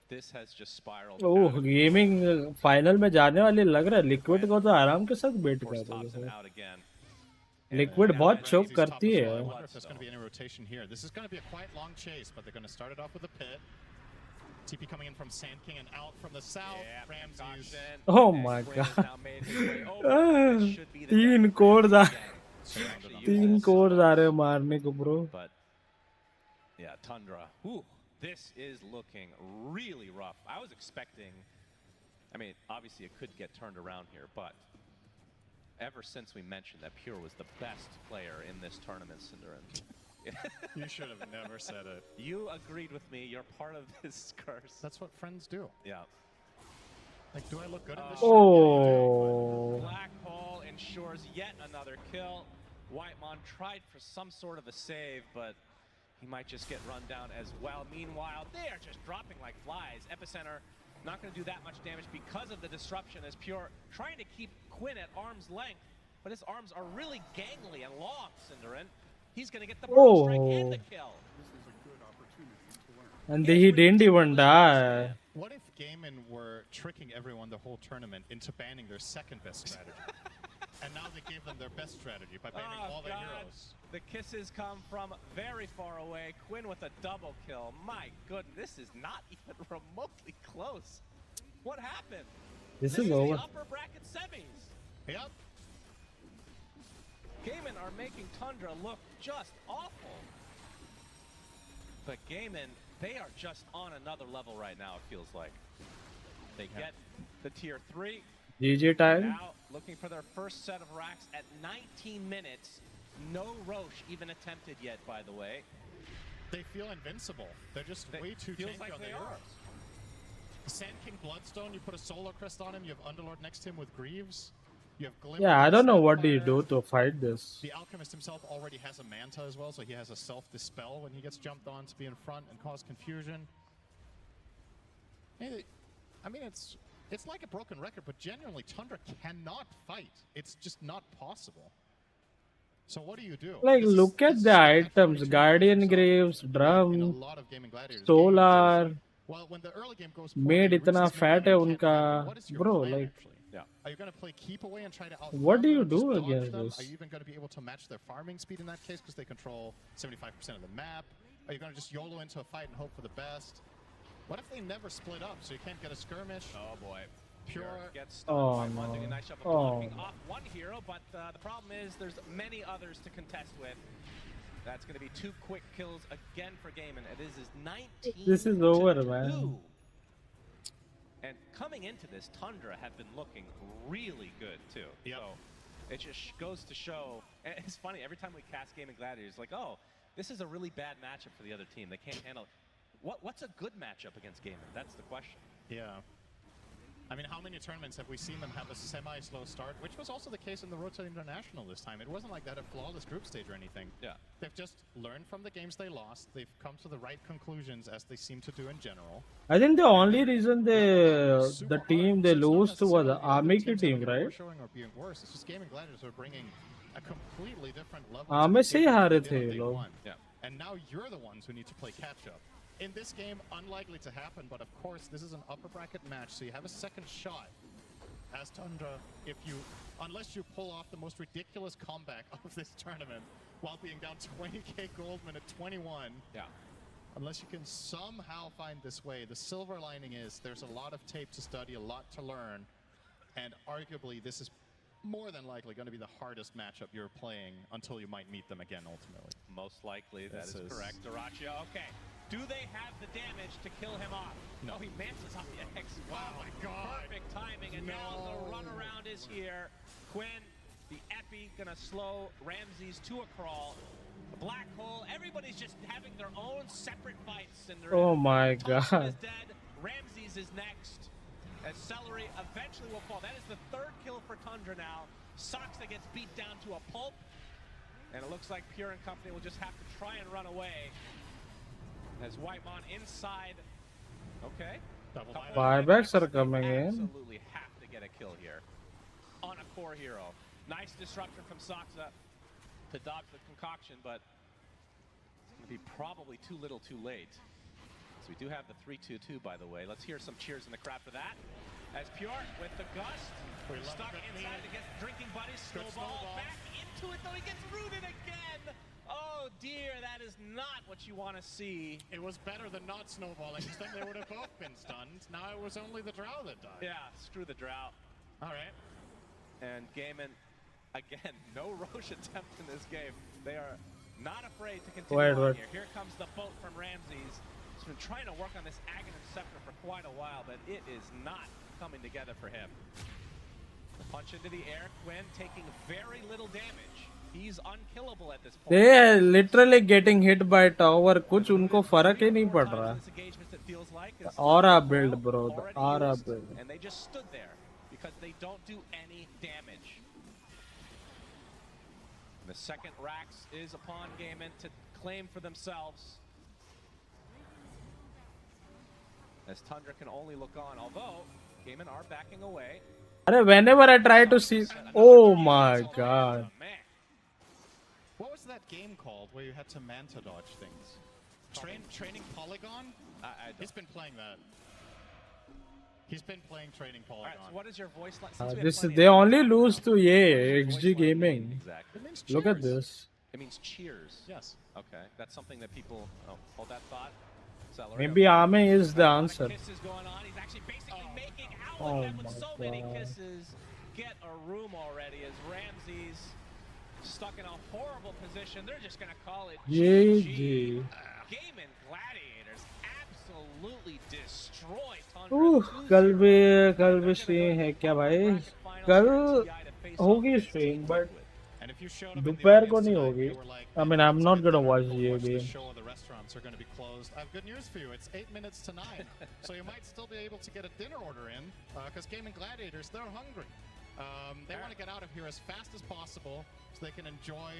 This has just spiraled. Oh, gaming final में जाने वाली लग रहा है. Liquid को तो आराम के साथ बेट कर Thompson out again. लिक्विड बहुत choke करती I है. wonder if there's going to be any rotation here. This is going to be a quite long chase, but they're going to start it off with a pit. TP coming in from Sand King and out from the south. Ramses. Oh my god. 3 cores आ 3 cores आ रहे मारने को bro. But yeah, Tundra. Ooh, this is looking really rough. I was expecting, I mean, obviously it could get turned around here, but ever since we mentioned that Pure was the best player in this tournament, Cinderin. You should have never said it. You agreed with me. You're part of this curse. That's what friends do. Yeah. Like, do I look good in this Oh. Black Hole ensures yet another kill. Whitemon tried for some sort of a save, but he might just get run down as well. Meanwhile, they are just dropping like flies. Epicenter not going to do that much damage because of the disruption as Pure trying to keep Quinn at arm's length, but his arms are really gangly and long, Cinderin. He's going to get the burst strike and the kill. And he didn't even die. What if Gaimin were tricking everyone the whole tournament into banning their second best strategy? And now they gave them their best strategy by banning all their heroes. The kisses come from very far away. Quinn with a double kill. My goodness, this is not even remotely close. What happened? This is the over. upper bracket semis. Yep. Gaimin are making Tundra look just awful. But Gaimin, they are just on another level right now, it feels like. They get the tier 3. GG time. Now looking for their first set of racks at 19 minutes. No Roche even attempted yet, by the way. They feel invincible. They're just way too tanky like on they their are. heroes. Sand King Bloodstone, you put a Solar Crest on him, you have Underlord next to him with Greaves. You have Glimmer. Yeah, I don't know what do you do to fight this. The Alchemist himself already has a Manta as well, so he has a self-dispel when he gets jumped on to be in front and cause confusion. Hey, I mean, it's like a broken record, but genuinely, Tundra cannot fight. It's just not possible. So what do you do? Like, look at the items. Guardian Graves, Drum, Solar. Well, when the early game goes Made itna fat hai unka. Bro, like, are you going to play keep away and try to out? what do you do against them? this? Are you even going to be able to match their farming speed in that case because they control 75% of the map? Are you going to just YOLO into a fight and hope for the best? What if they never split up so you can't get a skirmish? Oh boy. Pure gets Oh, by no. doing a nice job of Oh. blocking off one hero, but the problem is there's many others to contest with. That's going to be 2 quick kills again for Gaimin. It is 19 This is over, man. 2. And coming into this, Tundra have been looking really good too. Yep. So it just goes to show. And it's funny, every time we cast Gaimin Gladiators, like, oh, this is a really bad matchup for the other team. They can't handle it. What's a good matchup against Gaimin? That's the question. Yeah. I mean, how many tournaments have we seen them have a semi-slow start, which was also the case in the Road to International this time. It wasn't like that a flawless group stage or anything. Yeah. They've just learned from the games they lost. They've come to the right conclusions as they seem to do in general. I think the only reason the team they lose to was the Army team, right? Showing or being worse. It's just Gaming Gladiators are bringing a completely different level. Army से ही हारे थे they लोग. won. And now you're the ones who need to play catch-up. In this game, unlikely to happen, but of course, this is an upper bracket match, so you have a second shot. As Tundra, unless you pull off the most ridiculous comeback of this tournament while being down 20k Goldman at 21. Yeah. Unless you can somehow find this way. The silver lining is there's a lot of tape to study, a lot to learn, and arguably this is more than likely going to be the hardest matchup you're playing until you might meet them again ultimately. Most likely, that This is is- correct. Dyrachio, okay. Do they have the damage to kill him off? No. Oh, he mances off the X. Wow, Oh my God. Perfect timing, and now the runaround is here. Quinn, the Epi, gonna slow Ramses to a crawl. The Black Hole, everybody's just having their own separate fights. And they're Oh my Thompson god. is dead. Ramses is next. As Celery eventually will fall. That is the 3rd kill for Tundra now. Soxa gets beat down to a pulp. And it looks like Pure and company will just have to try and run away. As Whitemon inside. Okay. Buybacks are coming in. Absolutely have to get a kill here. On a core hero. Nice disruption from Soxa to dodge the concoction, but it's going to be probably too little too late. So we do have the 3-2-2, by the way. Let's hear some cheers in the crowd for that. As Pure with the gust, stuck inside against drinking buddies. Snowball back in to it, though. He gets rooted again. Oh, dear. That is not what you want to see. It was better than not snowballing, because then they would have both been stunned. Now it was only the Drow that died. Yeah, screw the drought. All right. And Gaiman, again, no Roche attempt in this game. They are not afraid to continue on here. Here comes the boat from Ramses. He's been trying to work on this Aghanim Scepter for quite a while, but it is not coming together for him. The punch into the air, Quinn taking very little damage. He's unkillable at this point. They are literally getting hit by tower. कुछ उनको फर्क ही नहीं पड़ रहा. Aura build, bro. The aura build. And they just stood there because they don't do any damage. The second Rax is upon Gaiman to claim for themselves. As Tundra can only look on, although Gaiman are backing away. Whenever I try to see, oh my god. What was that game called where you had to manta dodge things? Training Polygon? He's been playing that. He's been playing Training Polygon. All right, so what is your voice like? They only lose to XG Gaming. Exactly. Look at this. It means cheers. Yes. Okay, that's something that people hold that thought. Maybe Ame is the answer. Kisses going on. He's actually basically making out Oh with them with so my many God. kisses. Get a room already as Ramses stuck in a horrible position. They're just gonna call it GG. Gaiman Gladiators absolutely destroy कल भी stream है क्या भाई? कल होगी stream but दोपहर को नहीं होगी. I mean, I'm not gonna watch the game. The restaurants are going to be closed. I have good news for you. It's 8 minutes to 9, so you might still be able to get a dinner order in because Gaming Gladiators, they're hungry. They want to get out of here as fast as possible so they can enjoy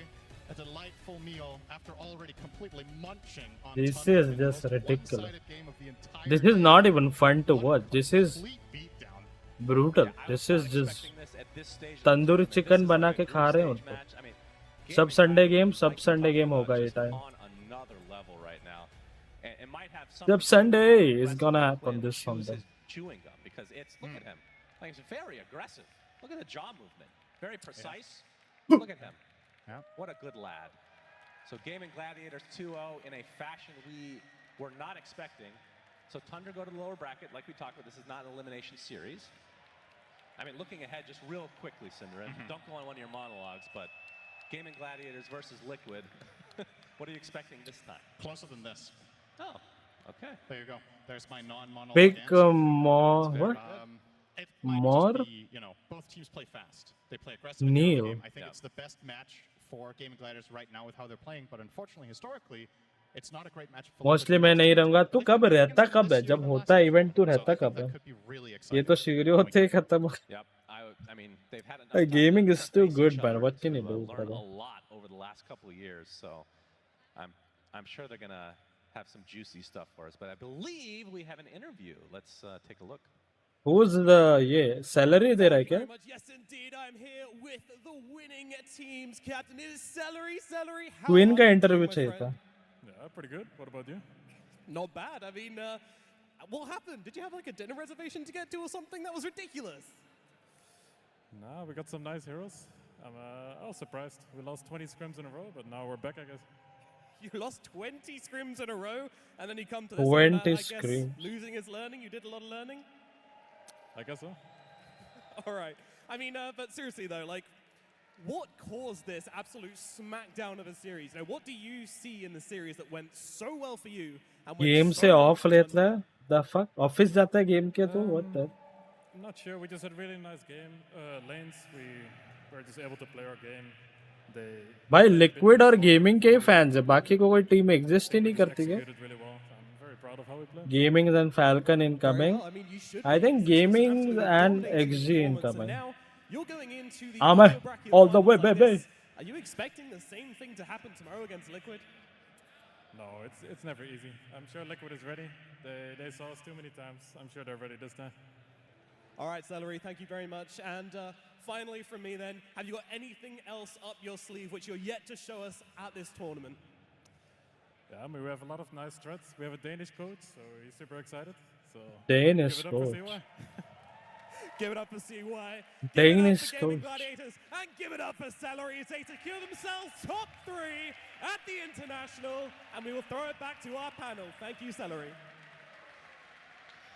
a delightful meal after already completely munching on This Tundra, is the just most ridiculous. one-sided game of the entire This is not even fun to watch. This is beatdown. brutal. This is just tandoori chicken बना के खा रहे हो उनको. सब Sunday game होगा ये time. जब Sunday is gonna happen this Sunday. Chewing gum because it's look at him. Like it's very aggressive. Look at the jaw movement. Very precise. Look at him. What a good lad. So Gaming Gladiators 2-0 in a fashion we were not expecting. So Tundra go to the lower bracket like we talked about. This is not an elimination series. I mean, looking ahead just real quickly, Cinder, and don't go on one of your monologues, but Gaming Gladiators versus Liquid. What are you expecting this time? Closer than this. Oh, okay. There you go. There's my non-monologue Big answer. more what? It might More? just be, both teams play fast. They play aggressive. in the early Neil. game. I think it's the best match for Gaming Gladiators right now with how they're playing, but unfortunately, historically, it's not a great match for mostly मैं नहीं रहूंगा. तू कब रहता कब है? जब होता है इवेंट तू रहता कब है? ये तो शीघ्र होते ही खत्म. I mean, they've had enough Gaming is still good, man. What can you do? Learned a lot over the last couple of years, so I'm sure they're gonna have some juicy stuff for us. But I believe we have an interview. Let's take a look. Who's the salary दे रहा है क्या? Yes, indeed. I'm here with the winning team's captain. It is Celery. Queen का interview चाहिए था. Yeah, pretty good. What about you? Not bad. I mean, what happened? Did you have like a dinner reservation to get to or something? That was ridiculous. Nah, we got some nice heroes. I was surprised. We lost 20 scrims in a row, but now we're back, I guess. You lost 20 scrims in a row, and then you come to the 20 I guess scrims. losing is learning. You did a lot of learning. I guess so. All right. I mean, but seriously though, like, what caused this absolute smackdown of a series? Now, what do you see in the series that went so well for you? And went game so से well of लेता है. The fuck? Office जाता है game के तो what the? I'm not sure. We just had a really nice game. Lanes, we were just able to play our game. भाई liquid और gaming के फैंस है. बाकी को कोई टीम एग्जिस्ट ही नहीं करती है. Executed really well. I'm very proud of how we played. Gaming and Falcon incoming. I think gaming and XG incoming. You're going into the I'm all the way, baby. Are you expecting the same thing to happen tomorrow against Liquid? No, it's never easy. I'm sure Liquid is ready. They saw us too many times. I'm sure they're ready this time. All right, Celery, thank you very much. And finally from me then, have you got anything else up your sleeve which you're yet to show us at this tournament? Yeah, I mean, we have a lot of nice threats. We have a Danish coach, so he's super excited. So Danish give it up for coach. CY. Give it up for CY. Give it up Danish for Gaming coach. Gladiators. And give it up for Celery as they secure themselves top 3 at the International. And we will throw it back to our panel. Thank you, Celery.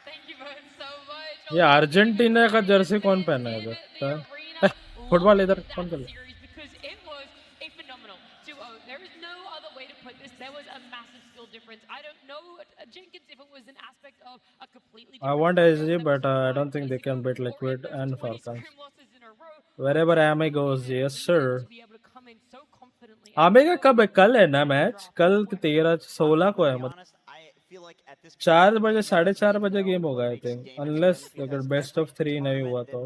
Thank you both so much. ये Argentina का Jersey कौन पहना है इधर? Football इधर कौन खेल? Because it was a phenomenal 2-0. There is no other way to put this. There was a massive skill difference. I don't know, Jenkins, if it was an aspect of a completely I want SG, but I don't think they can beat Liquid and Falcons. Wherever Ame goes, yes sir. Ame का कब है? कल है ना match? कल 13-16 को है मतलब 4 बजे 4:30 बजे गेम होगा आई थिंक, अनलेस अगर बेस्ट ऑफ 3 नहीं हुआ तो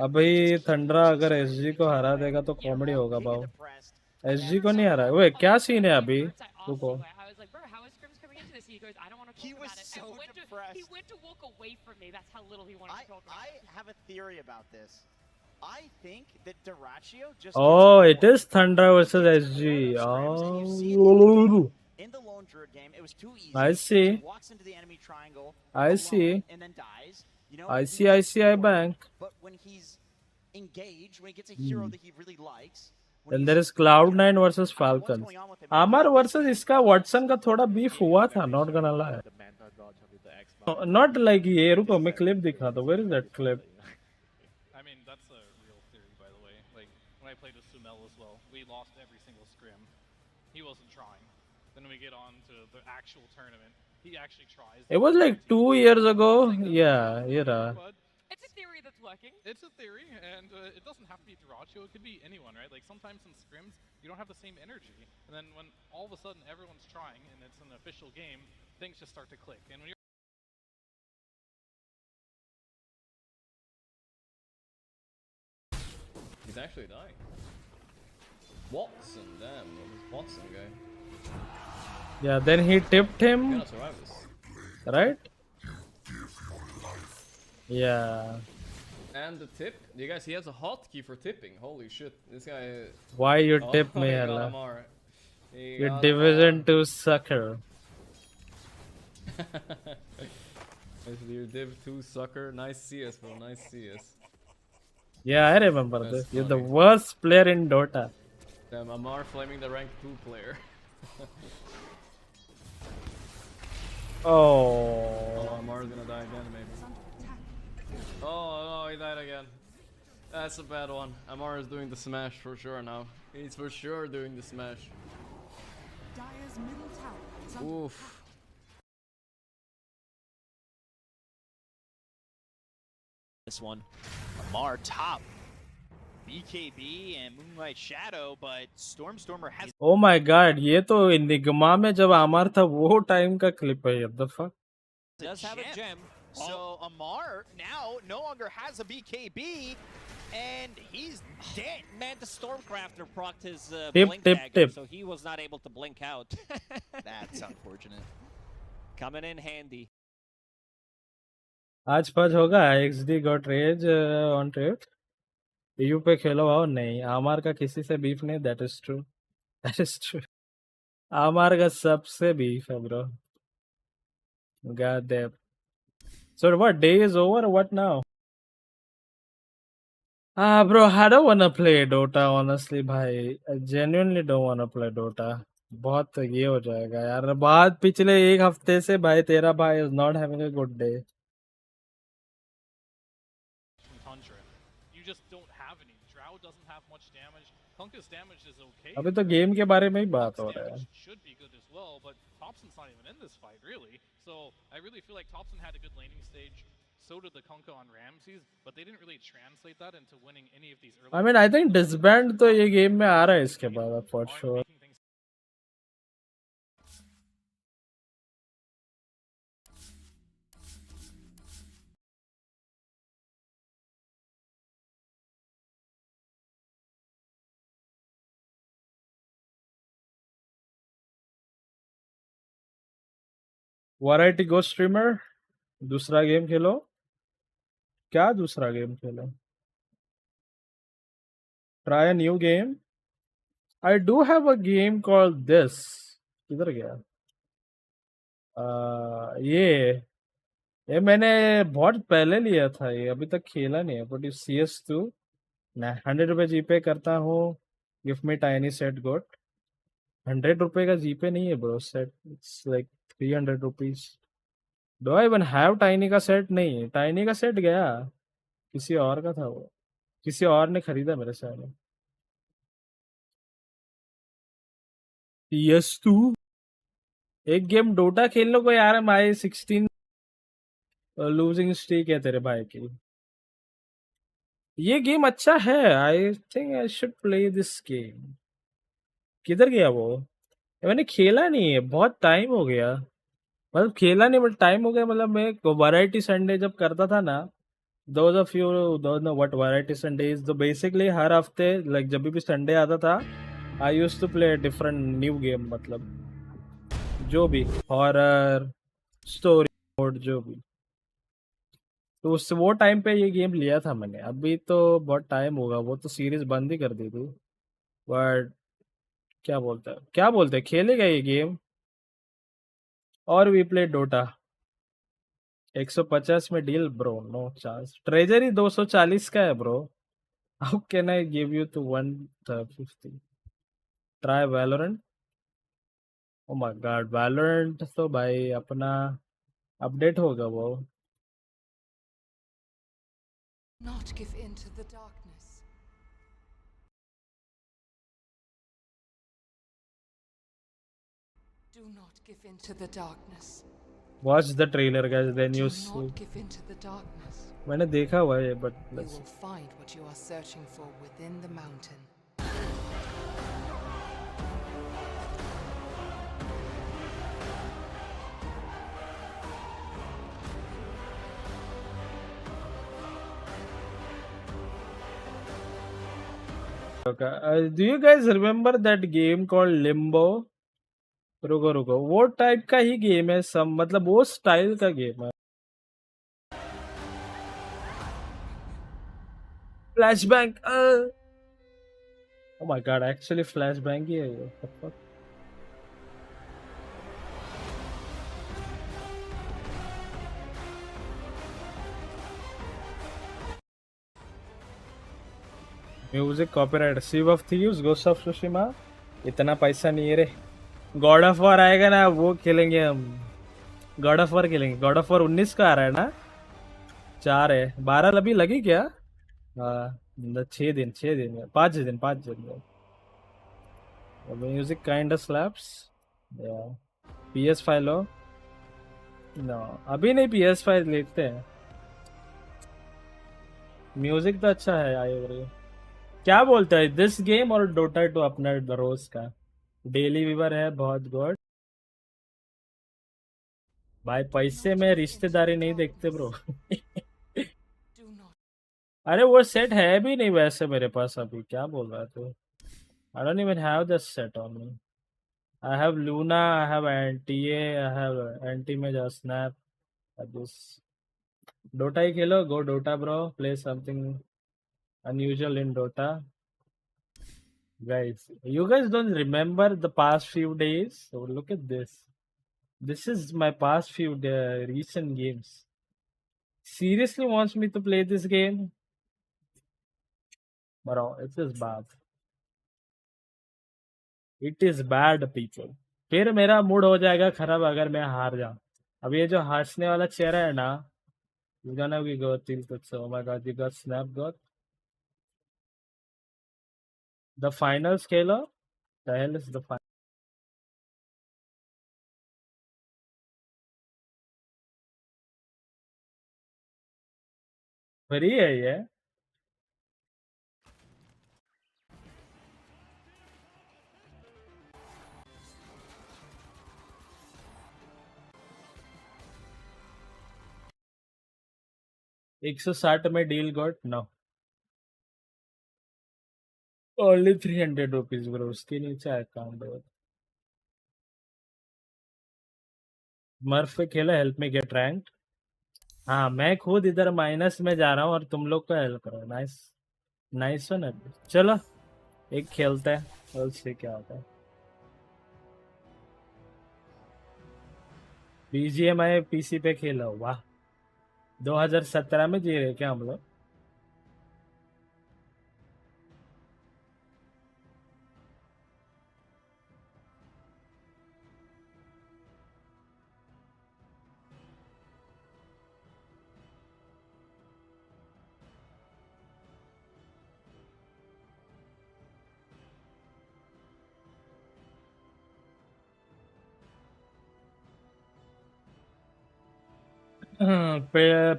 अभी थंडरा अगर एसजी को हरा देगा तो कॉमेडी होगा भाव। एसजी को नहीं हरा, वो क्या सीन है अभी? रुको He was so depressed. He went to walk away from me. That's how little he wanted to talk about. I have a theory about this. I think that Daraccio just. Oh, it is Thunder versus SG. Oh. In the lone druid game, it was too easy. I see. He walks into the enemy triangle. I see. And then dies. You know. ICICI Bank. But when he's engaged, when he gets a hero that he really likes. Then there is Cloud9 versus Falcons. Amar versus इसका Watson का थोड़ा beef हुआ था, not gonna lie. Not like ये, रुको मैं clip दिखा दो. Where is that clip? I mean, that's a real theory, by the way. Like, when I played with Sumel as well, we lost every single scrim. He wasn't trying. Then we get on to the actual tournament. He actually tries. It was like 2 years ago. Yeah. It's a theory that's working. It's a theory, and it doesn't have to be Daraccio. It could be anyone, right? Like, sometimes in scrims, you don't have the same energy. And then when all of a sudden everyone's trying, and it's an official game, things just start to click. And when you're He's actually dying. Watson, damn, what was Watson guy? Yeah, then he tipped him. Gonna survive this. Right? Yeah. And the tip, you guys, he has a hotkey for tipping. Holy shit, this guy. Why you tip me, he got Ella? Amar. He Your got Division 2 sucker. Basically, your Div 2 sucker. Nice CS, bro. Nice CS. Yeah, I remember That's this. You're the funny. worst player in Dota. Damn, Amar flaming the rank 2 player. Oh. Amar's gonna die again, maybe. Oh, no, he died again. That's a bad one. Amar is doing the smash for sure now. He's for sure doing the smash. Oof. This one, Amar top, BKB and Moonlight Shadow, but Stormstormer has. Oh my God, ये तो Enigma में जब अमर था वो time का clip है, what the fuck? Does have a gem. So Amar now no longer has a BKB, and he's dead. Man, the Stormcrafter procced his Tip, blink tip, dagger, tip. so he was not able to blink out. That's unfortunate. Coming in handy. आज fudge होगा XD got rage on trade. EU पे खेलो आओ नहीं, आमार का किसी से beef नहीं. That is true. That is true. आमार का सबसे बीफ है bro. God damn. So what, day is over or what now? Bro, I don't wanna play Dota honestly भाई. I genuinely don't wanna play Dota. बहुत ये हो जाएगा यार. बाद पिछले एक हफ्ते से भाई तेरा भाई is not having a good day. Tundra. You just don't have any. Drow doesn't have much damage. Kunkka's damage is okay. अभी तो गेम के बारे में ही बात हो रहा है. Should be good as well, but Thompson's not even in this fight, really. So I really feel like Thompson had a good laning stage. So did the Kunkka on Ramses, but they didn't really translate that into winning any of these early. I mean, I think disband तो ये game में आ रहा है इसके बाद for sure. Variety go streamer दूसरा game खेलो. क्या दूसरा game Khelo? Try a new game. I do have a game called this. किधर गया? ये मैंने बहुत पहले लिया था, ये अभी तक खेला नहीं है। बट CS2 ना, 100 रुपये जीपे करता हूँ। गिव मी टाइनी सेट गोट। 100 रुपये का जीपे नहीं है bro, set it's like 300 rupees. Do I even have tiny का सेट? नहीं, टाइनी का सेट गया, किसी और का था वो, किसी और ने खरीदा मेरे सामने। PS2 एक गेम डोटा खेलने को यार, माई 16 लूजिंग स्ट्रीक है तेरे भाई की। ये गेम अच्छा है, I think I should play this game. किधर गया वो? मैंने खेला नहीं है, बहुत टाइम हो गया। मतलब खेला नहीं, बट टाइम हो गया। मतलब मैं वैरायटी संडे जब करता था ना, those of you who don't know what variety Sunday is, तो basically हर हफ्ते like जब भी संडे आता था, I used to play a different new game, मतलब जो भी हॉरर स्टोरी मोड जो भी। तो उस वो टाइम पे ये गेम लिया था मैंने। अभी तो बहुत टाइम होगा, वो तो सीरीज बंद ही कर दी थी। बट क्या बोलते हैं खेलेगा ये गेम। और वी प्ले डोटा 150 में deal bro, no chance. Treasury 240 का है bro. How can I give you to 150? Try Valorant. Oh my god, Valorant तो भाई अपना अपडेट होगा वो। Not give in to the darkness. Do not give in to the darkness. Watch the trailer guys, then you Do see. not give in to the darkness. मैंने देखा हुआ है, but You let's will find what you are searching for within the mountain. Okay. Do you guys remember that game called Limbo? रुको, वो type का ही game है सब, मतलब वो स्टाइल का गेम है। Flashback, oh my god, actually flashback ही है ये। What the fuck? Music copyright, Sea of Thieves, Ghost of Tsushima. इतना पैसा नहीं है रे। गॉड ऑफ वॉर आएगा ना, वो खेलेंगे हम। गॉड ऑफ वॉर खेलेंगे। गॉड ऑफ वॉर 19 का आ रहा है ना? 4 है, 12 अभी लगी क्या? हाँ, 6 दिन 5 दिन। Music kind of slaps. PS5 लो। नो अभी नहीं, PS5 लेते हैं। म्यूजिक तो अच्छा है। आई क्या बोलता है दिस गेम और डोटा 2 अपना रोज का डेली व्यूवर है, बहुत गुड भाई। पैसे में रिश्तेदारी नहीं देखते ब्रो। अरे वो सेट है भी नहीं वैसे मेरे पास अभी, क्या बोल रहा है तू? I don't even have this set on me. I have Luna, I have NTA, I have Anti-Mage, Snap. This Dota he Khelo, go Dota bro, play something unusual in Dota. Guys, you guys don't remember the past few days? So look at this. This is my past few recent games. Seriously wants me to play this game? Bro, it is bad. It is bad people. फिर मेरा mood हो जाएगा खराब अगर मैं हार जाऊं। अब ये जो हंसने वाला चेहरा है ना, you're gonna be go tilted. So oh my god, you got snap got the finals Khelo. The hell is the final? Free है ये। $160 में deal got no, only 300 rupees bro. उसके नीचे अकाउंट है। मर्फ पे खेला, हेल्प में गेट रैंक। हाँ, मैं खुद इधर माइनस में जा रहा हूँ और तुम लोग को हेल्प करो। नाइस नाइस है ना। चलो एक खेलते हैं और से क्या होता है। BGMI PC पे खेला, वाह। 2017 में जी रहे क्या हम लोग?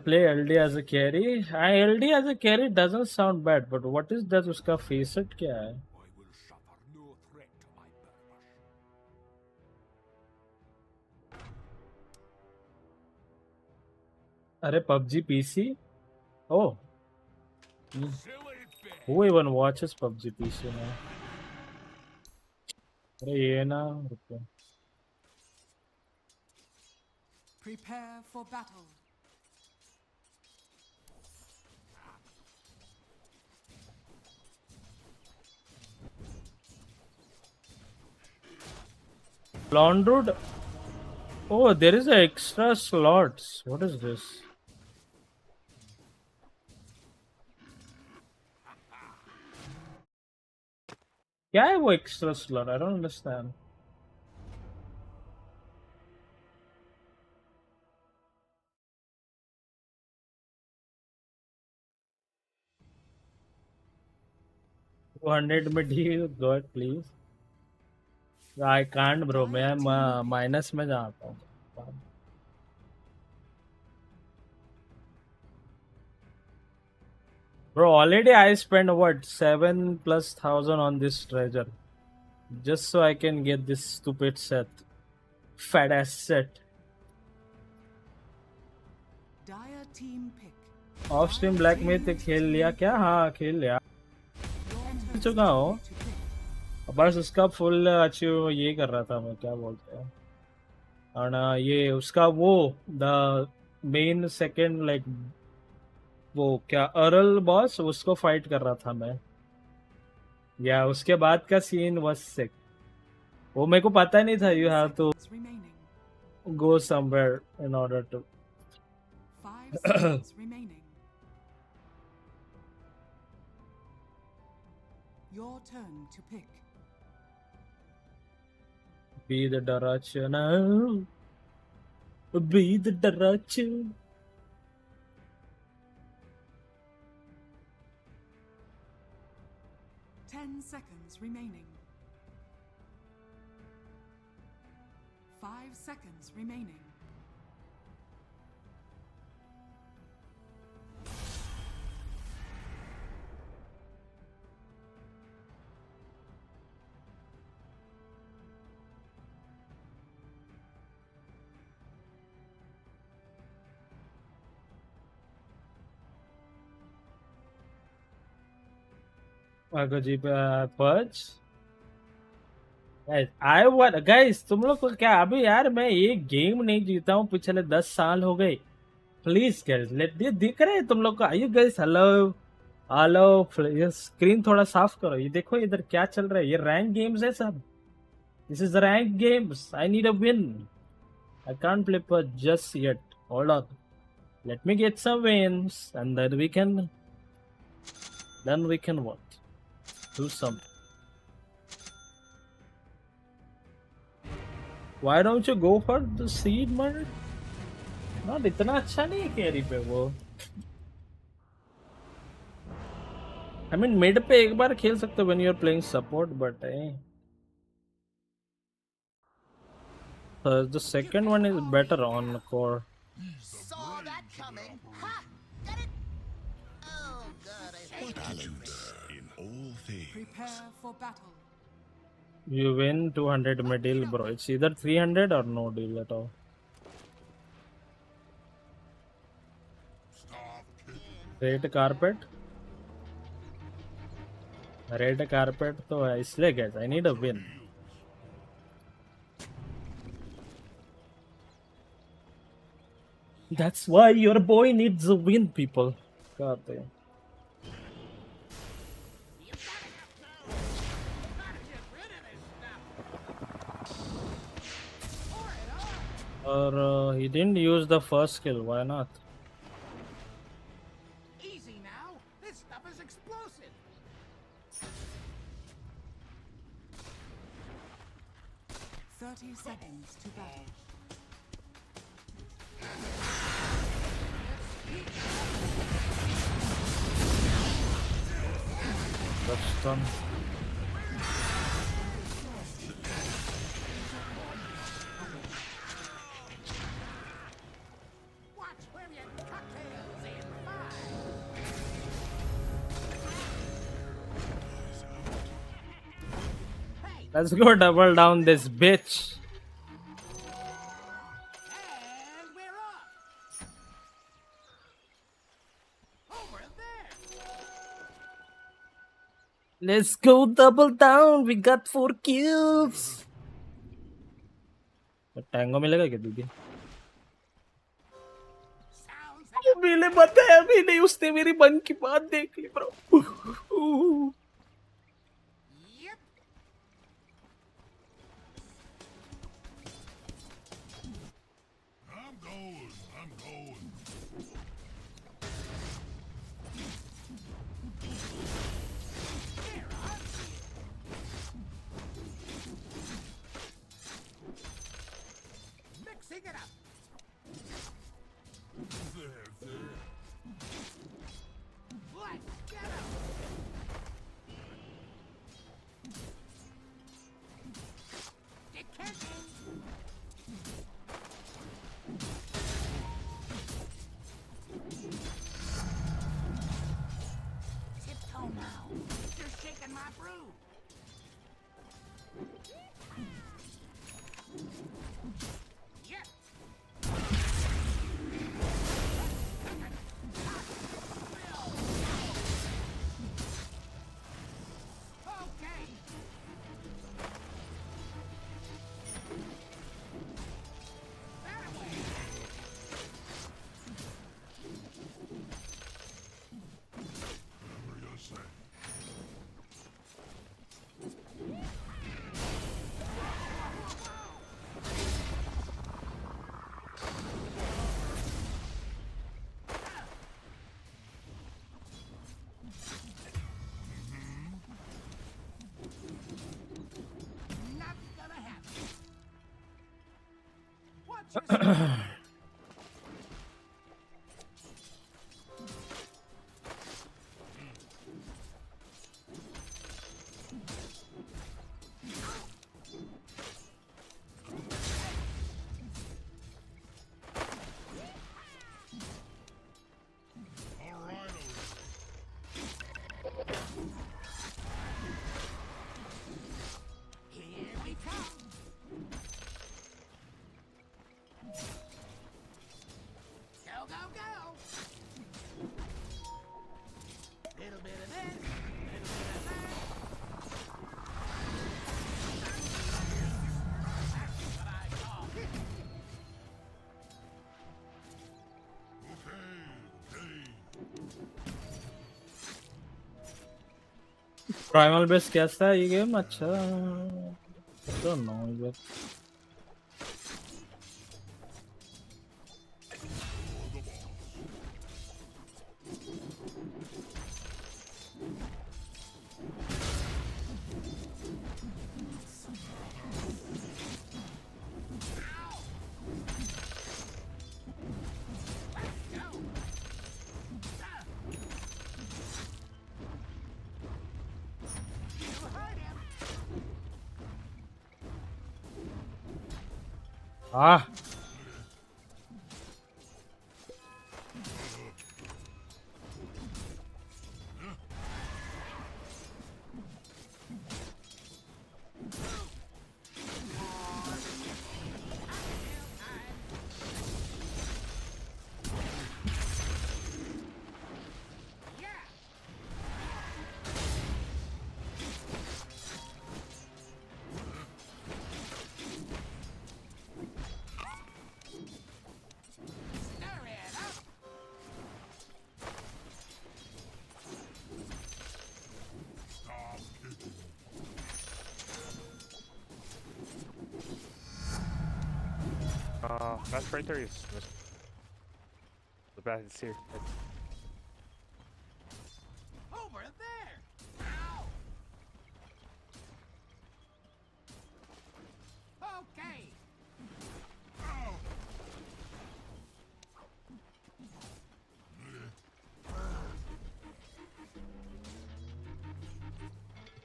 Play LD as a carry. LD as a carry doesn't sound bad, but what is that? उसका facet क्या है? अरे PUBG PC? Oh, who even watches PUBG PC now? अरे ये ना, रुको। Prepare for battle. Laundroid. Oh, there is a extra slots. What is this? क्या है वो extra slot? I don't understand. $200 में deal, go ahead, please. I can't, bro. मैं minus में जाता हूँ. Bro, already I spent what 7,000+ on this treasure, just so I can get this stupid set, fat ass set. Dire team pick. Off stream black myth खेल लिया क्या? हाँ खेल लिया. चुका हूँ. बस उसका फुल अचीव ये कर रहा था मैं, क्या बोलते हैं, और ये उसका वो द मेन सेकंड लाइक वो क्या अर्ल बॉस, उसको फाइट कर रहा था मैं, या उसके बाद का सीन वाज सिक. वो मेरे को पता नहीं था you have to go somewhere in order to. 5 seconds remaining. Your turn to pick. Be the Daracha now. Be the Daracha. 10 seconds remaining. 5 seconds remaining. Purge. I want guys, तुम लोग को क्या अभी यार मैं एक गेम नहीं जीता हूँ पिछले 10 साल हो गए. प्लीज गाइस लेट दिख रहे तुम लोग को. आयु गाइस हेलो ये स्क्रीन थोड़ा साफ करो. ये देखो इधर क्या चल रहा है. ये रैंक गेम्स है सब. This is rank games. I need a win. I can't play pause just yet. Hold on. Let me get some wins and then we can what? Do something. Why don't you go for the seed murder? Not इतना अच्छा नहीं है carry पे वो. I mean mid पे एक बार खेल सकते हो when you are playing support, but the second one is better on core. Saw that coming. Ha! Got it. Oh god, I hate balance in all things. Prepare for battle. You win 200 में deal, bro. It's either 300 or no deal at all. Red carpet. Red carpet तो है इसलिए guys. I need a win. That's why your boy needs a win, people. God damn. Or he didn't use the first skill. Why not? Easy now. This stuff is explosive. 30 seconds to battle. That's done. Watch where your cocktails in 5. Let's go double down this bitch. And we're off. Over there. Let's go double down. We got 4 kills. Tango मिलेगा क्या दीदी? मिले बताया भी नहीं उसने मेरी मन की बात देख ली bro. I'm going. Mixing it up. There. Let's get him. Tiptoe now. You're shaking my brew. Yep. Okay. That way. Whatever you say. Not gonna happen. Watch yourself. Here we come. Go. Little bit of this, little bit of that. That's what I call it. Primal base कैसा है ये game? अच्छा, I don't know yet. Ah. No, respirator is the best here. Over there! Ow! Okay!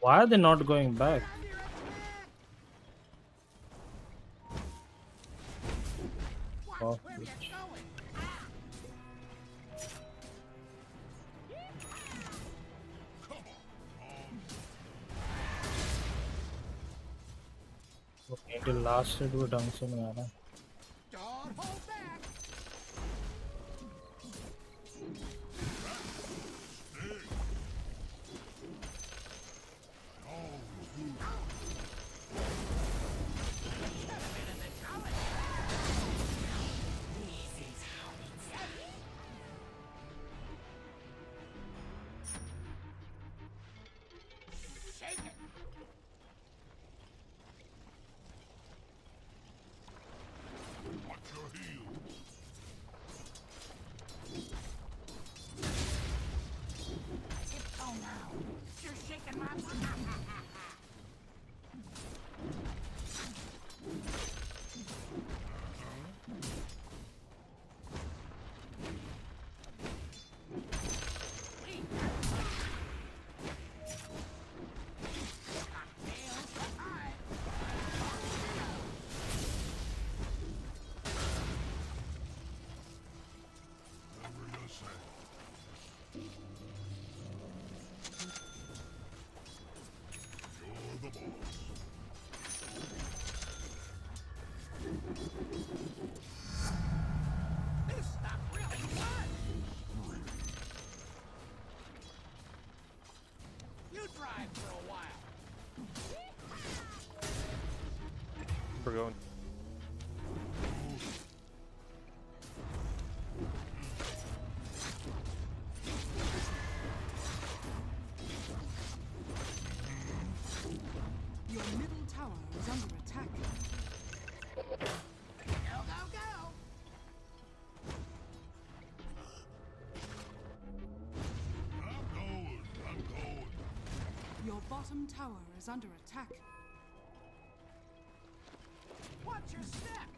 Why are they not going back? Oh, okay, last hit वो ढंग से नहीं आ रहा. Don't hold back! We're going. Your middle tower is under attack. Go, go, go! I'm going. Your bottom tower is under attack. Watch your step!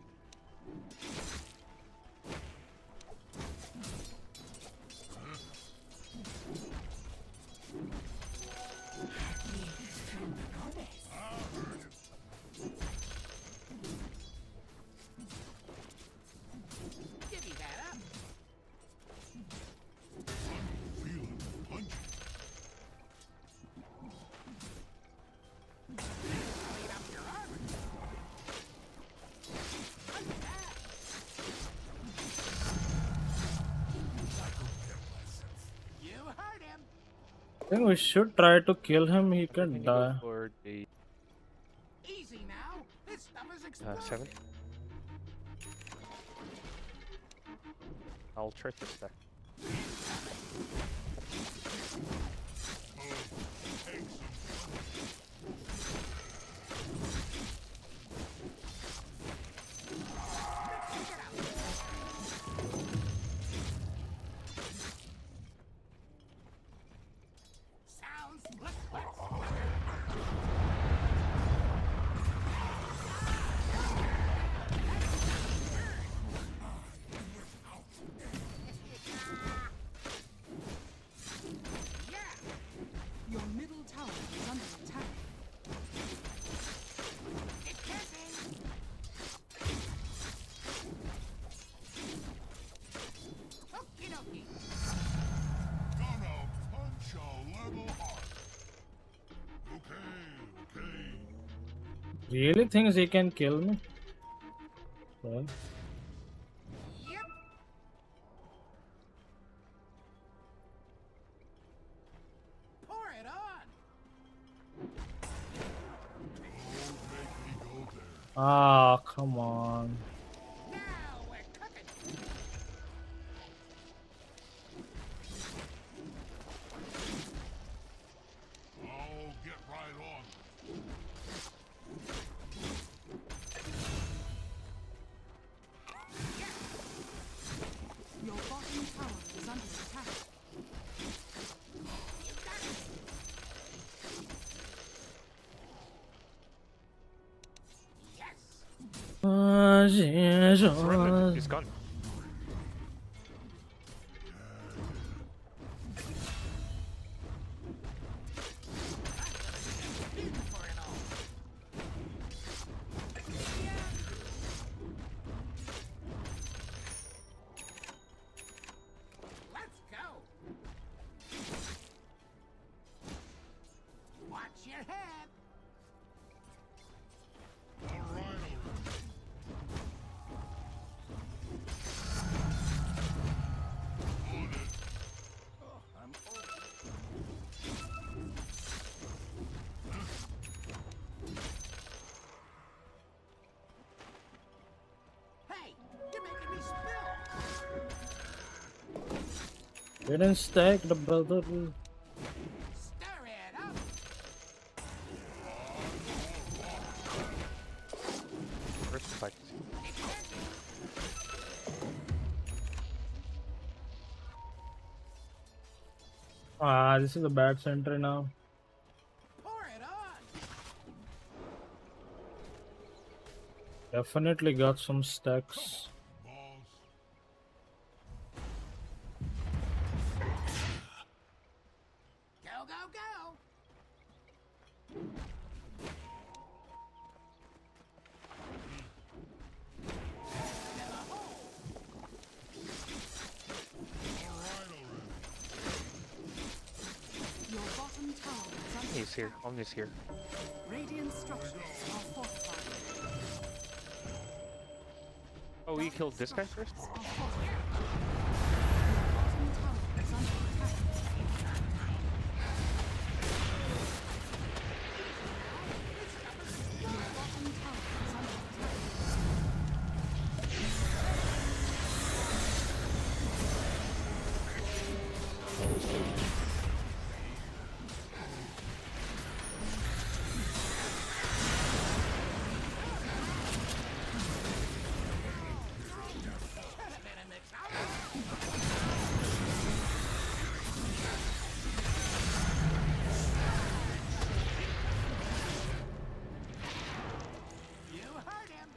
Give me that up! I'm feeling punchy. Clean up your armor! You heard him! I think we should try to kill him. He can die. For the Easy now! This stuff is exploding! 7. I'll try to stack. Your middle tower is under attack. Okie dokie! Gonna punch a level hard. Okay. Really thinks he can kill me? Well, Yep! Pour it on! ah, come on. Now we're cooking! I'll get right on. Surrendered. He's gone. Let's go. Watch your head. Hey, you're making me spill. Didn't stack the brother. Stir it up. First fight. Ah, this is a bad center now. Pour it on. Definitely got some stacks. Go, go, go. Your bottom tower is under He's here. Omni's here. Radiant structures are fortified. Oh, we killed this guy first? Your bottom tower is under attack. Your bottom tower is under attack. You heard him.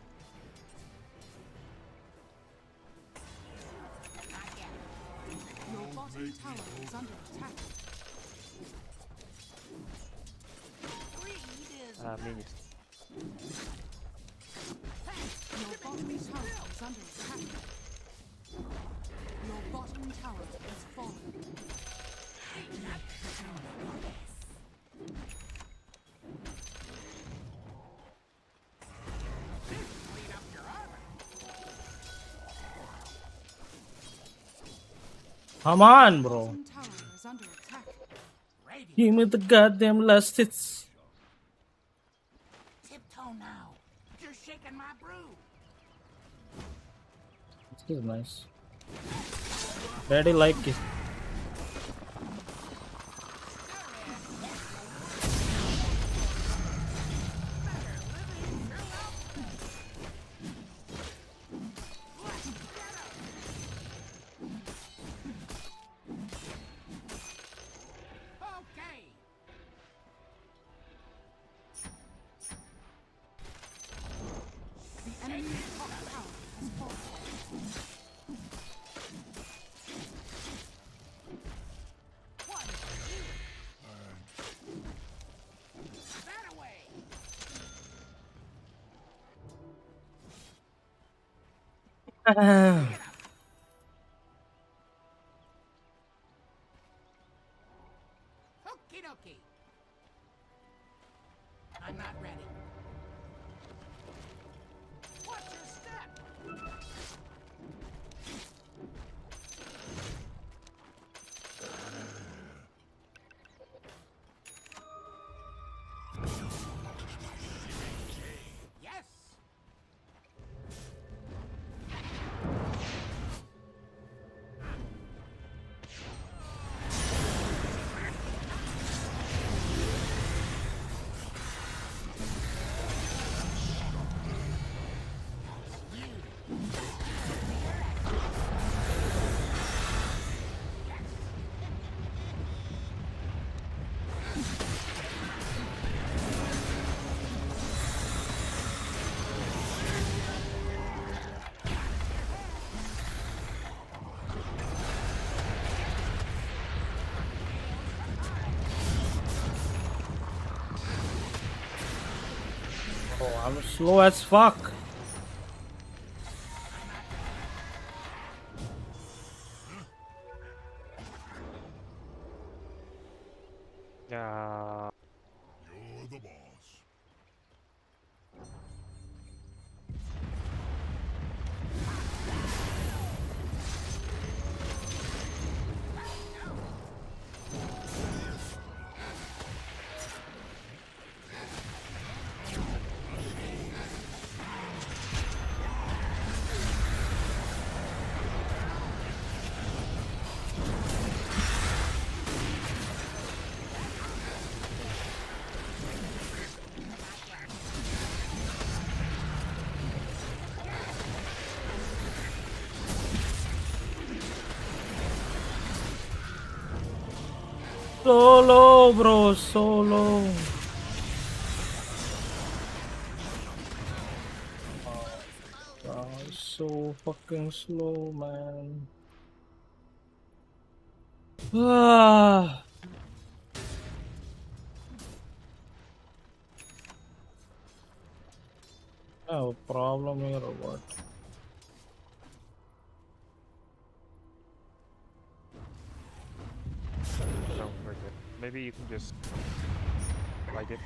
Not yet. Your bottom tower is under attack. Greed is Minis. Your bottom tower is under attack. Your bottom tower has fallen. clean up your armor. Come on, bro. Bottom tower is under attack. Give me the goddamn last hits. Tiptoe now. You're shaking my brew. This is nice. Daddy like it. Okay. The enemy's top tower has fallen. One for you. That away. Okie dokie. I'm not ready. What's your step? Yes. Oh, I'm slow as fuck. Yeah. You're the boss. Solo, bro, solo. So fucking slow, man. Ah. I have a problem here or what? Don't forget. Maybe you can just like it.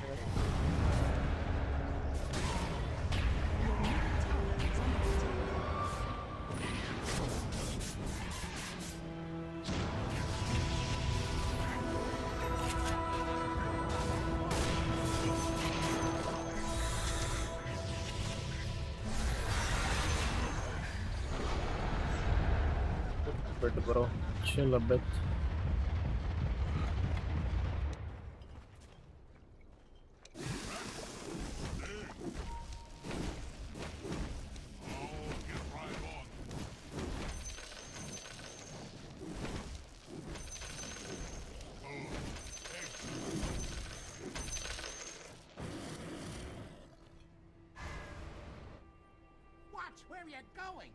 Bit, bro. Chill a bit. Watch where you're going.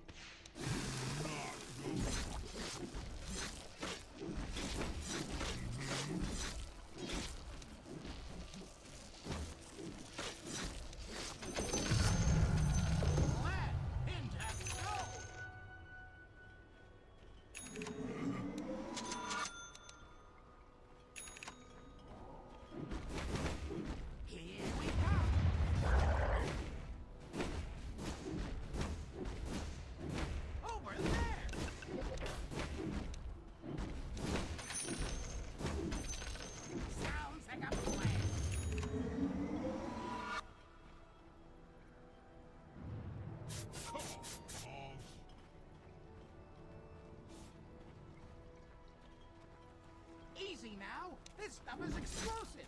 Easy now. This stuff is explosive.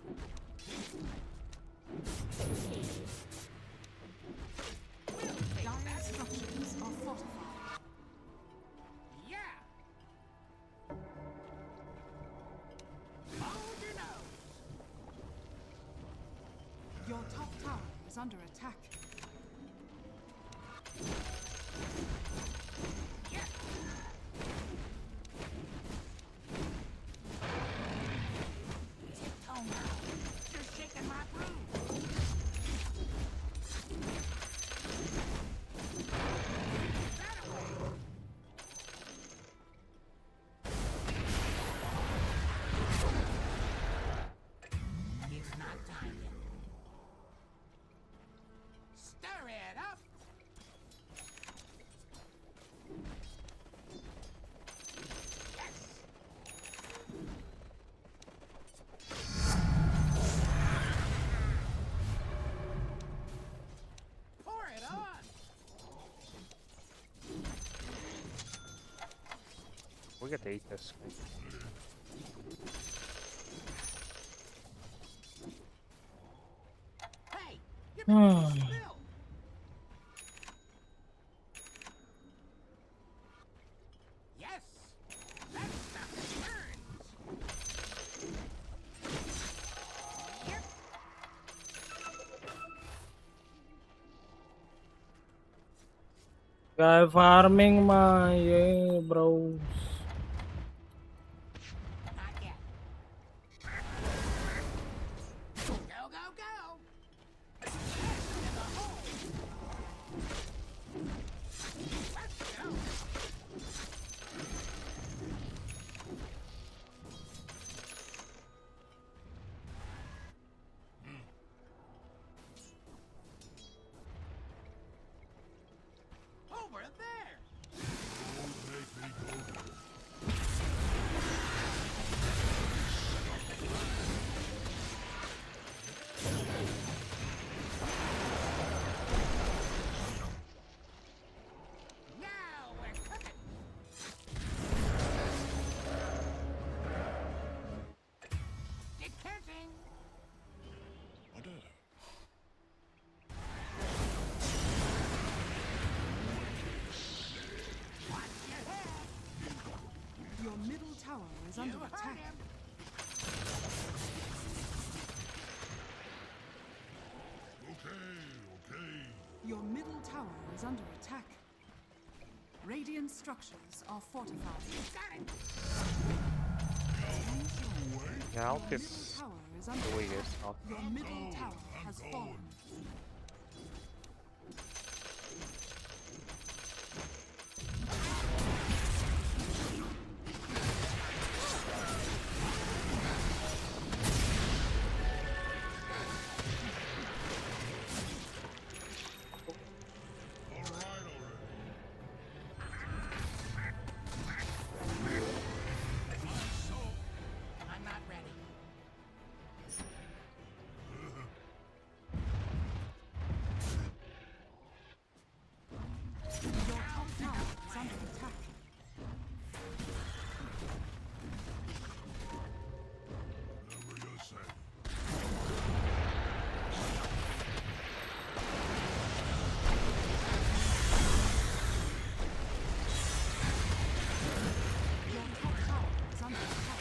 Dire structures are fortified. Yeah. Hold your nose. Your top tower is under attack. Tiptoe now. You're shaking my broom. It's not time yet. Stir it up. Pour it on. We get to eat this. Hey, you're making me spill. Yes, that stuff burns. Yep. Guy farming my bros. Not yet. Go, go, go. Yes to the middle tower is under attack. Okay. Your middle tower is under attack. Radiant structures are fortified. Yeah, I'll Your piss middle tower is under the way it attack. is. Your middle tower has fallen. I'm not ready. Your top tower is under attack. Whatever you say. Your top tower is under attack.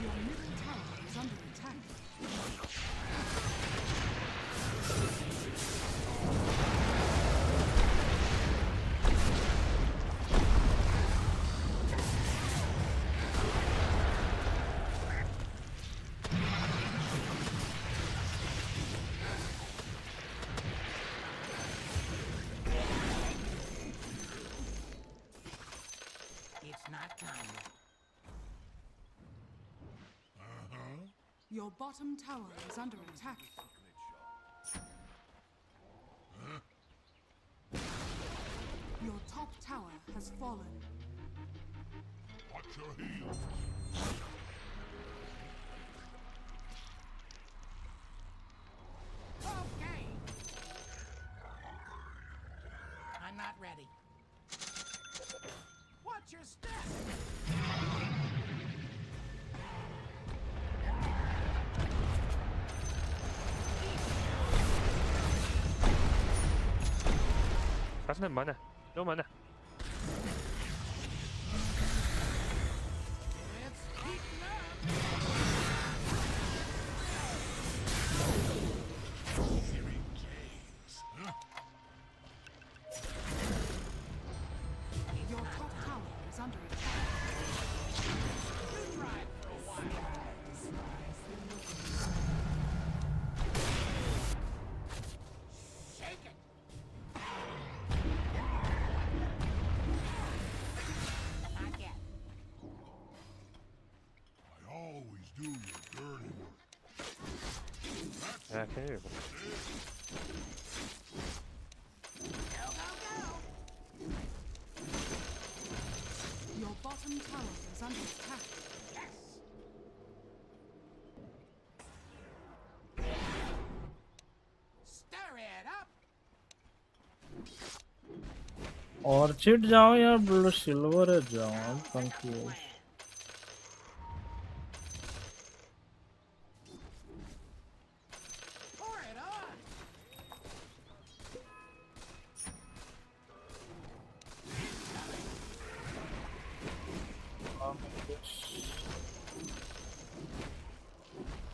Your middle tower is under attack. It's not time. Your bottom tower is under attack. Your top tower has fallen. Watch your heels. Okay. I'm not ready. Watch your step. That's no mana. No mana. It's heating up. Your top tower is under attack. You drive for a while. Shake it. Not yet. I always do your dirty work. Yeah, can you? Your bottom tower is under attack. Stir it up. Orchid जाओ या blue silver जाओ? I'm confused. Pour it on.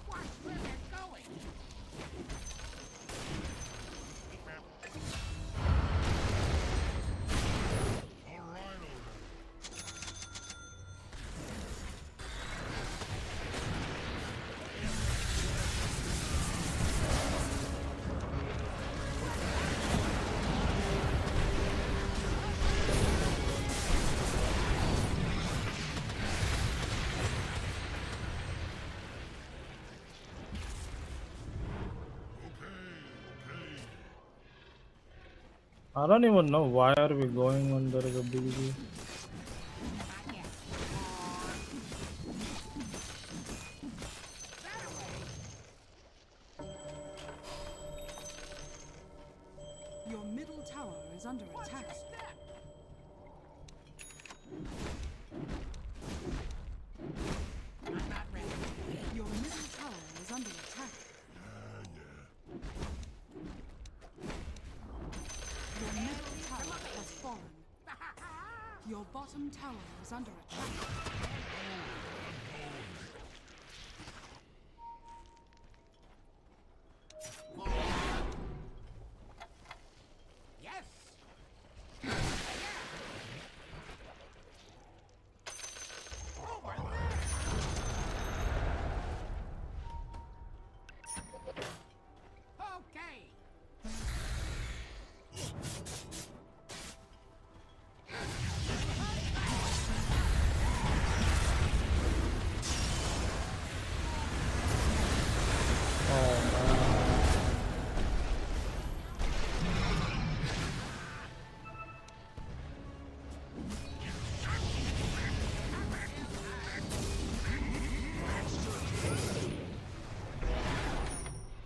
Watch where they're going. All right, I don't even know why are we going under the BB. Your middle tower is under attack. bottom tower is under attack. Yes. Over there. Okay.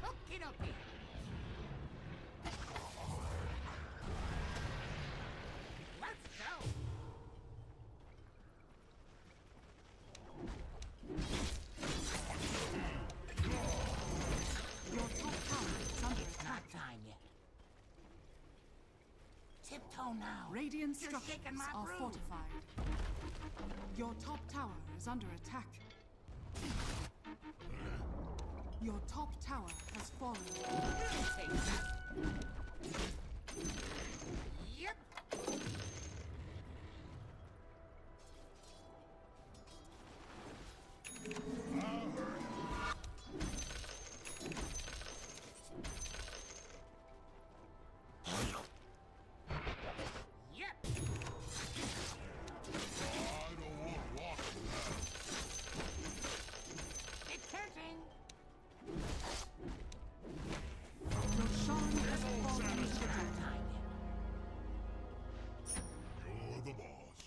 Okey-dokey. Let's go. Your top tower is under attack. Time yet. Tiptoe now. Radiant You're structures shaking my are broom. fortified. Your top tower is under attack. Your top tower has fallen. Take that. Yep. Yep. It's catching. Your Sean has fallen to death. You're the boss.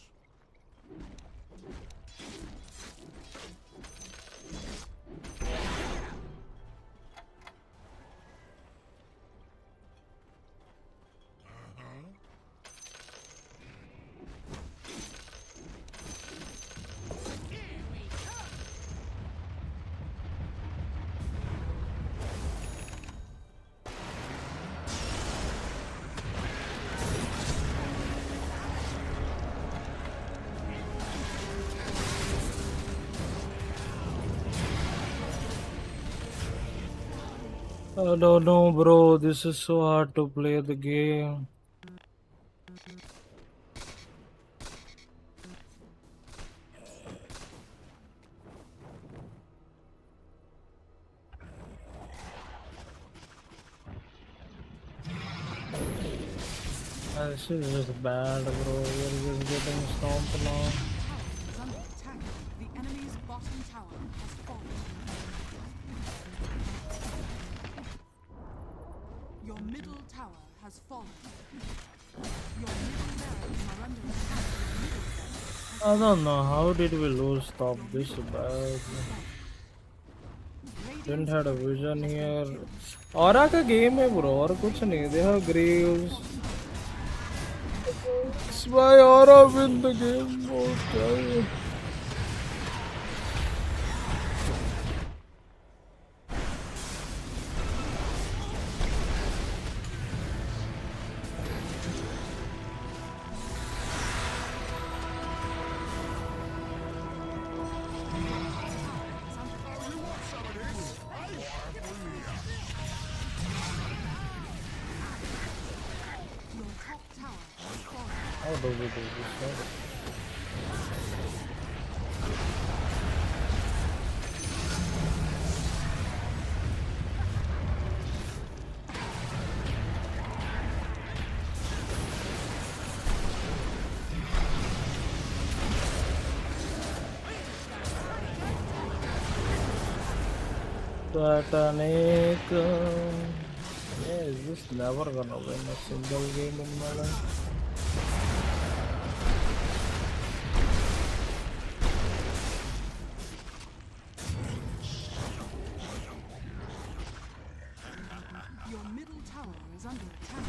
I don't know, bro. This is so hard to play the game. This is just bad, bro. We're just getting stomped now. Is under attack. The enemy's bottom tower has fallen. Your middle tower has fallen. Your middle barracks are under attack. Your middle barracks I don't know. How did we lose top this bad? Didn't have a vision here. Aura का game है bro और कुछ नहीं. They have Graves. It's why Aura win the game. Okay. How do we do this? Titanic. Yeah, is this never gonna win a single game in my life? Your middle tower is under attack.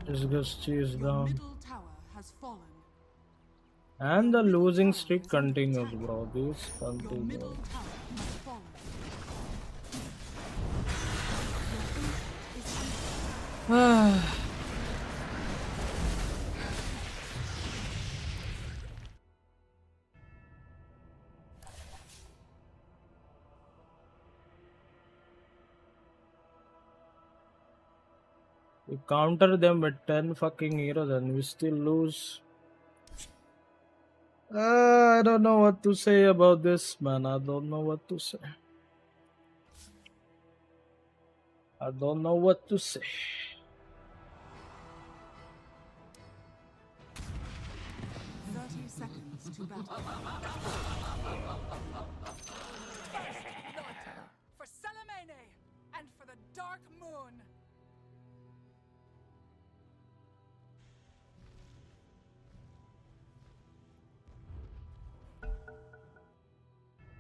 Just gets chased Your down. middle tower has fallen. And the losing streak continues, bro. This Your middle continues. tower has fallen. We counter them with 10 fucking heroes and we still lose. I don't know what to say about this, man. I don't know what to say. I don't know what to say. 30 seconds to battle. For Salamene and for the Dark Moon.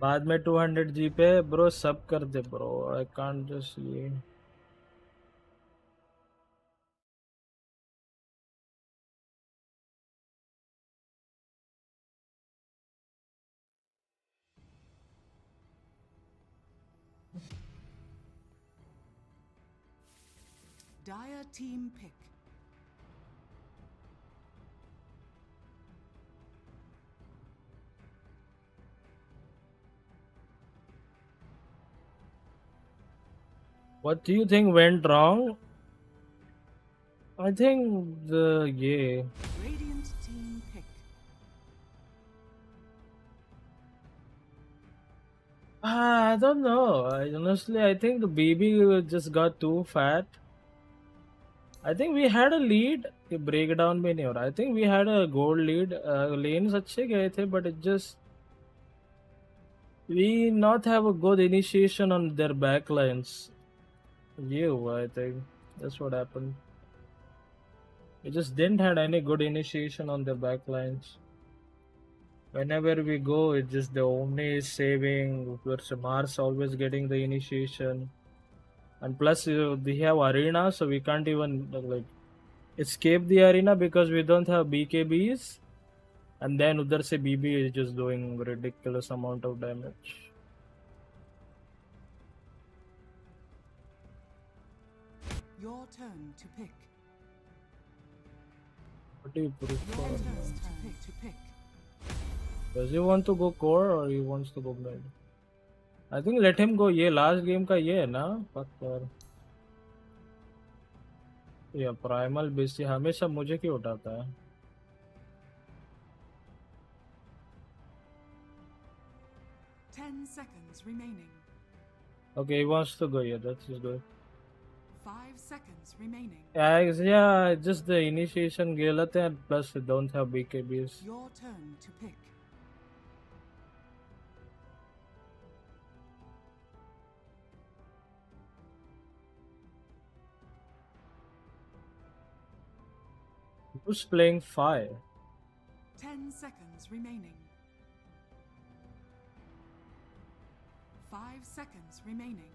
बाद में 200 G पे bro सब कर दे bro. I can't just ये. Dire team pick. What do you think went wrong? I think the yeah. Radiant team pick. I don't know. Honestly, I think the BB just got too fat. I think we had a lead. Breakdown में नहीं हो रहा. I think we had a gold lead. Lanes अच्छे गए थे, but it just we not have a good initiation on their backlines. I think that's what happened. We just didn't had any good initiation on their backlines. Whenever we go, it's just the Omni is saving. Versus Mars always getting the initiation, and plus we have arena, so we can't even like escape the arena because we don't have BKBs. And then udhar se BB is just doing ridiculous amount of damage. Your turn to pick. What do you prefer? Your turn to pick. Does he want to go core or he wants to go mid? I think let him go. ये last game का ये है ना? पक्का. ये primal beast हमेशा मुझे क्यों उठाता है? 10 seconds remaining. Okay, he wants to go. Yeah, that's good. 5 seconds remaining. Yeah, just the initiation गलत है, and plus we don't have BKBs. Your turn to pick. Who's playing fire? 10 seconds remaining. 5 seconds remaining.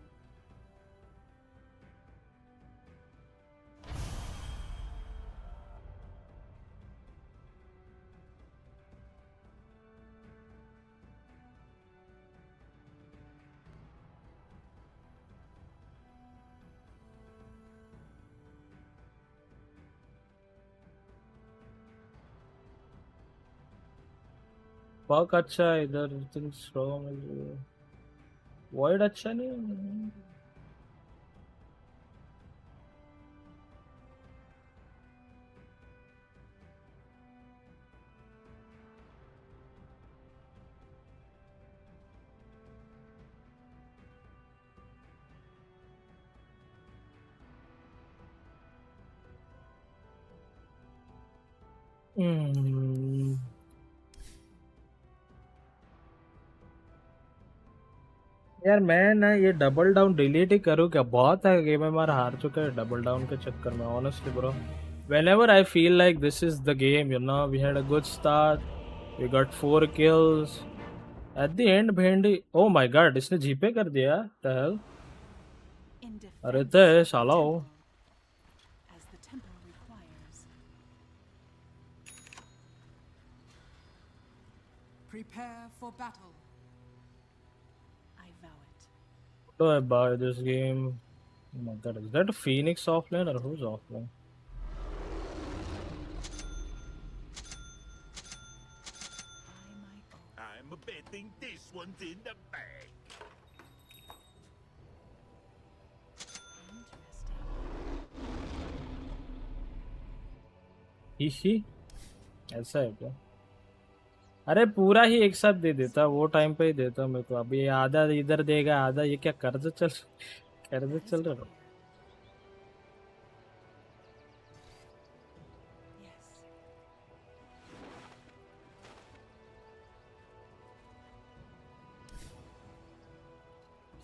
Fuck अच्छा है इधर. Things strong. Void अच्छा नहीं है. यार मैं ना ये डबल डाउन डिलीट ही करूँ क्या? बहुत है गेम में हमारा हार चुका है डबल डाउन के चक्कर में. Honestly bro, whenever I feel like this is the game, you know, we had a good start, we got 4 kills, at the end भेंडी. Oh my god, इसने जीपे कर दिया. The hell? अरे ते साला हो. As the tempo requires. Prepare for battle. I vow it. Do I buy this game? Oh my god, is that a Phoenix offline or who's offline? I'm betting this one's in the bag. ही ऐसा है क्या? अरे पूरा ही एक साथ दे देता, वो time पे ही देता मेरे को। अभी आधा इधर देगा, आधा ये क्या कर्ज चल रहा है? Yes.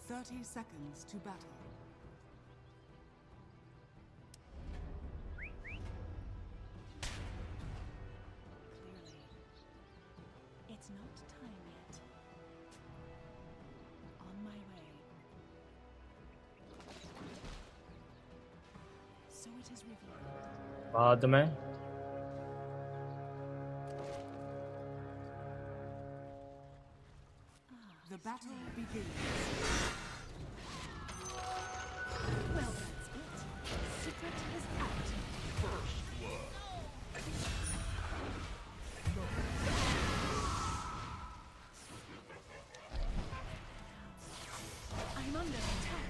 30 seconds to battle. It's not time yet. On my way. So it is revealed. बाद में The battle begins. Well, that's it. Secret is out. First blood. I'm under attack.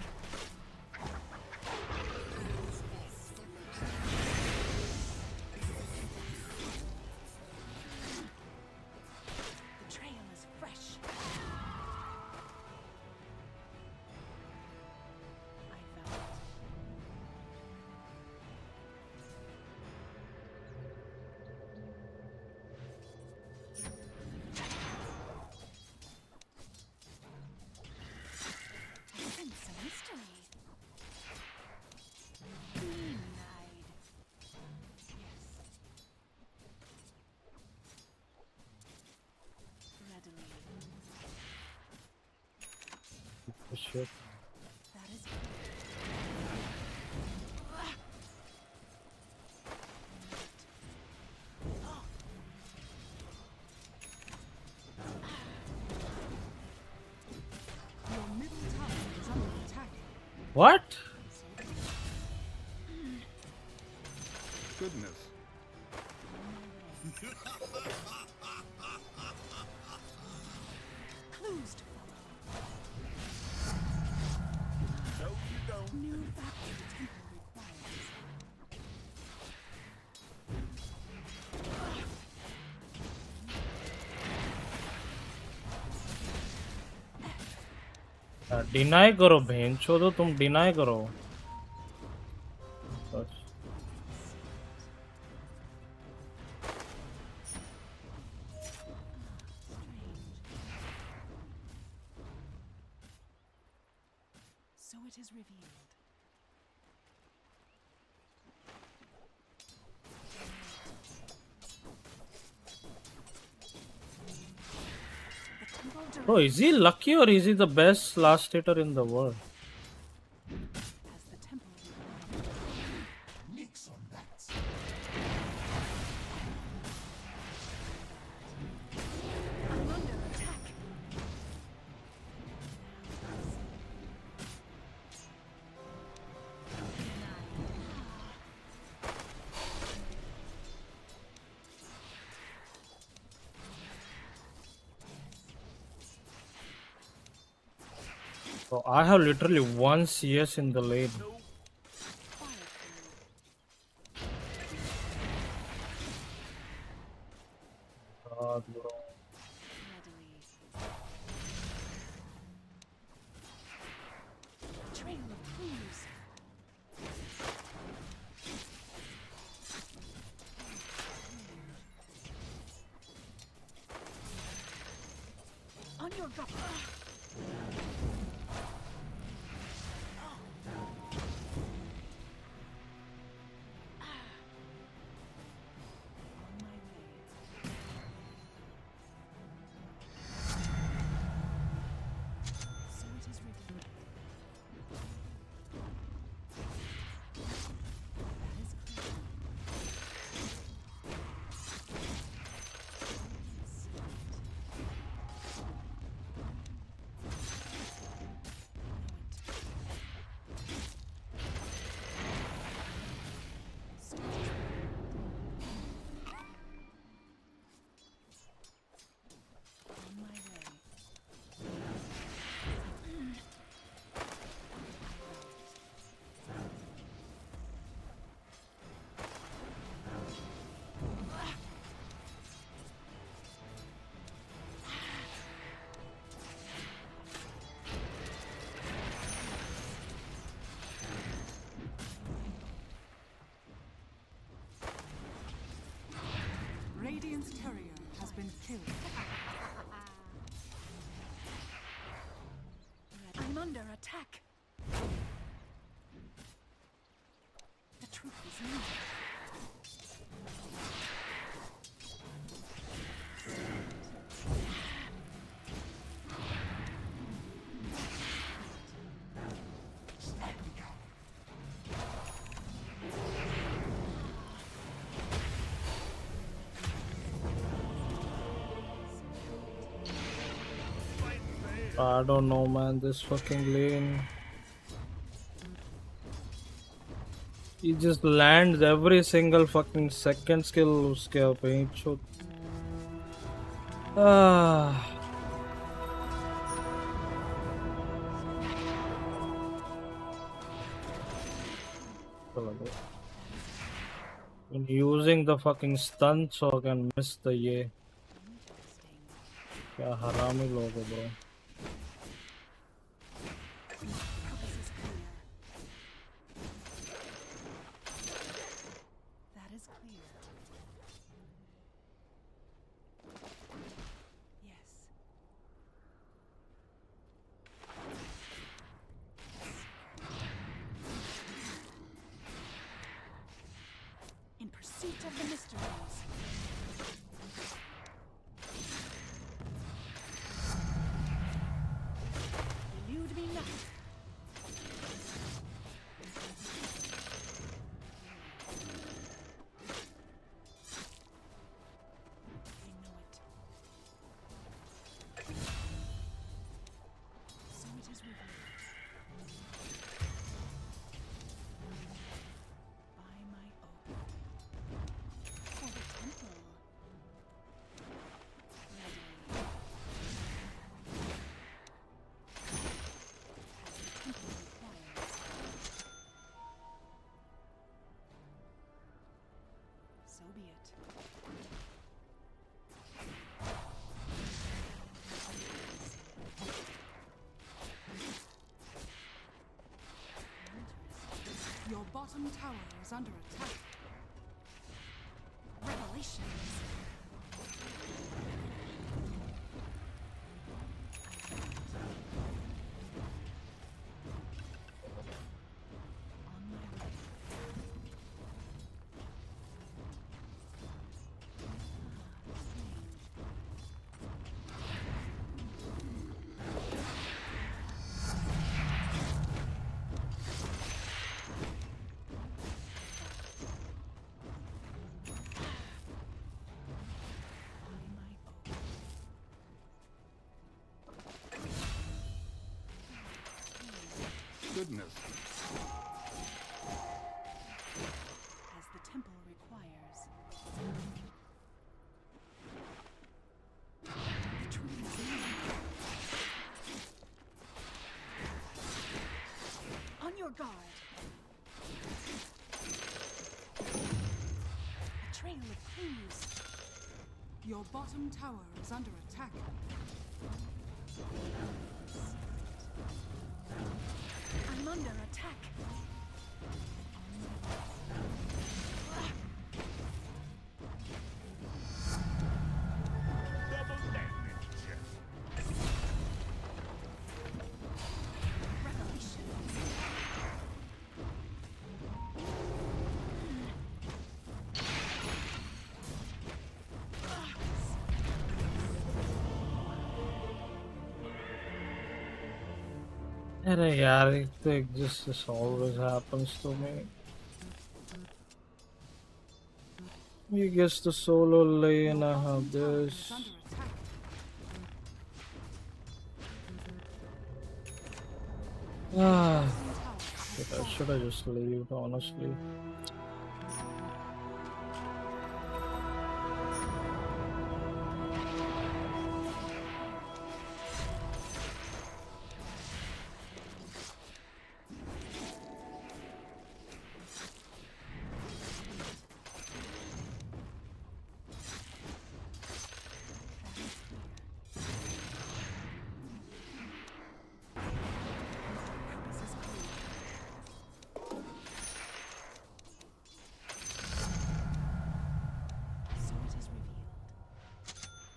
The trail is fresh. I found it. I sense a mystery. Denied. Yes. Readily. shit. That is Your middle tower is under attack. What? Goodness. clues to No, you don't. new backward temple requires. Deny करो बहन छोड़ो, तुम deny करो। बस। So it is revealed. The temple Bro, is he lucky or is he the best last hitter in the world? as the temple Nix on that. I'm under attack. So I have literally one CS in the lane. God, bro. Trail of clues. On your guard. On my way. So it is revealed. That is clear. opponent's carrier has been killed. I'm under attack. The truth is not. I don't know, man. This fucking lane. He just lands every single fucking second skill. Uske paint shoot. Ah. I'm using the fucking stun so I can miss the ye. Kya harami log hai, bro. That is clear. Yes. In pursuit of the mysteries. Elude me not. I know it. So it is revealed. By my oath. For the temple. Ready. As the temple requires. So be it. Your bottom tower is under attack. Revelations. On my way. Goodness. As the temple requires. The truth is in you. On your guard. A trail of clues. Your bottom tower is under attack. I'm under attack. Double damage. Revelations. Arey yaar, this always happens to me. He gets the solo lane, I have this. Ah, should I just leave, honestly?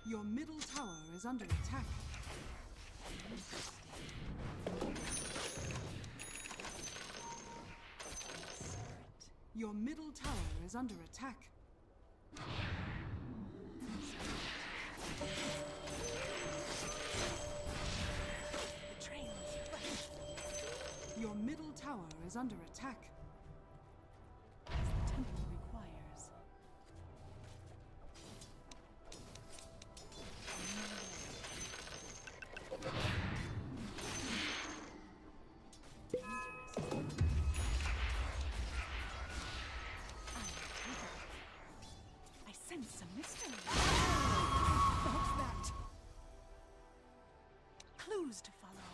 Your middle tower is under attack. Your middle tower is under attack. The train is fresh. Your middle tower is under attack. As the temple requires. I sense some mystery. What's that? Clues to follow.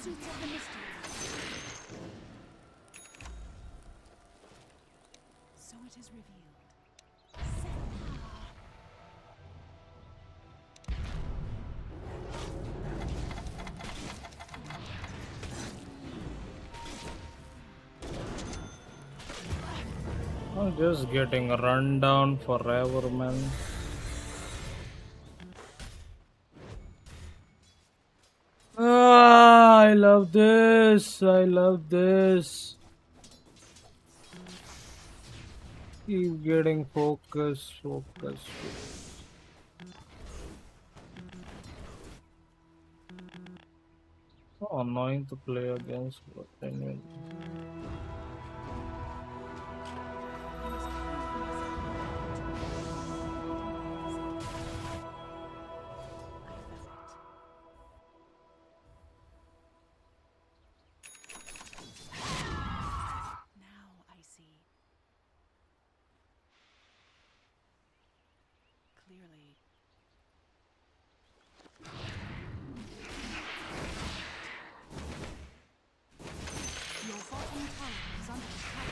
Suits of the mystery. So it is revealed. I'm just getting run down forever, man. Ah, I love this. I love this. Keep getting focus. So annoying to play against, but anyway. Now I see. Clearly. Your bottom tower is under attack.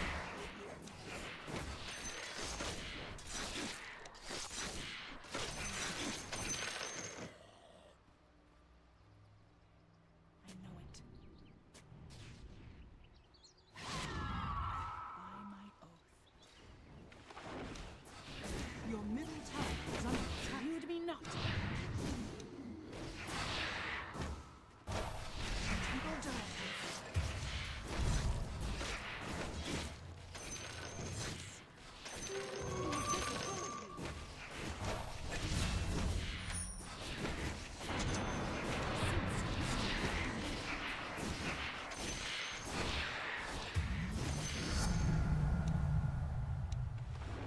I know it. By my oath. Your middle tower is under attack. Heed me not. Temple directions.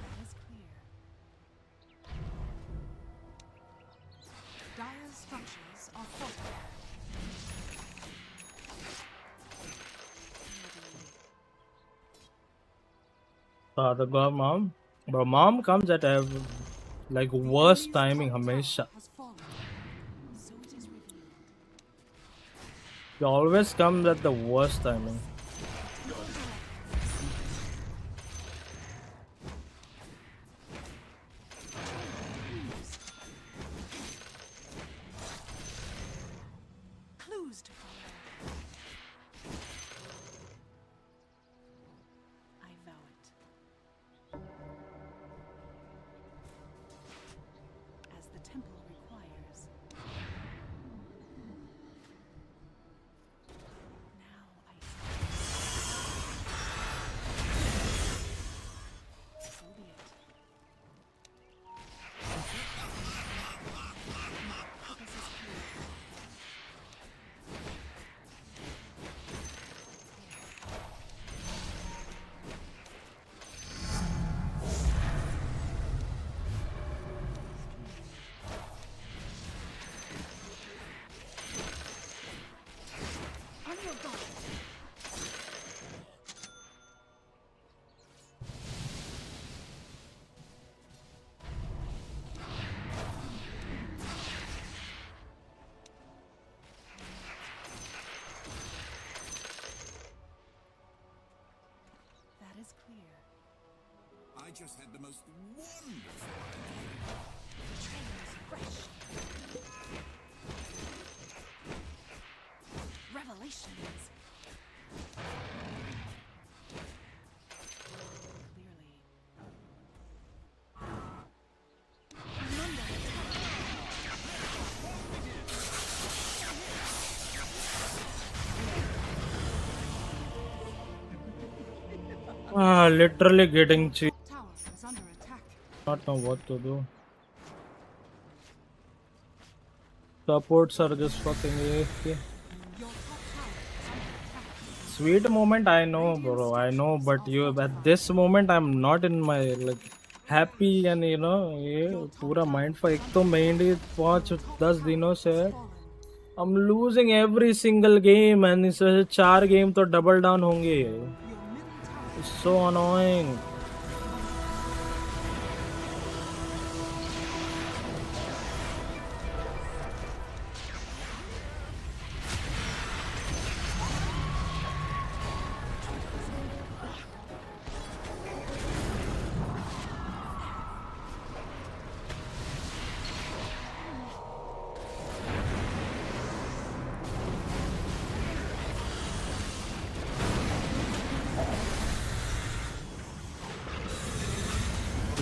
That is clear. Dire's structures are fortified. The mom, bro, mom comes at a like worst timing, हमेशा. Has fallen. So it is revealed. She always comes at the worst timing. Clues to follow. I vow it. As the temple requires. Now I see. So be it. My purpose is clear. On your guard. That is clear. I just had the most wonderful The train is fresh. Revelations. Literally getting cheap. Tower is under attack. Not know what to do. Supports are just fucking AFK. Sweet moment, I know, bro. I know, but you at this moment, I'm not in my like happy and you know, ये पूरा mind for एक तो mainly 5-10 दिनों से I'm losing every single game and इस वजह से 4 game तो double down होंगे. It's so annoying.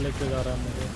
लेके जा रहा है मुझे.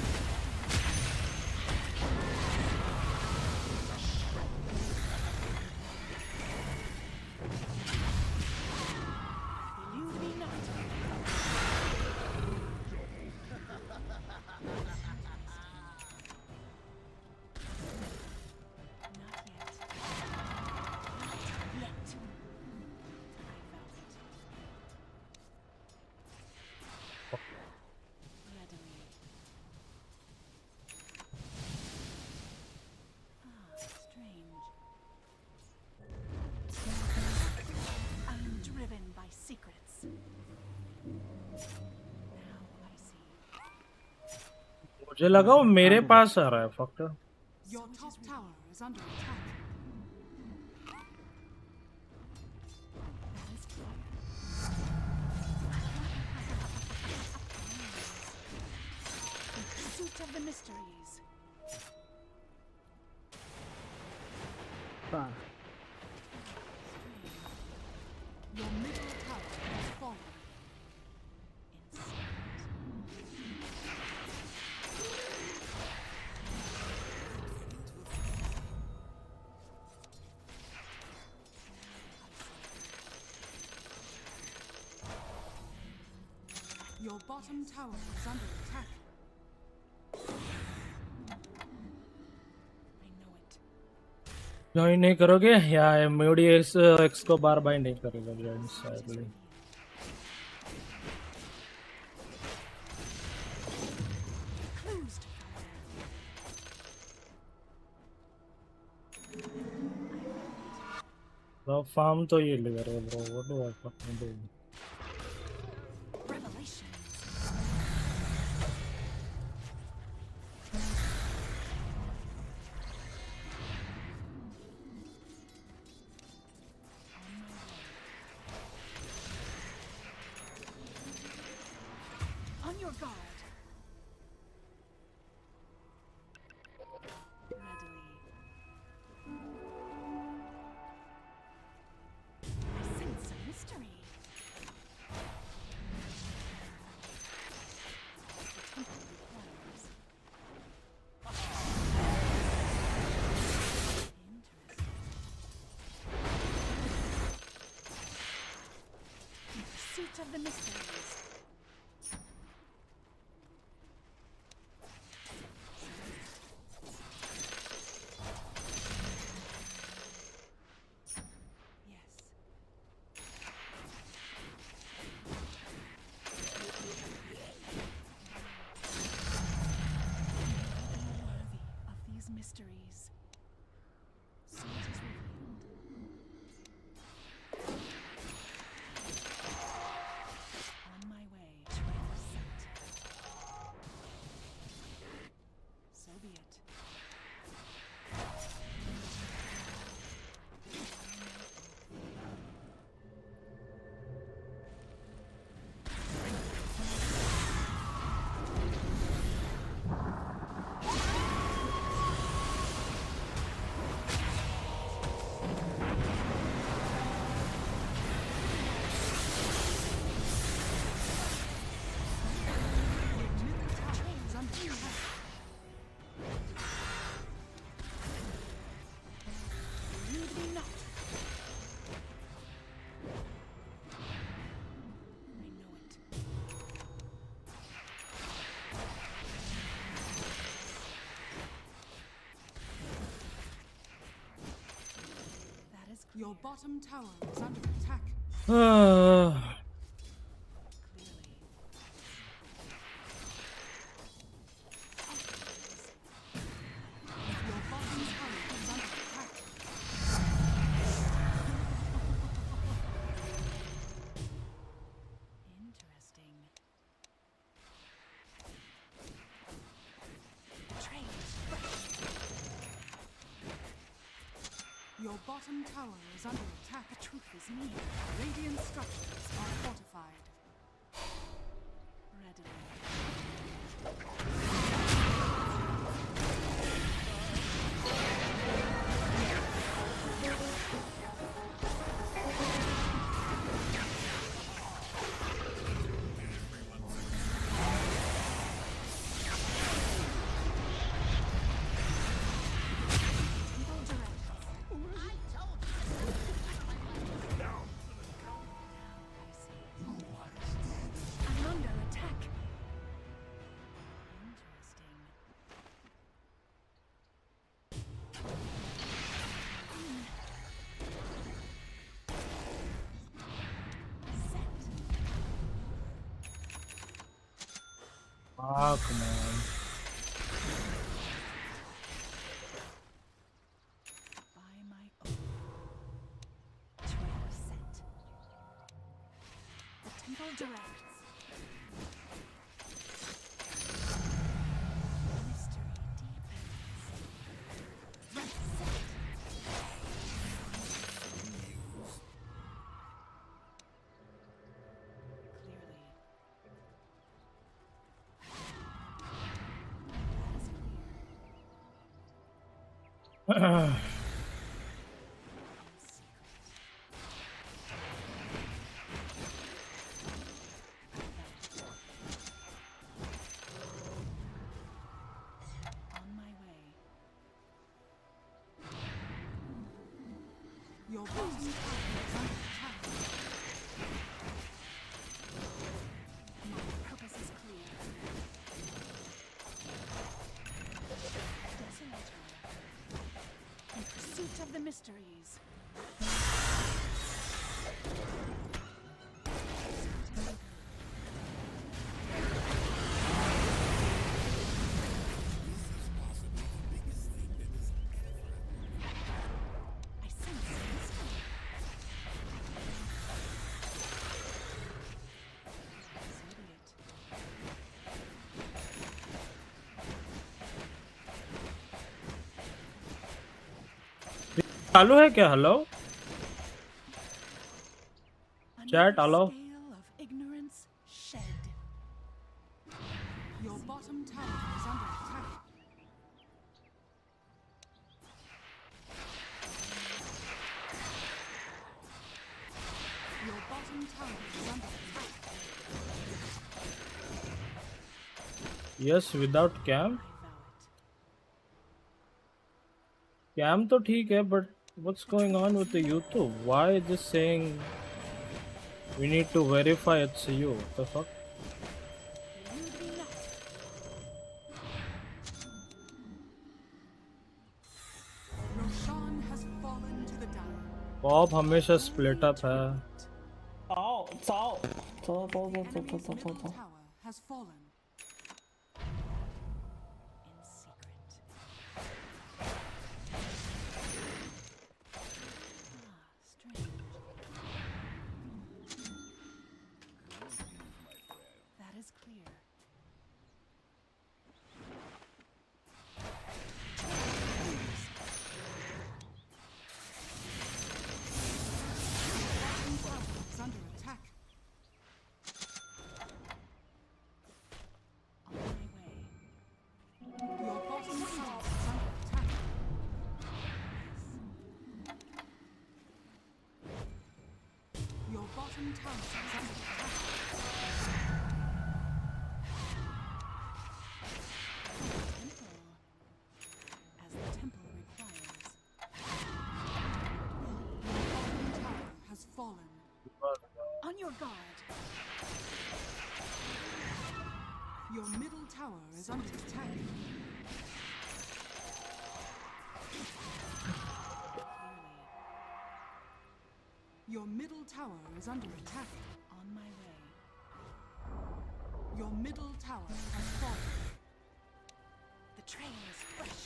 मुझे लगा वो मेरे पास आ रहा है फक्टर. Your top tower is under attack. Pursuit of the mysteries. Your middle tower has fallen. Your bottom tower is under attack. Join नहीं करोगे या Moody X को बार बाय नहीं करेगा ज्वाइन sadly. Bro, farm तो ये ले रहे bro. What do I fucking do? On your guard. Readily. I sense a mystery. The temple requires. In pursuit of the mysteries. Mysteries. So it is revealed. On my Your bottom tower is under attack. Your bottom tower is under attack. Interesting. Your bottom tower is under attack. The truth is near. Radiant structures are fortified. Readily. I'm under attack. Interesting. Ah, come on. By my own. Trap set. The temple directs. Mystery deepens. Threat set. Clearly. On my way. Your bottom tower is under attack. My purpose is clear. Desolator. In pursuit of the mysteries. I sense mystery. Idiot. चालू है क्या? Hello chat hello Scale of ignorance shed. Your bottom tower is under attack. Your bottom tower is under attack. Yes without cam cam तो ठीक है but what's going on with the YouTube why is this saying we need to verify it's you what the fuck Roshan has fallen to the down. Pop हमेशा split up है Enemy's middle tower has fallen. In secret. Strange. That is clear. Bottom tower is under attack. On my way. Your bottom tower is under attack. Your bottom tower is under attack. Temple. As the temple requires. Your bottom tower has fallen. On your guard. Your middle tower is under attack. Your middle tower is under attack. On my way. Your middle tower has fallen. The train is fresh.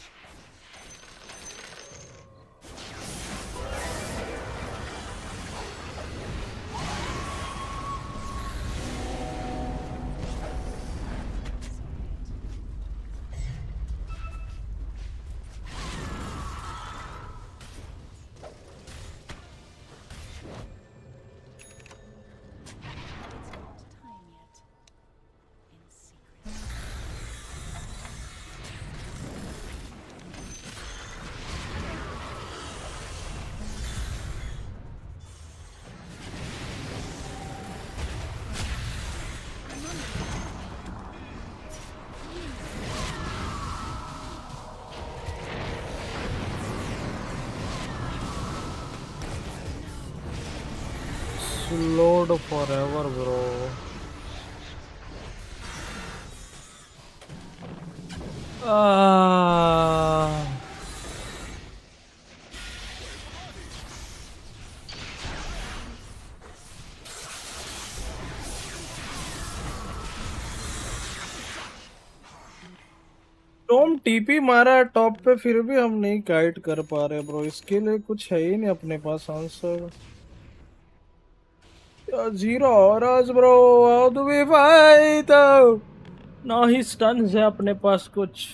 Slowed forever, bro. Tom TP मारा है top पे, फिर भी हम नहीं guide कर पा रहे ब्रो। इसके लिए कुछ है ही नहीं अपने पास answer. Zero auras bro, how do we fight? ना ही स्टन्स है अपने पास कुछ।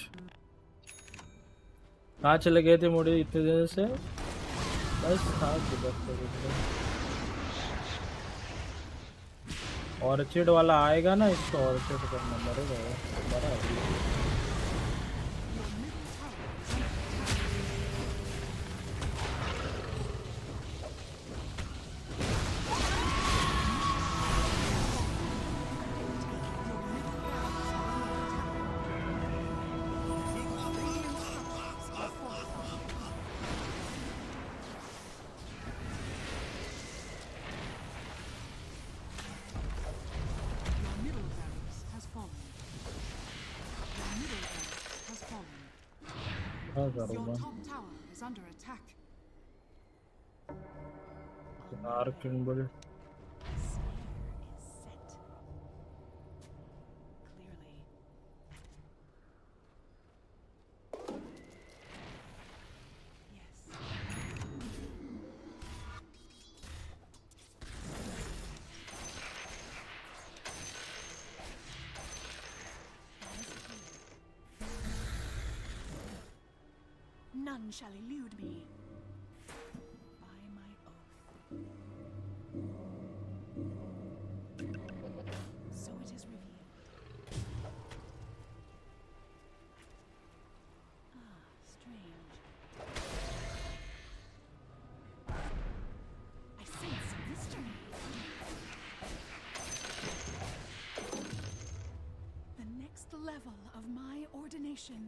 कहाँ चले गए थे मोड़ी इतने देर से? बस था किधर। ऑर्चिड वाला आएगा ना, इसको ऑर्चिड करना मरेगा बड़ा। Your top tower is under attack. Arcane None shall elude me. By my oath. So it is revealed. Ah, strange. I sense a mystery. The next level of my ordination.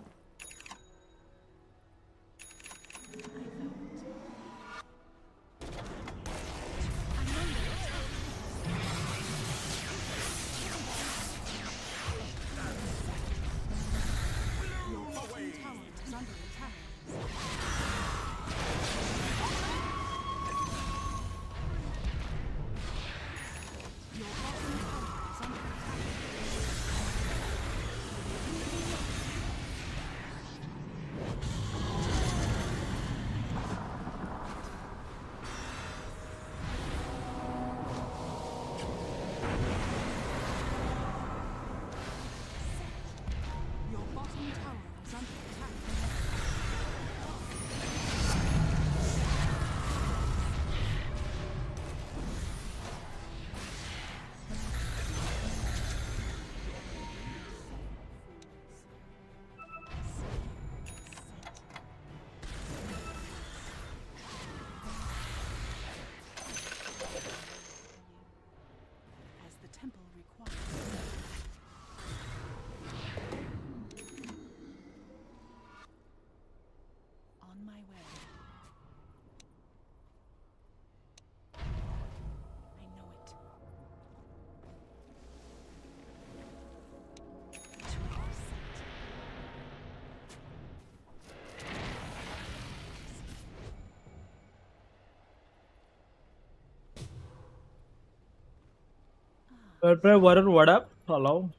Varun, what up? Hello.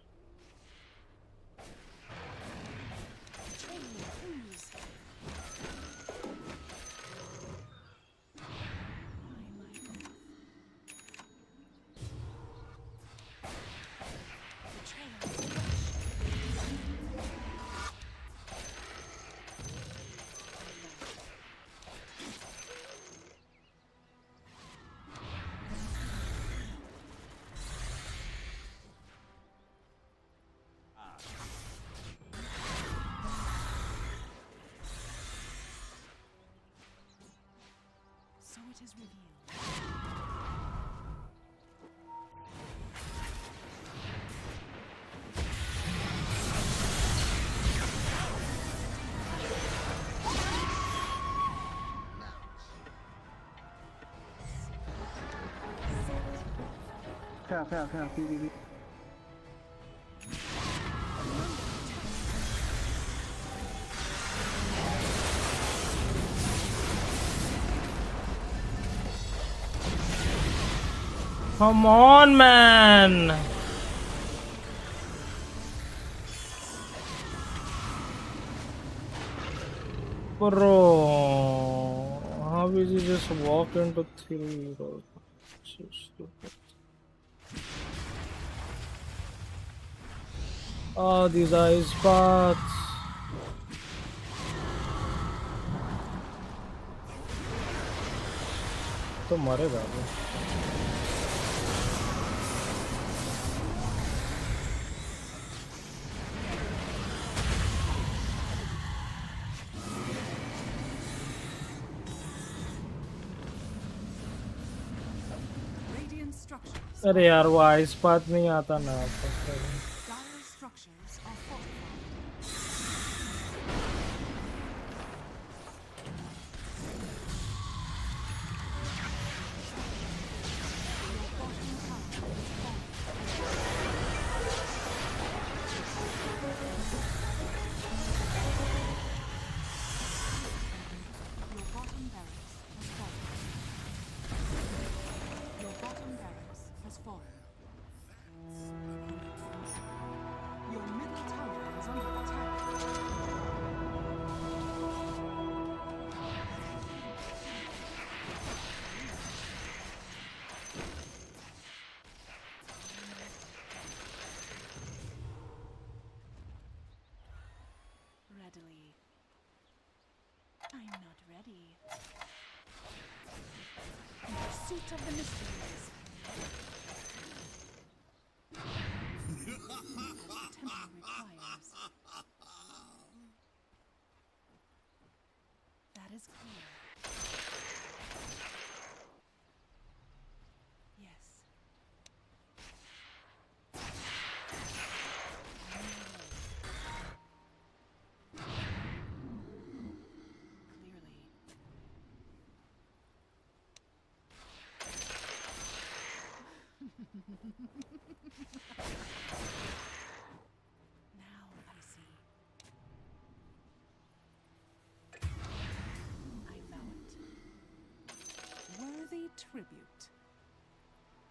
So it is revealed. Come on, man. Bro, how is he just walk into 3? Bro? So stupid. Oh, these ice paths. तो मरेगा वो. Radiant structures. अरे यार वो ice path नहीं आता ना. Dire structures are fortified. Your bottom barracks has fallen. Your bottom barracks has fallen. Your middle tower is under attack. Readily. I'm not ready. In pursuit of the mysteries. As the temple requires. That is clear. Yes. On your way. Clearly. Now I see. I vow it. Worthy tribute.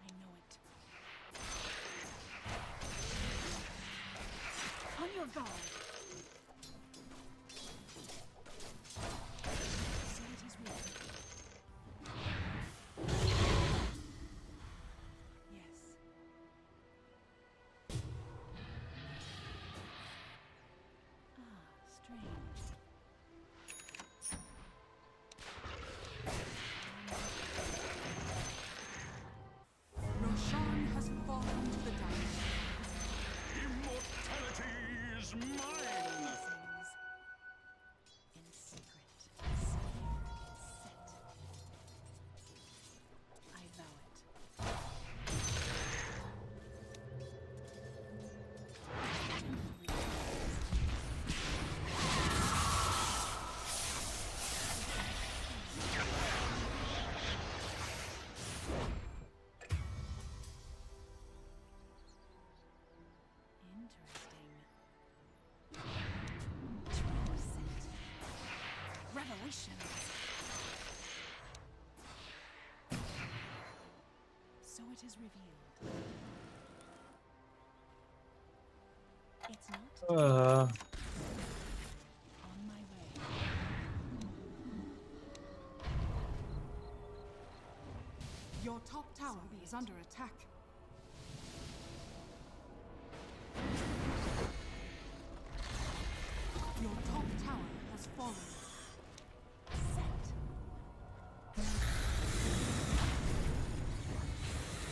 I know it. On your guard. So it is written. Yes. Strange. Roshan has fallen to the dark. Immortality is mine! In secret, set. I vow it. Interesting. Revelations. So it is revealed. It's not on my way. Your top tower is under attack. Your top tower has fallen.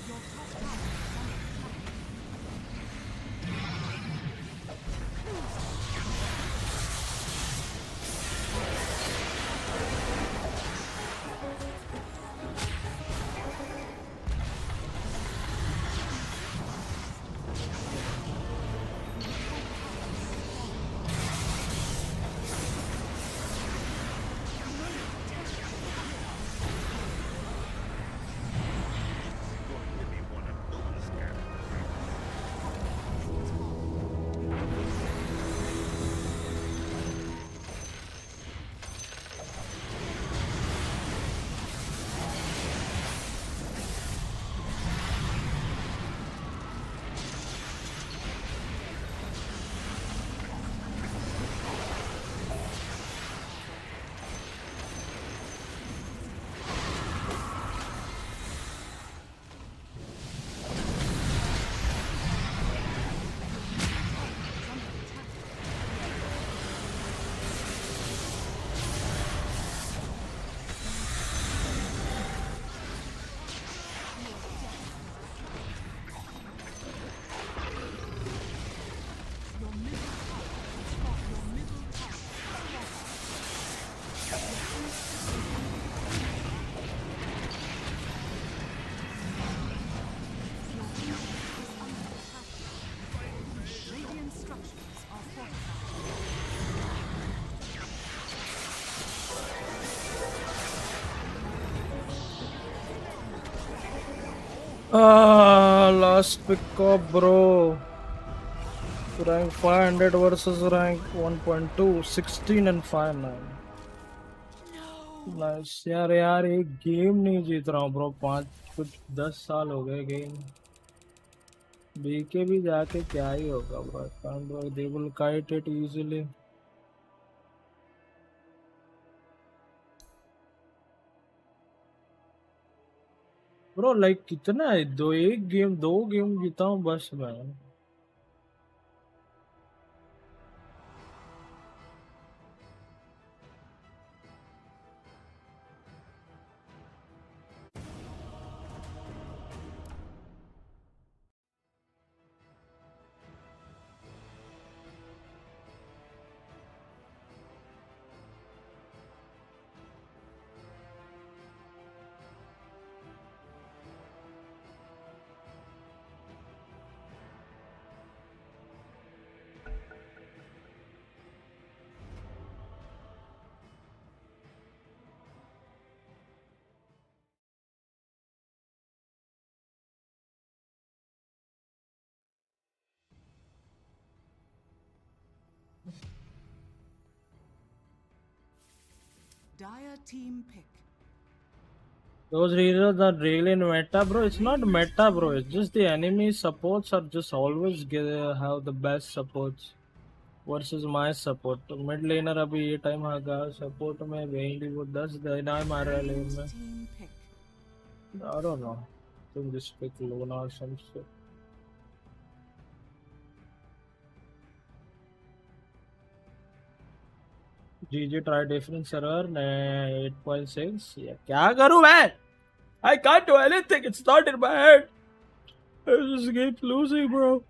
Your top tower is under attack. Last pick up, bro. Rank 500 versus rank 1.2, 16 and 5 now. Nice. यार एक game नहीं जीत रहा हूँ bro. 10 साल हो गए game. BK भी जाके क्या ही होगा bro. They will kite it easily. Bro like कितना है? दो गेम जीता हूँ बस मैं. Dire team pick. Those heroes are really in meta, bro. It's not meta, bro. It's just the enemy supports are just always have the best supports versus my support. Mid laner अभी ये time आगा support में Wendy वो 10 देना मार रहा लेन में. I don't know. I think this pick Luna or some shit. GG try different server 8.6. Yeah, क्या करूँ मैं? I can't do anything. It's not in my head. I just keep losing, bro.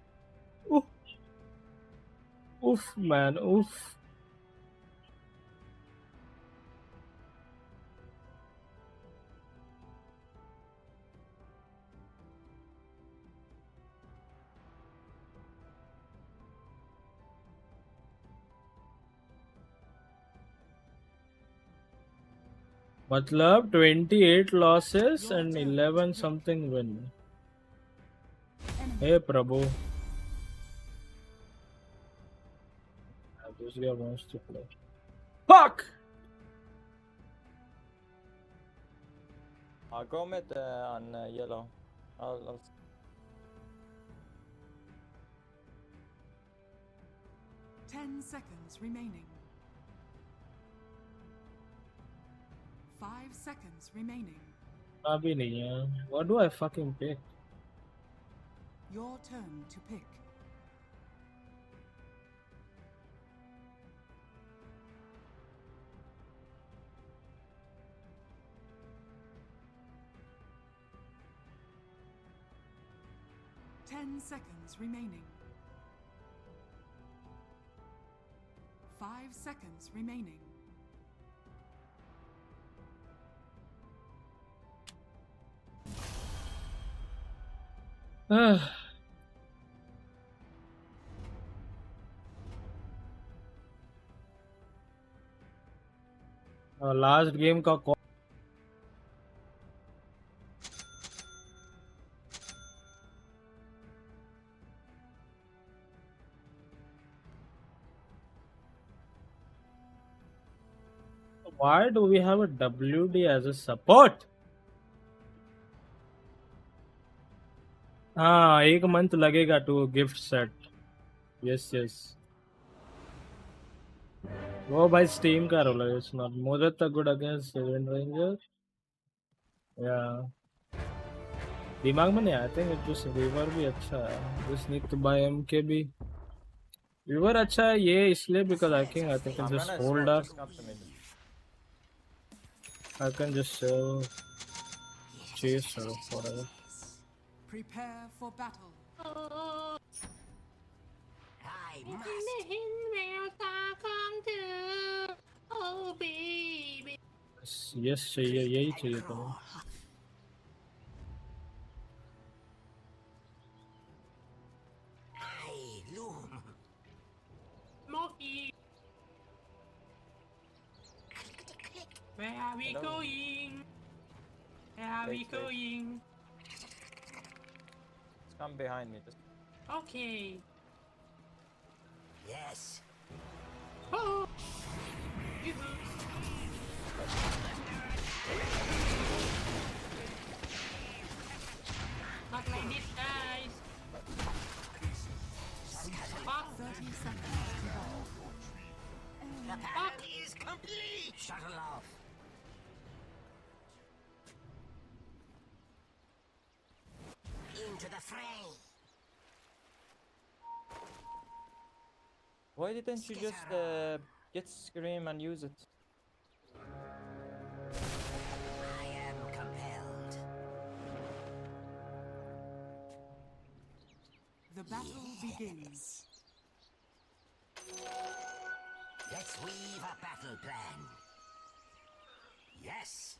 Oof. Oof, man. Oof. मतलब 28 losses and 11 something win. Hey Prabhu. This guy wants to play. Fuck! I'll go mid on yellow. I'll 10 seconds remaining. 5 seconds remaining. अभी नहीं है. What do I fucking pick? Your turn to pick. Ten seconds remaining. 5 seconds remaining. Last game का call. Why do we have a WD as a support? हाँ, 1 month लगेगा to gift set. Yes, yes. वो भाई Steam का role है. It's not. Mojata good against Seven Ranger. Yeah. दिमाग में नहीं आया. I think it just Weaver भी अच्छा है. Just need to buy MKB. Weaver अच्छा है ये इसलिए because I think I can just hold up. I can just chase or whatever. Prepare for battle. I Oh baby. Yes चाहिए यही चाहिए तुम्हें. Moody. Where are we going? Where are we going? Come behind me. Just... Okay. Yes. Oh. Not like this, guys. Fuck. 30 seconds to go. The pack is complete. Shuttle off. Into the fray. Why didn't you just get Scream and use it? I am compelled. The battle begins. Let's weave a battle plan. Yes.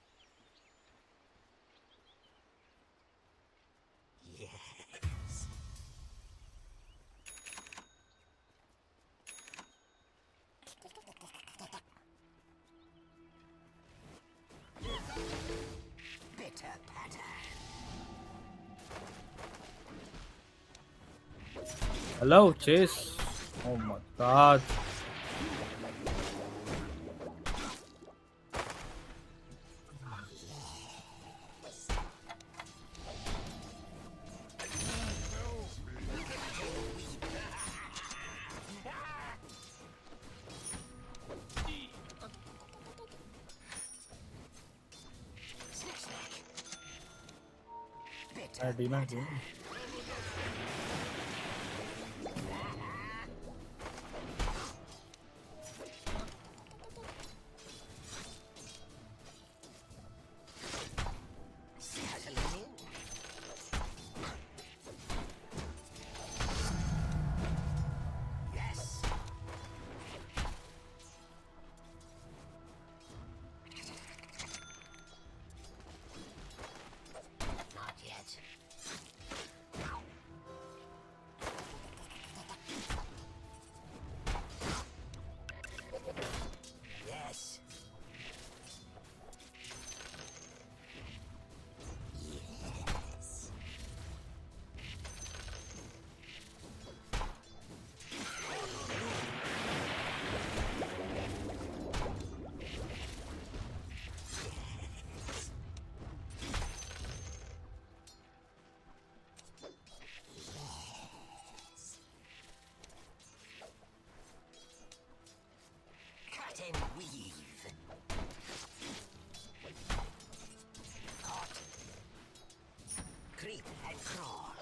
Yes. Bitter patter. Hello, Chase. Oh my god. I did not do. Yes. Not yet. and weave. Caught. Creep and crawl.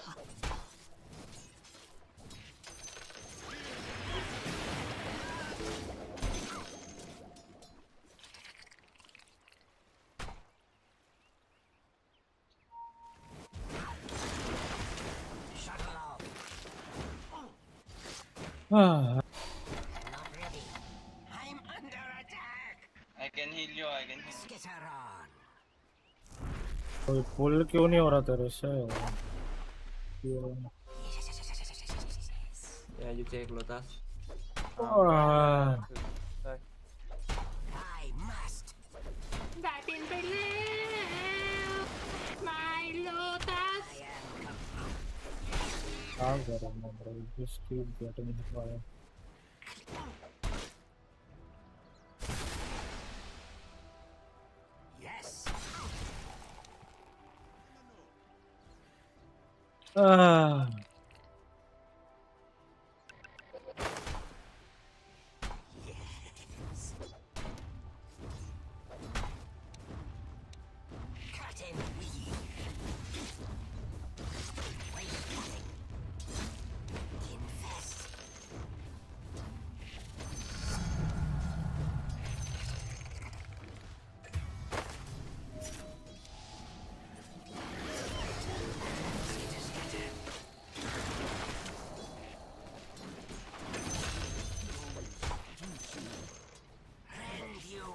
Shuttle off. Ah. Not ready. I'm under attack. I can heal you, I can heal you. Skitter on. कोई पुल क्यों नहीं हो रहा तेरे से? Yeah, you take Lotus. Ah. I must. My Lotus. How bro? Just keep getting fire. Yes. Ah. Yes. Cut and weave. Waste nothing. Invest. Rend you.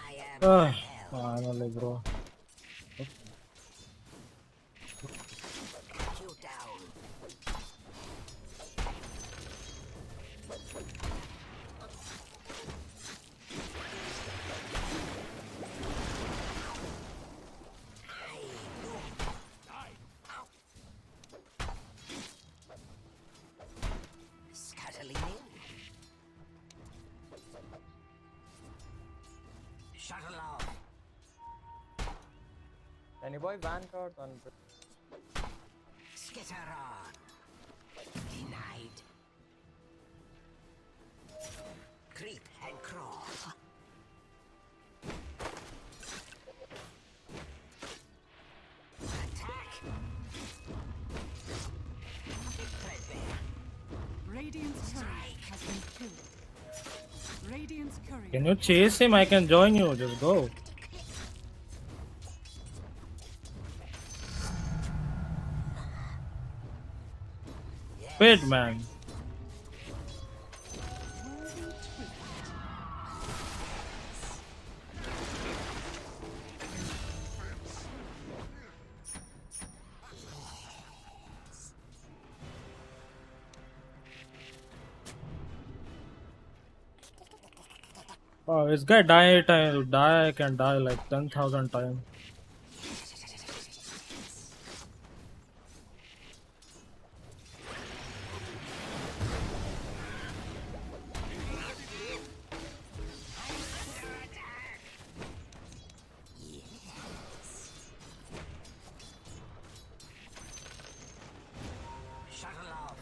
I am Finally, bro. cut you down. Scuttling in. Shuttle off. Any boy Vanguard on. Skitter on. Denied. Creep and crawl. Attack. Threadbare. Radiant's turret has been killed. Radiant's courier. Can you chase him? I can join you. Just go. Wait, man. Oh, this guy die I can die like 10,000 times. Shuttle off.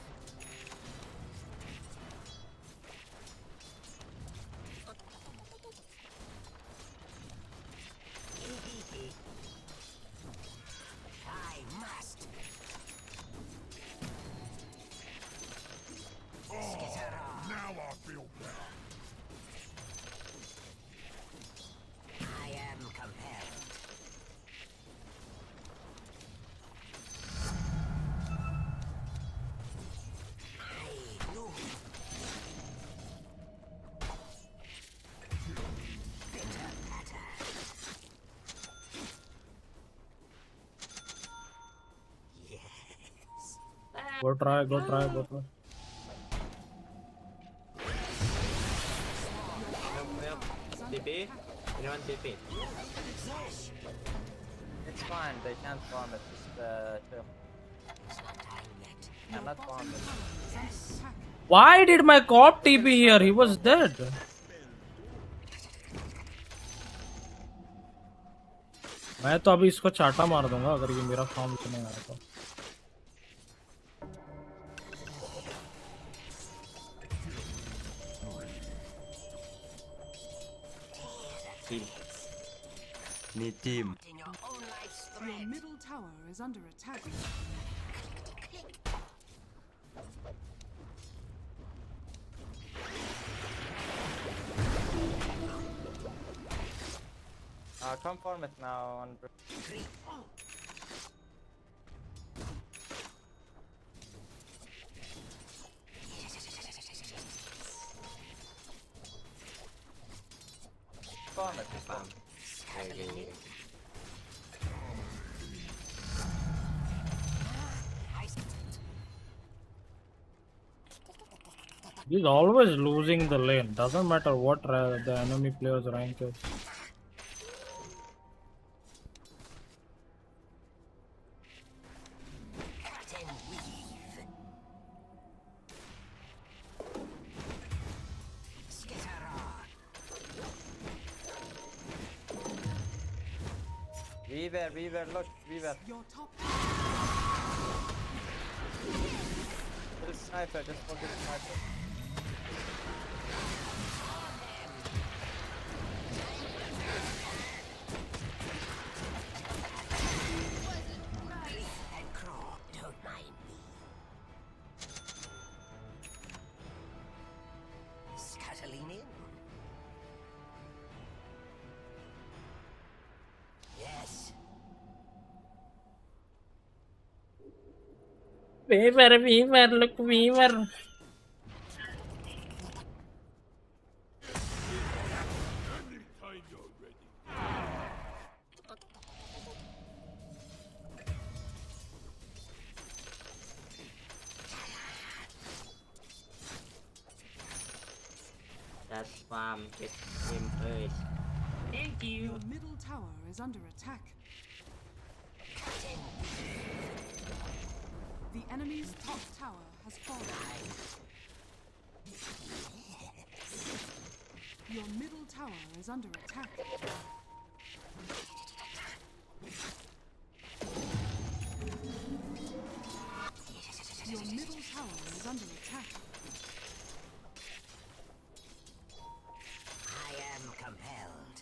I must. Skitter on. Now I feel better. I am compelled. I loom. Bitter patter. Yes. Go try. TP? Anyone TP? It's fine, they can't farm it. Just chill. Cannot farm it. Why did my cop TP here? He was dead. मैं तो अभी इसको चाटा मार दूंगा अगर ये मेरा फॉर्म नहीं आया तो। Team. Need team. Your middle tower is under attack. Come farm it now on. Farm it. Farm. Okay. He's always losing the lane. Doesn't matter what the enemy player's rank is. Weaver, look, Weaver. Your top Little sniper, just for the sniper. Don't mind me. Scuttling in. Yes. Weaver, look, Weaver. That's farm. Get him first. Thank you. Your middle tower is under attack. The enemy's top tower has fallen. Your middle tower is under attack. Your middle tower is under attack. I am compelled.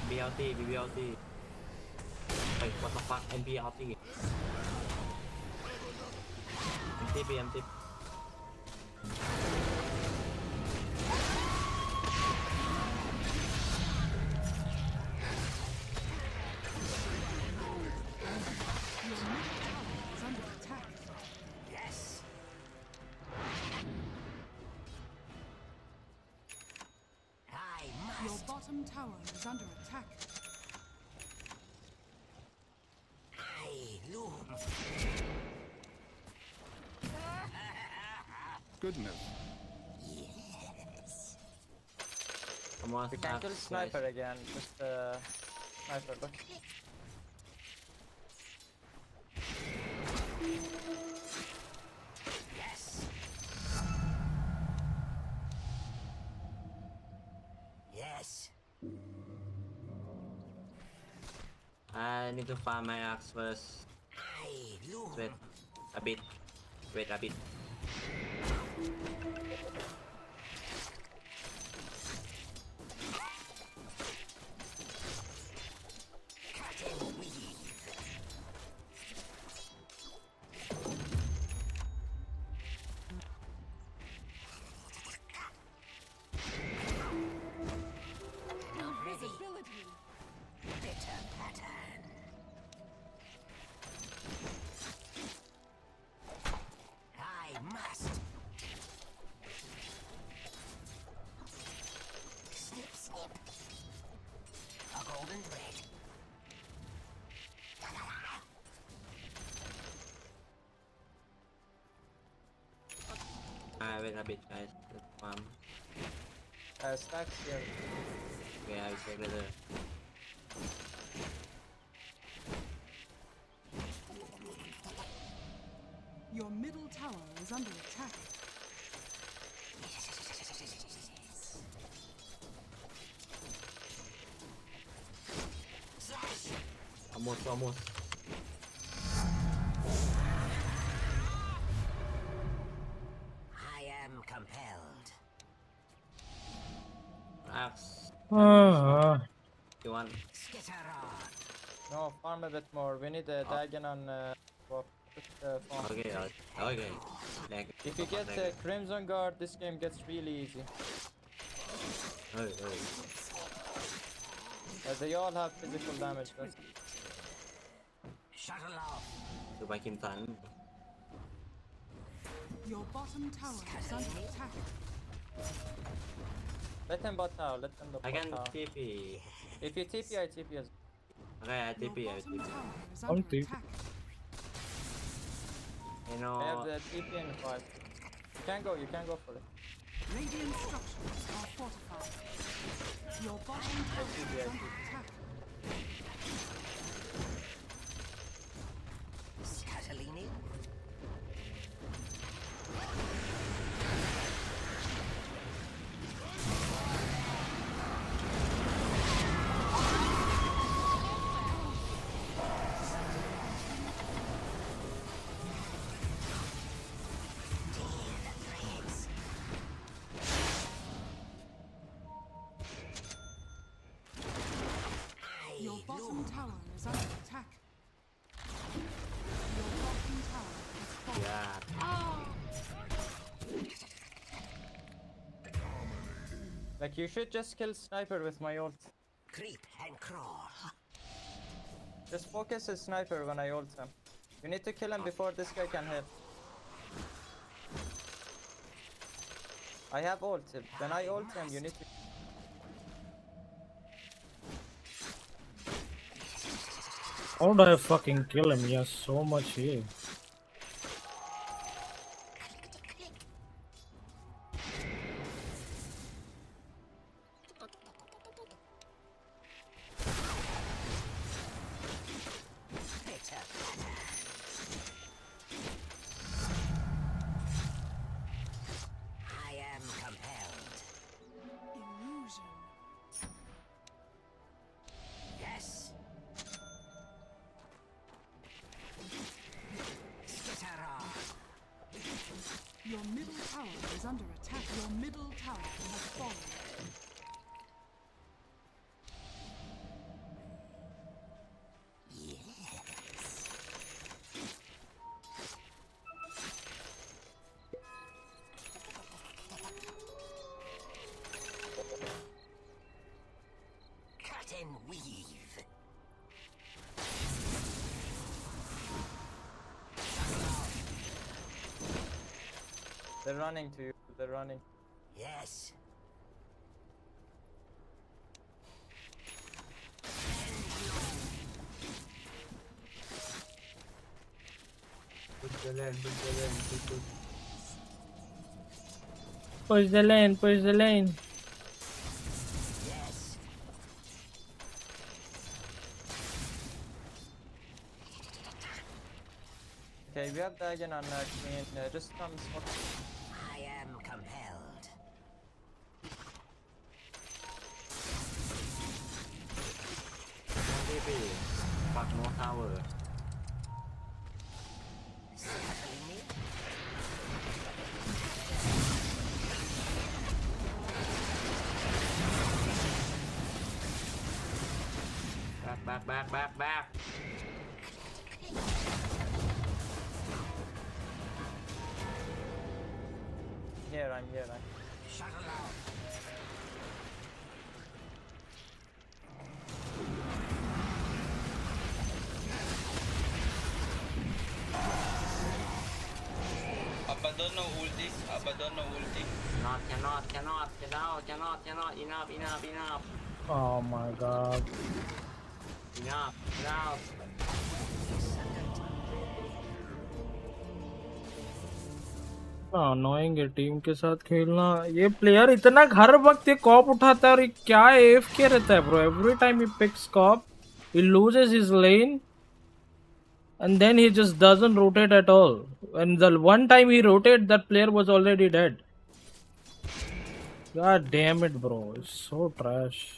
BLT. Wait, what the fuck? NBLT. MTP. Your middle tower is under attack. Yes. I Your must. bottom tower is under attack. I loom. Goodness. Yes. Come on, We can kill sniper again. Just sniper, look. Yes. Yes. I need to farm my axe first. I loom. Wait a bit. Cut and weave. Not ready. Bitter pattern. I must. Snip, snip. A golden thread. Wait a bit, guys. Let's farm. Stacks here. Okay, I will take later. Your middle tower is under attack. Almost. I am compelled. Axe. You want? No, farm a bit more. We need a Dagon on farm. Okay. Like, If you get the Crimson Guard, this game gets really easy. They all have physical damage. Shuttle off. So by Kim Tan. Your bottom tower is under attack. Let them bot tower. Let them bot I can tower. TP. If you TP, I TP as Okay, I TP. I'll TP. You know. I have the TP in 5. You can go for it. Radiant structures are fortified. Your bottom tower is under attack. Scatolini. Your bottom tower is under attack. Your bottom tower is fallen. Yeah. Like, you should just kill Sniper with my ult. Creep and crawl. Just focus his Sniper when I ult him. You need to kill him before this guy can hit. I have ult. When I ult him, you need to... How do I fucking kill him? He has so much heal. I am compelled. Illusion. Yes. Skitter off. Your middle tower is under attack. Your middle tower has fallen. Cut and weave. They're running to you. They're running. Yes. Push the lane. Push the lane. Yes. Okay, we have Dagon on Queen. Just come smoke. I am compelled. TP. Fuck no tower. Scatolini. Back. I'm here. Shuttle out. Abaddon no ulti. Cannot. Enough. Oh my god. Enough. Annoying है team के साथ खेलना. ये player इतना हर वक्त ये corp उठाता है और ये क्या AFK रहता है ब्रो. एवरी टाइम ही picks cop, he loses his lane and then he just doesn't rotate at all. And the one time he rotated, that player was already dead. God damn it bro, it's so trash.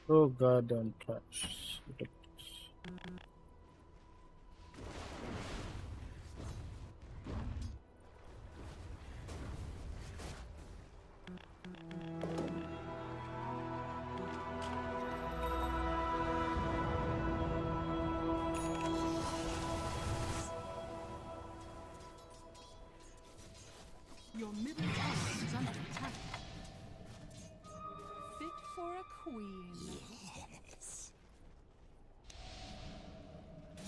Oh goddamn trash. Your middle tower is under attack. Fit for a queen. Yes.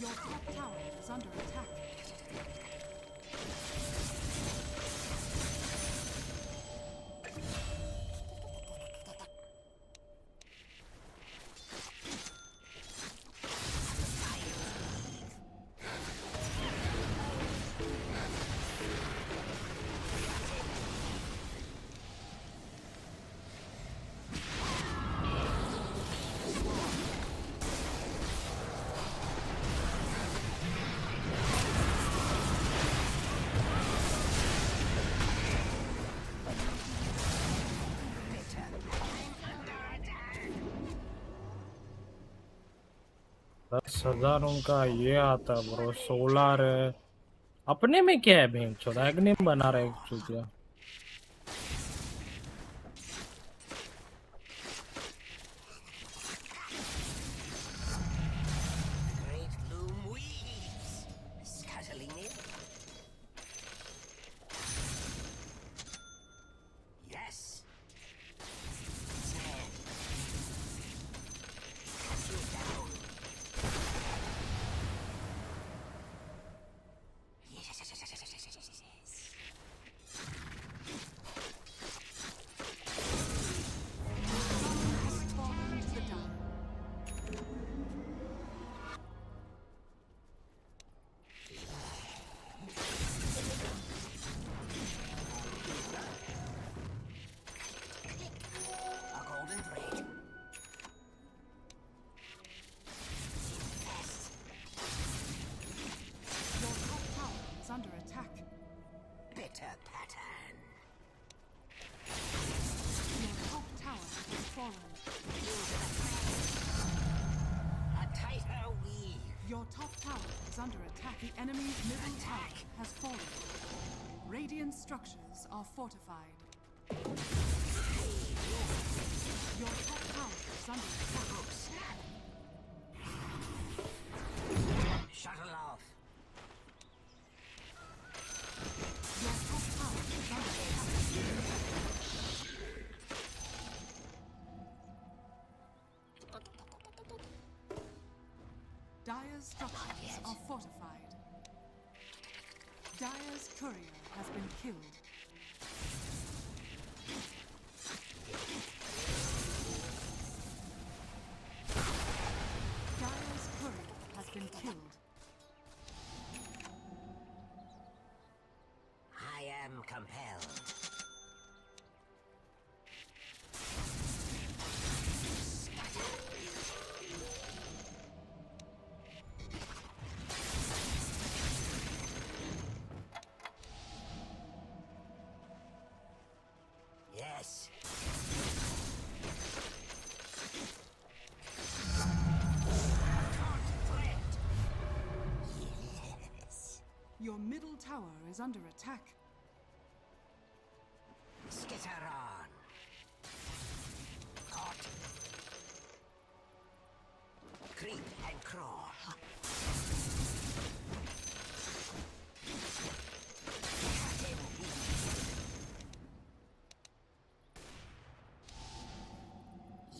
Your top tower is under attack. दस हजार उनका ये आता bro 16 है अपने में क्या है भें चौदह अग्नि बना रहा है एक चूतिया Great loom weaves, scuttling in. Yes. Sand. Cut you down. A golden thread. Your top tower is under attack. Bitter pattern. Your top tower has fallen. A tighter weave. Your top tower is under attack. The enemy's middle tower has fallen. Radiant structures are fortified. Your top tower is under attack. Shuttle off. Your top tower is under attack. Dire's structures are fortified. Dire's courier has been killed. Dire's courier has been killed. I am compelled. Yes. Yes. Your middle tower is under attack. Skitter on. Caught. Creep and crawl. Cut and weave.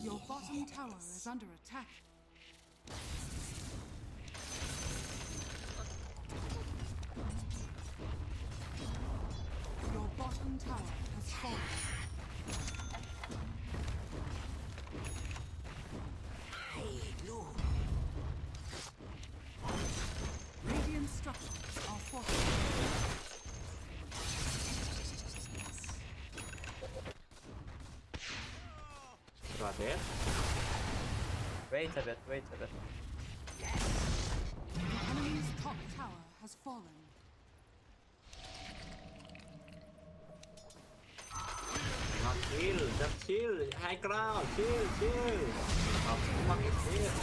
Your bottom tower is under attack. Your bottom tower has fallen. Radiant structures are fortified. Got it. Wait a bit, wait a bit. The enemy's top tower has fallen. Not Chill, just chill. High ground, chill. What the fuck is this?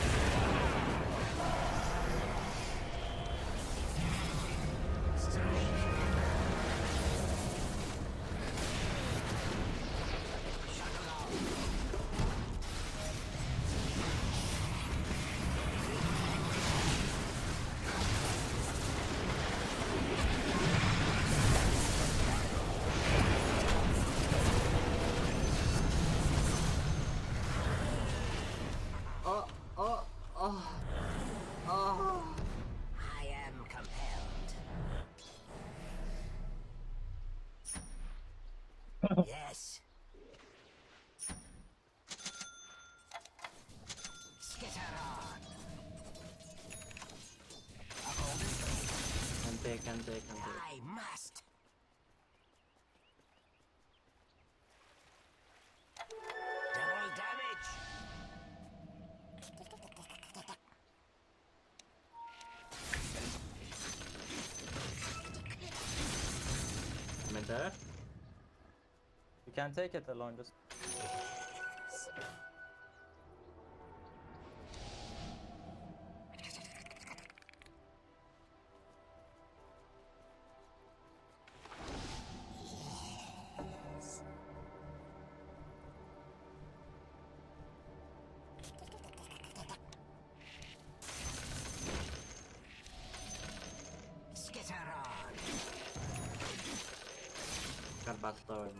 I am compelled. Yes. Skitter on. Can take. I must. Double damage. There. You can't take it alone, just. Skitter on. Got backstone.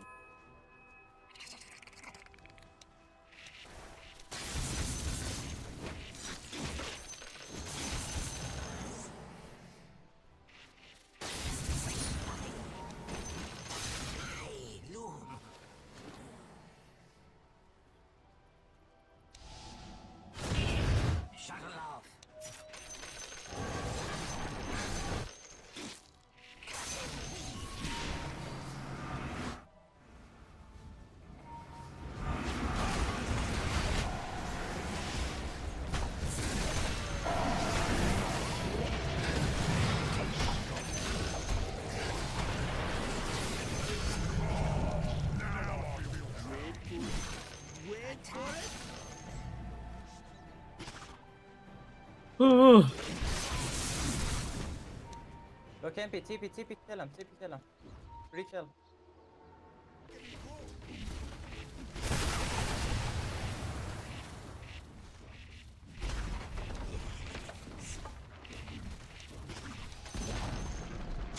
Shuttle off. Go campy, TP, kill him. Reach him.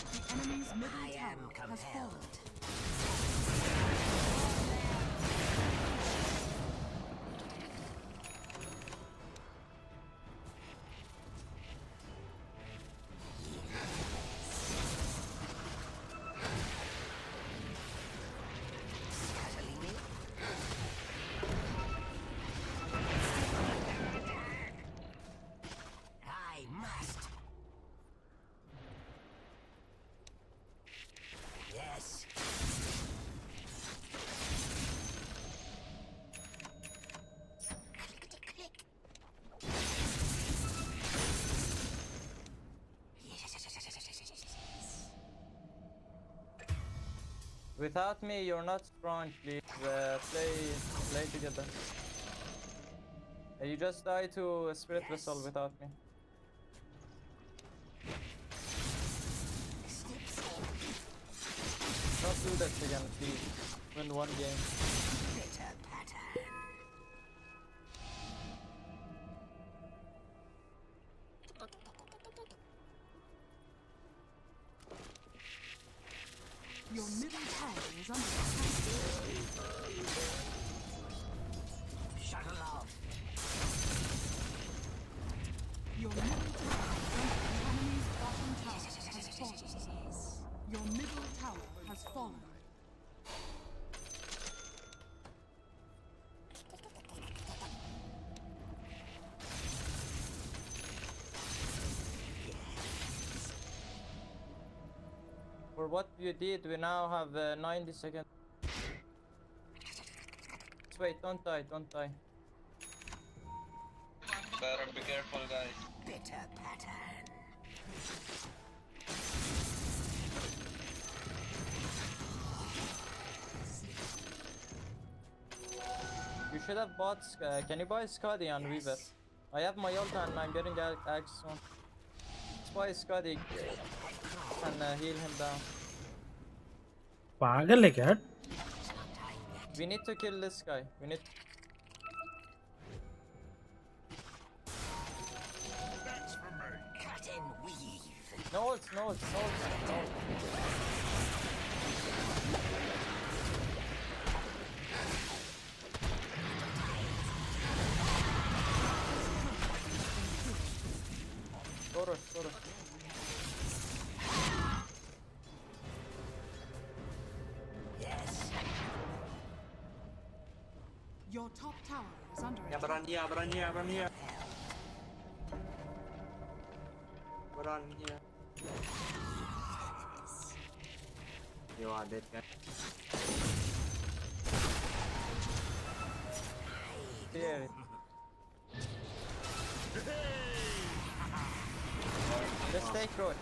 The enemy's middle tower has fallen. I must. Yes. Without me, you're not strong. Please play together. You just die to a spirit vessel without me. Don't do that again, please. Win one game. Bitter pattern. Your middle tower is under attack. Shuttle off. Your middle tower is under the enemy's bottom tower has fallen. Your middle tower has fallen. For what you did, we now have 90 seconds. Wait, don't die. Better be careful, guys. Bitter pattern. You should have bought. Can you buy Scuddy on Weaver? I have my ult and I'm getting axe soon. Let's buy Scuddy and heal him down. पागल है क्या? We need to kill this guy. We need. That's for me. Cut and weave. No ults, no ults, no ults, no ults. Go rush, go rush. Yes. Your top tower is under Yeah, attack. run here, run here, run here. Run here. You are dead, guy. Here. Just take road.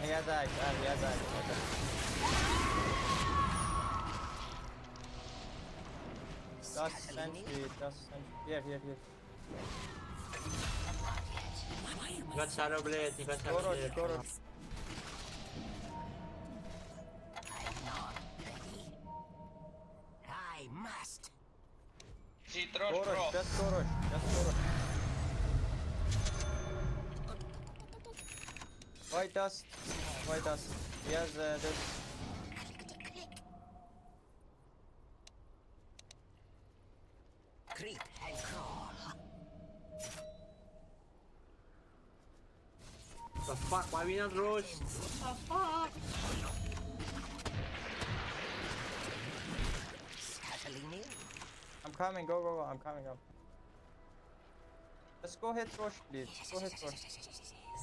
He has axe, he has axe. Just sentry, Here. You got Shadow Blade, you got Shadow Blade. Go rush. I must. Go rush, just go rush. White dust. He has this. Creep and crawl. The fuck, why we not rush? What the fuck? Scuttling in. I'm coming, go. I'm coming up. Let's go hit rush, please. Go hit rush.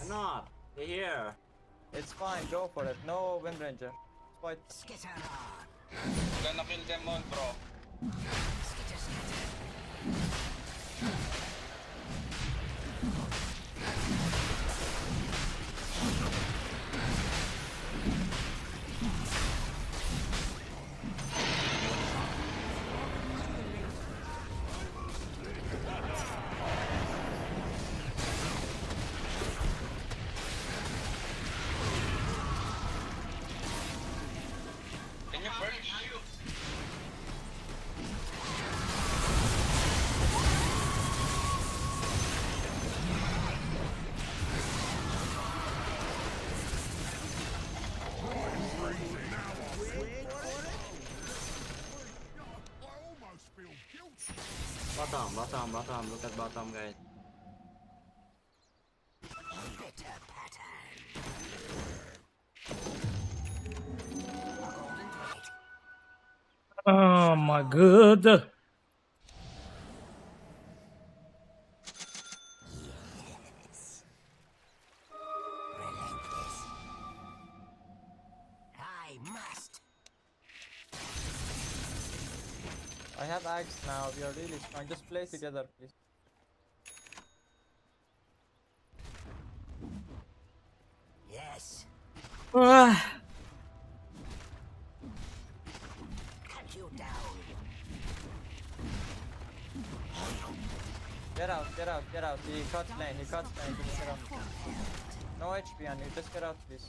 I'm not. They're here. It's fine, go for it. No Wind Ranger. Fight. Skitter. Gonna kill them all, bro. Can you burn? Bottom. Look at bottom, guys. Bitter pattern. Oh my god. Yes. Relentless. I must. I have axe now. We are really strong. Just play together, please. Yes. Ah. Cut you down. Get out. He cuts lane. Just get out. No HP on you. Just get out, please.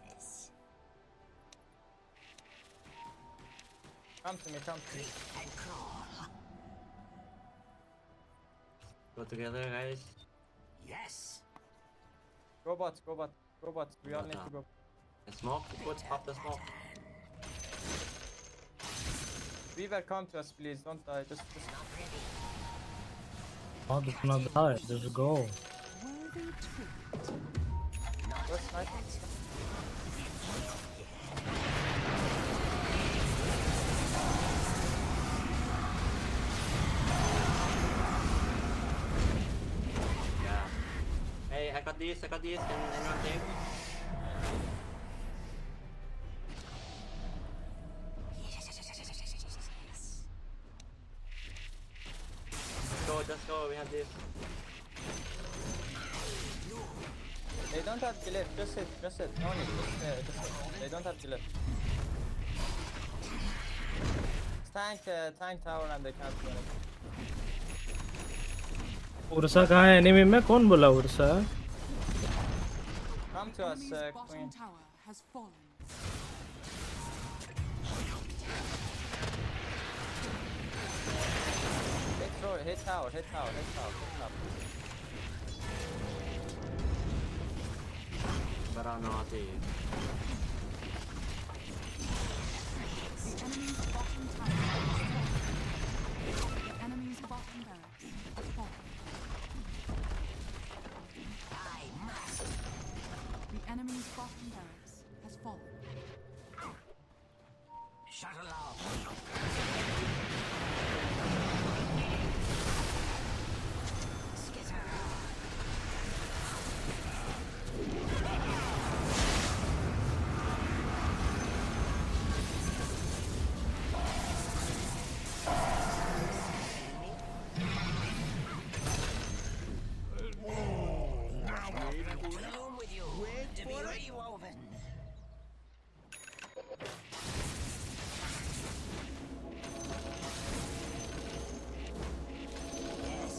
Yes. Come to me. And crawl. Go together, guys. Yes. Go bots. We all need to go. The smoke. Pop the smoke. Weaver, come to us, please. Don't die. Just. Oh, this is not die. Just go. Worthy treat. Go snipe. Yeah. Hey, I got this. Can anyone take? just go. We have this. They don't have glyph. Just hit. No need. Just hit. They don't have glyph. Tank tower and they can't do anything. Ursa कहाँ है enemy में? कौन बोला Ursa? Come to us, Queen. Tower has fallen. Hit tower. But I'm not the. The enemy's bottom barracks has fallen. The enemy's bottom barracks has fallen. Shuttle off.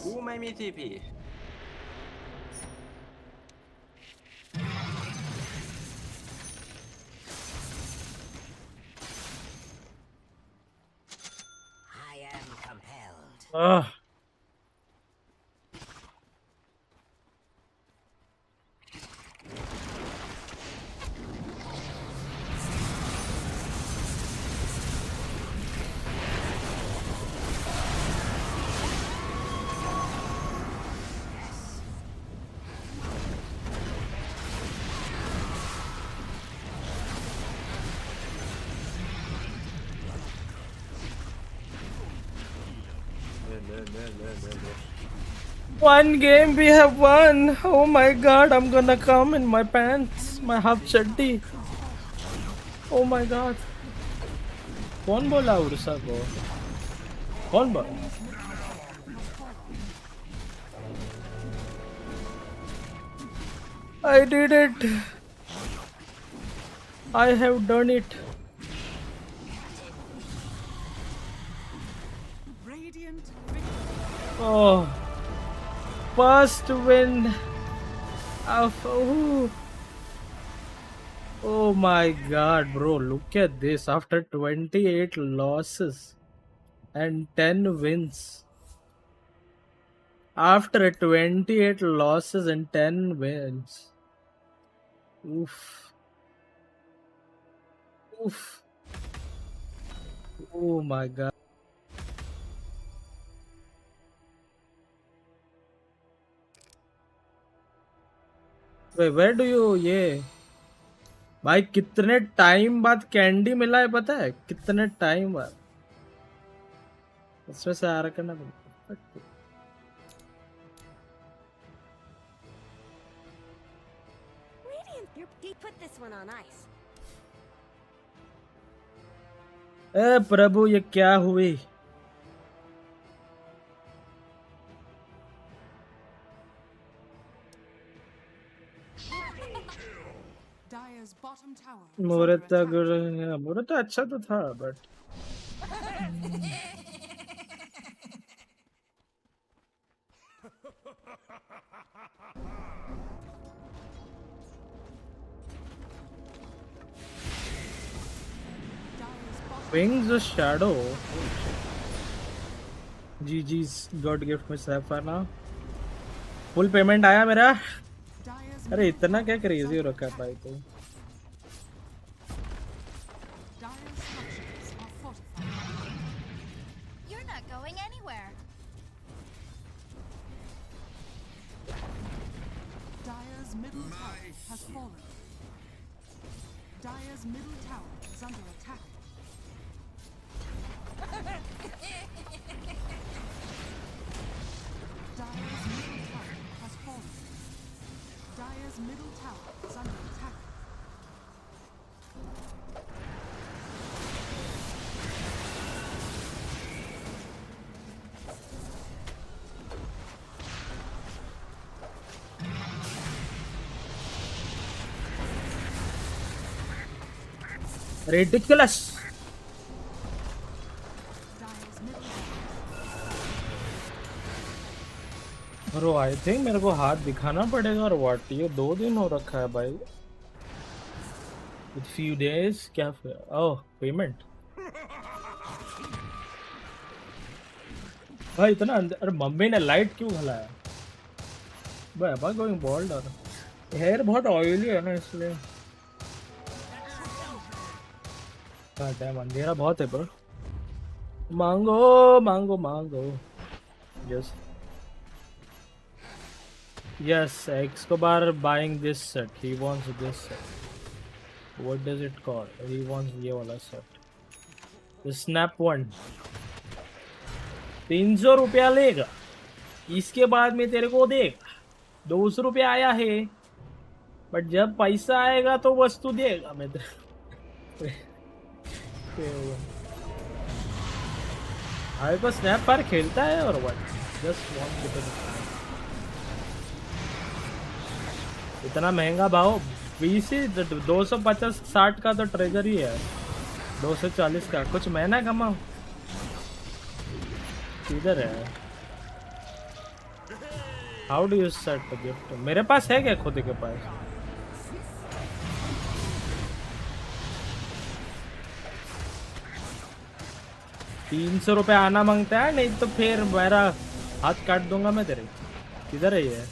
Who made me TP? I am compelled. One game we have won. Oh my god, I'm gonna come in my pants, my half chaddi. Oh my god. कौन बोला Ursa को? कौन बोला? I did it. I have done it. Radiant. Oh, first win of oh my god, bro, look at this. After 28 losses and 10 wins, after 28 losses and 10 wins, oof, oh my god. Wait, where do you ये भाई कितने time बाद candy मिला है पता है? कितने time बाद इसमें से आ रहा करना पड़ेगा। Radiant, you put this one on ice. ए प्रभु ये क्या हुई? Dire's bottom tower. मुहूर्त अच्छा तो था but Wings of Shadow. GG's got gift में सैफर ना फुल पेमेंट आया मेरा. अरे इतना क्या क्रेजी हो रखा है भाई तो. You're not going anywhere. Dire's middle tower has fallen. Dire's middle tower is under attack. Dire's middle tower has fallen. Dire's middle tower is under attack. Ridiculous. Bro I think मेरे को हाथ दिखाना पड़ेगा और व्हाट, ये 2 दिन हो रखा है भाई। With few days क्या ओह पेमेंट भाई इतना अंदर। अरे मम्मी ने लाइट क्यों भलाया भाई? अब गोइंग बॉल्ड और हेयर बहुत ऑयली है ना इसलिए। टाइम अंधेरा बहुत है ब्रो। मांगो मांगो मांगो। Yes yes Escobar buying this set. He wants this set. What does it call? He wants ये वाला set. The snap one. 300 रुपया लेगा, इसके बाद में तेरे को देगा 200 रुपया आया है, बट जब पैसा आएगा तो वस्तु देगा। मैं भाई को स्नैप पर खेलता है और व्हाट जस्ट वांट टू। इतना महंगा भाव 20 250-60 का तो ट्रेजर ही है, 240 का कुछ महीना कमाओ। किधर है? How do you set the gift? मेरे पास है क्या खुद के पास? ₹300 आना मांगता है, नहीं तो फिर मेरा हाथ काट दूंगा मैं तेरे। किधर है ये?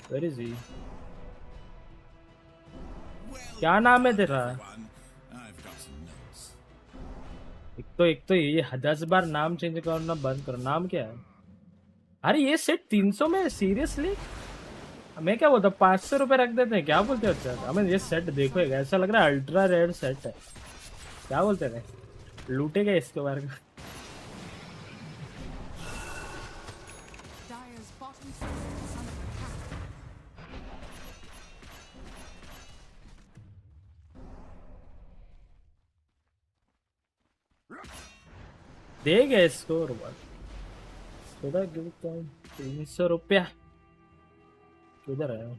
Where is he? क्या नाम है तेरा? एक तो ये 10 बार नाम चेंज करना बंद करो। नाम क्या है? अरे ये सेट 300 में? सीरियसली? मैं क्या बोलता, 500 रुपए रख देते हैं, क्या बोलते हो? हमें ये सेट देखो, ऐसा लग रहा है अल्ट्रा रेयर सेट है। क्या बोलते हैं, लूटेगा इसके बारे में। देगा इसको और थोड़ा गिरता हूँ। 300 रुपया किधर है?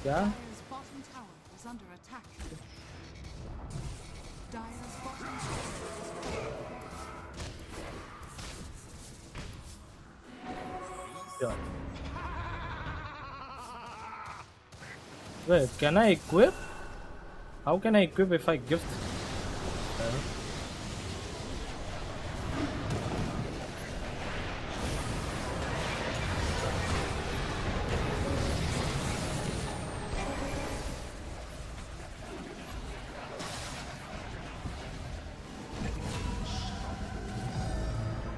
क्या Wait, can I equip? How can I equip if I gift?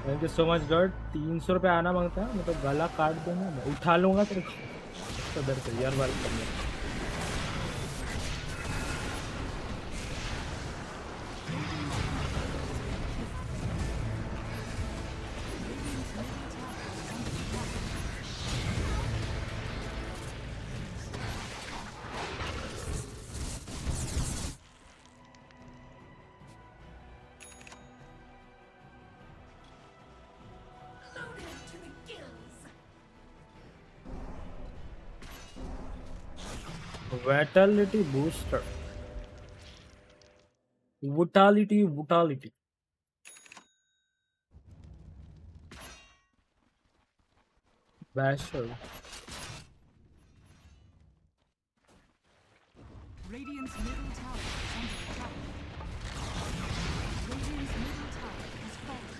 Thank you so much God. 300 रुपये आना मांगता है, मैं तो गला काट दूंगा, मैं उठा लूंगा तेरे को। दर से यार बात करना। Vitality booster. Vitality. Basher. Radiant's middle tower is under attack. Radiant's middle tower has fallen.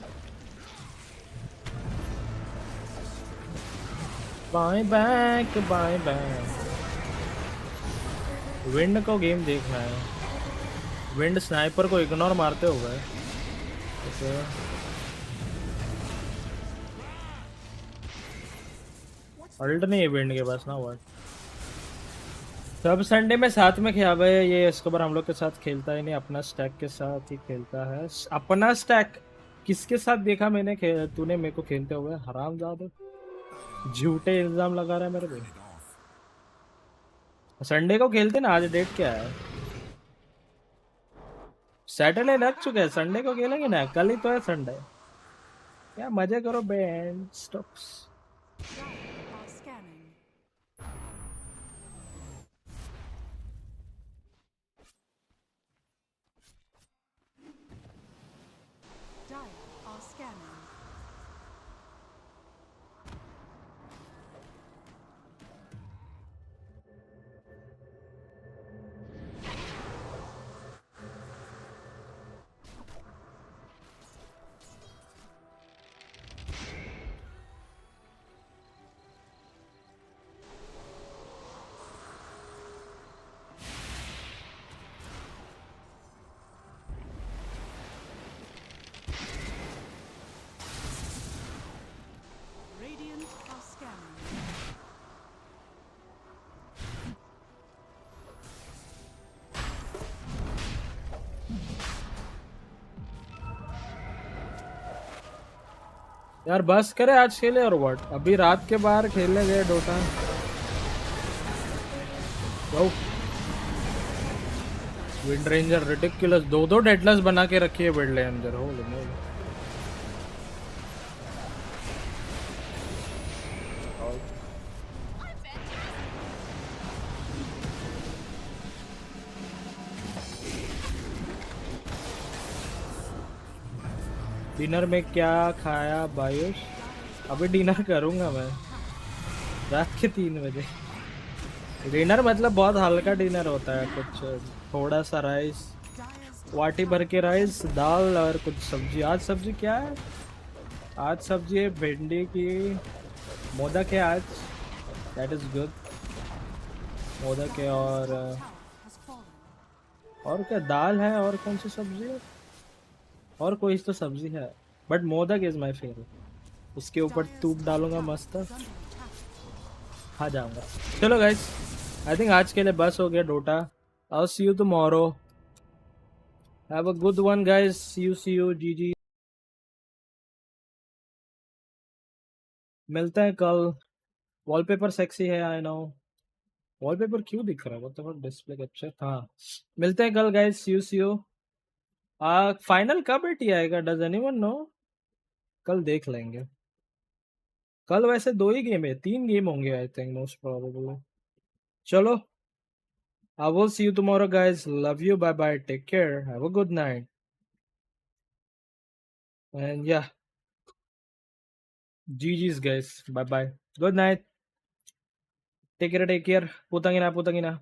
Bye back. Wind को गेम देखना है। विंड स्नाइपर को इग्नोर मारते हुए अल्ट नहीं है विंड के पास ना। वर्ड सब संडे में साथ में खेला भाई। ये एस्कोबार हम लोग के साथ खेलता ही नहीं, अपना स्टैक के साथ ही खेलता है। अपना स्टैक किसके साथ देखा मैंने तूने मेरे को खेलते हुए? हरामजादा, झूठे इल्जाम लगा रहा है मेरे पे। संडे को खेलते ना। आज डेट क्या है? सैटरडे लग चुका है, संडे को खेलेंगे ना। कल ही तो है संडे। क्या मजे करो band stops. Dire are scanning. Radiant are scanning. यार बस करे आज खेले और व्हाट, अभी रात के बाहर खेलने गए डोटा। विंड रेंजर रिडिकुलस, दो डेडलेस बना के रखी है विंड रेंजर। हो डिनर में क्या खाया बायुष? अभी डिनर करूंगा मैं रात के 3 बजे। डिनर मतलब बहुत हल्का डिनर होता है, कुछ थोड़ा सा राइस, वाटी भर के राइस, दाल और कुछ सब्जी। आज सब्जी क्या है? आज सब्जी है भिंडी की, मोदक है आज, दैट इज गुड। मोदक है और क्या दाल है, और कौन सी सब्जी है, और कोई तो सब्जी है, but modak is my favourite. उसके ऊपर दूध डालूंगा मस्त, खा जाऊंगा। चलो गाइस, आई थिंक आज के लिए बस हो गया Dota. I'll see you tomorrow. Have a good one guys. See you GG. मिलते हैं कल। वॉलपेपर सेक्सी है, आई नो। वॉलपेपर क्यों दिख रहा है? वो तो डिस्प्ले कैप्चर। हाँ, मिलते हैं कल गाइस। See you. फाइनल कब एटी आएगा? Does anyone know? कल देख लेंगे। कल वैसे 2 ही गेम है, 3 गेम होंगे आई थिंक मोस्ट प्रोबेबली। चलो, I will see you tomorrow guys. Love you. Bye bye. Take care. Have a good night. And yeah, GG's guys. Bye bye. Good night. Take care. Putangina.